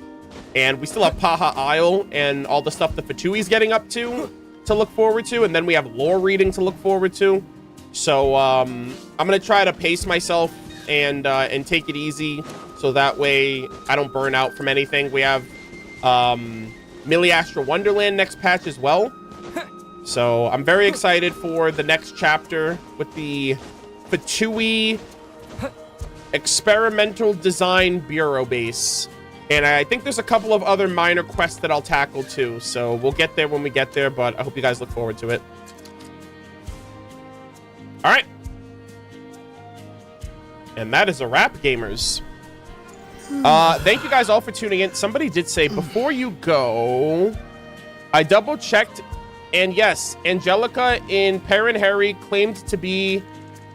And we still have Paha Isle and all the stuff that Fatui's getting up to look forward to. And then we have lore reading to look forward to. So I'm going to try to pace myself and take it easy so that way I don't burn out from anything. We have Millie Astral Wonderland next patch as well. So I'm very excited for the next chapter with the Fatui Experimental Design Bureau base. And I think there's a couple of other minor quests that I'll tackle too. So we'll get there when we get there, but I hope you guys look forward to it. All right. And that is a wrap, gamers. Thank you guys all for tuning in. Somebody did say, before you go, I double checked, and yes, Angelica in Perrin Harry claimed to be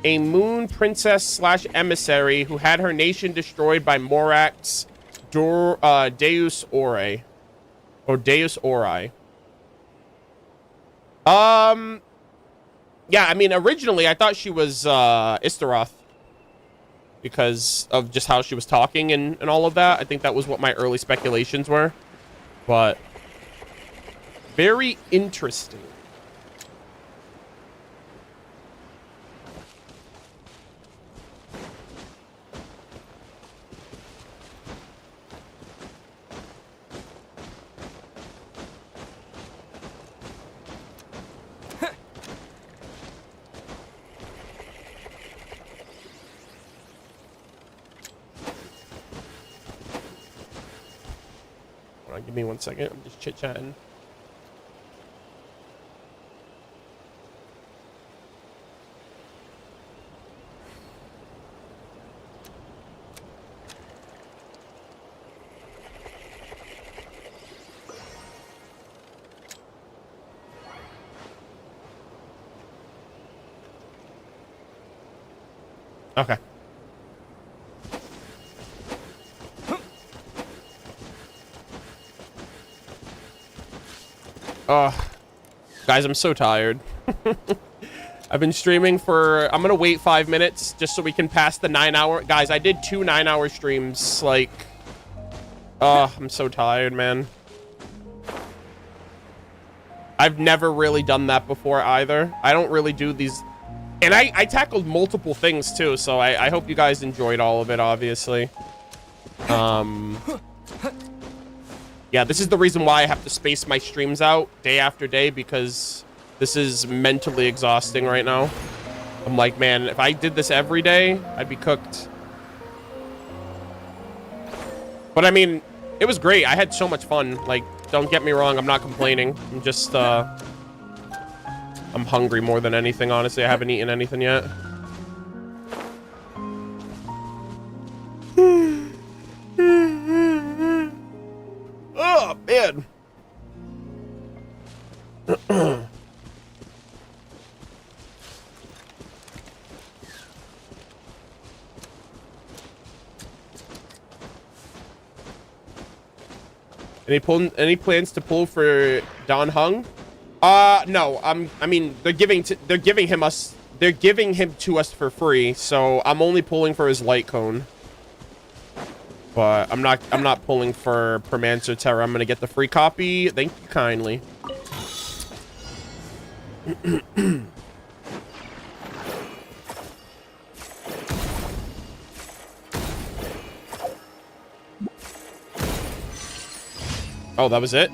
a moon princess / emissary who had her nation destroyed by Morax's Deus Ore. Or Deus Ori. Yeah, I mean, originally I thought she was Istaroth because of just how she was talking and all of that. I think that was what my early speculations were. But very interesting. Give me 1 second. I'm just chit-chatting. Okay. Guys, I'm so tired. I've been streaming for... I'm gonna wait 5 minutes just so we can pass the 9-hour... Guys, I did 2 9-hour streams. Like... I'm so tired, man. I've never really done that before either. I don't really do these... And I tackled multiple things too, so I hope you guys enjoyed all of it, obviously. Yeah, this is the reason why I have to space my streams out day after day, because this is mentally exhausting right now. I'm like, man, if I did this every day, I'd be cooked. But I mean, it was great. I had so much fun. Like, don't get me wrong, I'm not complaining. I'm just, I'm hungry more than anything, honestly. I haven't eaten anything yet. Oh, man. Any plans to pull for Don Hung? No. I mean, they're giving him to us for free, so I'm only pulling for his light cone. But I'm not pulling for Permancer Terra. I'm gonna get the free copy. Thank you kindly. Oh, that was it?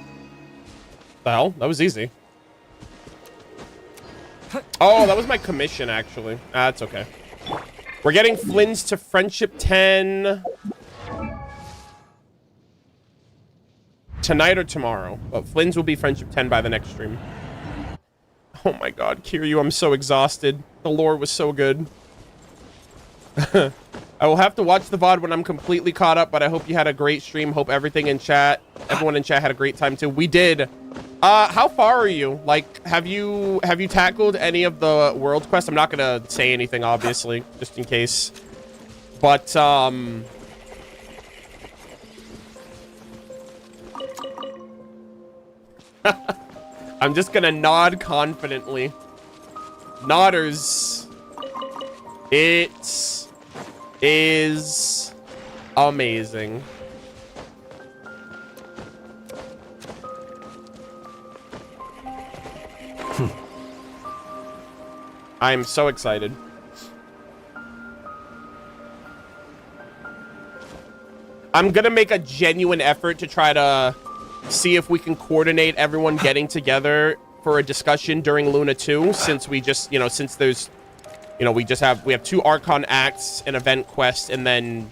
The hell? That was easy. Oh, that was my commission, actually. That's okay. We're getting Flynn's to Friendship 10... tonight or tomorrow. But Flynn's will be Friendship 10 by the next stream. Oh my god, Kiryu, I'm so exhausted. The lore was so good. I will have to watch the VOD when I'm completely caught up, but I hope you had a great stream. Hope everything in chat, everyone in chat had a great time too. We did. How far are you? Like, have you tackled any of the world quests? I'm not gonna say anything, obviously, just in case. But, I'm just gonna nod confidently. Nodders. It is amazing. I'm so excited. I'm gonna make a genuine effort to try to see if we can coordinate everyone getting together for a discussion during Luna 2, since we just, since there's, we have 2 Archon acts, an event quest, and then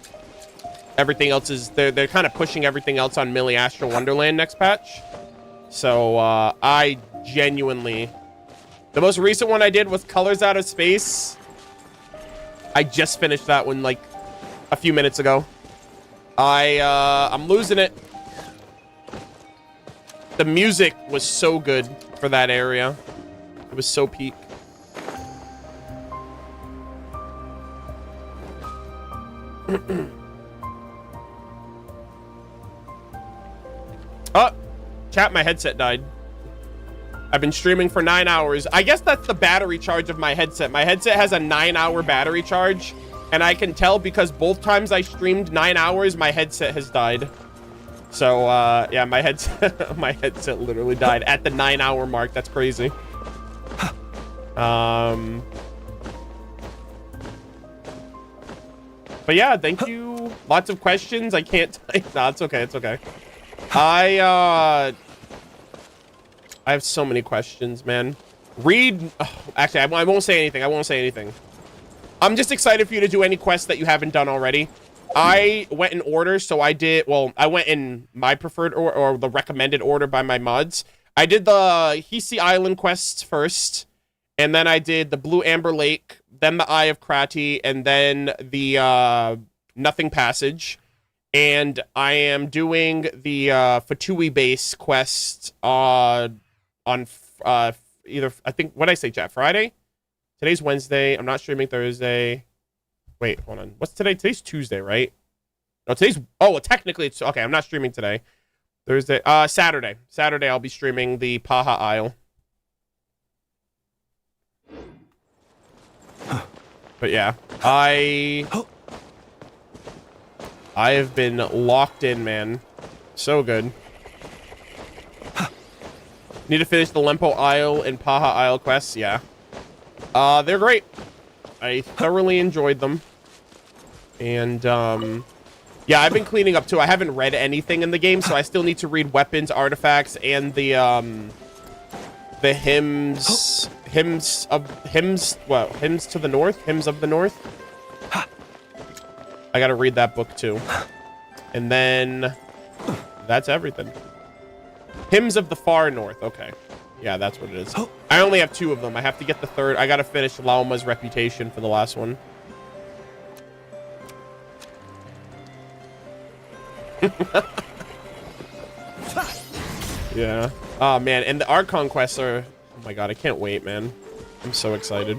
everything else is, they're kind of pushing everything else on Millie Astral Wonderland next patch. So, I genuinely, the most recent one I did was Colors Out of Space. I just finished that one, like, a few minutes ago. I'm losing it. The music was so good for that area. It was so peak. Oh, chat, my headset died. I've been streaming for 9 hours. I guess that's the battery charge of my headset. My headset has a 9-hour battery charge, and I can tell because both times I streamed 9 hours, my headset has died. So, yeah, my headset, my headset literally died at the 9-hour mark. That's crazy. But yeah, thank you. Lots of questions. I can't. No, it's okay. It's okay. I have so many questions, man. Read. Oh, actually, I won't say anything. I won't say anything. I'm just excited for you to do any quests that you haven't done already. I went in order, so I did. Well, I went in my preferred or the recommended order by my mods. I did the Hisi Island quests first, and then I did the Blue Amber Lake, then the Eye of Krati, and then the Nothing Passage. And I am doing the Fatui base quest on either, I think, what did I say, chat? Friday? Today's Wednesday. I'm not streaming Thursday. Wait, hold on. What's today? Today's Tuesday, right? No, today's, oh, well, technically it's, okay, I'm not streaming today. Thursday, Saturday. Saturday I'll be streaming the Paha Isle. But yeah, I have been locked in, man. So good. Need to finish the Lempo Isle and Paha Isle quests. Yeah. They're great. I thoroughly enjoyed them. And, yeah, I've been cleaning up too. I haven't read anything in the game, so I still need to read weapons, artifacts, and the hymns to the north, hymns of the north. I gotta read that book too. And then that's everything. Hymns of the far north. Okay. Yeah, that's what it is. I only have 2 of them. I have to get the 3rd. I gotta finish Lauma's reputation for the last one. Yeah. Oh, man. And the Archon quests are... Oh, my God. I can't wait, man. I'm so excited.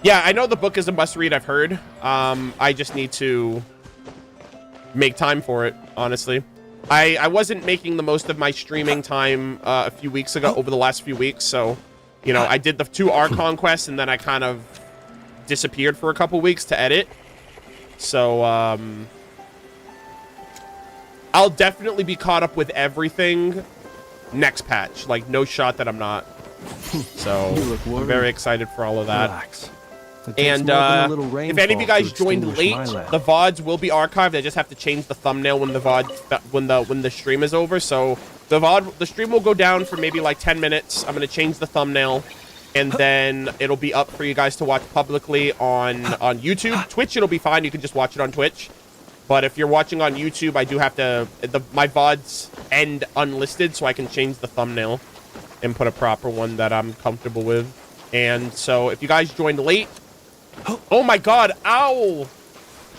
Yeah, I know the book is a must-read, I've heard. I just need to make time for it, honestly. I wasn't making the most of my streaming time a few weeks ago, over the last few weeks, so, you know, I did the 2 Archon quests, and then I kind of disappeared for a couple weeks to edit. So, I'll definitely be caught up with everything next patch. Like, no shot that I'm not. So, I'm very excited for all of that. Relax. And if any of you guys joined late, the VODs will be archived. I just have to change the thumbnail when the VOD when the stream is over. So the stream will go down for maybe like 10 minutes. I'm gonna change the thumbnail, and then it'll be up for you guys to watch publicly on YouTube. Twitch, it'll be fine. You can just watch it on Twitch. But if you're watching on YouTube, I do have to my VODs end unlisted, so I can change the thumbnail and put a proper one that I'm comfortable with. And so if you guys joined late. Oh my God! Ow!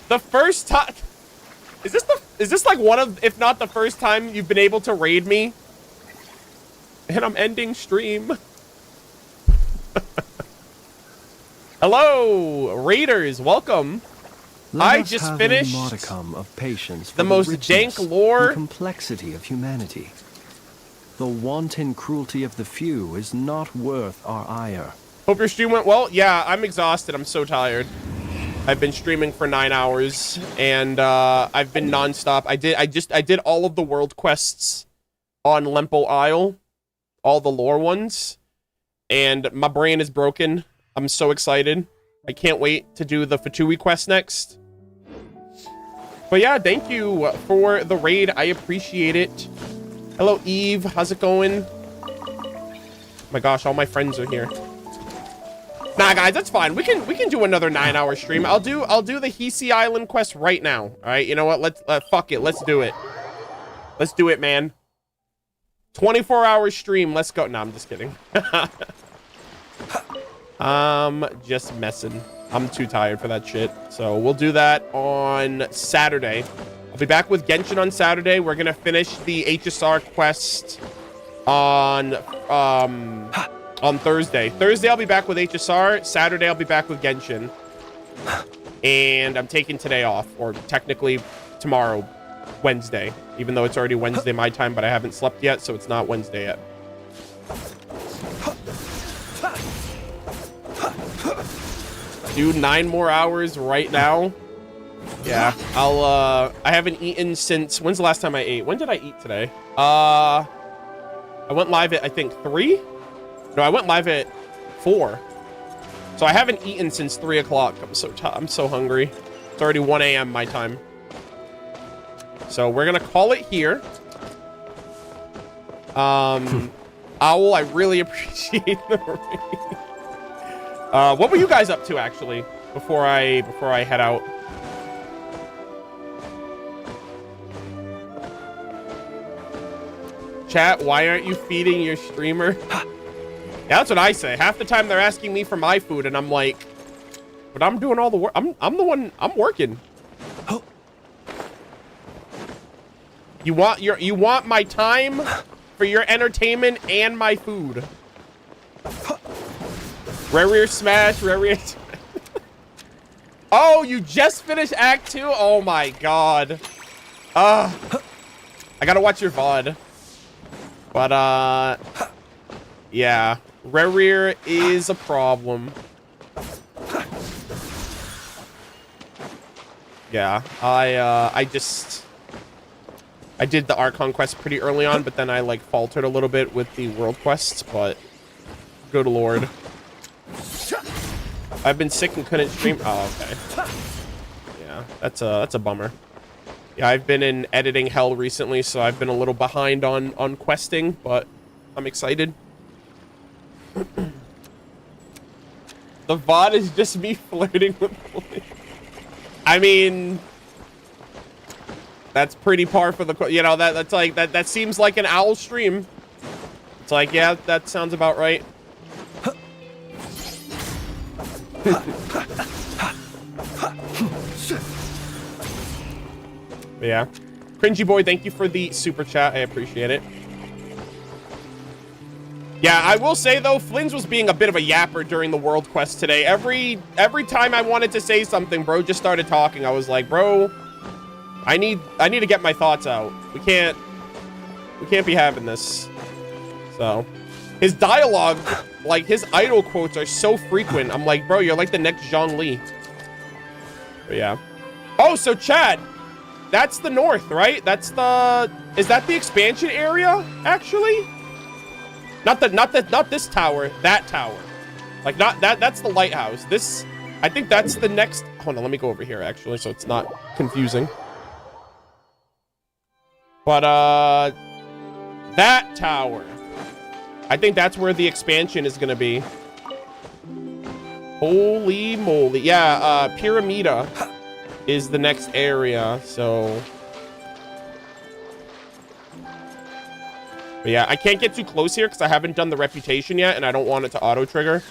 The first time. Is this like one of, if not the first time you've been able to raid me? And I'm ending stream. Hello, raiders! Welcome. I just finished a modicum of patience for the most dank lore and complexity of humanity. The wanton cruelty of the few is not worth our ire. Hope your stream went well. Yeah, I'm exhausted. I'm so tired. I've been streaming for 9 hours, and I've been nonstop. I did all of the world quests on Lempo Isle, all the lore ones, and my brain is broken. I'm so excited. I can't wait to do the Fatui quest next. But yeah, thank you for the raid. I appreciate it. Hello, Eve. How's it going? Oh my gosh, all my friends are here. Nah, guys, that's fine. We can do another 9-hour stream. I'll do the Hisi Island quest right now. All right, you know what? Let's fuck it. Let's do it. Let's do it, man. 24-hour stream. Let's go. No, I'm just kidding. Just messing. I'm too tired for that shit. So we'll do that on Saturday. I'll be back with Genshin on Saturday. We're gonna finish the HSR quest on Thursday. Thursday I'll be back with HSR. Saturday I'll be back with Genshin. And I'm taking today off, or technically tomorrow, Wednesday. Even though it's already Wednesday my time, but I haven't slept yet, so it's not Wednesday yet. Do 9 more hours right now. Yeah, I haven't eaten since, when's the last time I ate? When did I eat today? I went live at, I think, 3? No, I went live at 4. So I haven't eaten since 3 o'clock. I'm so hungry. It's already 1 a.m. my time. So we're gonna call it here. Owl, I really appreciate the raid. What were you guys up to actually before I head out? Chat, why aren't you feeding your streamer? Yeah, that's what I say. Half the time they're asking me for my food and I'm like, but I'm doing all the work. I'm the one, I'm working. You want my time for your entertainment and my food. Rare smash, rare. Oh, you just finished Act 2? Oh my god. I gotta watch your VOD. But yeah, rare is a problem. Yeah, I did the Archon quest pretty early on, but then I like faltered a little bit with the world quests, but good lord. I've been sick and couldn't stream. Oh, okay. Yeah, that's a bummer. Yeah, I've been in editing hell recently, so I've been a little behind on questing, but I'm excited. The VOD is just me flirting with Blade. I mean, that's pretty par for the, you know, that's like, that seems like an owl stream. It's like, yeah, that sounds about right. Yeah. Cringy boy, thank you for the super chat. I appreciate it. Yeah, I will say though, Flynn's was being a bit of a yapper during the world quest today. Every time I wanted to say something, bro just started talking. I was like, bro, I need to get my thoughts out. We can't be having this. So, his dialogue, like his idol quotes are so frequent. I'm like, bro, you're like the next Zhang Li. But yeah. Oh, so Chad, that's the north, right? That's the, is that the expansion area actually? Not this tower, that tower. Like not that's the lighthouse. This, I think that's the next, hold on, let me go over here actually so it's not confusing. But that tower, I think that's where the expansion is gonna be. Holy moly. Yeah, Pyramida is the next area, so. But yeah, I can't get too close here because I haven't done the reputation yet and I don't want it to auto trigger.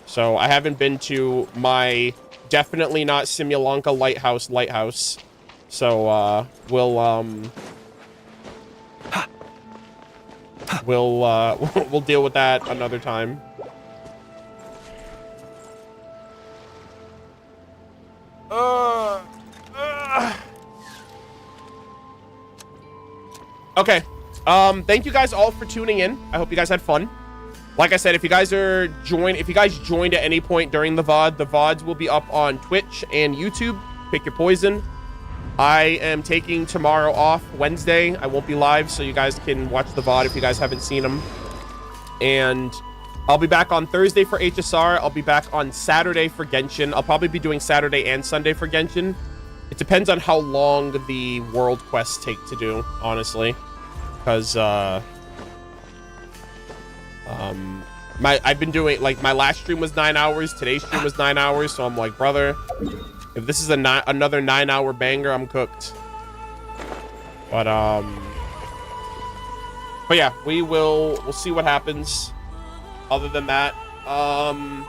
So I haven't been to my definitely not Simulanka lighthouse. So we'll deal with that another time. Okay. Thank you guys all for tuning in. I hope you guys had fun. Like I said, if you guys joined at any point during the VOD, the VODs will be up on Twitch and YouTube. Pick your poison. I am taking tomorrow off, Wednesday. I won't be live, so you guys can watch the VOD if you guys haven't seen them. And I'll be back on Thursday for HSR. I'll be back on Saturday for Genshin. I'll probably be doing Saturday and Sunday for Genshin. It depends on how long the world quests take to do, honestly. Because, I've been doing, like, my last stream was 9 hours. Today's stream was 9 hours. So I'm like, brother, if this is another 9-hour banger, I'm cooked. But yeah, we'll see what happens. Other than that, I'm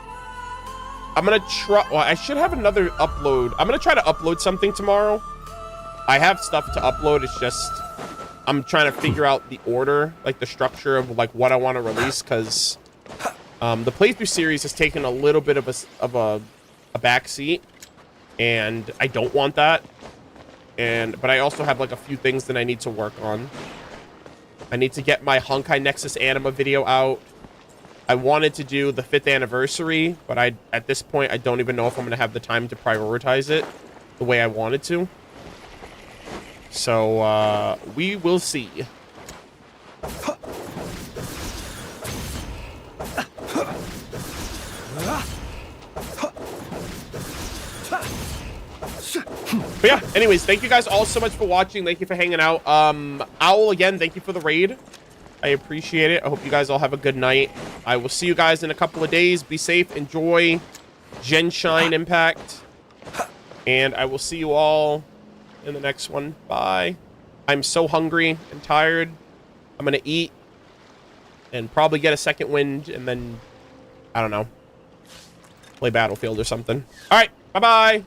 gonna try. Well, I should have another upload. I'm gonna try to upload something tomorrow. I have stuff to upload. It's just I'm trying to figure out the order, like the structure of like what I want to release, because the playthrough series has taken a little bit of a backseat, and I don't want that. But I also have like a few things that I need to work on. I need to get my Honkai Nexus Anima video out. I wanted to do the 5th anniversary, but at this point, I don't even know if I'm going to have the time to prioritize it the way I wanted to. So, we will see. But yeah, anyways, thank you guys all so much for watching. Thank you for hanging out. Owl, again, thank you for the raid. I appreciate it. I hope you guys all have a good night. I will see you guys in a couple of days. Be safe. Enjoy Genshin Impact. And I will see you all in the next one. Bye. I'm so hungry and tired. I'm going to eat and probably get a second wind and then, I don't know, play Battlefield or something. All right. Bye-bye.